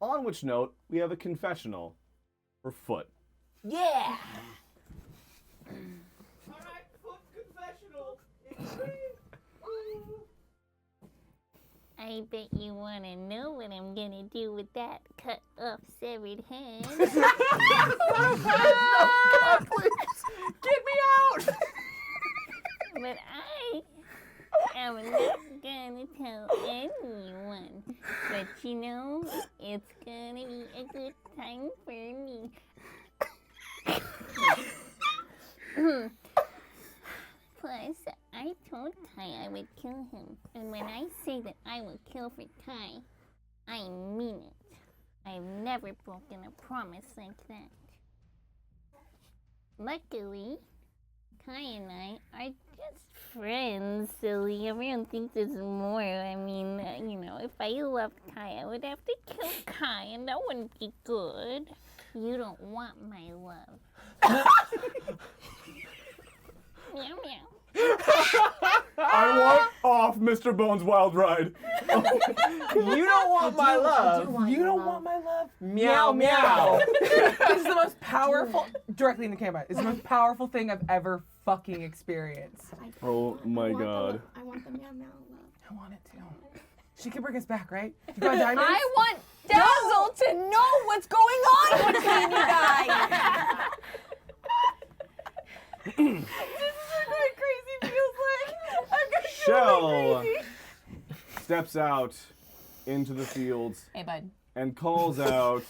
Speaker 1: On which note, we have a confessional for Foot.
Speaker 3: Yeah.
Speaker 1: Alright, Foot confessional.
Speaker 8: I bet you want to know what I'm gonna do with that cut off severed head.
Speaker 1: God, please. Get me out.
Speaker 8: But I am not gonna tell anyone. But you know, it's gonna be a good time for me. Plus, I told Kai I would kill him. And when I say that I will kill for Kai, I mean it. I've never broken a promise like that. Luckily, Kai and I are just friends, silly. Everyone thinks there's more. I mean, you know, if I loved Kai, I would have to kill Kai, and that wouldn't be good. You don't want my love. Meow, meow.
Speaker 1: I want off Mr. Bones' wild ride.
Speaker 3: You don't want my love.
Speaker 4: You don't want my love?
Speaker 3: Meow, meow.
Speaker 4: It's the most powerful, directly in the camera, it's the most powerful thing I've ever fucking experienced.
Speaker 1: Oh my god.
Speaker 6: I want the meow meow love.
Speaker 4: I want it too. She can bring us back, right? You got diamonds?
Speaker 5: I want Dazzle to know what's going on between you guys. This is what crazy feels like. I'm gonna
Speaker 1: Shell
Speaker 5: go crazy.
Speaker 1: steps out into the fields
Speaker 5: Hey, bud.
Speaker 1: and calls out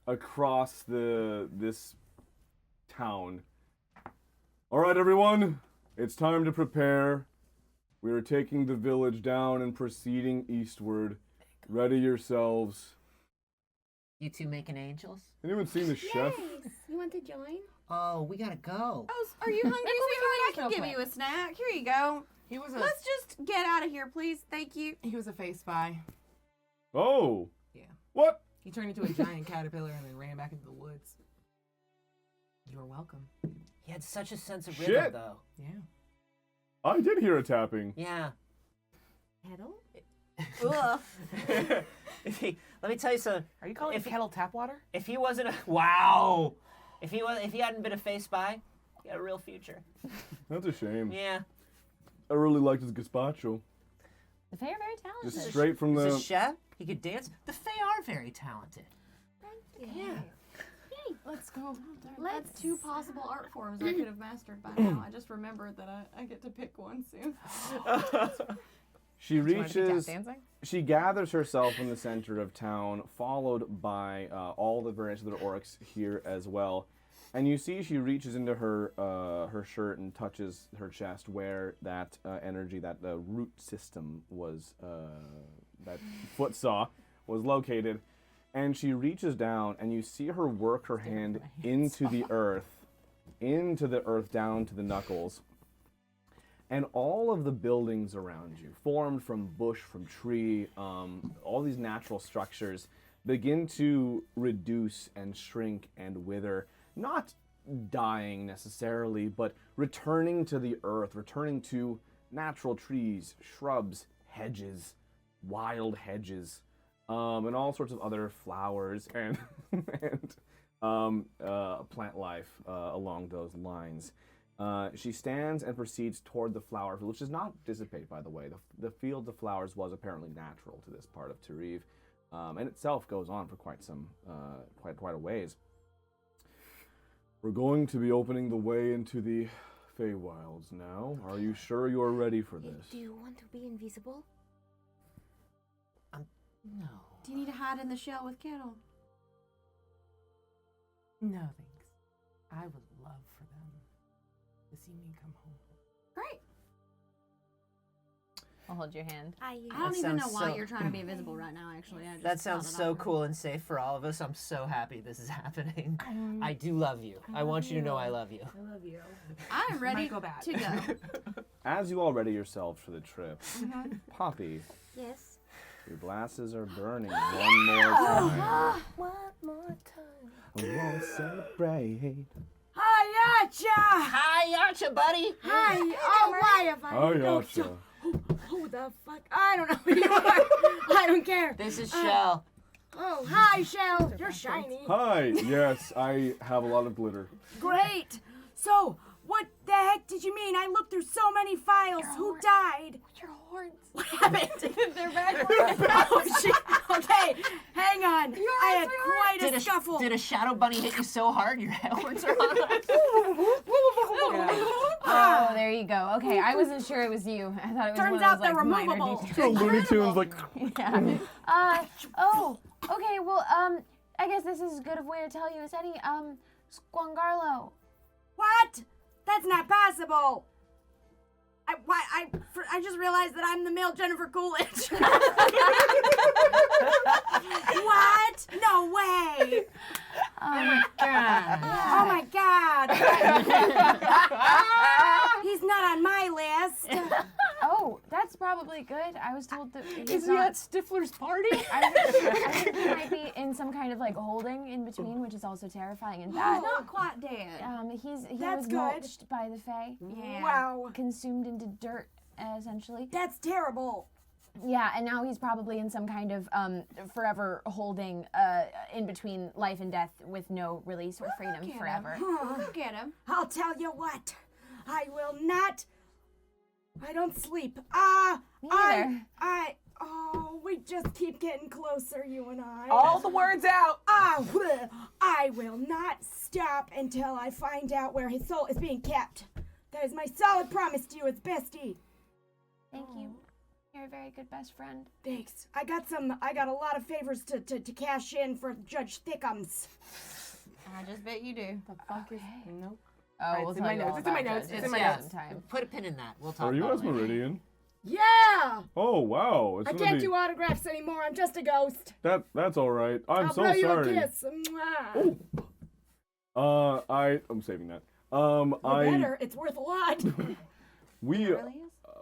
Speaker 1: across this town. All right, everyone, it's time to prepare. We are taking the village down and proceeding eastward. Ready yourselves.
Speaker 7: You two making angels?
Speaker 1: Anyone seen the chef?
Speaker 6: Yes. You want to join?
Speaker 7: Oh, we gotta go.
Speaker 10: Oh, are you hungry, sweetheart? I can give you a snack. Here you go.
Speaker 4: He was
Speaker 10: Let's just get out of here, please. Thank you.
Speaker 4: a face spy.
Speaker 1: Oh.
Speaker 4: Yeah.
Speaker 1: What?
Speaker 4: He turned into a giant caterpillar and then ran back into the woods. You're welcome.
Speaker 7: He had such a sense of
Speaker 1: Shit.
Speaker 7: rhythm, though.
Speaker 4: Yeah.
Speaker 1: I did hear a tapping.
Speaker 7: Yeah.
Speaker 6: Kettle?
Speaker 10: Ugh.
Speaker 7: Let me tell you something.
Speaker 4: Are you calling kettle tap water?
Speaker 7: If he wasn't if he hadn't been a face spy, he had a real future.
Speaker 1: That's a shame.
Speaker 7: Yeah.
Speaker 1: I really liked his gazpacho.
Speaker 5: The Fae are very talented.
Speaker 1: Just straight from
Speaker 7: He's a
Speaker 1: the...
Speaker 7: chef. He could dance. The Fae are very talented. Yeah.
Speaker 5: Let's go.
Speaker 10: That's 2 possible art forms I could have mastered by now. I just remembered that I get to pick one soon.
Speaker 1: She
Speaker 4: Do you wanna do tap
Speaker 1: reaches...
Speaker 4: dancing?
Speaker 1: She gathers herself in the center of town, followed by all the various other orcs here as well. And you see she reaches into her her shirt and touches her chest where that energy, that root system was, that Foot saw, was located. And she reaches down and you see her work her hand into the earth down to the knuckles. And all of the buildings around you, formed from bush, from tree, all these natural structures, begin to reduce and shrink and wither. Not dying necessarily, but returning to the earth, returning to natural trees, shrubs, hedges, wild hedges, and all sorts of other flowers and, plant life along those lines. She stands and proceeds toward the flower field, which does not dissipate, by the way. The field of flowers was apparently natural to this part of Tariv, and itself goes on for quite a ways. We're going to be opening the way into the feywilds now. Are you sure you're ready for this?
Speaker 9: Do you want to be invisible?
Speaker 7: No.
Speaker 10: Do you need to hide in the shell with Kettle?
Speaker 4: No, thanks. I would love for them to see me come home.
Speaker 10: Great.
Speaker 5: I'll hold your hand.
Speaker 10: I don't even know
Speaker 3: sounds
Speaker 10: why
Speaker 3: so-
Speaker 10: you're trying to be invisible right now, actually. I just
Speaker 3: That sounds
Speaker 10: thought it
Speaker 3: so
Speaker 10: off.
Speaker 3: cool and safe for all of us. I'm so happy this is happening. I do love you. I want you to know I love you.
Speaker 4: I love you.
Speaker 10: I'm ready
Speaker 4: Might go bad.
Speaker 10: to go.
Speaker 1: As you all ready yourselves for the trip, Poppy,
Speaker 9: Yes.
Speaker 1: your glasses are burning one more time.
Speaker 10: One more time.
Speaker 1: I won't celebrate.
Speaker 6: Hiya!
Speaker 3: Hi, Archer, buddy.
Speaker 6: Hi! Oh, why have I?
Speaker 1: Oh,
Speaker 6: no,
Speaker 1: yeah,
Speaker 6: who the fuck? I don't know who you are. I don't care.
Speaker 3: This is Shell.
Speaker 6: Oh, hi, Shell. You're shiny.
Speaker 1: Hi. Yes, I have a lot of glitter.
Speaker 6: Great. So, what the heck did you mean? I looked through so many files. Who died?
Speaker 10: Your horns.
Speaker 6: What happened?
Speaker 10: They're back.
Speaker 6: Oh, shit. Okay, hang on. I had quite a scuffle.
Speaker 3: Did a shadow bunny hit you so hard your horns are on?
Speaker 5: Oh, there you go. Okay, I wasn't sure it was you. I thought it was
Speaker 6: Turns
Speaker 5: one
Speaker 6: out
Speaker 5: of those,
Speaker 6: they're
Speaker 5: like, minor
Speaker 6: removable.
Speaker 5: details.
Speaker 1: So Looney Tunes like.
Speaker 5: Yeah. Okay, well, I guess this is as good a way to tell you as any, Squangarlo.
Speaker 6: What? That's not possible. I just realized that I'm the male Jennifer Coolidge. What? No way.
Speaker 3: God.
Speaker 6: Oh my God. He's not on my list.
Speaker 5: Oh, that's probably good. I was told that he's
Speaker 3: Is he
Speaker 5: not.
Speaker 3: at Stifler's party?
Speaker 5: I think he might be in some kind of like holding in between, which is also terrifying and bad.
Speaker 10: Not quite dead.
Speaker 5: He
Speaker 6: That's
Speaker 5: was
Speaker 6: good.
Speaker 5: mulched by the Fae,
Speaker 10: Yeah.
Speaker 6: Wow.
Speaker 5: consumed into dirt, essentially.
Speaker 6: That's terrible.
Speaker 5: Yeah, and now he's probably in some kind of forever holding in between life and death with no release or freedom forever.
Speaker 10: Look at him.
Speaker 6: I'll tell you what. I will not. I don't sleep.
Speaker 5: Me neither.
Speaker 6: Oh, we just keep getting closer, you and I.
Speaker 4: All the words out.
Speaker 6: I will not stop until I find out where his soul is being kept. That is my solid promise to you as bestie.
Speaker 5: Thank you. You're a very good best friend.
Speaker 6: Thanks. I got a lot of favors to cash in for Judge Thickums.
Speaker 10: I just bet you do.
Speaker 4: The fuck is nope.
Speaker 5: Oh,
Speaker 4: It's
Speaker 5: we'll
Speaker 4: in
Speaker 5: tell
Speaker 4: my
Speaker 5: you
Speaker 4: notes.
Speaker 5: all
Speaker 4: It's in my
Speaker 5: about
Speaker 4: notes.
Speaker 5: it.
Speaker 4: It's in my
Speaker 5: Yeah,
Speaker 4: notes.
Speaker 5: sometime.
Speaker 3: Put a pin in that. We'll talk
Speaker 1: Are you
Speaker 3: about it later.
Speaker 1: Asmeridian?
Speaker 6: Yeah!
Speaker 1: Oh wow! It's
Speaker 6: I
Speaker 1: gonna
Speaker 6: can't
Speaker 1: be...
Speaker 6: do autographs anymore. I'm just a ghost.
Speaker 1: That's all right. I'm
Speaker 6: I'll
Speaker 1: so
Speaker 6: blow you
Speaker 1: sorry.
Speaker 6: a kiss. Mwah.
Speaker 1: I'm saving that.
Speaker 6: You better. It's worth a lot.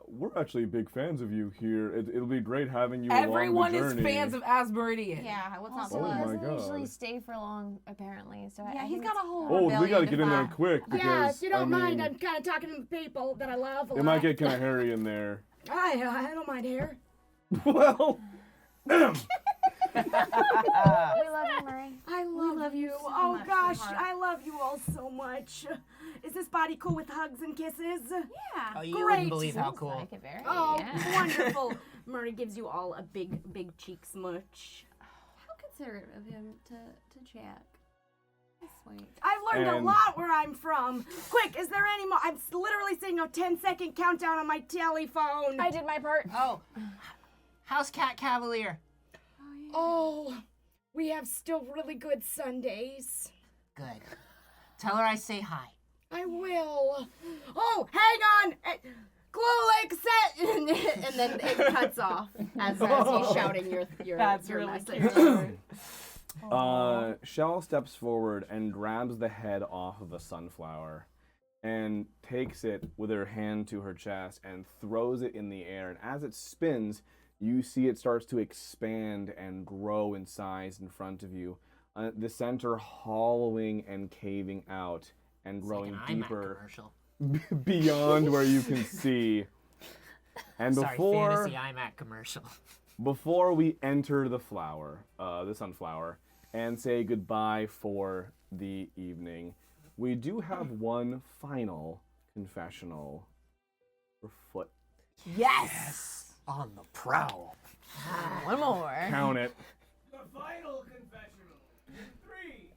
Speaker 1: We're actually big fans of you here. It'll be great having you
Speaker 4: Everyone
Speaker 1: along the
Speaker 4: is
Speaker 1: journey.
Speaker 4: fans of Asmeridian.
Speaker 10: Yeah, what's not
Speaker 5: Also,
Speaker 1: Oh
Speaker 5: he
Speaker 1: my
Speaker 5: doesn't
Speaker 1: God.
Speaker 5: usually stay for long, apparently. So
Speaker 10: Yeah,
Speaker 5: I
Speaker 10: he's
Speaker 5: think
Speaker 10: got a
Speaker 5: it's-
Speaker 10: whole
Speaker 1: Oh, we
Speaker 10: rebellion
Speaker 1: gotta
Speaker 10: to
Speaker 1: get in there
Speaker 10: fight.
Speaker 1: quick because
Speaker 6: Yeah, if you don't
Speaker 1: I
Speaker 6: mind,
Speaker 1: mean,
Speaker 6: I'm kind of talking to people that I love a lot.
Speaker 1: it might get kind of hairy in there.
Speaker 6: I don't mind hair.
Speaker 1: Well,
Speaker 5: We love you, Murray.
Speaker 6: I love you.
Speaker 10: so
Speaker 6: Oh
Speaker 10: much,
Speaker 6: gosh,
Speaker 10: sweetheart.
Speaker 6: I love you all so much. Is this body cool with hugs and kisses?
Speaker 10: Yeah.
Speaker 3: Oh, you
Speaker 6: Great.
Speaker 3: wouldn't believe how
Speaker 5: Seems
Speaker 3: cool.
Speaker 5: like it very,
Speaker 6: Oh,
Speaker 5: yeah.
Speaker 6: wonderful.
Speaker 2: Murray gives you all a big cheek smooch.
Speaker 10: How considerate of him to check. That's sweet.
Speaker 6: I've learned a
Speaker 1: And-
Speaker 6: lot where I'm from. Quick, is there any more? I'm literally seeing a 10-second countdown on my telephone.
Speaker 5: I did my part.
Speaker 3: Oh, how's Cat Cavalier?
Speaker 6: Oh, we have still really good Sundays.
Speaker 3: Good. Tell her I say hi.
Speaker 6: I will. Oh, hang on. Clue set.
Speaker 2: And then it cuts off as he's shouting your
Speaker 4: That's
Speaker 2: your
Speaker 4: really
Speaker 2: message.
Speaker 4: cute.
Speaker 1: Shell steps forward and grabs the head off of a sunflower and takes it with her hand to her chest and throws it in the air. And as it spins, you see it starts to expand and grow in size in front of you. The center hollowing and caving out and growing
Speaker 3: It's like an iMac
Speaker 1: deeper
Speaker 3: commercial.
Speaker 1: beyond where you can see. And
Speaker 3: Sorry, fantasy iMac commercial.
Speaker 1: before we enter the flower, the sunflower, and say goodbye for the evening, we do have one final confessional for Foot.
Speaker 4: Yes.
Speaker 3: On the prowl.
Speaker 5: One more.
Speaker 1: Count it.
Speaker 12: The final confessional in 3.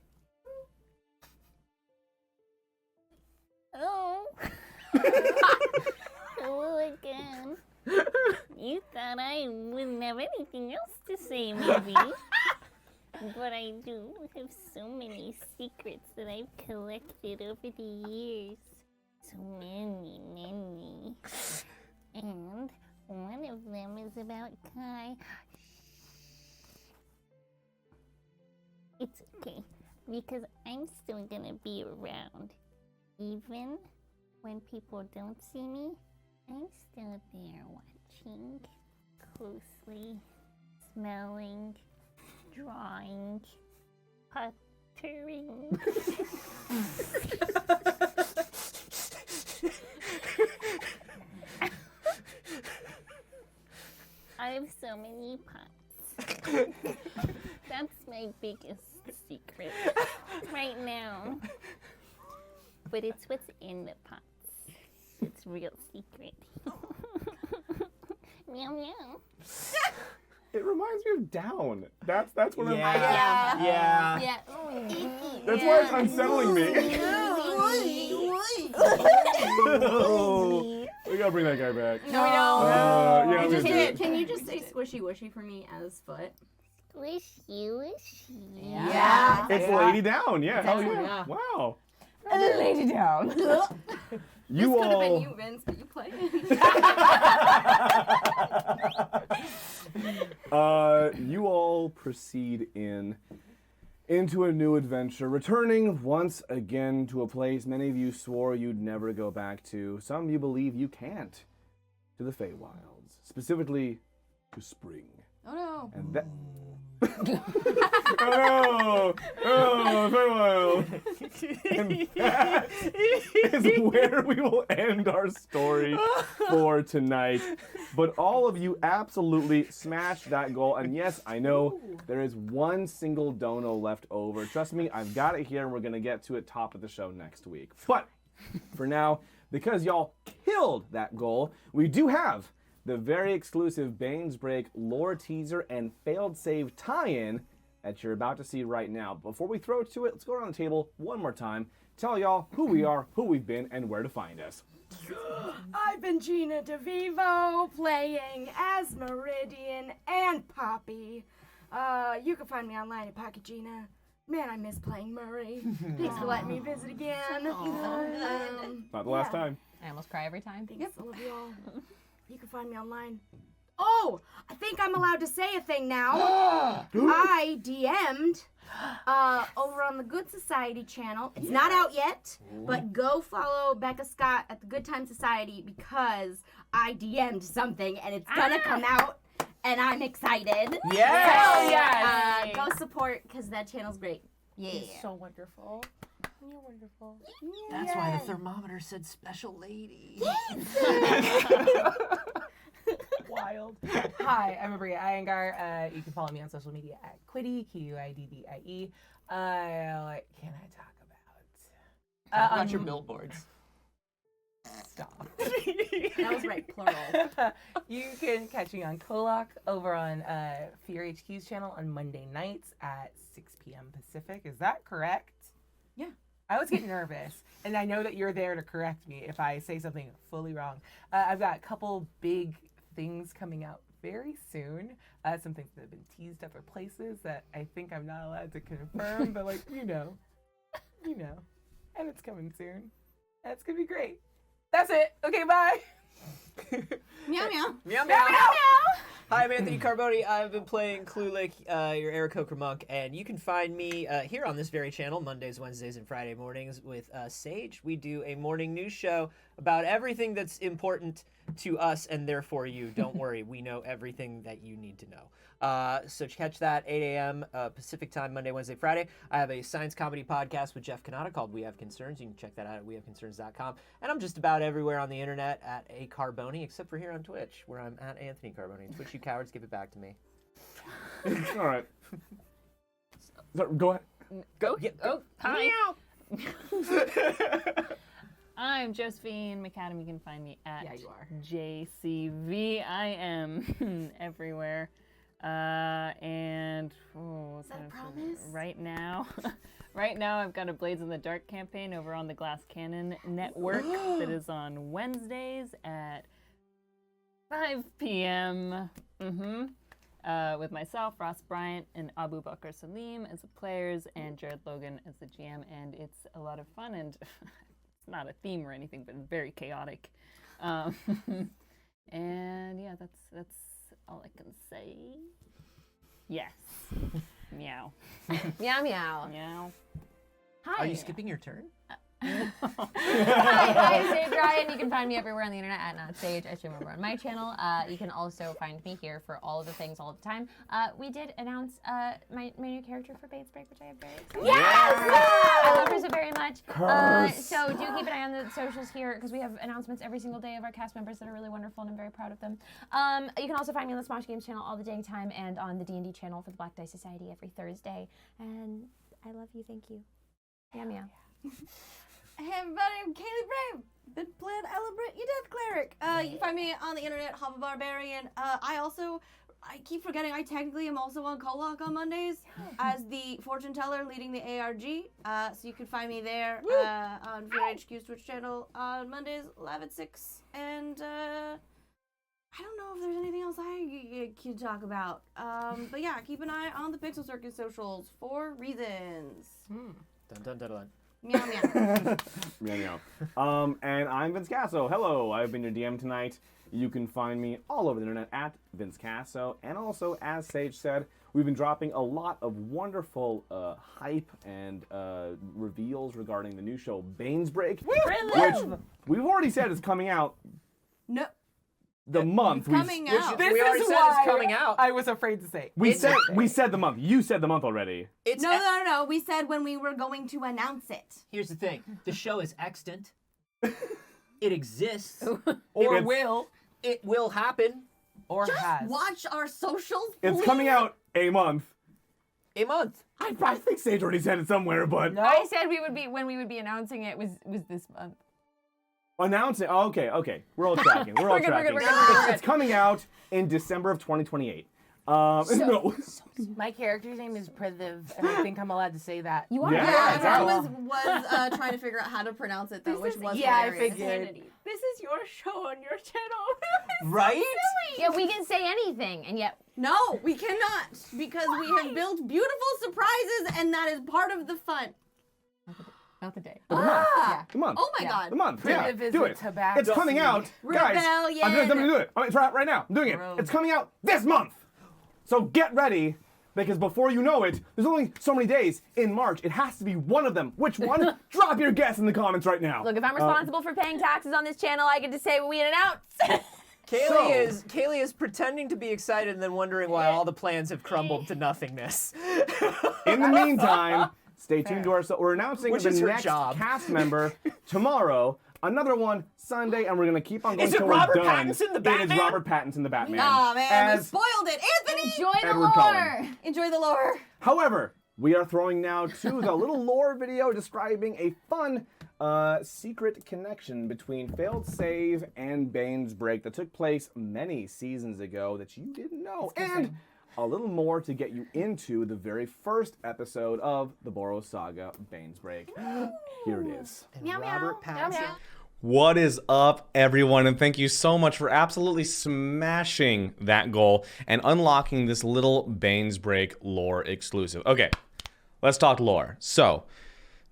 Speaker 8: Oh, Hello again. You thought I wouldn't have anything else to say, maybe. But I do have so many secrets that I've collected over the years. So many. And one of them is about Kai. It's okay, because I'm still gonna be around. Even when people don't see me, I'm still there watching closely, smelling, drawing, puttering. I have so many pots. That's my biggest secret right now. But it's what's in the pots. It's real secret. Meow meow.
Speaker 1: It reminds me of Down. That's what I'm.
Speaker 3: Yeah.
Speaker 1: That's why it's unsettling me. We gotta bring that guy back.
Speaker 2: No, we don't.
Speaker 1: Yeah, we do.
Speaker 2: Can you just say squishy wishy for me as foot?
Speaker 8: Wishy.
Speaker 2: Yeah.
Speaker 1: It's Lady Down. Yeah. Hell
Speaker 2: Exactly.
Speaker 1: yeah. Wow.
Speaker 4: Lady down.
Speaker 1: You
Speaker 2: Could have
Speaker 1: all.
Speaker 2: been you, Vince, but you played.
Speaker 1: You all proceed into a new adventure, returning once again to a place many of you swore you'd never go back to. Some of you believe you can't. To the feywilds, specifically to spring.
Speaker 10: Oh no.
Speaker 1: And that. Oh, Feywild. And that is where we will end our story for tonight. But all of you absolutely smashed that goal. And yes, I know there is one single dono left over. Trust me, I've got it here, and we're going to get to it top of the show next week. But for now, because y'all killed that goal, we do have the very exclusive Bane's Break lore teaser and failed save tie-in that you're about to see right now. Before we throw to it, let's go around the table one more time. Tell y'all who we are, who we've been, and where to find us.
Speaker 6: I've been Gina DeVivo, playing as Meridian and Poppy. You can find me online at Pocket Gina. Man, I miss playing Murray. Thanks for letting me visit again.
Speaker 1: Not the last time.
Speaker 5: I almost cry every time.
Speaker 6: Thanks, I love you all. You can find me online. Oh, I think I'm allowed to say a thing now. I DM'd over on the Good Society channel. It's not out yet, but go follow Becca Scott at the Good Time Society because I DM'd something and it's gonna come out and I'm excited.
Speaker 3: Yes!
Speaker 6: So, go support because that channel's great. Yeah.
Speaker 4: It's so wonderful. You're wonderful.
Speaker 3: That's why the thermometer said special lady.
Speaker 4: Wild. Hi, I'm Maria Iyengar. You can follow me on social media at Quiddy, Q-U-I-D-D-I-E. What can I talk about?
Speaker 3: Talk about your billboards.
Speaker 4: Stop.
Speaker 2: That was right, plural.
Speaker 4: You can catch me on Kolak over on Fear HQ's channel on Monday nights at 6 p.m. Pacific. Is that correct?
Speaker 2: Yeah.
Speaker 4: I always get nervous, and I know that you're there to correct me if I say something fully wrong. I've got a couple big things coming out very soon. Some things that have been teased other places that I think I'm not allowed to confirm, but like, you know. And it's coming soon. And it's gonna be great. That's it. Okay, bye.
Speaker 10: Meow meow.
Speaker 3: Meow meow. Hi, I'm Anthony Carboni. I've been playing Klulik, your Aarakocra monk, and you can find me here on this very channel Mondays, Wednesdays, and Friday mornings with Sage. We do a morning news show about everything that's important to us and therefore you. Don't worry, we know everything that you need to know. So catch that 8 a.m. Pacific time, Monday, Wednesday, Friday. I have a science comedy podcast with Jeff Kanata called We Have Concerns. You can check that out at wehaveconcerns.com. And I'm just about everywhere on the internet at A Carboni, except for here on Twitch, where I'm at Anthony Carboni. Twitch, you cowards, give it back to me.
Speaker 1: All right. So, go ahead.
Speaker 3: Go. Yeah.
Speaker 11: Oh, hi. I'm Josephine McAdam. You can find me at JCV. I am everywhere. And
Speaker 6: Is that a promise?
Speaker 11: right now, Right now, I've got a Blades in the Dark campaign over on the Glass Cannon Network that is on Wednesdays at 5 p.m. With myself, Ross Bryant, and Abu Bakr Salim as the players, and Jared Logan as the GM, and it's a lot of fun, and it's not a theme or anything, but very chaotic. And yeah, that's all I can say. Yes. Meow.
Speaker 5: Meow meow.
Speaker 11: Meow.
Speaker 5: Hi.
Speaker 3: Are you skipping your turn?
Speaker 5: Hi, Sage Ryan. You can find me everywhere on the internet at Not Sage. I stream over on my channel. You can also find me here for all of the things all the time. We did announce my new character for Bates Break, which I am very excited. Yes! I love her so very much. So do keep an eye on the socials here because we have announcements every single day of our cast members that are really wonderful, and I'm very proud of them. You can also find me on the Smosh Games channel all the dang time and on the D&D channel for the Black Dice Society every Thursday. And I love you. Thank you. Meow meow.
Speaker 10: Hey everybody, I'm Kaylee Brave. Been playing Elibrit, your Death Cleric. You can find me on the internet, Hobble Barbarian. I keep forgetting I technically am also on Kolok on Mondays as the fortune teller leading the ARG. So you can find me there on VRHQ's Twitch channel on Mondays live at 6. And I don't know if there's anything else I can talk about. But yeah, keep an eye on the PixelCircus socials for reasons.
Speaker 3: Dun dun dun dun.
Speaker 10: Meow meow.
Speaker 1: Meow meow. And I'm Vince Casso. Hello, I've been your DM tonight. You can find me all over the internet at Vince Casso. And also, as Sage said, we've been dropping a lot of wonderful hype and reveals regarding the new show Bane's Break, which we've already said is coming out.
Speaker 10: No.
Speaker 1: The month
Speaker 10: coming out.
Speaker 4: This
Speaker 3: we already
Speaker 4: is
Speaker 3: said
Speaker 4: why
Speaker 3: it's coming out.
Speaker 4: I was afraid to say.
Speaker 1: We said the month. You said the month already.
Speaker 3: It's
Speaker 10: No. We said when we were going to announce it.
Speaker 3: Here's the thing. The show is extant. It exists.
Speaker 4: Or will.
Speaker 3: It will happen.
Speaker 4: Or has.
Speaker 10: Watch our socials.
Speaker 1: It's coming out a month.
Speaker 3: A month.
Speaker 1: I think Sage already said it somewhere, but
Speaker 4: No.
Speaker 5: I said when we would be announcing it was this month.
Speaker 1: announcing. Oh, okay. We're all tracking. We're all
Speaker 5: We're good, we're
Speaker 1: tracking.
Speaker 5: good, we're good.
Speaker 1: It's coming out in December of 2028. No.
Speaker 4: My character's name is Priviv, and I think I'm allowed to say that.
Speaker 5: You are.
Speaker 1: Yeah,
Speaker 10: I was trying to figure out how to pronounce it though, which was
Speaker 4: I
Speaker 10: hilarious.
Speaker 4: figured.
Speaker 9: This is your show on your channel.
Speaker 3: Right?
Speaker 5: Yeah, we can say anything, and yet
Speaker 10: No, we cannot because we have built beautiful surprises, and that is part of the fun.
Speaker 5: not the day.
Speaker 1: The month.
Speaker 5: Yeah.
Speaker 1: The month.
Speaker 10: Oh my god.
Speaker 1: The month. Yeah.
Speaker 4: Priviv is
Speaker 1: Do
Speaker 4: a
Speaker 1: it.
Speaker 4: Tabaxi.
Speaker 1: It's coming out, guys.
Speaker 10: Rebellion.
Speaker 1: I'm gonna do it. It's right now. I'm doing it.
Speaker 4: Rogue.
Speaker 1: It's coming out this month. So get ready, because before you know it, there's only so many days in March. It has to be one of them. Which one? Drop your guess in the comments right now.
Speaker 5: Look, if I'm responsible for paying taxes on this channel, I get to say what we announce.
Speaker 3: Kaylee is pretending to be excited and then wondering why all the plans have crumbled to nothingness.
Speaker 1: In the meantime, stay tuned to our. We're announcing
Speaker 3: Which
Speaker 1: the
Speaker 3: is her
Speaker 1: next
Speaker 3: job.
Speaker 1: cast member tomorrow. Another one Sunday, and we're gonna keep on going
Speaker 3: Is it
Speaker 1: till
Speaker 3: Robert
Speaker 1: we're done.
Speaker 3: Pattinson, the
Speaker 1: It is
Speaker 3: Batman?
Speaker 1: Robert Pattinson, the Batman.
Speaker 10: Aw man, we
Speaker 1: as
Speaker 10: spoiled it. Anthony!
Speaker 5: Enjoy the
Speaker 1: Edward
Speaker 5: lore.
Speaker 1: Cullen.
Speaker 10: Enjoy the lore.
Speaker 1: However, we are throwing now to the little lore video describing a fun secret connection between Failed Save and Bane's Break that took place many seasons ago that you didn't know. And a little more to get you into the very first episode of the Boros Saga, Bane's Break. Here it is.
Speaker 3: And Robert Pattinson.
Speaker 13: What is up, everyone, and thank you so much for absolutely smashing that goal and unlocking this little Bane's Break lore exclusive. Okay, let's talk lore. So,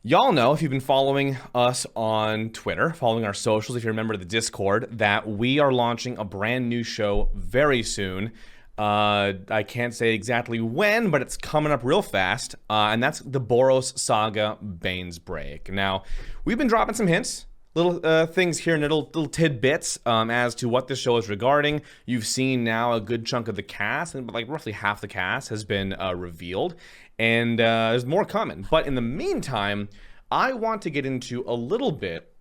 Speaker 13: y'all know, if you've been following us on Twitter, following our socials, if you remember the Discord, that we are launching a brand new show very soon. I can't say exactly when, but it's coming up real fast, and that's the Boros Saga Bane's Break. Now, we've been dropping some hints, little things here, and little tidbits as to what this show is regarding. You've seen now a good chunk of the cast, and like roughly half the cast has been revealed, and there's more coming. But in the meantime, I want to get into a little bit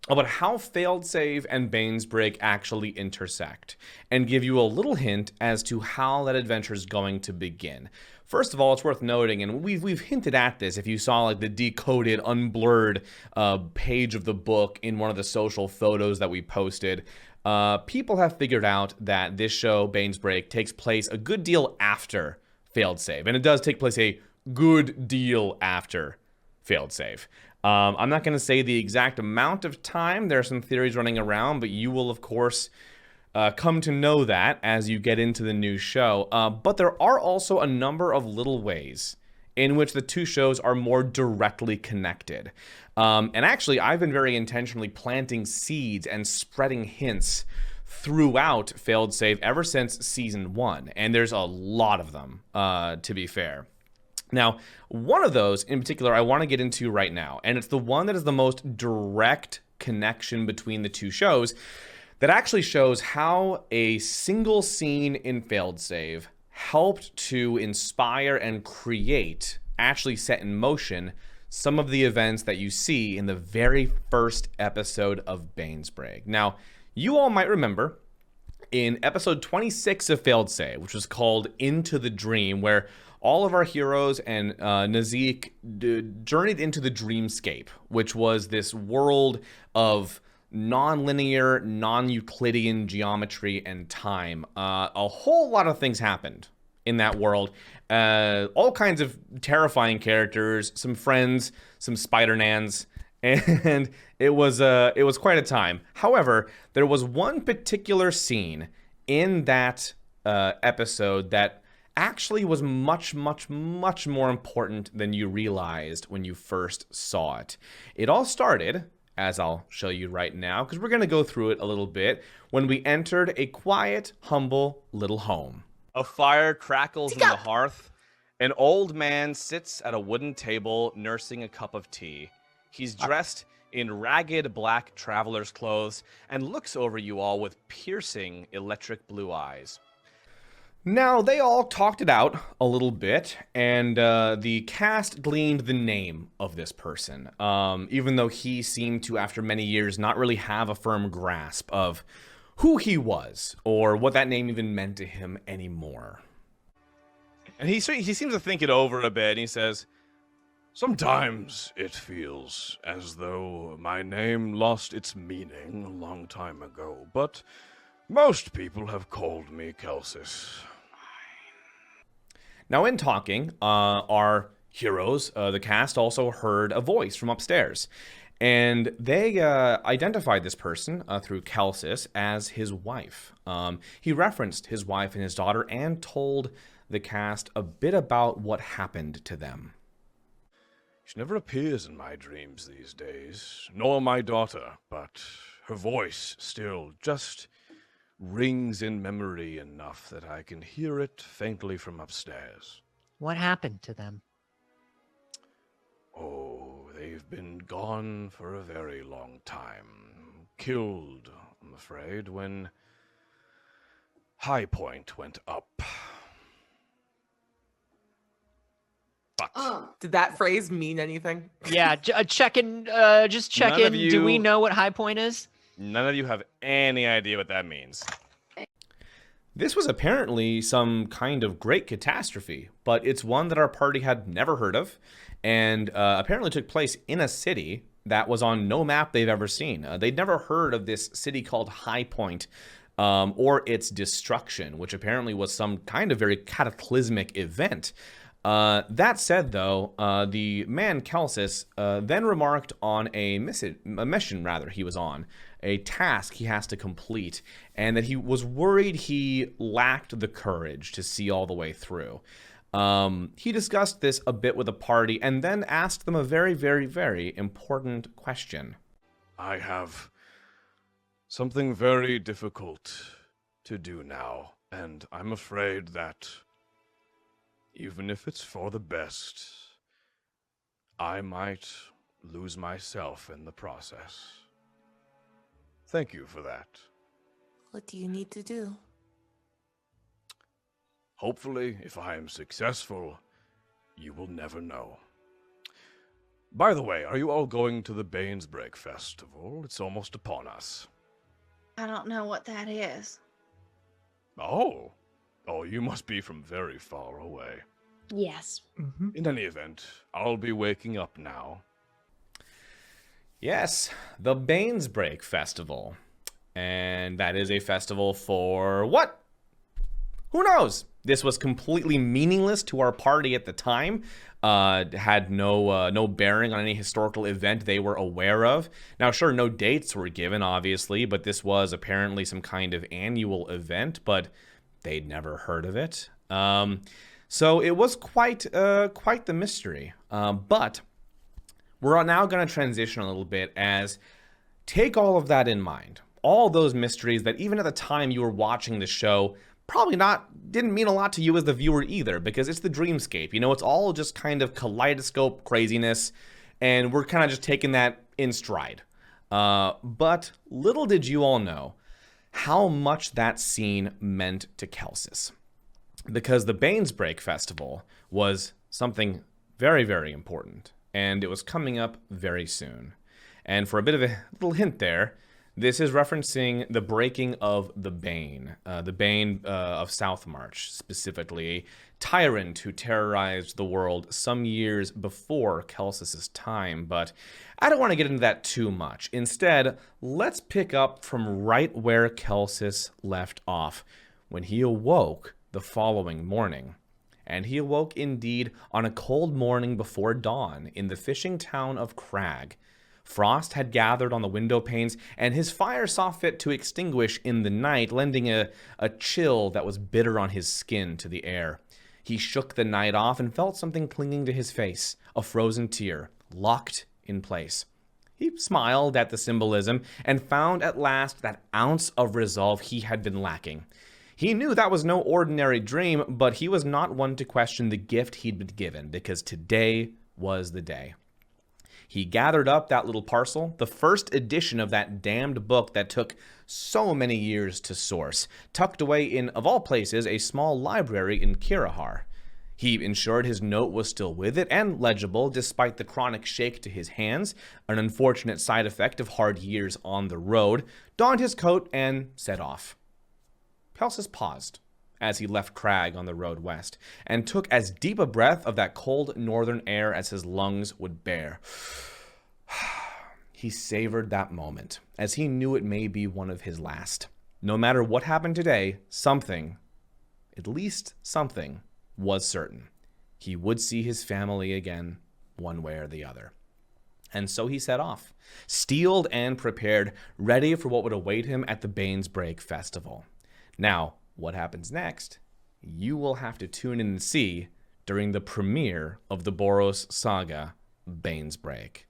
Speaker 13: about how Failed Save and Bane's Break actually intersect, and give you a little hint as to how that adventure is going to begin. First of all, it's worth noting, and we've hinted at this if you saw like the decoded, unblurred page of the book in one of the social photos that we posted. People have figured out that this show, Bane's Break, takes place a good deal after Failed Save, and it does take place a good deal after failed save. I'm not going to say the exact amount of time. There are some theories running around, but you will, of course, come to know that as you get into the new show. But there are also a number of little ways in which the two shows are more directly connected. And actually, I've been very intentionally planting seeds and spreading hints throughout Failed Save ever since Season 1. And there's a lot of them, to be fair. Now, one of those in particular I want to get into right now, and it's the one that is the most direct connection between the two shows, that actually shows how a single scene in Failed Save helped to inspire and create, actually set in motion, some of the events that you see in the very first episode of Bainsbreak. Now, you all might remember in episode 26 of Failed Save, which was called Into the Dream, where all of our heroes and Nazik journeyed into the dreamscape, which was this world of non-linear, non-Euclidean geometry and time. A whole lot of things happened in that world. All kinds of terrifying characters, some friends, some Spider-Nans, and it was quite a time. However, there was one particular scene in that episode that actually was much more important than you realized when you first saw it. It all started, as I'll show you right now, because we're going to go through it a little bit, when we entered a quiet, humble little home.
Speaker 1: A fire crackles in the hearth. An old man sits at a wooden table nursing a cup of tea. He's dressed in ragged black traveler's clothes and looks over you all with piercing electric blue eyes.
Speaker 13: Now, they all talked it out a little bit, and the cast gleaned the name of this person, even though he seemed to, after many years, not really have a firm grasp of who he was, or what that name even meant to him anymore.
Speaker 1: And he seems to think it over a bit, and he says, "Sometimes it feels as though my name lost its meaning a long time ago, but most people have called me Kelsis."
Speaker 13: Now, in talking, our heroes, the cast, also heard a voice from upstairs. And they identified this person through Kelsis as his wife. He referenced his wife and his daughter and told the cast a bit about what happened to them.
Speaker 1: She never appears in my dreams these days, nor my daughter, but her voice still just rings in memory enough that I can hear it faintly from upstairs.
Speaker 7: What happened to them?
Speaker 1: Oh, they've been gone for a very long time. Killed, I'm afraid, when High Point went up. But
Speaker 4: Did that phrase mean anything?
Speaker 3: Yeah, just checking. Do we know what High Point is?
Speaker 1: None of you have any idea what that means.
Speaker 13: This was apparently some kind of great catastrophe, but it's one that our party had never heard of, and apparently took place in a city that was on no map they've ever seen. They'd never heard of this city called High Point, or its destruction, which apparently was some kind of very cataclysmic event. That said, though, the man Kelsis then remarked on a mission he was on, a task he has to complete, and that he was worried he lacked the courage to see all the way through. He discussed this a bit with the party and then asked them a very, very, very important question.
Speaker 1: I have something very difficult to do now, and I'm afraid that even if it's for the best, I might lose myself in the process. Thank you for that.
Speaker 14: What do you need to do?
Speaker 1: Hopefully, if I am successful, you will never know. By the way, are you all going to the Bainsbreak Festival? It's almost upon us.
Speaker 14: I don't know what that is.
Speaker 1: Oh, you must be from very far away.
Speaker 8: Yes.
Speaker 1: In any event, I'll be waking up now.
Speaker 13: Yes, the Bainsbreak Festival. And that is a festival for what? Who knows? This was completely meaningless to our party at the time. Had no bearing on any historical event they were aware of. Now, sure, no dates were given, obviously, but this was apparently some kind of annual event, but they'd never heard of it. So it was quite the mystery. But we're now going to transition a little bit as take all of that in mind. All those mysteries that even at the time you were watching the show probably didn't mean a lot to you as the viewer either, because it's the dreamscape. You know, it's all just kind of kaleidoscope craziness, and we're kind of just taking that in stride. But little did you all know how much that scene meant to Kelsis. Because the Bainsbreak Festival was something very, very important, and it was coming up very soon. And for a bit of a little hint there, this is referencing the breaking of the Bane of Southmarch, specifically a tyrant who terrorized the world some years before Kelsis' time. But I don't want to get into that too much. Instead, let's pick up from right where Kelsis left off, when he awoke the following morning. And he awoke indeed on a cold morning before dawn in the fishing town of Crag. Frost had gathered on the window panes, and his fire saw fit to extinguish in the night, lending a chill that was bitter on his skin to the air. He shook the night off and felt something clinging to his face, a frozen tear, locked in place. He smiled at the symbolism and found at last that ounce of resolve he had been lacking. He knew that was no ordinary dream, but he was not one to question the gift he'd been given, because today was the day. He gathered up that little parcel, the first edition of that damned book that took so many years to source, tucked away in, of all places, a small library in Kirahar. He ensured his note was still with it and legible despite the chronic shake to his hands, an unfortunate side effect of hard years on the road, donned his coat and set off. Kelsis paused as he left Crag on the road west, and took as deep a breath of that cold northern air as his lungs would bear. He savored that moment, as he knew it may be one of his last. No matter what happened today, something, at least something, was certain. He would see his family again, one way or the other. And so he set off, steeled and prepared, ready for what would await him at the Bainsbreak Festival. Now, what happens next, you will have to tune in and see during the premiere of the Boros saga, Bainsbreak.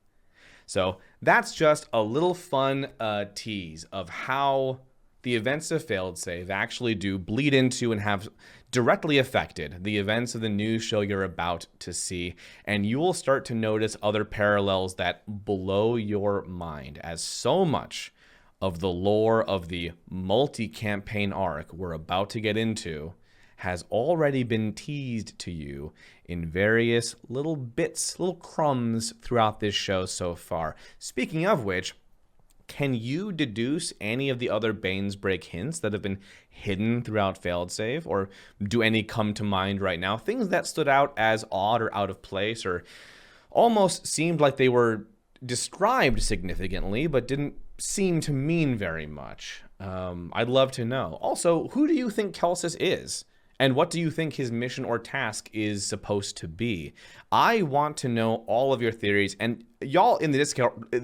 Speaker 13: So that's just a little fun tease of how the events of Failed Save actually do bleed into and have directly affected the events of the new show you're about to see. And you will start to notice other parallels that blow your mind, as so much of the lore of the multi-campaign arc we're about to get into has already been teased to you in various little bits, little crumbs throughout this show so far. Speaking of which, can you deduce any of the other Bainsbreak hints that have been hidden throughout Failed Save? Or do any come to mind right now? Things that stood out as odd or out of place, or almost seemed like they were described significantly, but didn't seem to mean very much. I'd love to know. Also, who do you think Kelsis is? And what do you think his mission or task is supposed to be? I want to know all of your theories, and y'all in the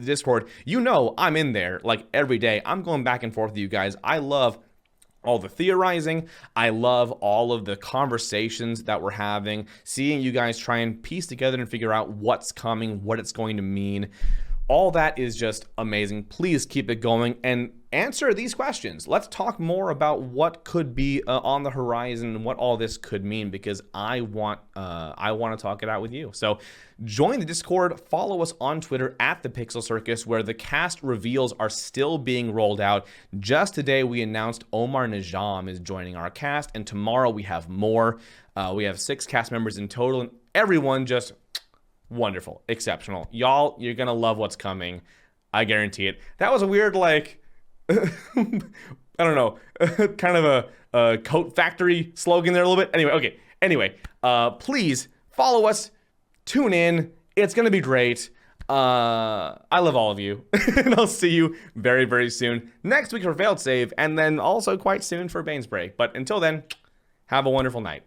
Speaker 13: Discord, you know I'm in there like every day. I'm going back and forth with you guys. I love all the theorizing. I love all of the conversations that we're having, seeing you guys try and piece together and figure out what's coming, what it's going to mean. All that is just amazing. Please keep it going and answer these questions. Let's talk more about what could be on the horizon and what all this could mean, because I want to talk it out with you. So join the Discord, follow us on Twitter at the PixelCircus, where the cast reveals are still being rolled out. Just today we announced Omar Najam is joining our cast, and tomorrow we have more. We have 6 cast members in total, and everyone just wonderful, exceptional. Y'all, you're gonna love what's coming. I guarantee it. That was a weird, like, I don't know, kind of a coat factory slogan there a little bit. Anyway, please follow us, tune in. It's gonna be great. I love all of you, and I'll see you very, very soon. Next week for Failed Save, and then also quite soon for Bainsbreak. But until then, Have a wonderful night.